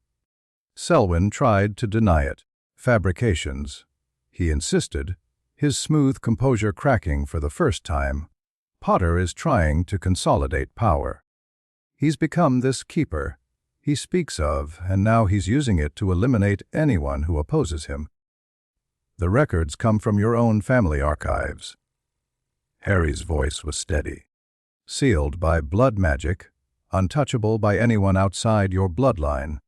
Selwyn tried to deny it. Fabrications, he insisted, his smooth composure cracking for the first time. Potter is trying to consolidate power. He's become this keeper he speaks of, and now he's using it to eliminate anyone who opposes him. The records come from your own family archives. Harry's voice was steady. Sealed by blood magic, untouchable by anyone outside your bloodline.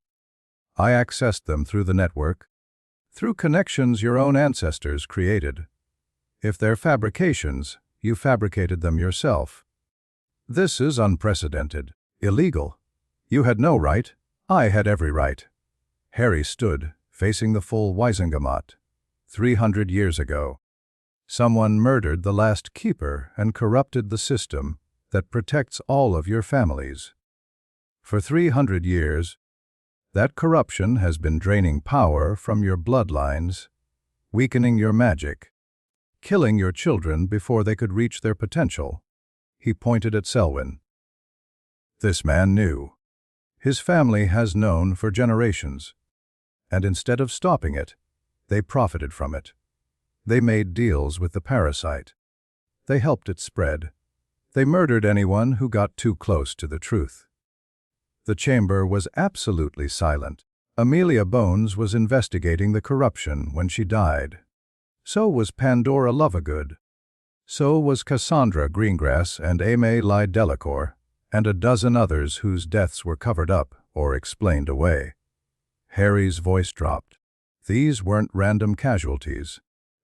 I accessed them through the network, through connections your own ancestors created. If they're fabrications, you fabricated them yourself. This is unprecedented, illegal. You had no right, I had every right. Harry stood, facing the full Wisengamot. 300 years ago, someone murdered the last keeper and corrupted the system that protects all of your families. For 300 years, that corruption has been draining power from your bloodlines, weakening your magic, killing your children before they could reach their potential. He pointed at Selwyn. This man knew. His family has known for generations, and instead of stopping it, they profited from it. They made deals with the parasite. They helped it spread. They murdered anyone who got too close to the truth. The chamber was absolutely silent. Amelia Bones was investigating the corruption when she died. So was Pandora Lovegood. So was Cassandra Greengrass and Aimee Lie Delacour, and a dozen others whose deaths were covered up or explained away. Harry's voice dropped. These weren't random casualties.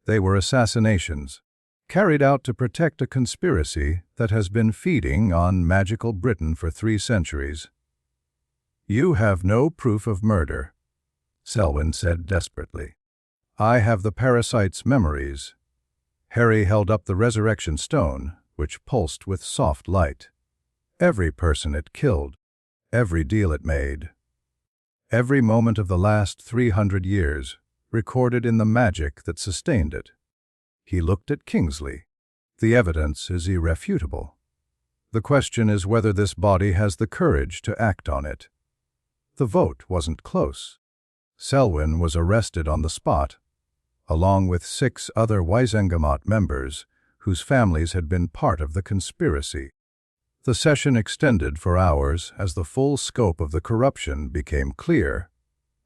They were assassinations, carried out to protect a conspiracy that has been feeding on magical Britain for 3 centuries. "You have no proof of murder," Selwyn said desperately. "I have the parasite's memories." Harry held up the resurrection stone, which pulsed with soft light. Every person it killed, every deal it made, every moment of the last 300 years, recorded in the magic that sustained it. He looked at Kingsley. The evidence is irrefutable. The question is whether this body has the courage to act on it. The vote wasn't close. Selwyn was arrested on the spot, along with 6 other Wisengamot members whose families had been part of the conspiracy. The session extended for hours as the full scope of the corruption became clear,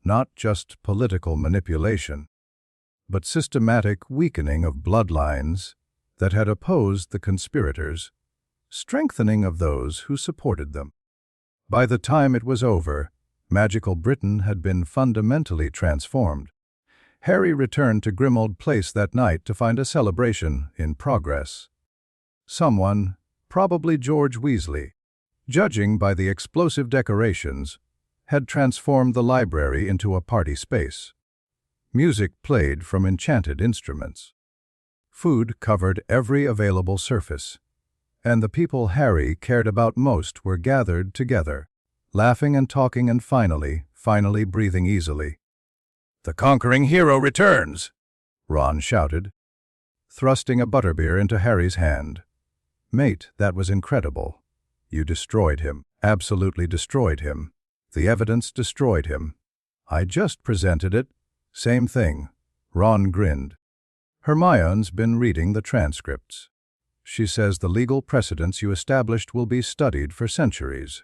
not just political manipulation, but systematic weakening of bloodlines that had opposed the conspirators, strengthening of those who supported them. By the time it was over, magical Britain had been fundamentally transformed. Harry returned to Grimmauld Place that night to find a celebration in progress. Someone, probably George Weasley, judging by the explosive decorations, had transformed the library into a party space. Music played from enchanted instruments. Food covered every available surface, and the people Harry cared about most were gathered together, laughing and talking and finally breathing easily. "The conquering hero returns!" Ron shouted, thrusting a butterbeer into Harry's hand. "Mate, that was incredible. You destroyed him, absolutely destroyed him. The evidence destroyed him. I just presented it. Same thing." Ron grinned. "Hermione's been reading the transcripts. She says the legal precedents you established will be studied for centuries."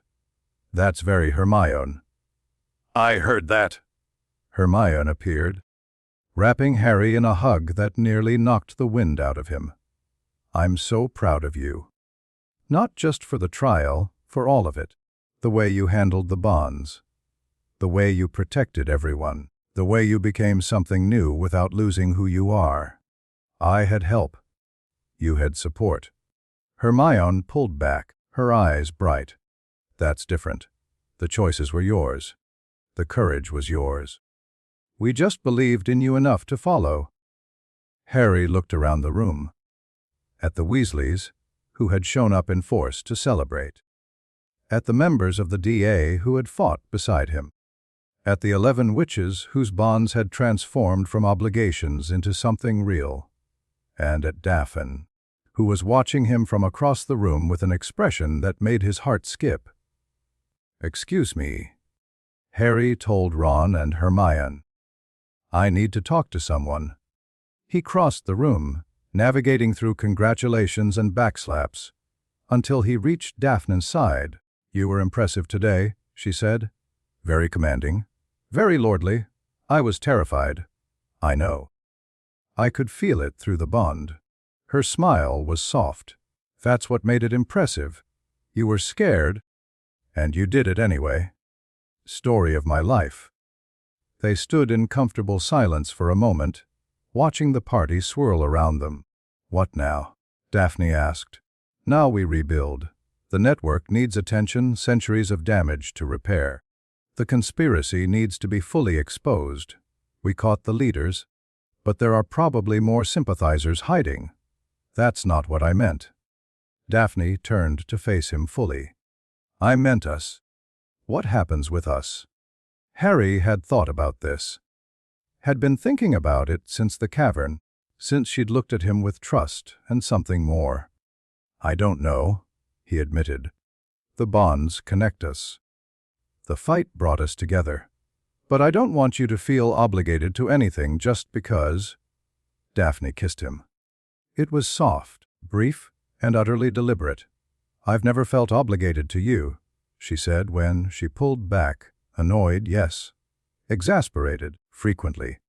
"That's very Hermione." I heard that. Hermione appeared, wrapping Harry in a hug that nearly knocked the wind out of him. "I'm so proud of you. Not just for the trial, for all of it. The way you handled the bonds. The way you protected everyone. The way you became something new without losing who you are. I had help. You had support. Hermione pulled back, her eyes bright. That's different. The choices were yours. The courage was yours. We just believed in you enough to follow. Harry looked around the room. At the Weasleys, who had shown up in force to celebrate. At the members of the DA who had fought beside him. At the 11 witches whose bonds had transformed from obligations into something real. And at Daphne, who was watching him from across the room with an expression that made his heart skip. "Excuse me," Harry told Ron and Hermione. "I need to talk to someone." He crossed the room, navigating through congratulations and backslaps, until he reached Daphne's side. "You were impressive today," she said. "Very commanding. Very lordly. I was terrified." "I know." I could feel it through the bond. Her smile was soft. "That's what made it impressive. You were scared, and you did it anyway." Story of my life. They stood in comfortable silence for a moment, watching the party swirl around them. "What now?" Daphne asked. "Now we rebuild. The network needs attention, centuries of damage to repair. The conspiracy needs to be fully exposed. We caught the leaders, but there are probably more sympathizers hiding." "That's not what I meant." Daphne turned to face him fully. "I meant us. What happens with us?" Harry had thought about this. Had been thinking about it since the cavern, since she'd looked at him with trust and something more. "I don't know," he admitted. "The bonds connect us. The fight brought us together. But I don't want you to feel obligated to anything just because." Daphne kissed him. It was soft, brief, and utterly deliberate. "I've never felt obligated to you," she said when she pulled back, annoyed, yes, exasperated, frequently.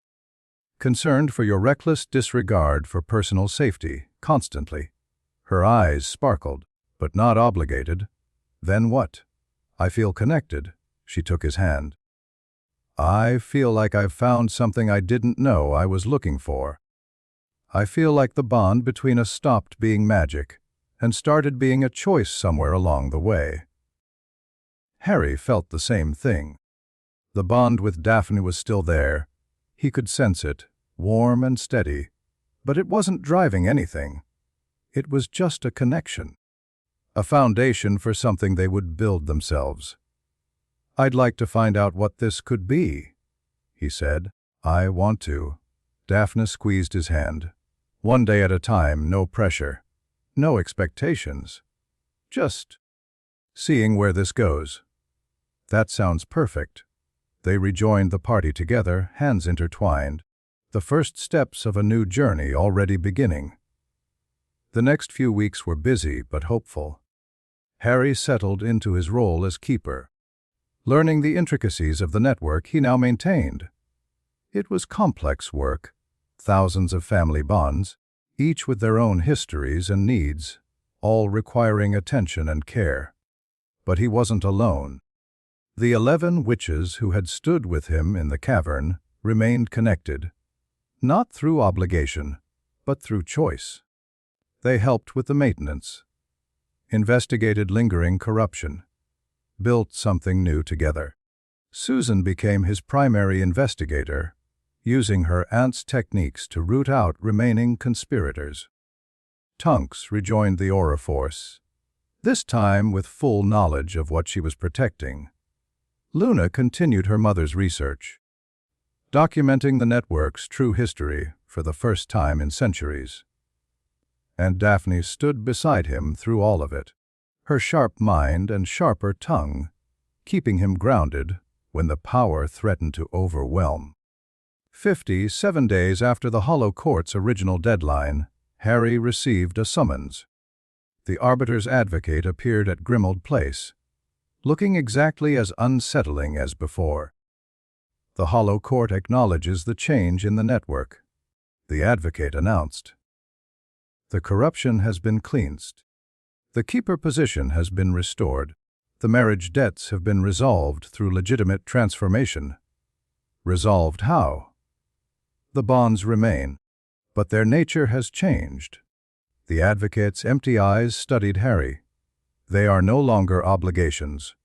"Concerned for your reckless disregard for personal safety, constantly." Her eyes sparkled, "But not obligated." "Then what?" "I feel connected." She took his hand. "I feel like I've found something I didn't know I was looking for. I feel like the bond between us stopped being magic and started being a choice somewhere along the way." Harry felt the same thing. The bond with Daphne was still there. He could sense it, warm and steady, but it wasn't driving anything. It was just a connection, a foundation for something they would build themselves. "I'd like to find out what this could be," he said. "I want to." Daphne squeezed his hand. "One day at a time, no pressure, no expectations. Just seeing where this goes." "That sounds perfect." They rejoined the party together, hands intertwined, the first steps of a new journey already beginning. The next few weeks were busy but hopeful. Harry settled into his role as keeper, learning the intricacies of the network he now maintained. It was complex work, thousands of family bonds, each with their own histories and needs, all requiring attention and care. But he wasn't alone. The 11 witches who had stood with him in the cavern remained connected, not through obligation, but through choice. They helped with the maintenance, investigated lingering corruption, built something new together. Susan became his primary investigator, using her aunt's techniques to root out remaining conspirators. Tonks rejoined the Aura Force, this time with full knowledge of what she was protecting. Luna continued her mother's research, documenting the network's true history for the first time in centuries. And Daphne stood beside him through all of it, her sharp mind and sharper tongue, keeping him grounded when the power threatened to overwhelm. 57 days after the Hollow Court's original deadline, Harry received a summons. The Arbiter's advocate appeared at Grimmauld Place, looking exactly as unsettling as before. "The Hollow Court acknowledges the change in the network," the advocate announced. "The corruption has been cleansed. The keeper position has been restored. The marriage debts have been resolved through legitimate transformation. Resolved how? The bonds remain, but their nature has changed. The advocate's empty eyes studied Harry. They are no longer obligations.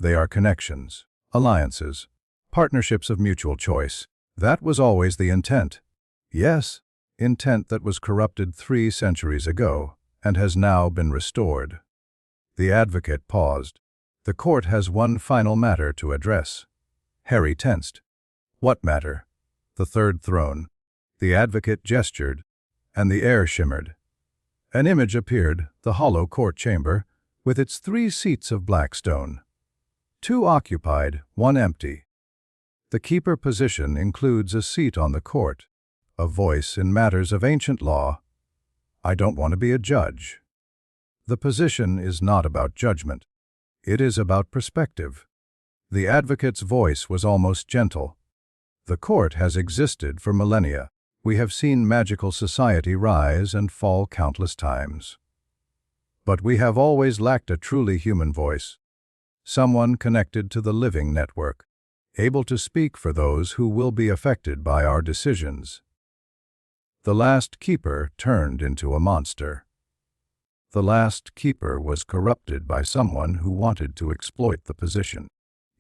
They are connections, alliances, partnerships of mutual choice. That was always the intent. Yes, intent that was corrupted 3 centuries ago and has now been restored. The advocate paused. The court has one final matter to address. Harry tensed. What matter? The third throne. The advocate gestured, and the air shimmered. An image appeared, the hollow court chamber, with its 3 seats of black stone. 2 occupied, 1 empty. The keeper position includes a seat on the court, a voice in matters of ancient law. I don't want to be a judge. The position is not about judgment. It is about perspective. The advocate's voice was almost gentle. The court has existed for millennia. We have seen magical society rise and fall countless times. But we have always lacked a truly human voice, someone connected to the living network, able to speak for those who will be affected by our decisions. The last keeper turned into a monster. The last keeper was corrupted by someone who wanted to exploit the position.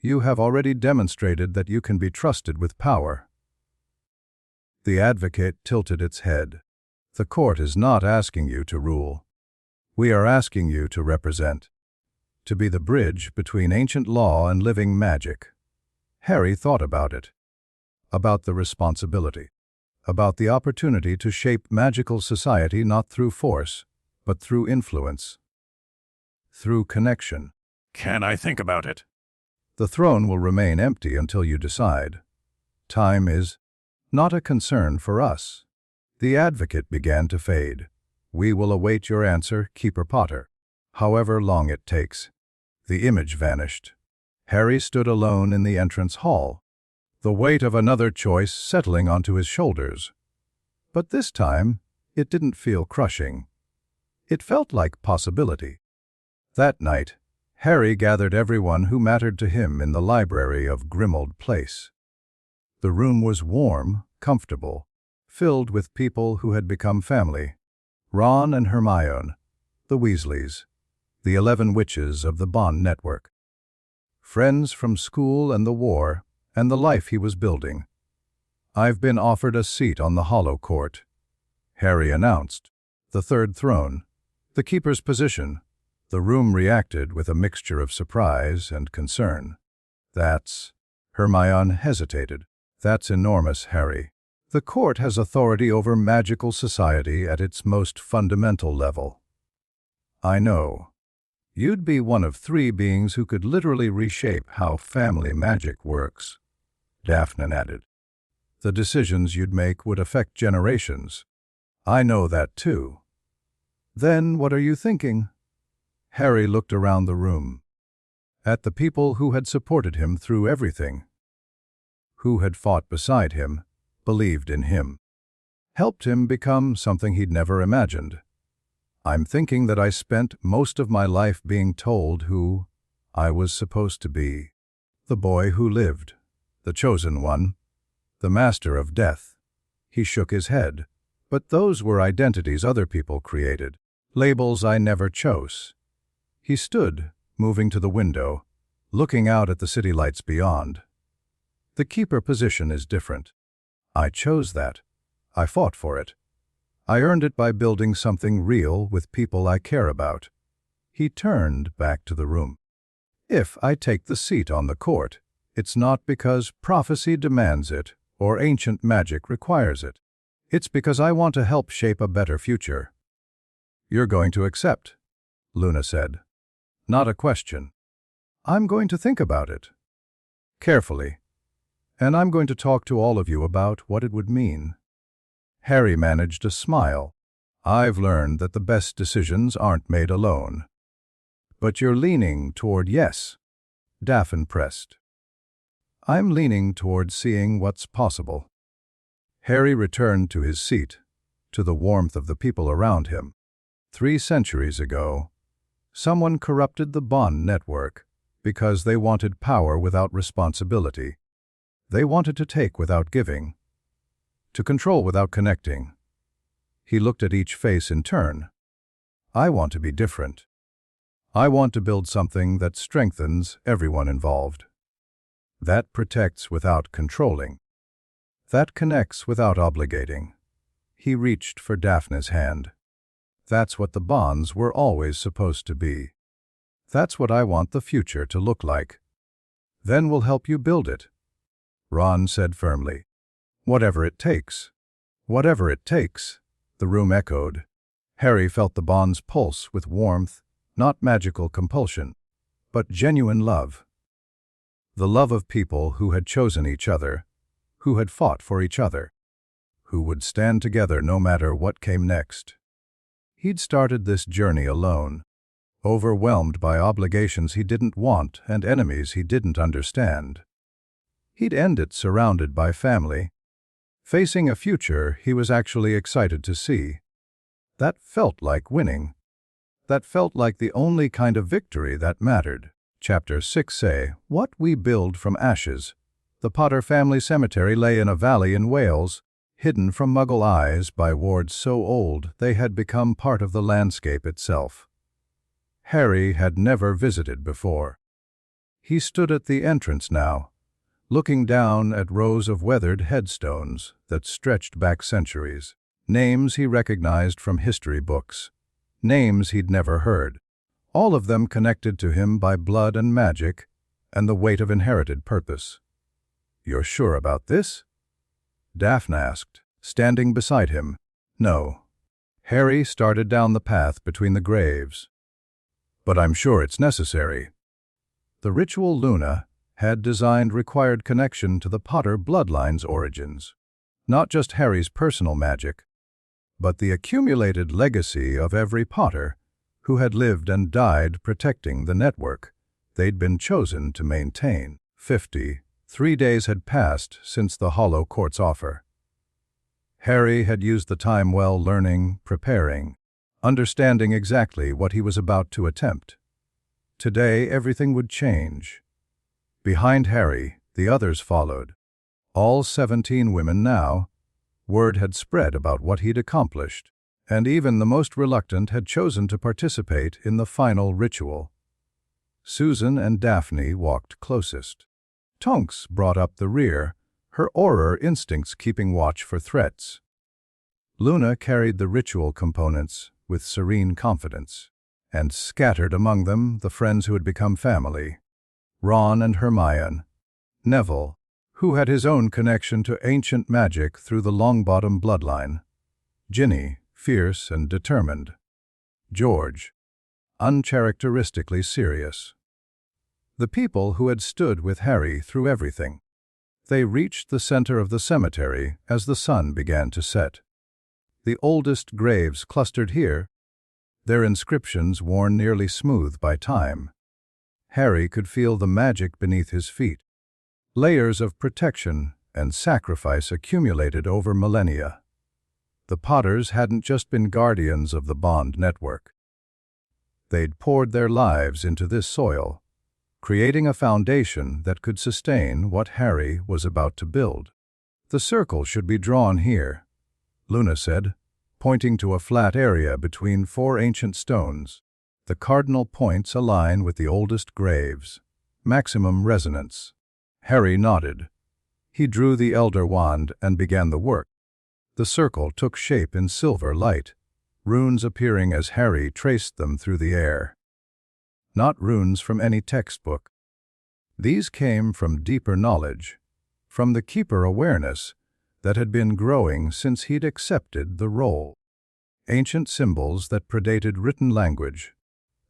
You have already demonstrated that you can be trusted with power. The advocate tilted its head. The court is not asking you to rule. We are asking you to represent, to be the bridge between ancient law and living magic. Harry thought about it, about the responsibility, about the opportunity to shape magical society not through force, but through influence, through connection. Can I think about it? The throne will remain empty until you decide. Time is not a concern for us. The advocate began to fade. We will await your answer, Keeper Potter, however long it takes. The image vanished. Harry stood alone in the entrance hall, the weight of another choice settling onto his shoulders. But this time, it didn't feel crushing. It felt like possibility. That night, Harry gathered everyone who mattered to him in the library of Grimmauld Place. The room was warm, comfortable, filled with people who had become family. Ron and Hermione, the Weasleys, the 11 witches of the Bond Network. Friends from school and the war, and the life he was building. I've been offered a seat on the Hollow Court, Harry announced. The third throne, the keeper's position. The room reacted with a mixture of surprise and concern. That's... Hermione hesitated. That's enormous, Harry. The court has authority over magical society at its most fundamental level. I know. You'd be one of 3 beings who could literally reshape how family magic works, Daphne added. The decisions you'd make would affect generations. I know that too. Then what are you thinking? Harry looked around the room, at the people who had supported him through everything, who had fought beside him, believed in him, helped him become something he'd never imagined. I'm thinking that I spent most of my life being told who I was supposed to be. The boy who lived, the chosen one, the master of death. He shook his head. But those were identities other people created, labels I never chose. He stood, moving to the window, looking out at the city lights beyond. The keeper position is different. I chose that. I fought for it. I earned it by building something real with people I care about. He turned back to the room. If I take the seat on the court, it's not because prophecy demands it or ancient magic requires it. It's because I want to help shape a better future. You're going to accept, Luna said. Not a question. I'm going to think about it. Carefully. And I'm going to talk to all of you about what it would mean. Harry managed a smile. I've learned that the best decisions aren't made alone. But you're leaning toward yes, Daphne pressed. I'm leaning toward seeing what's possible. Harry returned to his seat, to the warmth of the people around him. 3 centuries ago, someone corrupted the Bond Network because they wanted power without responsibility. They wanted to take without giving, to control without connecting. He looked at each face in turn. I want to be different. I want to build something that strengthens everyone involved. That protects without controlling. That connects without obligating. He reached for Daphne's hand. That's what the bonds were always supposed to be. That's what I want the future to look like. Then we'll help you build it. Ron said firmly. Whatever it takes. Whatever it takes, the room echoed. Harry felt the bond's pulse with warmth, not magical compulsion, but genuine love. The love of people who had chosen each other, who had fought for each other, who would stand together no matter what came next. He'd started this journey alone, overwhelmed by obligations he didn't want and enemies he didn't understand. He'd end it surrounded by family, facing a future he was actually excited to see. That felt like winning. That felt like the only kind of victory that mattered. Chapter 6 say, What we build from ashes. The Potter family cemetery lay in a valley in Wales, hidden from Muggle eyes by wards so old they had become part of the landscape itself. Harry had never visited before. He stood at the entrance now, looking down at rows of weathered headstones that stretched back centuries. Names he recognized from history books. Names he'd never heard. All of them connected to him by blood and magic and the weight of inherited purpose. You're sure about this? Daphne asked, standing beside him. No. Harry started down the path between the graves. But I'm sure it's necessary. The ritual Luna had designed required connection to the Potter bloodline's origins. Not just Harry's personal magic, but the accumulated legacy of every Potter who had lived and died protecting the network they'd been chosen to maintain. 53 days had passed since the Hollow Court's offer. Harry had used the time well learning, preparing, understanding exactly what he was about to attempt. Today, everything would change. Behind Harry, the others followed. All 17 women now. Word had spread about what he'd accomplished, and even the most reluctant had chosen to participate in the final ritual. Susan and Daphne walked closest. Tonks brought up the rear, her Auror instincts keeping watch for threats. Luna carried the ritual components with serene confidence, and scattered among them the friends who had become family. Ron and Hermione, Neville, who had his own connection to ancient magic through the Longbottom bloodline, Ginny, fierce and determined, George, uncharacteristically serious. The people who had stood with Harry through everything. They reached the center of the cemetery as the sun began to set. The oldest graves clustered here, their inscriptions worn nearly smooth by time. Harry could feel the magic beneath his feet. Layers of protection and sacrifice accumulated over millennia. The Potters hadn't just been guardians of the Bond network. They'd poured their lives into this soil, creating a foundation that could sustain what Harry was about to build. The circle should be drawn here, Luna said, pointing to a flat area between 4 ancient stones. The cardinal points align with the oldest graves. Maximum resonance. Harry nodded. He drew the Elder Wand and began the work. The circle took shape in silver light, runes appearing as Harry traced them through the air. Not runes from any textbook. These came from deeper knowledge, from the Keeper awareness that had been growing since he'd accepted the role. Ancient symbols that predated written language,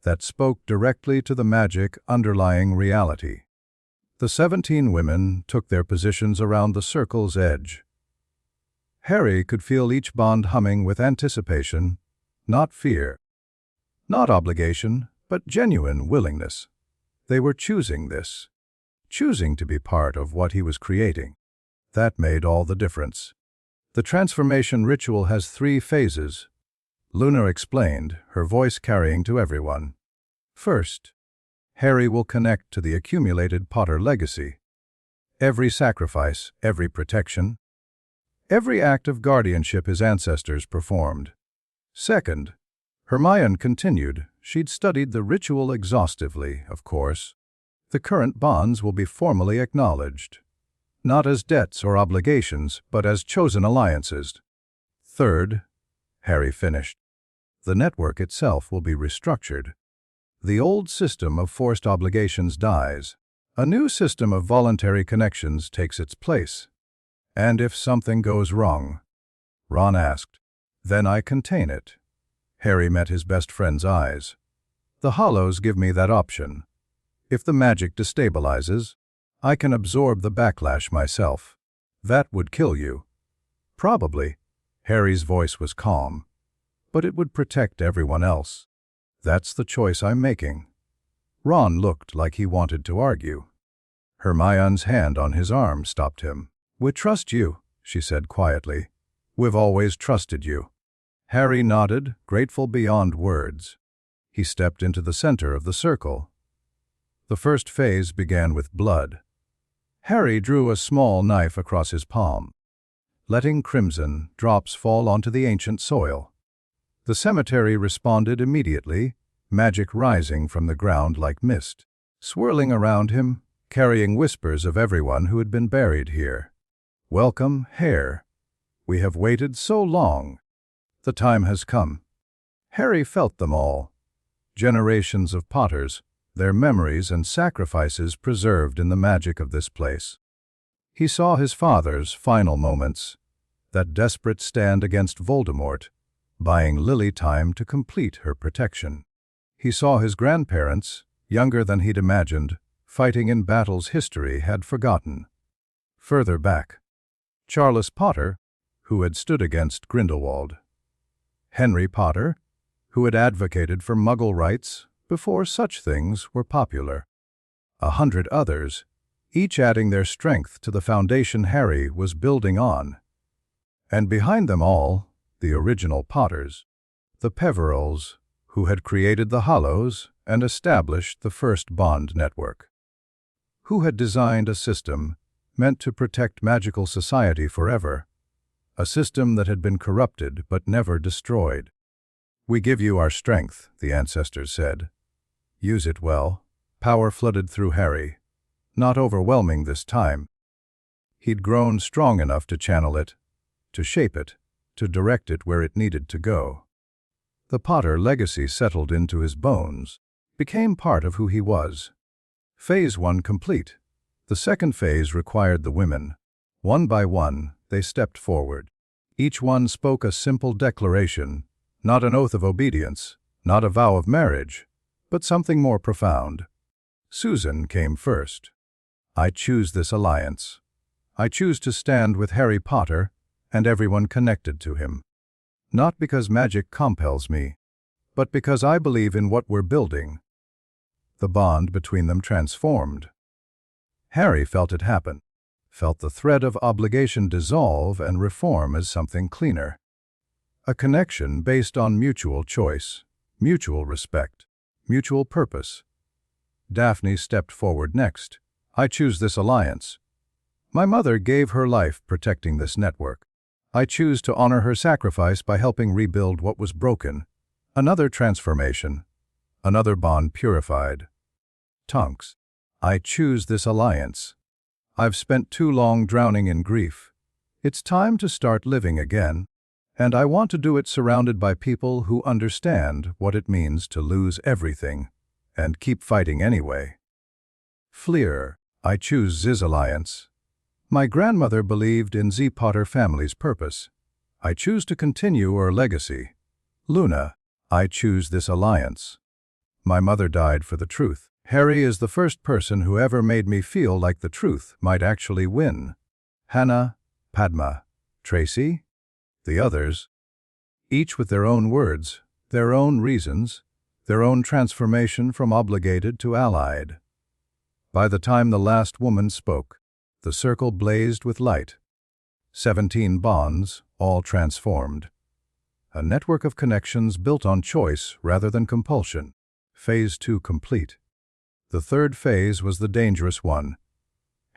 that spoke directly to the magic underlying reality. The 17 women took their positions around the circle's edge. Harry could feel each bond humming with anticipation, not fear. Not obligation, but genuine willingness. They were choosing this, choosing to be part of what he was creating. That made all the difference. The transformation ritual has 3 phases, Luna explained, her voice carrying to everyone. First, Harry will connect to the accumulated Potter legacy. Every sacrifice, every protection, every act of guardianship his ancestors performed. Second, Hermione continued. She'd studied the ritual exhaustively, of course. The current bonds will be formally acknowledged, not as debts or obligations, but as chosen alliances. Third, Harry finished, the network itself will be restructured. The old system of forced obligations dies. A new system of voluntary connections takes its place. And if something goes wrong, Ron asked, then I contain it. Harry met his best friend's eyes. The Hollows give me that option. If the magic destabilizes, I can absorb the backlash myself. That would kill you. Probably. Harry's voice was calm. But it would protect everyone else. That's the choice I'm making. Ron looked like he wanted to argue. Hermione's hand on his arm stopped him. We trust you, she said quietly. We've always trusted you. Harry nodded, grateful beyond words. He stepped into the center of the circle. The first phase began with blood. Harry drew a small knife across his palm, letting crimson drops fall onto the ancient soil. The cemetery responded immediately, magic rising from the ground like mist, swirling around him, carrying whispers of everyone who had been buried here. Welcome, Hare. We have waited so long. The time has come. Harry felt them all. Generations of Potters, their memories and sacrifices preserved in the magic of this place. He saw his father's final moments, that desperate stand against Voldemort, buying Lily time to complete her protection. He saw his grandparents, younger than he'd imagined, fighting in battles history had forgotten. Further back, Charles Potter, who had stood against Grindelwald. Henry Potter, who had advocated for Muggle rights before such things were popular. 100 others, each adding their strength to the foundation Harry was building on. And behind them all, the original Potters, the Peverills, who had created the Hollows and established the first bond network, who had designed a system meant to protect magical society forever, a system that had been corrupted but never destroyed. We give you our strength, the ancestors said. Use it well. Power flooded through Harry, not overwhelming this time. He'd grown strong enough to channel it, to shape it, to direct it where it needed to go. The Potter legacy settled into his bones, became part of who he was. Phase 1 complete. The second phase required the women. One by one, they stepped forward. Each one spoke a simple declaration, not an oath of obedience, not a vow of marriage, but something more profound. Susan came first. I choose this alliance. I choose to stand with Harry Potter and everyone connected to him. Not because magic compels me, but because I believe in what we're building. The bond between them transformed. Harry felt it happen, felt the thread of obligation dissolve and reform as something cleaner. A connection based on mutual choice, mutual respect, mutual purpose. Daphne stepped forward next. I choose this alliance. My mother gave her life protecting this network. I choose to honor her sacrifice by helping rebuild what was broken. Another transformation. Another bond purified. Tonks. I choose this alliance. I've spent too long drowning in grief. It's time to start living again, and I want to do it surrounded by people who understand what it means to lose everything and keep fighting anyway. Fleer. I choose Z's alliance. My grandmother believed in Z Potter family's purpose. I choose to continue her legacy. Luna. I choose this alliance. My mother died for the truth. Harry is the first person who ever made me feel like the truth might actually win. Hannah, Padma, Tracy, the others, each with their own words, their own reasons, their own transformation from obligated to allied. By the time the last woman spoke, the circle blazed with light. 17 bonds, all transformed. A network of connections built on choice rather than compulsion. Phase 2 complete. The third phase was the dangerous one.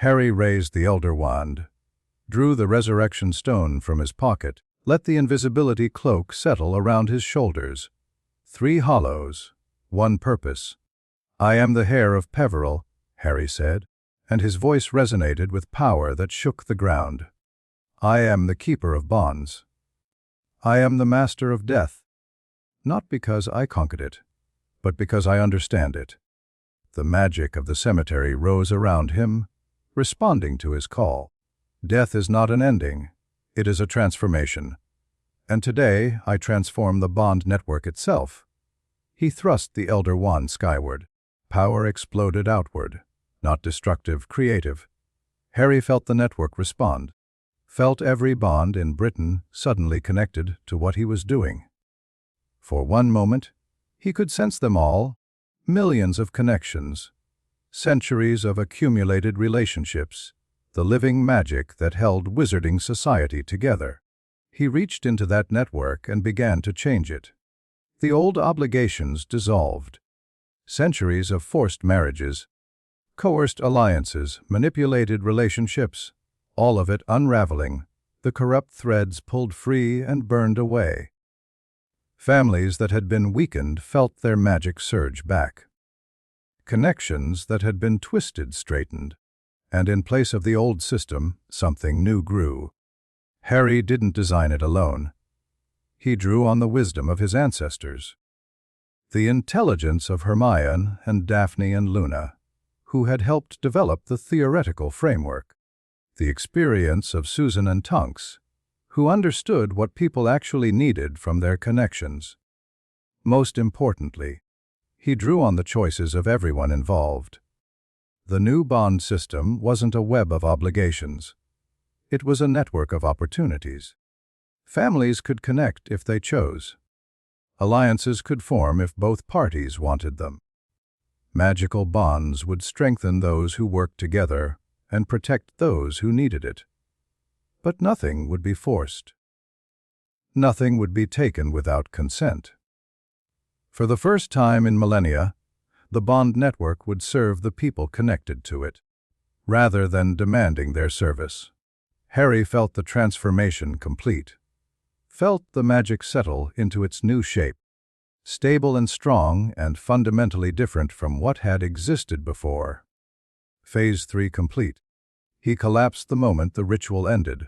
Harry raised the Elder Wand, drew the resurrection stone from his pocket, let the invisibility cloak settle around his shoulders. 3 hollows, 1 purpose. "I am the heir of Peveril," Harry said, and his voice resonated with power that shook the ground. "I am the keeper of bonds. I am the master of death, not because I conquered it, but because I understand it." The magic of the cemetery rose around him, responding to his call. Death is not an ending, it is a transformation. And today I transform the bond network itself. He thrust the Elder Wand skyward. Power exploded outward, not destructive, creative. Harry felt the network respond, felt every bond in Britain suddenly connected to what he was doing. For one moment, he could sense them all, millions of connections, centuries of accumulated relationships, the living magic that held wizarding society together. He reached into that network and began to change it. The old obligations dissolved. Centuries of forced marriages, coerced alliances, manipulated relationships, all of it unraveling, the corrupt threads pulled free and burned away. Families that had been weakened felt their magic surge back. Connections that had been twisted straightened, and in place of the old system, something new grew. Harry didn't design it alone. He drew on the wisdom of his ancestors. The intelligence of Hermione and Daphne and Luna, who had helped develop the theoretical framework. The experience of Susan and Tonks, who understood what people actually needed from their connections. Most importantly, he drew on the choices of everyone involved. The new bond system wasn't a web of obligations. It was a network of opportunities. Families could connect if they chose. Alliances could form if both parties wanted them. Magical bonds would strengthen those who worked together and protect those who needed it. But nothing would be forced. Nothing would be taken without consent. For the first time in millennia, the bond network would serve the people connected to it, rather than demanding their service. Harry felt the transformation complete, felt the magic settle into its new shape, stable and strong and fundamentally different from what had existed before. Phase 3 complete. He collapsed the moment the ritual ended.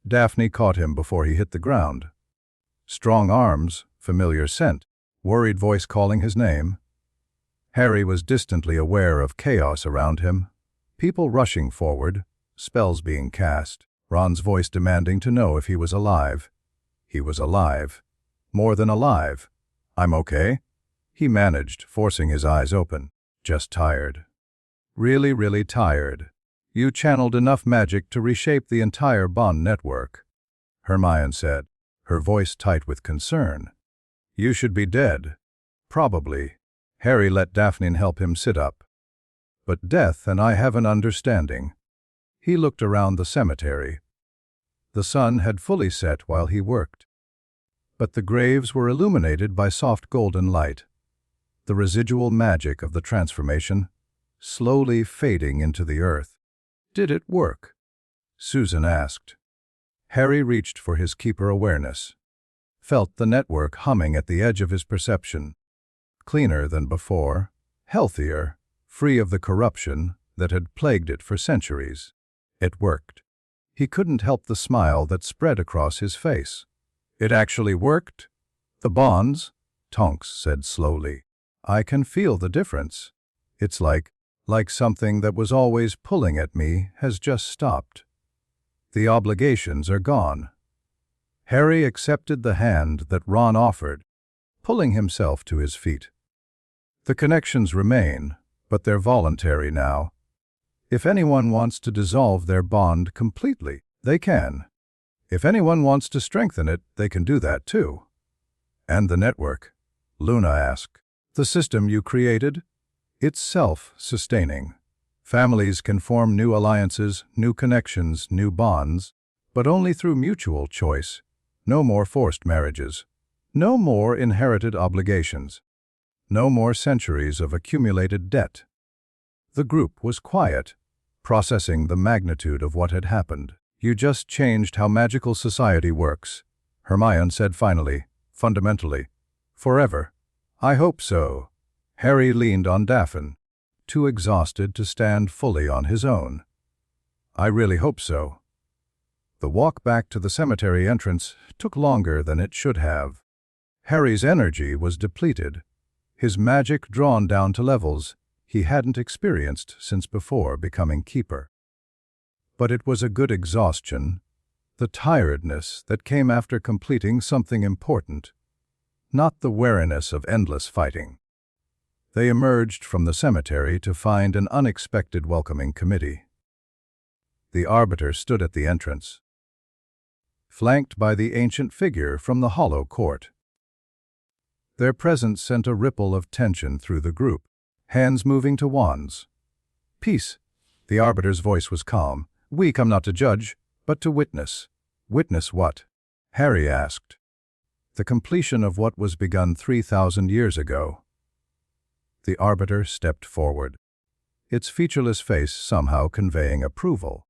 Daphne caught him before he hit the ground. Strong arms, familiar scent, worried voice calling his name. Harry was distantly aware of chaos around him, people rushing forward, spells being cast, Ron's voice demanding to know if he was alive. He was alive. More than alive. "I'm okay," he managed, forcing his eyes open. "Just tired. Really, really tired. You channeled enough magic to reshape the entire bond network," Hermione said, her voice tight with concern. "You should be dead." "Probably." Harry let Daphne help him sit up. "But death and I have an understanding." He looked around the cemetery. The sun had fully set while he worked, but the graves were illuminated by soft golden light, the residual magic of the transformation, slowly fading into the earth. "Did it work?" Susan asked. Harry reached for his keeper awareness, felt the network humming at the edge of his perception. Cleaner than before, healthier, free of the corruption that had plagued it for centuries. It worked. He couldn't help the smile that spread across his face. "It actually worked?" "The bonds," Tonks said slowly. "I can feel the difference. It's like something that was always pulling at me has just stopped. The obligations are gone." Harry accepted the hand that Ron offered, pulling himself to his feet. The connections remain, but they're voluntary now. If anyone wants to dissolve their bond completely, they can. If anyone wants to strengthen it, they can do that too. "And the network?" Luna asked. "The system you created? It's self-sustaining. Families can form new alliances, new connections, new bonds, but only through mutual choice. No more forced marriages. No more inherited obligations. No more centuries of accumulated debt." The group was quiet, processing the magnitude of what had happened. "You just changed how magical society works," Hermione said finally, fundamentally. "Forever." "I hope so." Harry leaned on Daphne, too exhausted to stand fully on his own. "I really hope so." The walk back to the cemetery entrance took longer than it should have. Harry's energy was depleted, his magic drawn down to levels he hadn't experienced since before becoming keeper. But it was a good exhaustion, the tiredness that came after completing something important, not the weariness of endless fighting. They emerged from the cemetery to find an unexpected welcoming committee. The Arbiter stood at the entrance, flanked by the ancient figure from the Hollow Court. Their presence sent a ripple of tension through the group, hands moving to wands. "Peace." The Arbiter's voice was calm. "We come not to judge, but to witness." "Witness what?" Harry asked. "The completion of what was begun 3,000 years ago." The Arbiter stepped forward, its featureless face somehow conveying approval.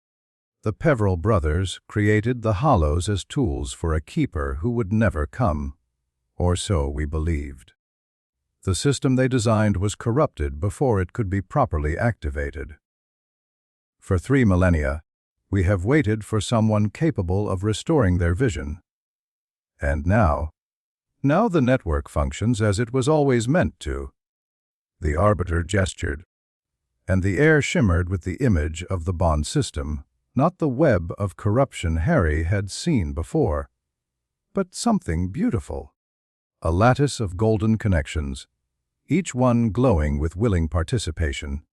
"The Peveril brothers created the Hollows as tools for a keeper who would never come, or so we believed. The system they designed was corrupted before it could be properly activated. For 3 millennia, we have waited for someone capable of restoring their vision. And now the network functions as it was always meant to." The Arbiter gestured, and the air shimmered with the image of the bond system, not the web of corruption Harry had seen before, but something beautiful. A lattice of golden connections, each one glowing with willing participation.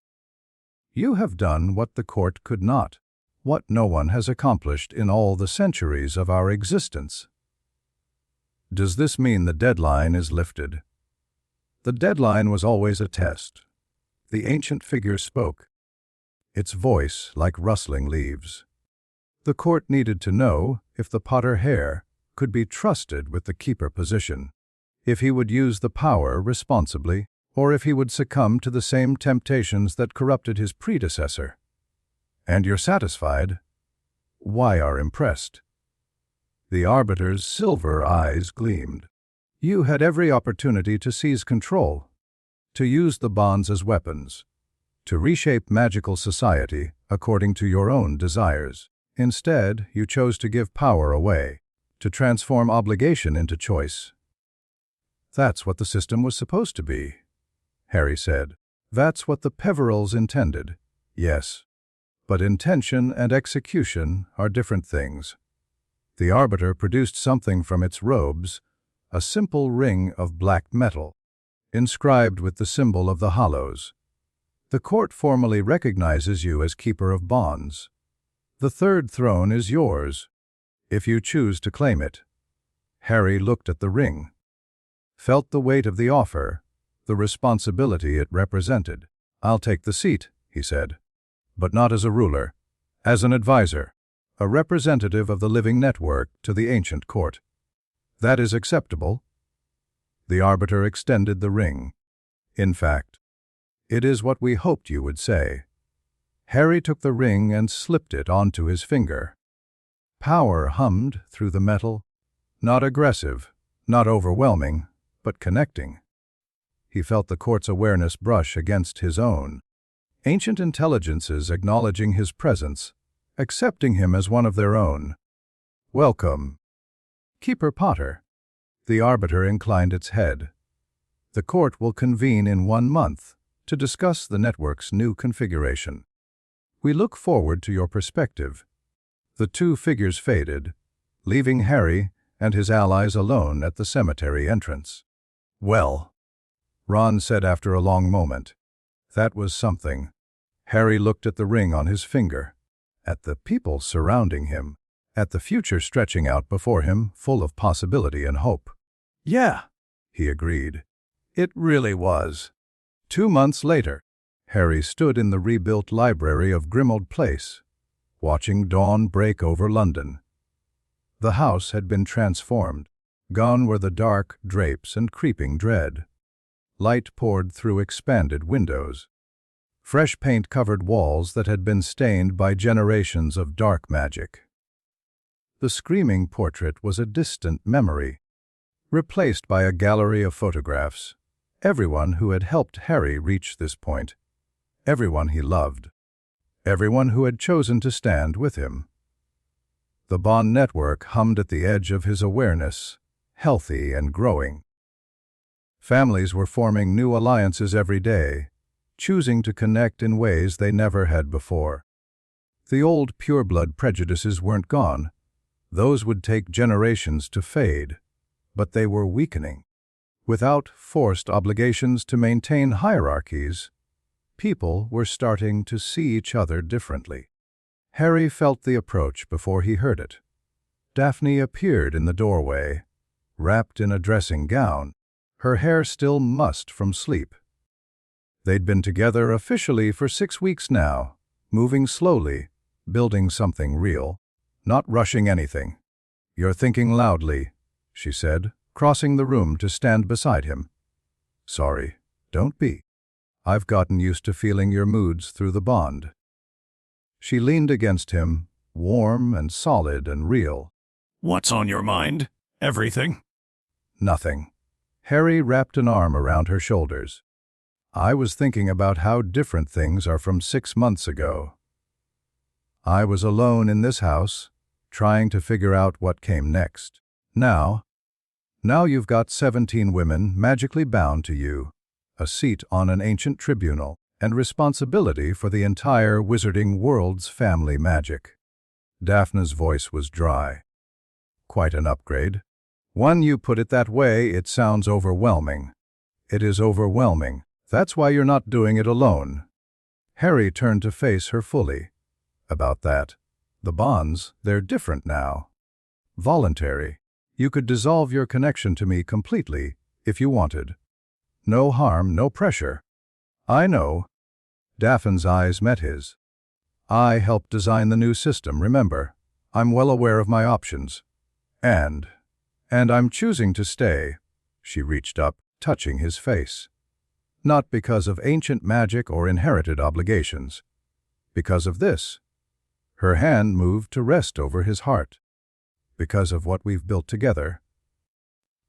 "You have done what the court could not, what no one has accomplished in all the centuries of our existence." "Does this mean the deadline is lifted?" "The deadline was always a test." The ancient figure spoke, its voice like rustling leaves. "The court needed to know if the Potter heir could be trusted with the keeper position, if he would use the power responsibly, or if he would succumb to the same temptations that corrupted his predecessor. And you're satisfied? Why are impressed?" The Arbiter's silver eyes gleamed. "You had every opportunity to seize control, to use the bonds as weapons, to reshape magical society according to your own desires. Instead, you chose to give power away, to transform obligation into choice." "That's what the system was supposed to be," Harry said. "That's what the Peverils intended, yes. But intention and execution are different things." The Arbiter produced something from its robes, a simple ring of black metal, inscribed with the symbol of the Hollows. "The court formally recognizes you as Keeper of Bonds. The third throne is yours, if you choose to claim it." Harry looked at the ring, felt the weight of the offer, the responsibility it represented. "I'll take the seat," he said, "but not as a ruler, as an advisor, a representative of the living network to the ancient court. That is acceptable?" The Arbiter extended the ring. "In fact, it is what we hoped you would say." Harry took the ring and slipped it onto his finger. Power hummed through the metal, not aggressive, not overwhelming, but connecting. He felt the court's awareness brush against his own, ancient intelligences acknowledging his presence, accepting him as one of their own. "Welcome, Keeper Potter." The Arbiter inclined its head. "The court will convene in 1 month to discuss the network's new configuration. We look forward to your perspective." The two figures faded, leaving Harry and his allies alone at the cemetery entrance. "Well," Ron said after a long moment, "that was something." Harry looked at the ring on his finger, at the people surrounding him, at the future stretching out before him, full of possibility and hope. "Yeah," he agreed. "It really was." 2 months later, Harry stood in the rebuilt library of Grimmauld Place, watching dawn break over London. The house had been transformed. Gone were the dark drapes and creeping dread. Light poured through expanded windows. fresh paint-covered walls that had been stained by generations of dark magic. The screaming portrait was a distant memory, replaced by a gallery of photographs. Everyone who had helped Harry reach this point. Everyone he loved. Everyone who had chosen to stand with him. The bond network hummed at the edge of his awareness, healthy and growing. Families were forming new alliances every day, choosing to connect in ways they never had before. The old pureblood prejudices weren't gone. Those would take generations to fade, but they were weakening. Without forced obligations to maintain hierarchies, people were starting to see each other differently. Harry felt the approach before he heard it. Daphne appeared in the doorway, wrapped in a dressing gown, her hair still mussed from sleep. They'd been together officially for 6 weeks now, moving slowly, building something real, not rushing anything. "You're thinking loudly," she said, crossing the room to stand beside him. "Sorry, don't be. I've gotten used to feeling your moods through the bond." She leaned against him, warm and solid and real. What's on your mind? Everything? Nothing. Harry wrapped an arm around her shoulders. "I was thinking about how different things are from 6 months ago. I was alone in this house, trying to figure out what came next. Now you've got 17 women magically bound to you, a seat on an ancient tribunal, and responsibility for the entire wizarding world's family magic." Daphne's voice was dry. "Quite an upgrade. When you put it that way, it sounds overwhelming." "It is overwhelming. That's why you're not doing it alone." Harry turned to face her fully. "About that. The bonds, they're different now. Voluntary. You could dissolve your connection to me completely, if you wanted. No harm, no pressure." "I know." Daphne's eyes met his. "I helped design the new system, remember? I'm well aware of my options. And I'm choosing to stay." She reached up, touching his face. "Not because of ancient magic or inherited obligations. Because of this." Her hand moved to rest over his heart. "Because of what we've built together."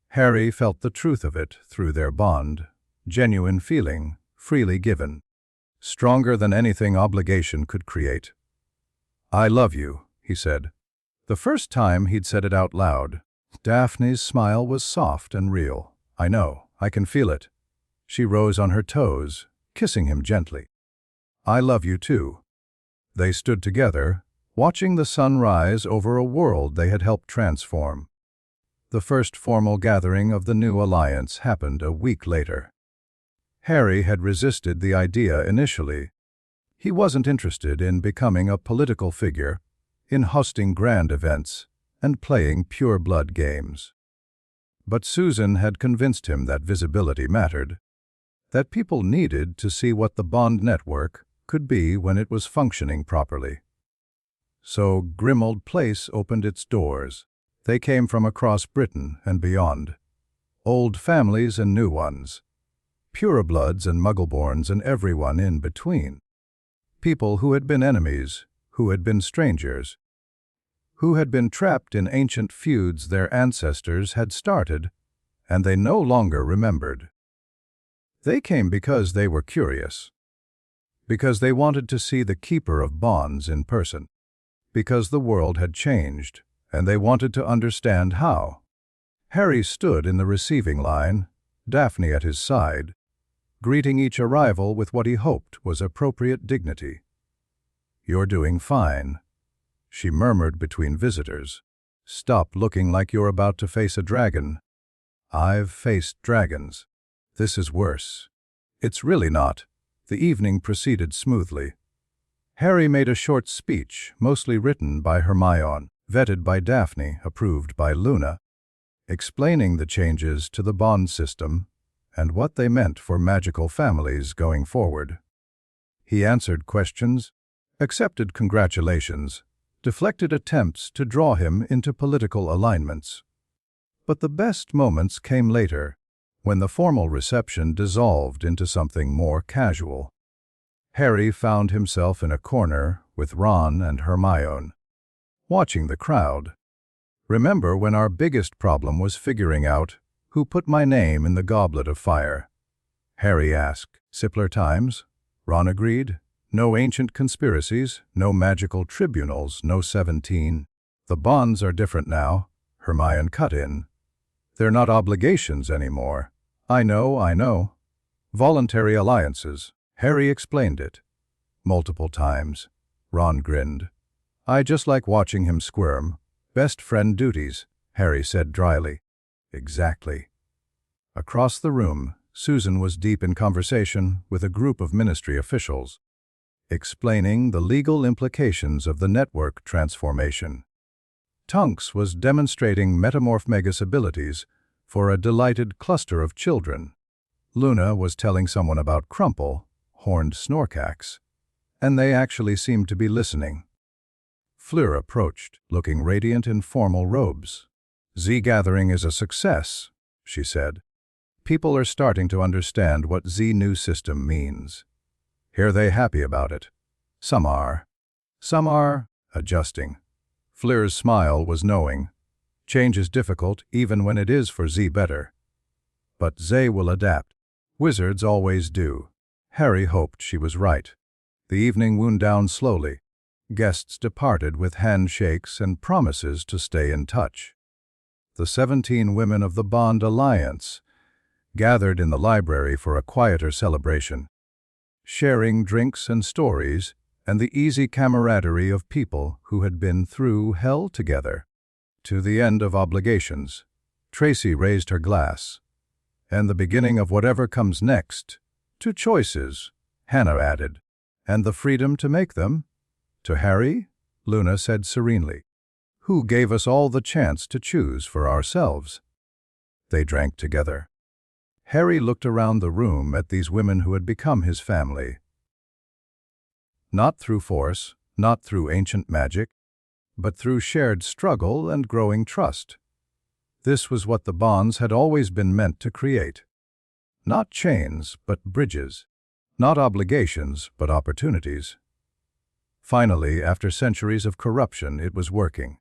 Harry felt the truth of it through their bond, genuine feeling, freely given, stronger than anything obligation could create. "I love you," he said. The first time he'd said it out loud. Daphne's smile was soft and real. "I know, I can feel it." She rose on her toes, kissing him gently. "I love you too." They stood together, watching the sun rise over a world they had helped transform. The first formal gathering of the new alliance happened a week later. Harry had resisted the idea initially. He wasn't interested in becoming a political figure, in hosting grand events, and playing pure-blood games. But Susan had convinced him that visibility mattered, that people needed to see what the bond network could be when it was functioning properly. So Grimmauld Place opened its doors. They came from across Britain and beyond. Old families and new ones. Purebloods and muggleborns and everyone in between. People who had been enemies, who had been strangers, who had been trapped in ancient feuds their ancestors had started, and they no longer remembered. They came because they were curious. Because they wanted to see the keeper of bonds in person. Because the world had changed, and they wanted to understand how. Harry stood in the receiving line, Daphne at his side, greeting each arrival with what he hoped was appropriate dignity. "You're doing fine," she murmured between visitors. "Stop looking like you're about to face a dragon." "I've faced dragons. This is worse." "It's really not." The evening proceeded smoothly. Harry made a short speech, mostly written by Hermione, vetted by Daphne, approved by Luna, explaining the changes to the bond system and what they meant for magical families going forward. He answered questions, accepted congratulations, deflected attempts to draw him into political alignments. But the best moments came later, when the formal reception dissolved into something more casual. Harry found himself in a corner with Ron and Hermione, watching the crowd. "Remember when our biggest problem was figuring out who put my name in the goblet of fire?" Harry asked. "Simpler times?" Ron agreed. "No ancient conspiracies, no magical tribunals, no 17. The bonds are different now," Hermione cut in. "They're not obligations anymore." I know. Voluntary alliances." Harry explained it. Multiple times. Ron grinned. "I just like watching him squirm. Best friend duties," Harry said dryly. "Exactly." Across the room, Susan was deep in conversation with a group of ministry officials, explaining the legal implications of the network transformation. Tonks was demonstrating Metamorph Megas abilities for a delighted cluster of children. Luna was telling someone about Crumple, horned Snorkax, and they actually seemed to be listening. Fleur approached, looking radiant in formal robes. "Z Gathering is a success," she said. "People are starting to understand what Z new system means. Are they happy about it? Some are. Some are adjusting." Fleur's smile was knowing. Change is difficult even when it is for Z better. But Zay will adapt. Wizards always do. Harry hoped she was right. The evening wound down slowly. Guests departed with handshakes and promises to stay in touch. The 17 women of the Bond Alliance gathered in the library for a quieter celebration, sharing drinks and stories and the easy camaraderie of people who had been through hell together. To the end of obligations, Tracy raised her glass. "And the beginning of whatever comes next. To choices," Hannah added. "And the freedom to make them." To Harry, Luna said serenely, "Who gave us all the chance to choose for ourselves?" They drank together. Harry looked around the room at these women who had become his family. Not through force, not through ancient magic, but through shared struggle and growing trust. This was what the bonds had always been meant to create. Not chains, but bridges. Not obligations, but opportunities. Finally, after centuries of corruption, it was working.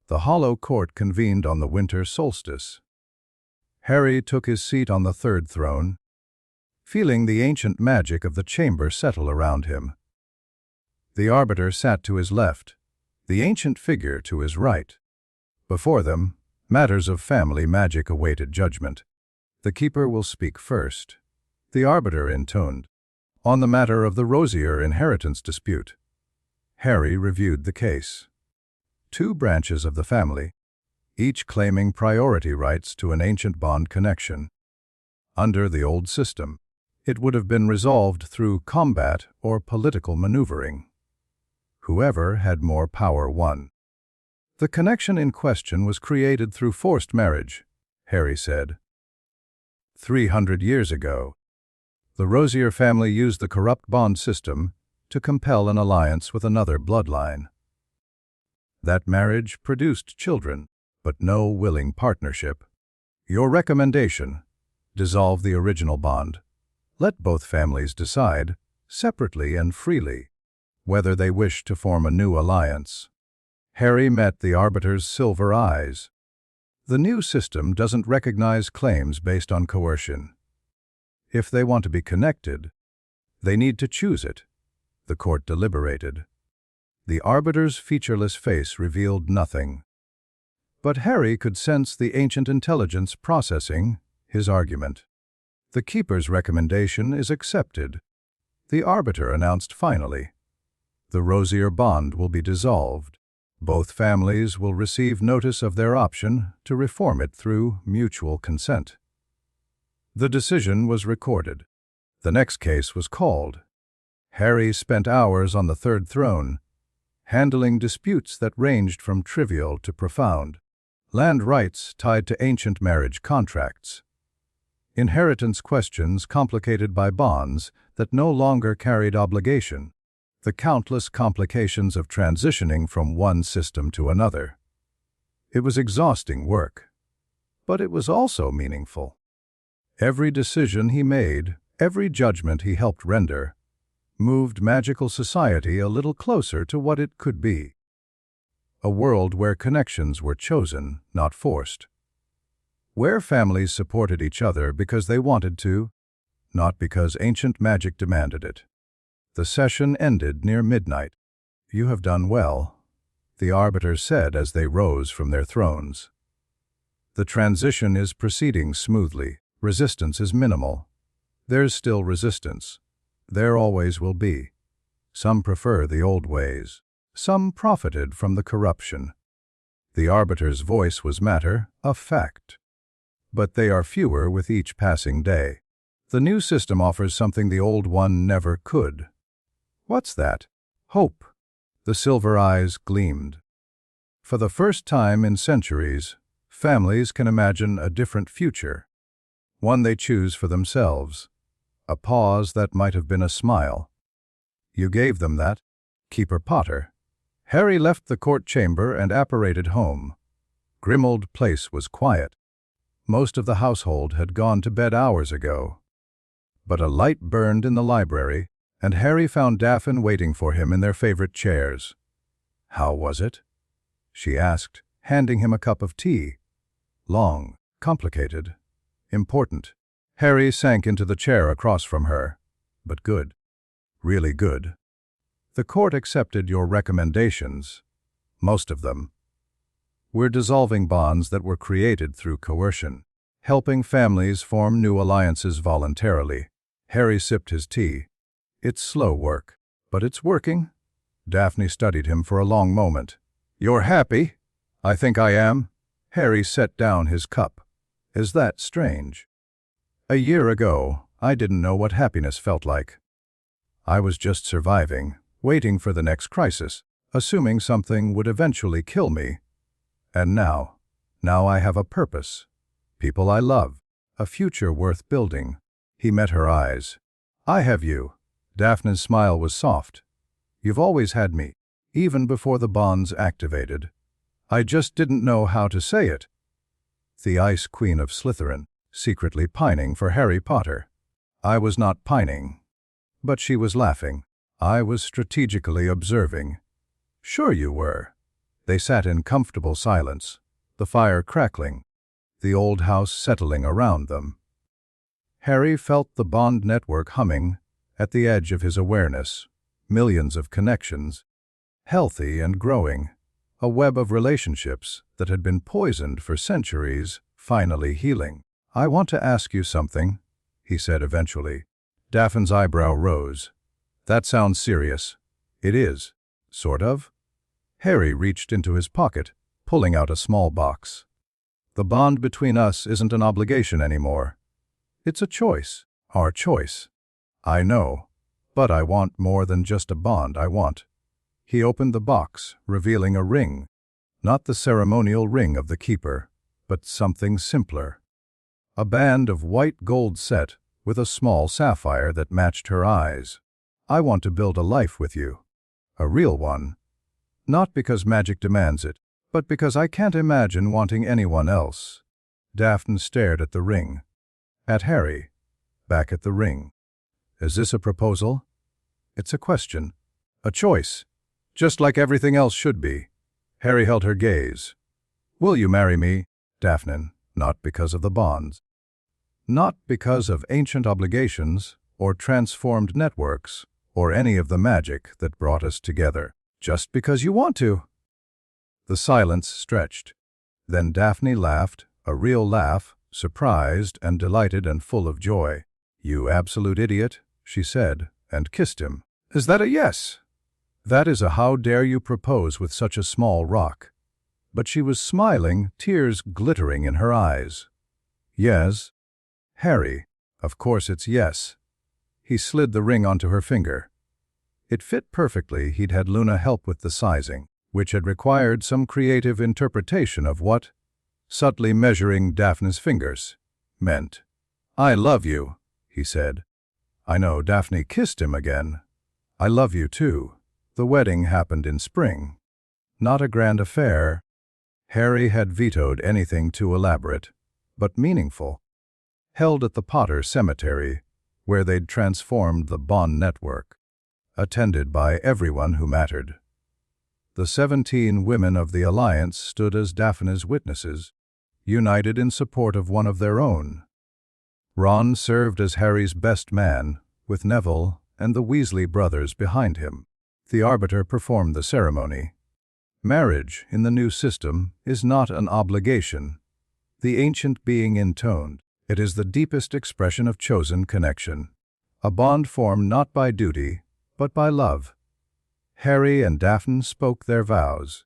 The Hollow Court convened on the winter solstice. Harry took his seat on the third throne, feeling the ancient magic of the chamber settle around him. The Arbiter sat to his left, the ancient figure to his right. Before them, matters of family magic awaited judgment. "The Keeper will speak first," the Arbiter intoned, "on the matter of the Rosier inheritance dispute." Harry reviewed the case. 2 branches of the family, each claiming priority rights to an ancient bond connection. Under the old system, it would have been resolved through combat or political maneuvering. Whoever had more power won. "The connection in question was created through forced marriage," Harry said. 300 years ago, the Rosier family used the corrupt bond system to compel an alliance with another bloodline. That marriage produced children, but no willing partnership. Your recommendation: dissolve the original bond. Let both families decide, separately and freely, whether they wish to form a new alliance. Harry met the Arbiter's silver eyes. The new system doesn't recognize claims based on coercion. If they want to be connected, they need to choose it. The court deliberated. The Arbiter's featureless face revealed nothing. But Harry could sense the ancient intelligence processing his argument. "The Keeper's recommendation is accepted," the Arbiter announced finally. "The Rosier bond will be dissolved. Both families will receive notice of their option to reform it through mutual consent." The decision was recorded. The next case was called. Harry spent hours on the third throne, handling disputes that ranged from trivial to profound. Land rights tied to ancient marriage contracts. Inheritance questions complicated by bonds that no longer carried obligation. The countless complications of transitioning from one system to another. It was exhausting work, but it was also meaningful. Every decision he made, every judgment he helped render, moved magical society a little closer to what it could be. A world where connections were chosen, not forced. Where families supported each other because they wanted to, not because ancient magic demanded it. The session ended near midnight. "You have done well," the arbiters said as they rose from their thrones. "The transition is proceeding smoothly. Resistance is minimal. There's still resistance. There always will be. Some prefer the old ways. Some profited from the corruption." The arbiter's voice was matter of fact. "But they are fewer with each passing day. The new system offers something the old one never could." "What's that?" "Hope." The silver eyes gleamed. "For the first time in centuries, families can imagine a different future. One they choose for themselves. A pause that might have been a smile. You gave them that, Keeper Potter." Harry left the court chamber and apparated home. Grimmauld Place was quiet. Most of the household had gone to bed hours ago. But a light burned in the library, and Harry found Daphne waiting for him in their favorite chairs. "How was it?" she asked, handing him a cup of tea. "Long, complicated, important." Harry sank into the chair across from her. "But good. Really good. The court accepted your recommendations. Most of them. We're dissolving bonds that were created through coercion, helping families form new alliances voluntarily." Harry sipped his tea. "It's slow work, but it's working." Daphne studied him for a long moment. "You're happy?" "I think I am." Harry set down his cup. "Is that strange? A year ago, I didn't know what happiness felt like. I was just surviving, waiting for the next crisis, assuming something would eventually kill me. And now I have a purpose, people I love, a future worth building." He met her eyes. "I have you." Daphne's smile was soft. "You've always had me, even before the bonds activated. I just didn't know how to say it." The Ice Queen of Slytherin, secretly pining for Harry Potter. "I was not pining." But she was laughing. "I was strategically observing." "Sure you were." They sat in comfortable silence, the fire crackling, the old house settling around them. Harry felt the bond network humming at the edge of his awareness. Millions of connections, healthy and growing, a web of relationships that had been poisoned for centuries, finally healing. "I want to ask you something," he said eventually. Daphne's eyebrow rose. "That sounds serious." "It is, sort of." Harry reached into his pocket, pulling out a small box. "The bond between us isn't an obligation anymore. It's a choice, our choice. I know, but I want more than just a bond. I want." He opened the box, revealing a ring. Not the ceremonial ring of the keeper, but something simpler. A band of white gold set with a small sapphire that matched her eyes. "I want to build a life with you. A real one. Not because magic demands it, but because I can't imagine wanting anyone else." Daphne stared at the ring. At Harry. Back at the ring. "Is this a proposal?" "It's a question. A choice. Just like everything else should be." Harry held her gaze. "Will you marry me, Daphne?" Not because of the bonds. Not because of ancient obligations or transformed networks or any of the magic that brought us together. Just because you want to." The silence stretched. Then Daphne laughed, a real laugh, surprised and delighted and full of joy. "You absolute idiot," she said, and kissed him. "Is that a yes?" "That is a how dare you propose with such a small rock." But she was smiling, tears glittering in her eyes. "Yes." "Harry, of course it's yes." He slid the ring onto her finger. It fit perfectly. He'd had Luna help with the sizing, which had required some creative interpretation of what, subtly measuring Daphne's fingers, meant. "I love you," he said. "I know." Daphne kissed him again. "I love you too." The wedding happened in spring. Not a grand affair. Harry had vetoed anything too elaborate, but meaningful. Held at the Potter Cemetery, where they'd transformed the bond network. attended by everyone who mattered. The 17 women of the alliance stood as Daphne's witnesses, united in support of one of their own. Ron served as Harry's best man, with Neville and the Weasley brothers behind him. The arbiter performed the ceremony. Marriage, in the new system, is not an obligation, the ancient being intoned. It is the deepest expression of chosen connection, a bond formed not by duty, but by love. Harry and Daphne spoke their vows.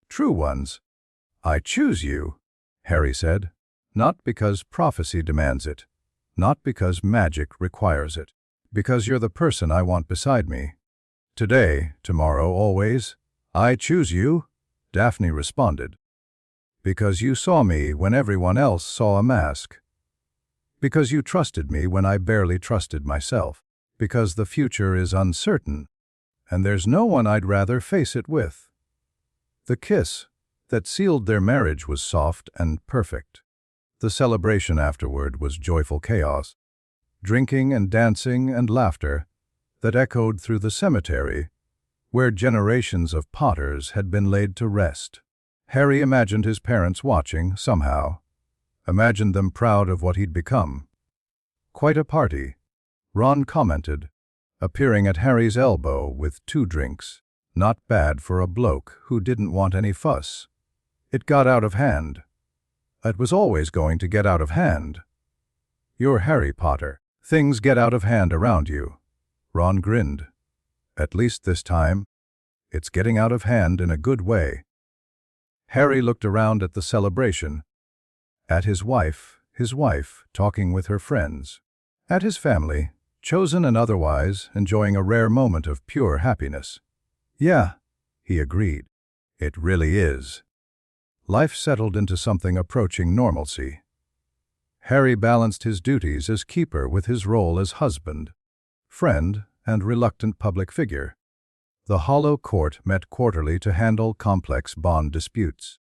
True ones. "I choose you," Harry said, "not because prophecy demands it, not because magic requires it, because you're the person I want beside me. Today, tomorrow, always, I choose you," Daphne responded. "Because you saw me when everyone else saw a mask. Because you trusted me when I barely trusted myself. Because the future is uncertain, and there's no one I'd rather face it with." The kiss that sealed their marriage was soft and perfect. The celebration afterward was joyful chaos, drinking and dancing and laughter that echoed through the cemetery where generations of Potters had been laid to rest. Harry imagined his parents watching, somehow, imagined them proud of what he'd become. "Quite a party," Ron commented, appearing at Harry's elbow with 2 drinks. "Not bad for a bloke who didn't want any fuss." "It got out of hand." "It was always going to get out of hand." "You're Harry Potter. Things get out of hand around you." Ron grinned. "At least this time, it's getting out of hand in a good way." Harry looked around at the celebration, at his wife talking with her friends, at his family, chosen and otherwise, enjoying a rare moment of pure happiness. "Yeah," he agreed. "It really is." Life settled into something approaching normalcy. Harry balanced his duties as keeper with his role as husband, friend, and reluctant public figure. The Hollow Court met quarterly to handle complex bond disputes.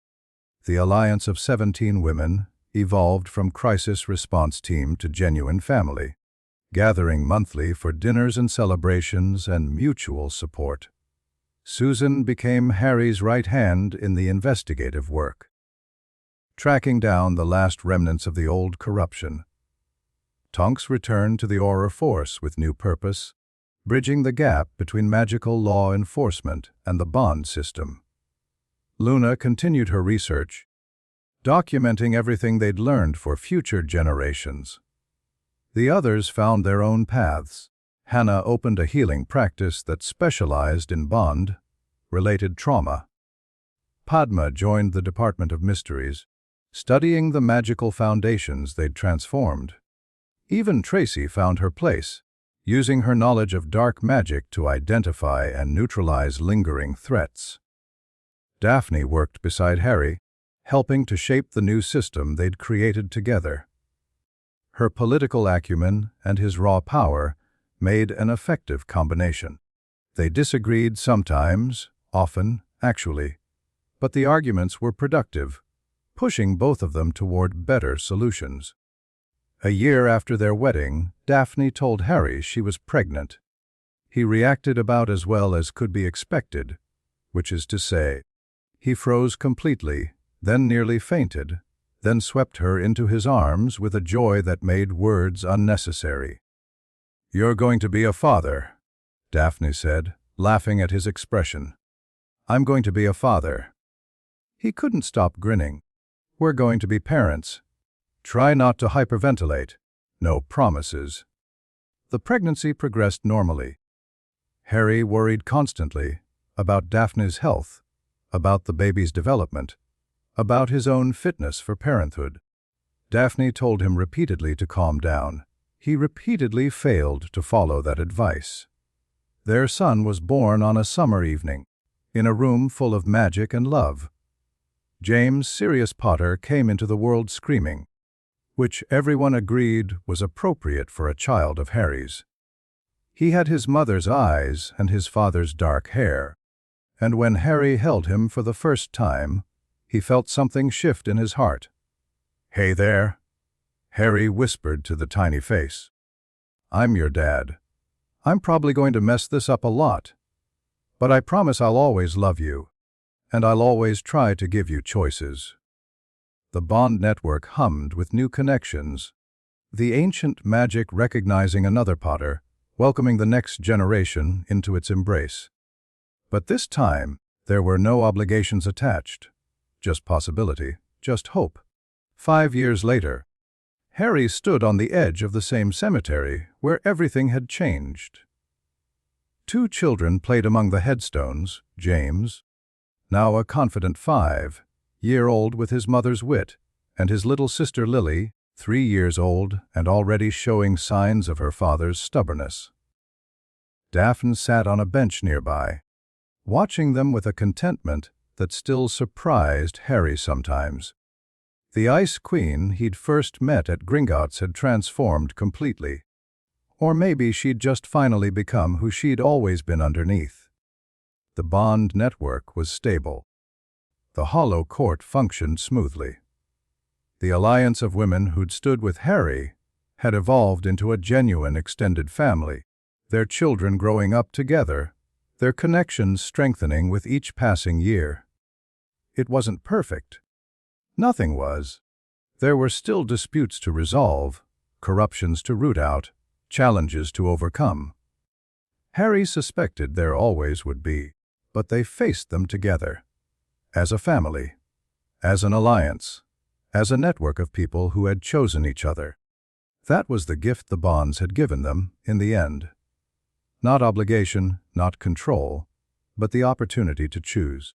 The alliance of 17 women evolved from crisis response team to genuine family, gathering monthly for dinners and celebrations and mutual support. Susan became Harry's right hand in the investigative work, tracking down the last remnants of the old corruption. Tonks returned to the Auror Force with new purpose, bridging the gap between magical law enforcement and the bond system. Luna continued her research, documenting everything they'd learned for future generations. The others found their own paths. Hannah opened a healing practice that specialized in bond-related trauma. Padma joined the Department of Mysteries, studying the magical foundations they'd transformed. Even Tracy found her place, using her knowledge of dark magic to identify and neutralize lingering threats. Daphne worked beside Harry, helping to shape the new system they'd created together. Her political acumen and his raw power made an effective combination. They disagreed sometimes, often, actually, but the arguments were productive, pushing both of them toward better solutions. A year after their wedding, Daphne told Harry she was pregnant. He reacted about as well as could be expected, which is to say, he froze completely, then nearly fainted, then swept her into his arms with a joy that made words unnecessary. "You're going to be a father," Daphne said, laughing at his expression. "I'm going to be a father." He couldn't stop grinning. "We're going to be parents. Try not to hyperventilate. No promises." The pregnancy progressed normally. Harry worried constantly about Daphne's health, about the baby's development, about his own fitness for parenthood. Daphne told him repeatedly to calm down. He repeatedly failed to follow that advice. Their son was born on a summer evening, in a room full of magic and love. James Sirius Potter came into the world screaming, which everyone agreed was appropriate for a child of Harry's. He had his mother's eyes and his father's dark hair, and when Harry held him for the first time, he felt something shift in his heart. "Hey there," Harry whispered to the tiny face. "I'm your dad. I'm probably going to mess this up a lot, but I promise I'll always love you, and I'll always try to give you choices." The bond network hummed with new connections, the ancient magic recognizing another Potter, welcoming the next generation into its embrace. But this time, there were no obligations attached, just possibility, just hope. 5 years later, Harry stood on the edge of the same cemetery where everything had changed. 2 children played among the headstones, James, now a confident 5-year-old with his mother's wit, and his little sister Lily, 3 years old and already showing signs of her father's stubbornness. Daphne sat on a bench nearby, watching them with a contentment that still surprised Harry sometimes. The Ice Queen he'd first met at Gringotts had transformed completely. Or maybe she'd just finally become who she'd always been underneath. The bond network was stable. The hollow court functioned smoothly. The alliance of women who'd stood with Harry had evolved into a genuine extended family, their children growing up together, their connections strengthening with each passing year. It wasn't perfect. Nothing was. There were still disputes to resolve, corruptions to root out, challenges to overcome. Harry suspected there always would be, but they faced them together. As a family, as an alliance, as a network of people who had chosen each other. That was the gift the bonds had given them in the end. Not obligation, not control, but the opportunity to choose.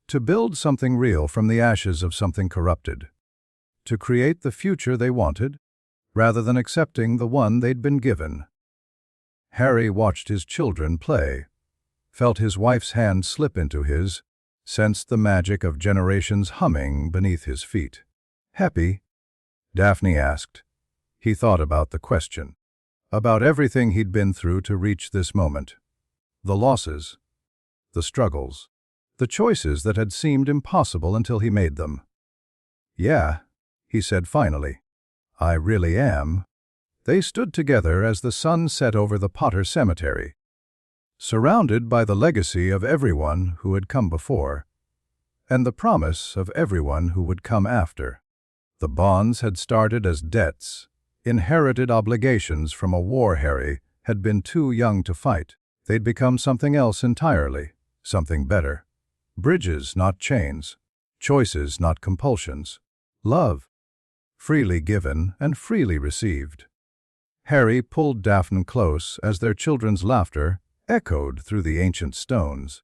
To build something real from the ashes of something corrupted. To create the future they wanted, rather than accepting the one they'd been given. Harry watched his children play, felt his wife's hand slip into his, sensed the magic of generations humming beneath his feet. "Happy?" Daphne asked. He thought about the question. About everything he'd been through to reach this moment. The losses, the struggles, the choices that had seemed impossible until he made them. "Yeah," he said finally. "I really am." They stood together as the sun set over the Potter cemetery, surrounded by the legacy of everyone who had come before, and the promise of everyone who would come after. The bonds had started as debts, inherited obligations from a war Harry had been too young to fight. They'd become something else entirely, something better. Bridges, not chains. Choices, not compulsions. Love, freely given and freely received. Harry pulled Daphne close as their children's laughter echoed through the ancient stones.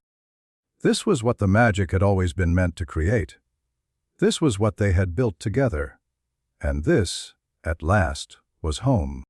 This was what the magic had always been meant to create. This was what they had built together. And this, at last, was home.